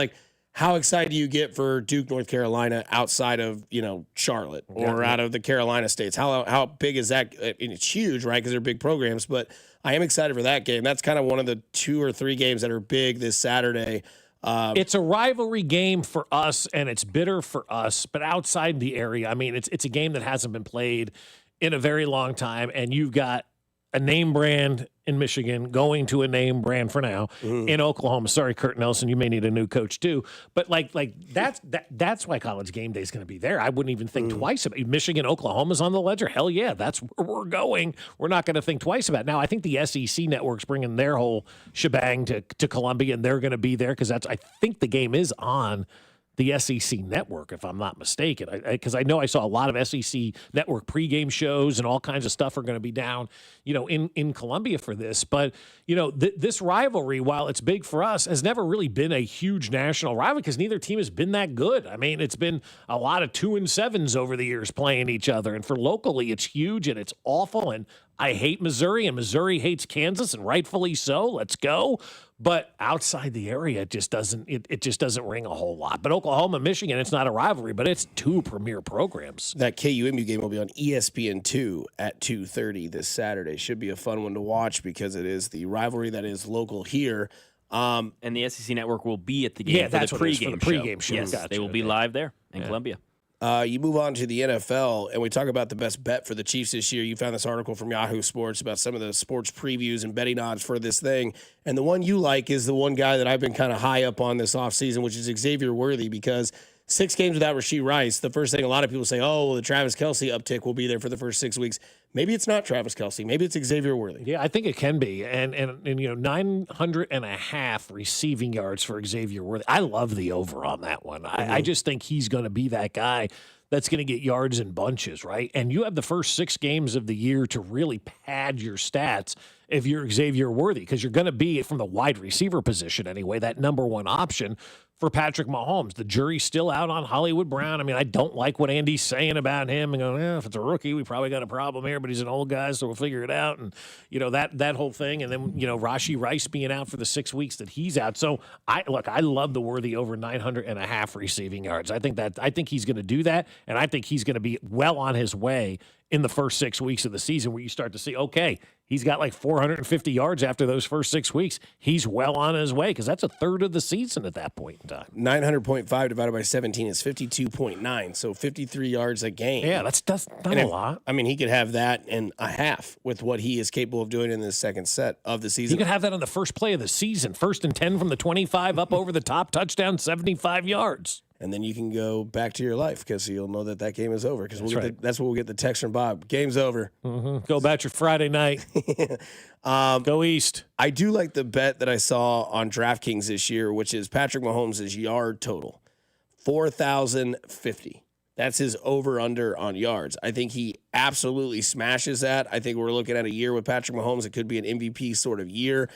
how excited do you get for Duke, North Carolina outside of, Charlotte or out of the Carolina states? How big is that? I mean, it's huge, right? Because they're big programs, but I am excited for that game. That's kind of one of the 2 or 3 games that are big this Saturday. It's a rivalry game for us, and it's bitter for us. But outside the area, I mean, it's a game that hasn't been played in a very long time, and you've got a name brand in Michigan going to a name brand for now in Oklahoma. Sorry, Kurt Nelson, you may need a new coach too. But that's why College Game Day is going to be there. I wouldn't even think twice about it. Michigan, Oklahoma's on the ledger. Hell yeah, that's where we're going. We're not going to think twice about it. Now, I think the SEC network's bringing their whole shebang to Columbia, and they're going to be there because I think the game is on the SEC network, if I'm not mistaken, because I know I saw a lot of SEC network pregame shows and all kinds of stuff are going to be down, in Columbia for this. But, this rivalry, while it's big for us, has never really been a huge national rivalry because neither team has been that good. I mean, it's been a lot of 2-7s over the years playing each other. And for locally, it's huge and it's awful. And I hate Missouri, and Missouri hates Kansas, and rightfully so. Let's go. But outside the area, it just doesn't ring a whole lot. But Oklahoma, Michigan, it's not a rivalry, but it's 2 premier programs. That KU-MU game will be on ESPN2 at 2:30 this Saturday. Should be a fun one to watch because it is the rivalry that is local here. And the SEC network will be at the game for the pregame show. Yes, gotcha. They will be live there in Columbia. You move on to the NFL, and we talk about the best bet for the Chiefs this year. You found this article from Yahoo Sports about some of the sports previews and betting odds for this thing. And the one you like is the one guy that I've been kind of high up on this offseason, which is Xavier Worthy, because 6 games without Rashee Rice, the first thing a lot of people say, oh, well, the Travis Kelce uptick will be there for the first 6 weeks. Maybe it's not Travis Kelce. Maybe it's Xavier Worthy. Yeah, I think it can be. And 900.5 receiving yards for Xavier Worthy. I love the over on that one. I just think he's going to be that guy that's going to get yards in bunches, right? And you have the first 6 games of the year to really pad your stats if you're Xavier Worthy, because you're going to be, from the wide receiver position anyway, that number one option for Patrick Mahomes. The jury's still out on Hollywood Brown. I mean, I don't like what Andy's saying about him and going, if it's a rookie, we probably got a problem here, but he's an old guy, so we'll figure it out. And, that whole thing. And then, Rashee Rice being out for the 6 weeks that he's out. So, I love the Worthy over 900.5 receiving yards. I think he's going to do that, and I think he's going to be well on his way in the first 6 weeks of the season, where you start to see, okay, he's got like 450 yards after those first 6 weeks. He's well on his way, because that's a third of the season at that point in time. 900.5 divided by 17 is 52.9, so 53 yards a game. Yeah, that's not a lot. I mean, he could have that in a half with what he is capable of doing in the second set of the season. He could have that on the first play of the season, 1st and 10 from the 25, up over the top, touchdown, 75 yards. And then you can go back to your life, because you'll know that game is over. Because that's what we'll get the text from Bob. Game's over. Mm-hmm. Go about your Friday night. Go East. I do like the bet that I saw on DraftKings this year, which is Patrick Mahomes' yard total, 4,050. That's his over-under on yards. I think he absolutely smashes that. I think we're looking at a year with Patrick Mahomes. It could be an MVP sort of year.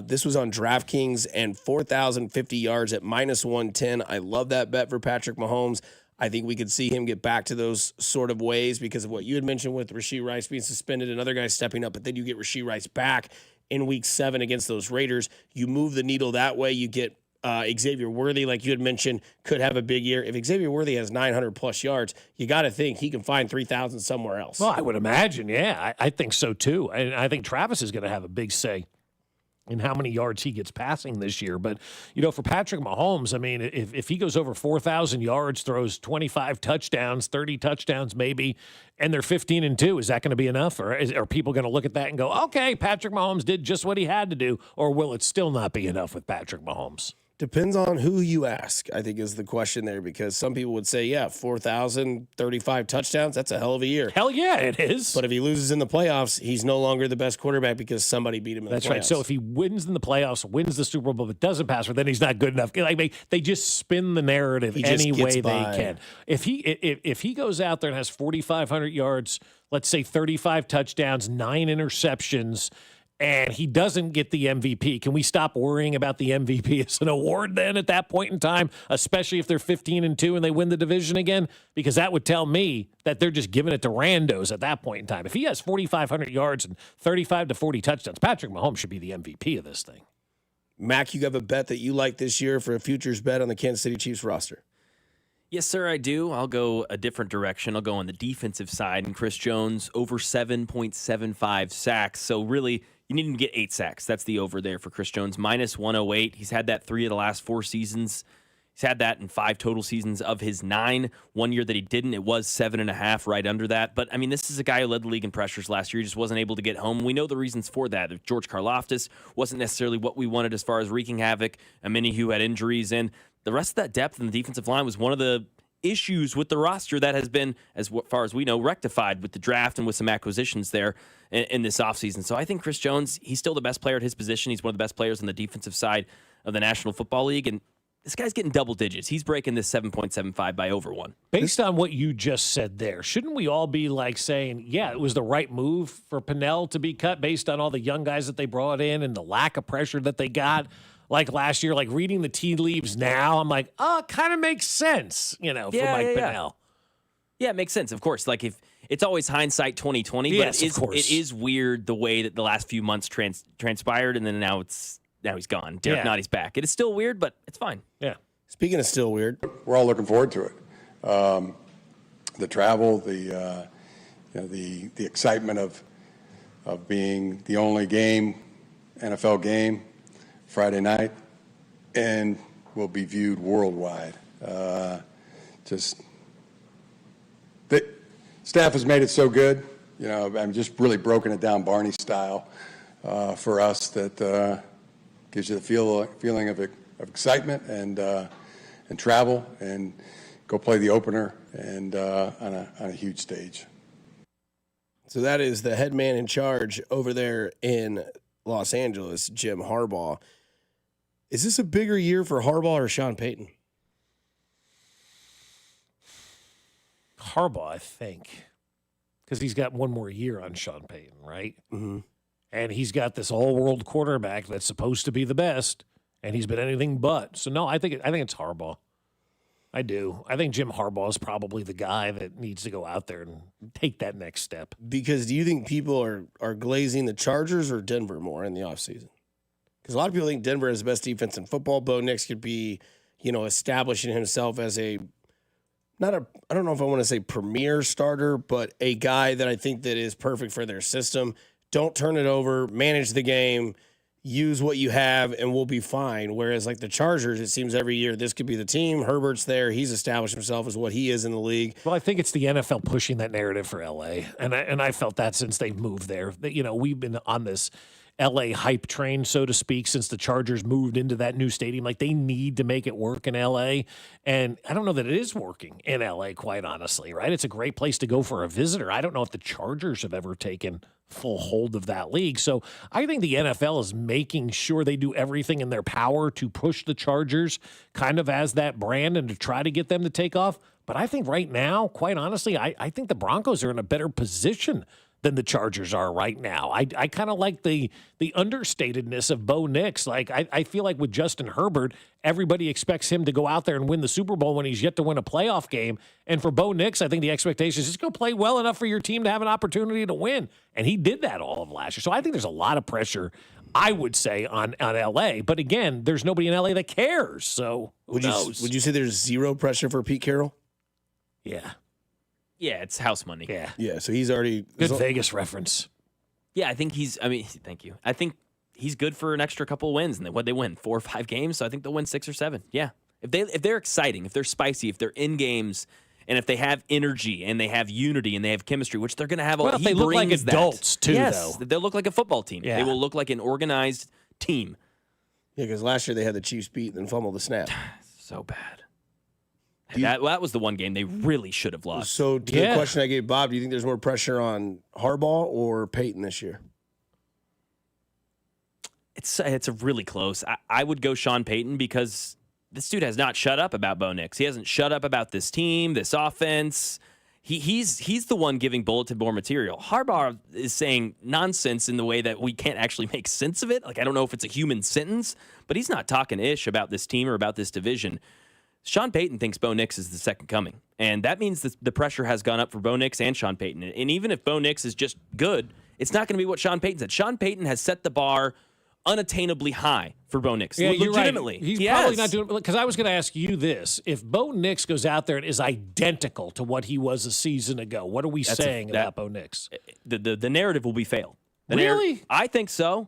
This was on DraftKings, and 4,050 yards at -110. I love that bet for Patrick Mahomes. I think we could see him get back to those sort of ways because of what you had mentioned with Rashee Rice being suspended and other guys stepping up, but then you get Rashee Rice back in Week 7 against those Raiders. You move the needle that way. You get Xavier Worthy, like you had mentioned, could have a big year. If Xavier Worthy has 900-plus yards, you got to think he can find 3,000 somewhere else. Well, I would imagine, yeah. I think so, too. And I think Travis is going to have a big say in how many yards he gets passing this year. But, for Patrick Mahomes, I mean, if he goes over 4,000 yards, throws 25 touchdowns, 30 touchdowns maybe, and they're 15-2, is that going to be enough? Or are people going to look at that and go, okay, Patrick Mahomes did just what he had to do, or will it still not be enough with Patrick Mahomes? Depends on who you ask, I think, is the question there, because some people would say, 4,035 touchdowns, that's a hell of a year. Hell yeah, it is. But if he loses in the playoffs, he's no longer the best quarterback because somebody beat him in the playoffs. That's right. So if he wins in the playoffs, wins the Super Bowl, but doesn't pass, then he's not good enough. Like they just spin the narrative any way they can. If he goes out there and has 4,500 yards, let's say 35 touchdowns, 9 interceptions, and he doesn't get the MVP, can we stop worrying about the MVP as an award then at that point in time, especially if they're 15-2 and they win the division again? Because that would tell me that they're just giving it to randos at that point in time. If he has 4,500 yards and 35 to 40 touchdowns, Patrick Mahomes should be the MVP of this thing. Mac, you have a bet that you like this year for a futures bet on the Kansas City Chiefs roster. Yes, sir, I do. I'll go a different direction. I'll go on the defensive side, and Chris Jones over 7.75 sacks. So really, you need him to get 8 sacks. That's the over there for Chris Jones, -108. He's had that 3 of the last 4 seasons. He's had that in 5 total seasons of his 9. 1 year that he didn't, it was 7.5, right under that. But, I mean, this is a guy who led the league in pressures last year. He just wasn't able to get home. We know the reasons for that. George Karlaftis wasn't necessarily what we wanted as far as wreaking havoc. Many who had injuries, and the rest of that depth in the defensive line was one of the issues with the roster that has been, as far as we know, rectified with the draft and with some acquisitions there in this offseason. So I think Chris Jones, he's still the best player at his position. He's one of the best players on the defensive side of the National Football League, and this guy's getting double digits. He's breaking this 7.75 by over 1. Based on what you just said there, shouldn't we all be like saying, it was the right move for Pennell to be cut based on all the young guys that they brought in and the lack of pressure that they got? Like last year, like reading the tea leaves now, I'm like, it kind of makes sense, for Mike Pennell. Yeah, it makes sense. Of course, like if it's always hindsight 2020, but it is weird the way that the last few months transpired, and then now he's gone. Derek Notty's back. It is still weird, but it's fine. Yeah. Speaking of still weird, we're all looking forward to it. The travel, the excitement of being the only NFL game Friday night, and will be viewed worldwide. The staff has made it so good. I'm just really broken it down Barney style for us that gives you the feeling of excitement and travel and go play the opener and on a huge stage. So that is the head man in charge over there in Los Angeles, Jim Harbaugh. Is this a bigger year for Harbaugh or Sean Payton? Harbaugh, I think, because he's got one more year on Sean Payton, right? Mm-hmm. And he's got this all-world quarterback that's supposed to be the best, and he's been anything but. So no, I think it's Harbaugh. I do. I think Jim Harbaugh is probably the guy that needs to go out there and take that next step. Because do you think people are glazing the Chargers or Denver more in the offseason? Because a lot of people think Denver has the best defense in football. Bo Nix could be, establishing himself as I don't know if I want to say premier starter, but a guy that I think that is perfect for their system. Don't turn it over, manage the game, use what you have, and we'll be fine. Whereas like the Chargers, it seems every year this could be the team. Herbert's there. He's established himself as what he is in the league. Well, I think it's the NFL pushing that narrative for LA. And I felt that since they've moved there. That, we've been on this LA hype train, so to speak, since the Chargers moved into that new stadium. Like, they need to make it work in LA. And I don't know that it is working in LA, quite honestly, right? It's a great place to go for a visitor. I don't know if the Chargers have ever taken full hold of that league. So I think the NFL is making sure they do everything in their power to push the Chargers kind of as that brand and to try to get them to take off. But I think right now, quite honestly, I think the Broncos are in a better position than the Chargers are right now. I kind of like the understatedness of Bo Nix. Like, I feel like with Justin Herbert, everybody expects him to go out there and win the Super Bowl when he's yet to win a playoff game. And for Bo Nix, I think the expectation is just go play well enough for your team to have an opportunity to win. And he did that all of last year. So I think there's a lot of pressure, I would say, on LA. But again, there's nobody in LA that cares. So who knows? Would you say there's zero pressure for Pete Carroll? Yeah. Yeah, it's house money. Yeah. Yeah, so he's already... Good Vegas reference. Yeah, I think thank you. I think he's good for an extra couple of wins. And what they win, 4 or 5 games, so I think they'll win 6 or 7. Yeah. If they're exciting, if they're spicy, if they're in games, and if they have energy and they have unity and they have chemistry, which they're going to have a lot. They look like adults, too, yes, though. They'll look like a football team. Yeah. They will look like an organized team. Yeah, because last year they had the Chiefs beat and then fumbled the snap. So bad. That was the one game they really should have lost. So to the question I gave Bob, do you think there's more pressure on Harbaugh or Payton this year? It's a really close. I would go Sean Payton because this dude has not shut up about Bo Nix. He hasn't shut up about this team, this offense. He's the one giving bulletin board material. Harbaugh is saying nonsense in the way that we can't actually make sense of it. Like, I don't know if it's a human sentence, but he's not talking ish about this team or about this division. Sean Payton thinks Bo Nix is the second coming, and that means the pressure has gone up for Bo Nix and Sean Payton. And even if Bo Nix is just good, it's not going to be what Sean Payton said. Sean Payton has set the bar unattainably high for Bo Nix. Yeah, legitimately. Right. He's probably not doing it, because I was going to ask you this. If Bo Nix goes out there and is identical to what he was a season ago, what are we saying about Bo Nix? The narrative will be failed. Really? I think so.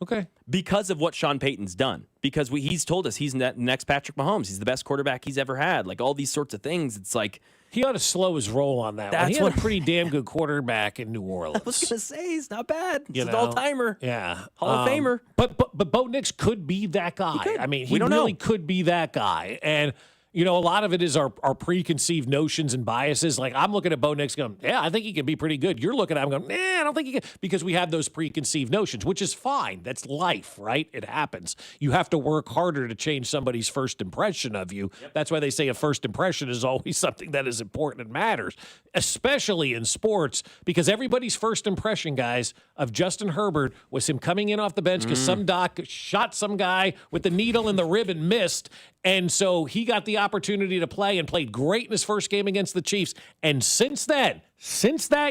Okay. Because of what Sean Payton's done. Because he's told us he's the next Patrick Mahomes. He's the best quarterback he's ever had. Like, all these sorts of things. It's like... He ought to slow his roll on that one. He had a pretty damn good quarterback in New Orleans. I was going to say, he's not bad. He's an an all-timer. Yeah. Hall of Famer. But Bo Nix could be that guy. I mean, he really could be that guy. And... a lot of it is our preconceived notions and biases. Like, I'm looking at Bo Nix going, yeah, I think he can be pretty good. You're looking at him going, I don't think he can. Because we have those preconceived notions, which is fine. That's life, right? It happens. You have to work harder to change somebody's first impression of you. Yep. That's why they say a first impression is always something that is important and matters, especially in sports, because everybody's first impression, guys, of Justin Herbert was him coming in off the bench because some doc shot some guy with the needle in the rib and missed. And so he got the opportunity to play and played great in his first game against the Chiefs. And since that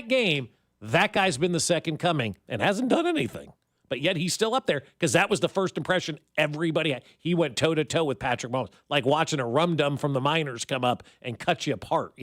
game, that guy's been the second coming and hasn't done anything. But yet he's still up there because that was the first impression everybody had. He went toe-to-toe with Patrick Mahomes, like watching a rum-dum from the minors come up and cut you apart,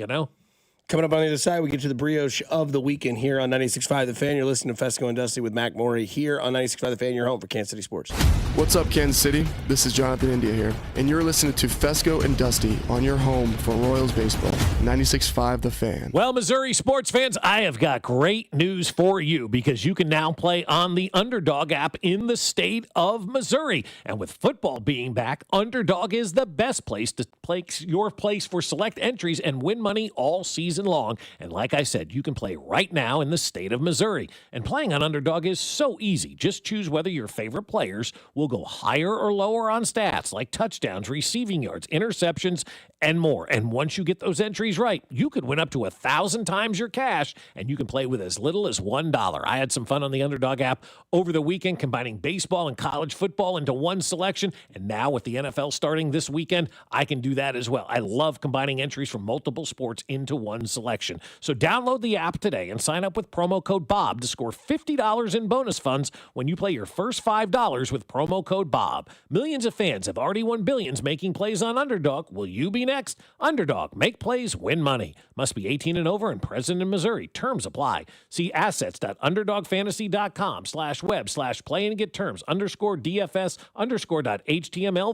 Coming up on the other side, we get to the brioche of the weekend here on 96.5 The Fan. You're listening to Fescoe and Dusty with Mac Morey here on 96.5 The Fan, your home for Kansas City sports. What's up, Kansas City? This is Jonathan India here, and you're listening to Fescoe and Dusty on your home for Royals baseball. 96.5 The Fan. Well, Missouri sports fans, I have got great news for you because you can now play on the Underdog app in the state of Missouri. And with football being back, Underdog is the best place to place your place for select entries and win money all season long. And like I said, you can play right now in the state of Missouri. And playing on Underdog is so easy. Just choose whether your favorite players will go higher or lower on stats like touchdowns, receiving yards, interceptions, and more. And once you get those entries right, you could win up to 1,000 times your cash, and you can play with as little as $1. I had some fun on the Underdog app over the weekend, combining baseball and college football into one selection, and now with the NFL starting this weekend, I can do that as well. I love combining entries from multiple sports into one selection. So download the app today and sign up with promo code BOB to score $50 in bonus funds when you play your first $5 with promo code BOB. Millions of fans have already won billions making plays on Underdog. Will you be next? Underdog. Make plays, win money. Must be 18 and over and present in Missouri. Terms apply. See assets.underdogfantasy.com/web/play and get terms _DFS_.html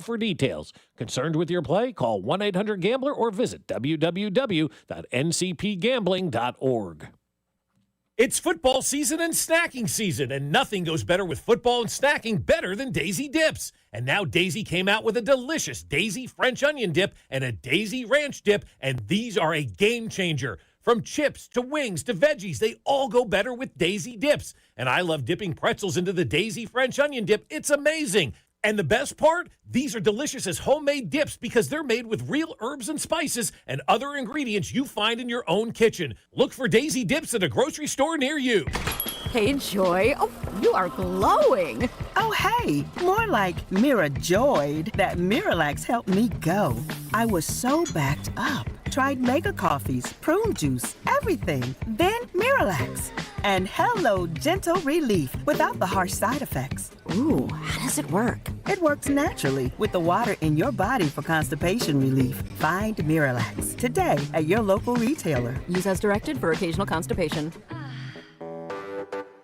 for details. Concerned with your play? Call 1-800-GAMBLER or visit www.ncpgambling.org. It's football season and snacking season, and nothing goes better with football and snacking better than Daisy Dips. And now Daisy came out with a delicious Daisy French onion dip and a Daisy ranch dip, and these are a game changer. From chips to wings to veggies, they all go better with Daisy Dips. And I love dipping pretzels into the Daisy French onion dip. It's amazing. And the best part, these are delicious as homemade dips because they're made with real herbs and spices and other ingredients you find in your own kitchen. Look for Daisy Dips at a grocery store near you. Hey, Joy. Oh, you are glowing. Oh, hey, more like Mira joyed that Miralax helped me go. I was so backed up. Tried mega coffees, prune juice, everything. Then Miralax. And hello, gentle relief without the harsh side effects. Ooh, how does it work? It works naturally with the water in your body for constipation relief. Find Miralax today at your local retailer. Use as directed for occasional constipation.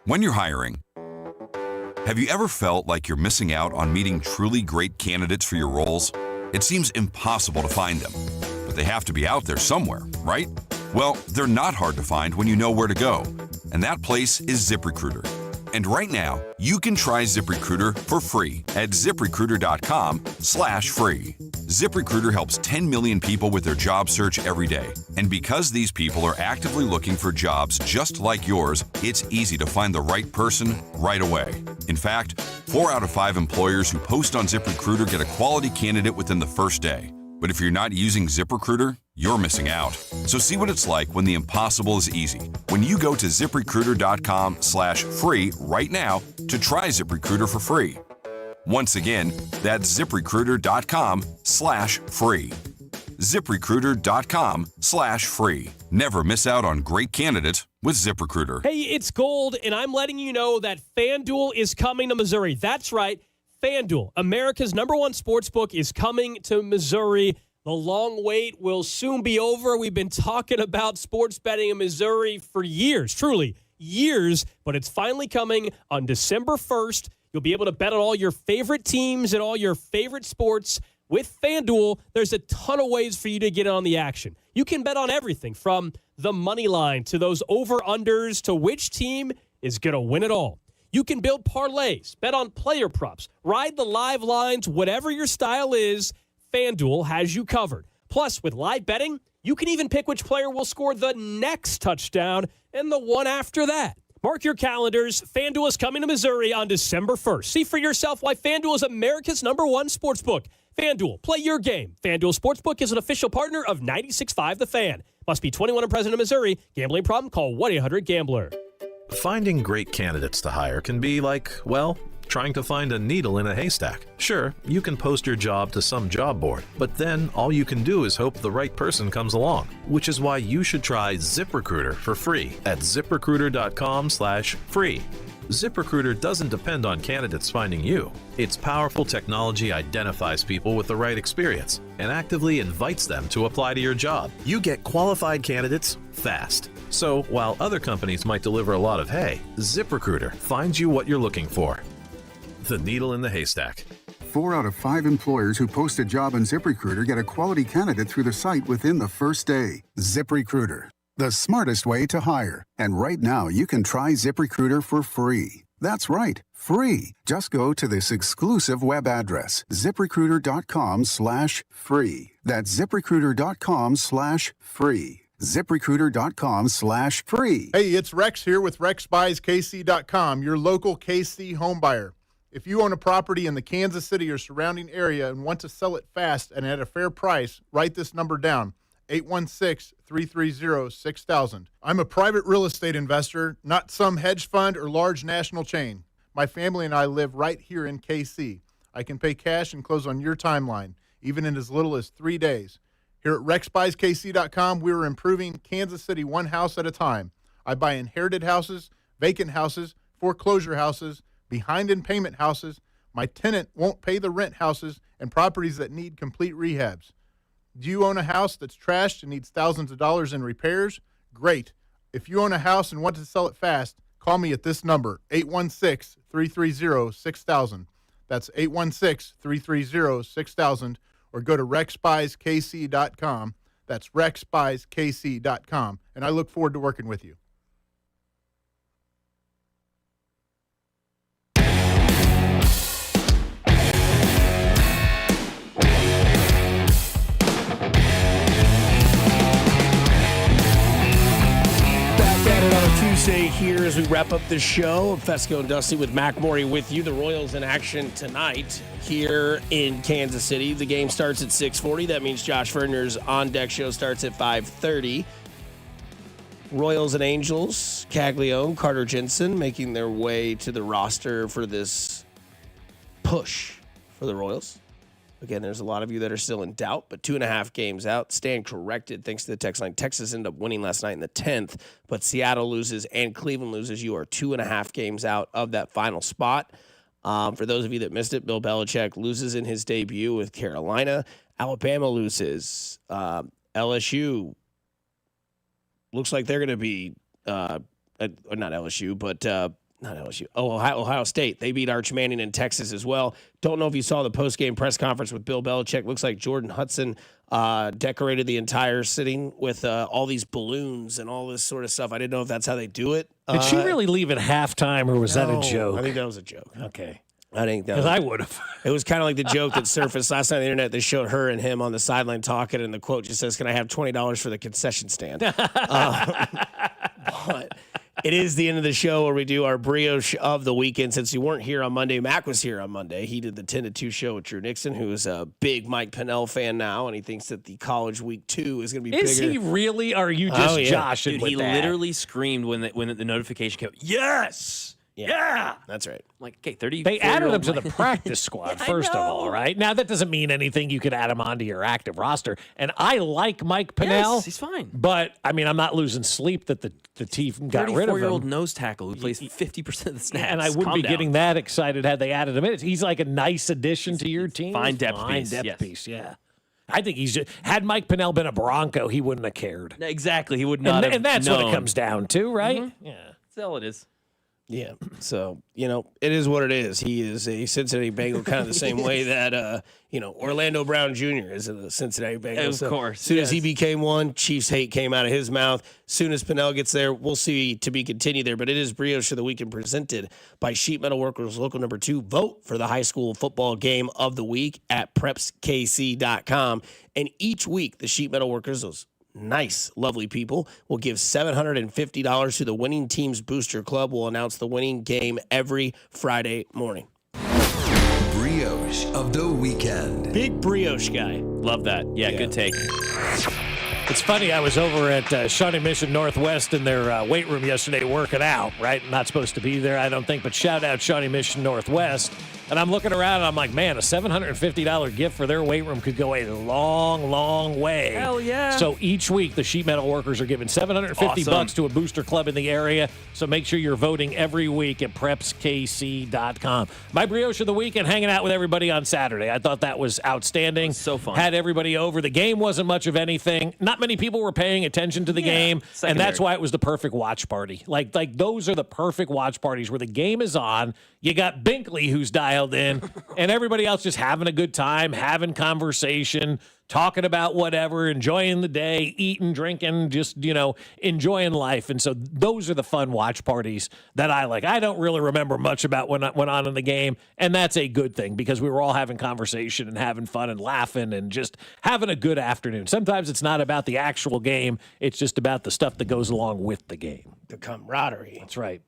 When you're hiring, have you ever felt like you're missing out on meeting truly great candidates for your roles? It seems impossible to find them, but they have to be out there somewhere, right? Well, they're not hard to find when you know where to go, and that place is ZipRecruiter. And right now, you can try ZipRecruiter for free at ZipRecruiter.com/free. ZipRecruiter helps 10 million people with their job search every day. And because these people are actively looking for jobs just like yours, it's easy to find the right person right away. In fact, 4 out of 5 employers who post on ZipRecruiter get a quality candidate within the first day. But if you're not using ZipRecruiter, you're missing out. So see what it's like when the impossible is easy. When you go to ZipRecruiter.com/free right now to try ZipRecruiter for free. Once again, that's ZipRecruiter.com/free. ZipRecruiter.com/free. Never miss out on great candidates with ZipRecruiter. Hey, it's Gold, and I'm letting you know that FanDuel is coming to Missouri. That's right. FanDuel, America's #1 sportsbook, is coming to Missouri. The long wait will soon be over. We've been talking about sports betting in Missouri for years, truly years, but it's finally coming on December 1st. You'll be able to bet on all your favorite teams and all your favorite sports. With FanDuel, there's a ton of ways for you to get on the action. You can bet on everything from the money line to those over-unders to which team is going to win it all. You can build parlays, bet on player props, ride the live lines, whatever your style is, FanDuel has you covered. Plus, with live betting, you can even pick which player will score the next touchdown and the one after that. Mark your calendars. FanDuel is coming to Missouri on December 1st. See for yourself why FanDuel is America's #1 sportsbook. FanDuel, play your game. FanDuel Sportsbook is an official partner of 96.5 The Fan. Must be 21 and present in Missouri. Gambling problem? Call 1-800-GAMBLER. Finding great candidates to hire can be like, well, trying to find a needle in a haystack. Sure, you can post your job to some job board, but then all you can do is hope the right person comes along, which is why you should try ZipRecruiter for free at ZipRecruiter.com/free. ZipRecruiter doesn't depend on candidates finding you. Its powerful technology identifies people with the right experience and actively invites them to apply to your job. You get qualified candidates fast. So while other companies might deliver a lot of hay, ZipRecruiter finds you what you're looking for. The needle in the haystack. 4 out of 5 employers who post a job on ZipRecruiter get a quality candidate through the site within the first day. ZipRecruiter, the smartest way to hire. And right now, you can try ZipRecruiter for free. That's right, free. Just go to this exclusive web address, ZipRecruiter.com/free. That's ZipRecruiter.com/free. ZipRecruiter.com/free. Hey, it's Rex here with RexBuysKC.com, your local KC home buyer. If you own a property in the Kansas City or surrounding area and want to sell it fast and at a fair price, write this number down, 816-330-6000. I'm a private real estate investor, not some hedge fund or large national chain. My family and I live right here in KC. I can pay cash and close on your timeline, even in as little as 3 days. Here at RexBuysKC.com, we're improving Kansas City one house at a time. I buy inherited houses, vacant houses, foreclosure houses, behind in payment houses, my tenant won't pay the rent houses, and properties that need complete rehabs. Do you own a house that's trashed and needs thousands of dollars in repairs? Great. If you own a house and want to sell it fast, call me at this number, 816-330-6000. That's 816-330-6000, or go to RexBuysKC.com. That's RexBuysKC.com, and I look forward to working with you. Tuesday here as we wrap up the show. Fescoe and Dusty with Mac Morey with you. The Royals in action tonight here in Kansas City. The game starts at 6:40. That means Josh Verner's On Deck show starts at 5:30. Royals and Angels, Caglione, Carter Jensen making their way to the roster for this push for the Royals. Again, there's a lot of you that are still in doubt, but 2.5 games out. Stand corrected thanks to the text line. Texas ended up winning last night in the 10th, but Seattle loses and Cleveland loses. You are 2.5 games out of that final spot. For those of you that missed it, Bill Belichick loses in his debut with Carolina. Alabama loses. LSU looks like they're going to be not LSU, but not LSU. Oh, Ohio State. They beat Arch Manning in Texas as well. Don't know if you saw the post-game press conference with Bill Belichick. Looks like Jordan Hudson decorated the entire sitting with all these balloons and all this sort of stuff. I didn't know if that's how they do it. Did she really leave at halftime, or was that a joke? I think that was a joke. Okay. I think that because I would have. It was kind of like the joke that surfaced last night on the internet. They showed her and him on the sideline talking, and the quote just says, "Can I have $20 for the concession stand?" But it is the end of the show where we do our brioche of the weekend. Since you weren't here on Monday, Mac was here on Monday. He did the 10 to 2 show with Drew Nixon, who is a big Mike Pennell fan now, and he thinks that the college week 2 is going to be bigger. Is he really? Or are you just joshing Dude, with he that? literally screamed when the notification came. Yes. Yeah. That's right. Like, okay, 30. They added him to the practice squad, Yeah, first of all, right? Now, that doesn't mean anything. You could add him onto your active roster. And I like Mike Pennell. Yes, he's fine. But, I mean, I'm not losing sleep that the team got rid of him. 34-year-old nose tackle who plays 50% of the snaps. And I wouldn't be getting that excited had they added him in. He's like a nice addition to your team. Fine depth piece, yeah. I think had Mike Pennell been a Bronco, he wouldn't have cared. Exactly. He would not have And that's known. what it comes down to, right? Mm-hmm. Yeah. That's all it is. Yeah. So, it is what it is. He is a Cincinnati Bengal kind of the same way that, Orlando Brown Jr. is a Cincinnati Bengal. Of course. As soon as he became one, Chiefs hate came out of his mouth. Soon as Pennell gets there, we'll see to be continued there. But it is Brioche of the Weekend presented by Sheet Metal Workers Local Number 2. Vote for the high school football game of the week at prepskc.com. And each week, the Sheet Metal Workers, those nice, lovely people, will give $750 to the winning team's booster club. We'll announce the winning game every Friday morning. Brioche of the weekend. Big brioche guy. Love that. Yeah, good take. It's funny, I was over at Shawnee Mission Northwest in their weight room yesterday working out, right? Not supposed to be there, I don't think, but shout out Shawnee Mission Northwest. And I'm looking around and I'm like, man, a $750 gift for their weight room could go a long, long way. Hell yeah. So each week, the Sheet Metal Workers are giving $750 to a booster club in the area. So make sure you're voting every week at prepskc.com. My brioche of the week and hanging out with everybody on Saturday. I thought that was outstanding. Was so fun. Had everybody over. The game wasn't much of anything. Not many people were paying attention to the game. And that's why it was the perfect watch party. Like those are the perfect watch parties where the game is on. You got Binkley who's dialed dialed in, and everybody else just having a good time, having conversation, talking about whatever, enjoying the day, eating, drinking, just, enjoying life. And so those are the fun watch parties that I like. I don't really remember much about what went on in the game, and that's a good thing because we were all having conversation and having fun and laughing and just having a good afternoon. Sometimes it's not about the actual game. It's just about the stuff that goes along with the game. The camaraderie. That's right.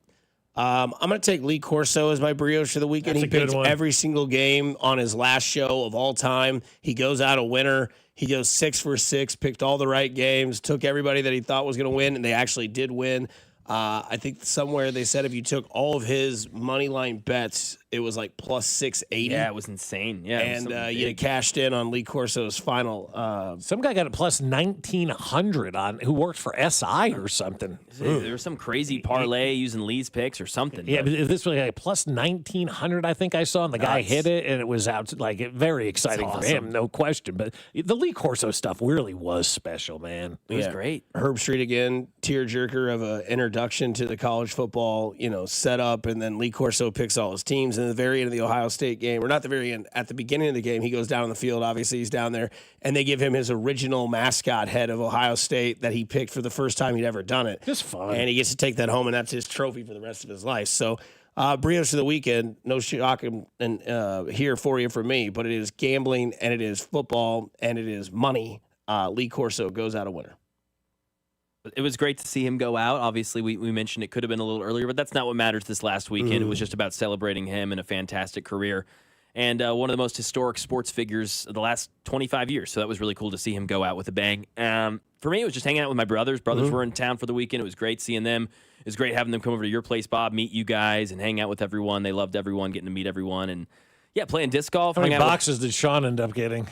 I'm going to take Lee Corso as my brioche of the weekend. That's he a good picks one. every single game on his last show of all time. He goes out a winner. He goes 6 for 6, picked all the right games, took everybody that he thought was going to win, and they actually did win. I think somewhere they said if you took all of his money line bets, it was like plus 680. Yeah, it was insane. Yeah, and you cashed in on Lee Corso's final. Some guy got a plus 1,900 on who worked for SI or something. There was some crazy parlay using Lee's picks or something. Yeah, but this was like plus 1,900, I think I saw, and the guy hit it, and it was out like very exciting for him, no question. But the Lee Corso stuff really was special, man. It was great. Herb Street again, tearjerker of an introduction to the college football, setup, and then Lee Corso picks all his teams. And at the very end of the Ohio State game, or not the very end, at the beginning of the game, he goes down on the field. Obviously, he's down there, and they give him his original mascot head of Ohio State that he picked for the first time he'd ever done it. Just fun. And he gets to take that home, and that's his trophy for the rest of his life. So, brioche of the weekend, no shock and here for you from me, but it is gambling, and it is football, and it is money. Lee Corso goes out a winner. It was great to see him go out. Obviously, we mentioned it could have been a little earlier, but that's not what matters this last weekend. It was just about celebrating him and a fantastic career. And one of the most historic sports figures of the last 25 years. So that was really cool to see him go out with a bang. For me, it was just hanging out with my brothers. Brothers were in town for the weekend. It was great seeing them. It was great having them come over to your place, Bob, meet you guys, and hang out with everyone. They loved everyone, getting to meet everyone. And, yeah, playing disc golf. How many boxes did Sean end up getting?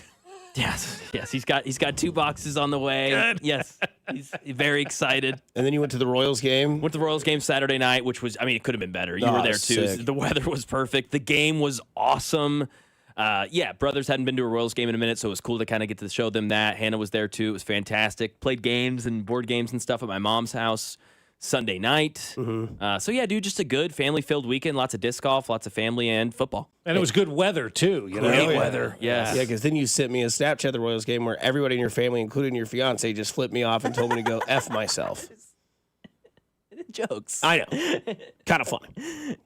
Yes, he's got 2 boxes on the way. Good. Yes, he's very excited. And then you went to the Royals game? Went to the Royals game Saturday night, which was, it could have been better. You were there too. Sick. The weather was perfect. The game was awesome. Brothers hadn't been to a Royals game in a minute, so it was cool to kind of get to show them that. Hannah was there too. It was fantastic. Played games and board games and stuff at my mom's house Sunday night. Just a good family-filled weekend. Lots of disc golf, lots of family and football. And it was good weather, too. Great weather, yes. Yeah, because then you sent me a Snapchat of the Royals game where everybody in your family, including your fiance, just flipped me off and told me to go F myself. Jokes. I know. Kind of funny.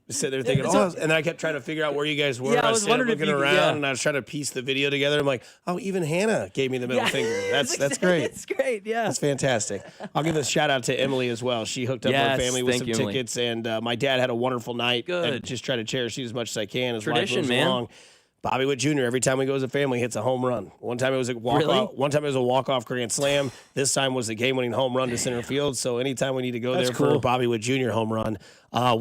Just sit there thinking, and then I kept trying to figure out where you guys were. Yeah, I was wondering looking around, and I was trying to piece the video together. I'm like, oh, even Hannah gave me the middle finger. That's great. It's great, yeah. That's fantastic. I'll give a shout out to Emily as well. She hooked up her family with some tickets, and my dad had a wonderful night. Good. And just try to cherish it as much as I can as Tradition, life moves man. along. Bobby Witt Jr. Every time we go as a family, hits a home run. One time it was a walk off. One time it was a walk-off grand slam. This time was a game-winning home run to center field. So anytime we need to go there for a Bobby Witt Jr. home run,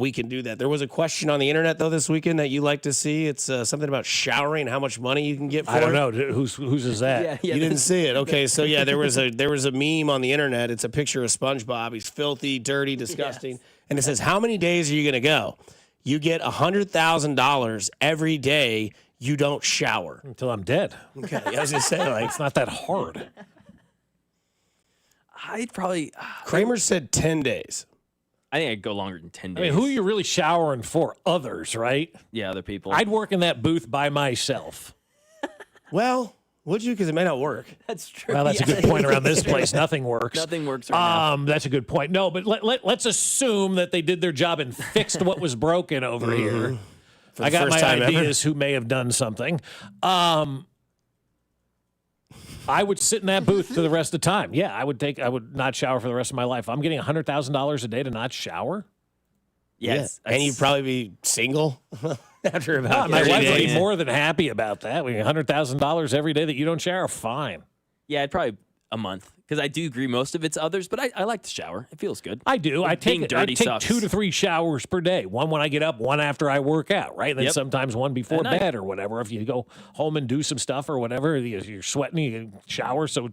we can do that. There was a question on the internet though this weekend that you like to see. It's something about showering, how much money you can get for it. I don't know. Whose is that? You didn't see it. Okay, so there was a meme on the internet. It's a picture of SpongeBob. He's filthy, dirty, disgusting, and it says, "How many days are you going to go? You get $100,000 every day." You don't shower until I'm dead. Okay, I was just saying, it's not that hard. I'd probably. Kramer said 10 days. I think I'd go longer than 10 days. Who are you really showering for? Others, right? Yeah, other people. I'd work in that booth by myself. Well, would you? Because it may not work. That's true. Well, that's a good point around this place. Nothing works. Nothing works right now. That's a good point. No, but let's assume that they did their job and fixed what was broken over here. I got my ideas who may have done something. I would sit in that booth for the rest of the time. Yeah, I would not shower for the rest of my life. I'm getting $100,000 a day to not shower. Yes. And you'd probably be single after about my wife would be more than happy about that. We get $100,000 every day that you don't shower. Fine. Yeah, I'd probably a month because I do agree most of it's others, but I like to shower. It feels good. I do. I take 2 to 3 showers per day. One when I get up, one after I work out, right? And then sometimes one before bed or whatever. If you go home and do some stuff or whatever, you're sweating, you shower. So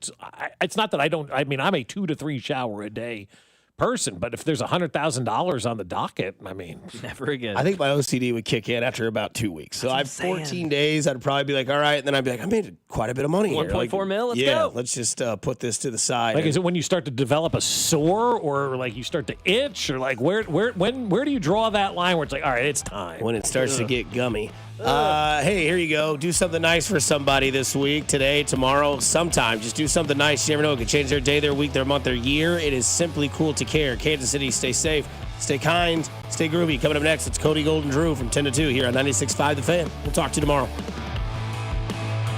it's not that I don't. I mean, I'm a 2 to 3 shower a day person, but if there's $100,000 on the docket, I mean, never again. I think my OCD would kick in after about 2 weeks. So I have 14 days. I'd probably be like, all right, and then I'd be like, I made quite a bit of money here. 1.4 mil. Let's go. go. Let's just put this to the side. Like, is it when you start to develop a sore, or like you start to itch, or like when do you draw that line where it's like, all right, it's time? When it starts to get gummy. Hey, here you go. Do something nice for somebody this week, today, tomorrow, sometime. Just do something nice. You never know. It could change their day, their week, their month, their year. It is simply cool to care. Kansas City, stay safe, stay kind, stay groovy. Coming up next, it's Cody Golden Drew from 10 to 2 here on 96.5 The Fan. We'll talk to you tomorrow.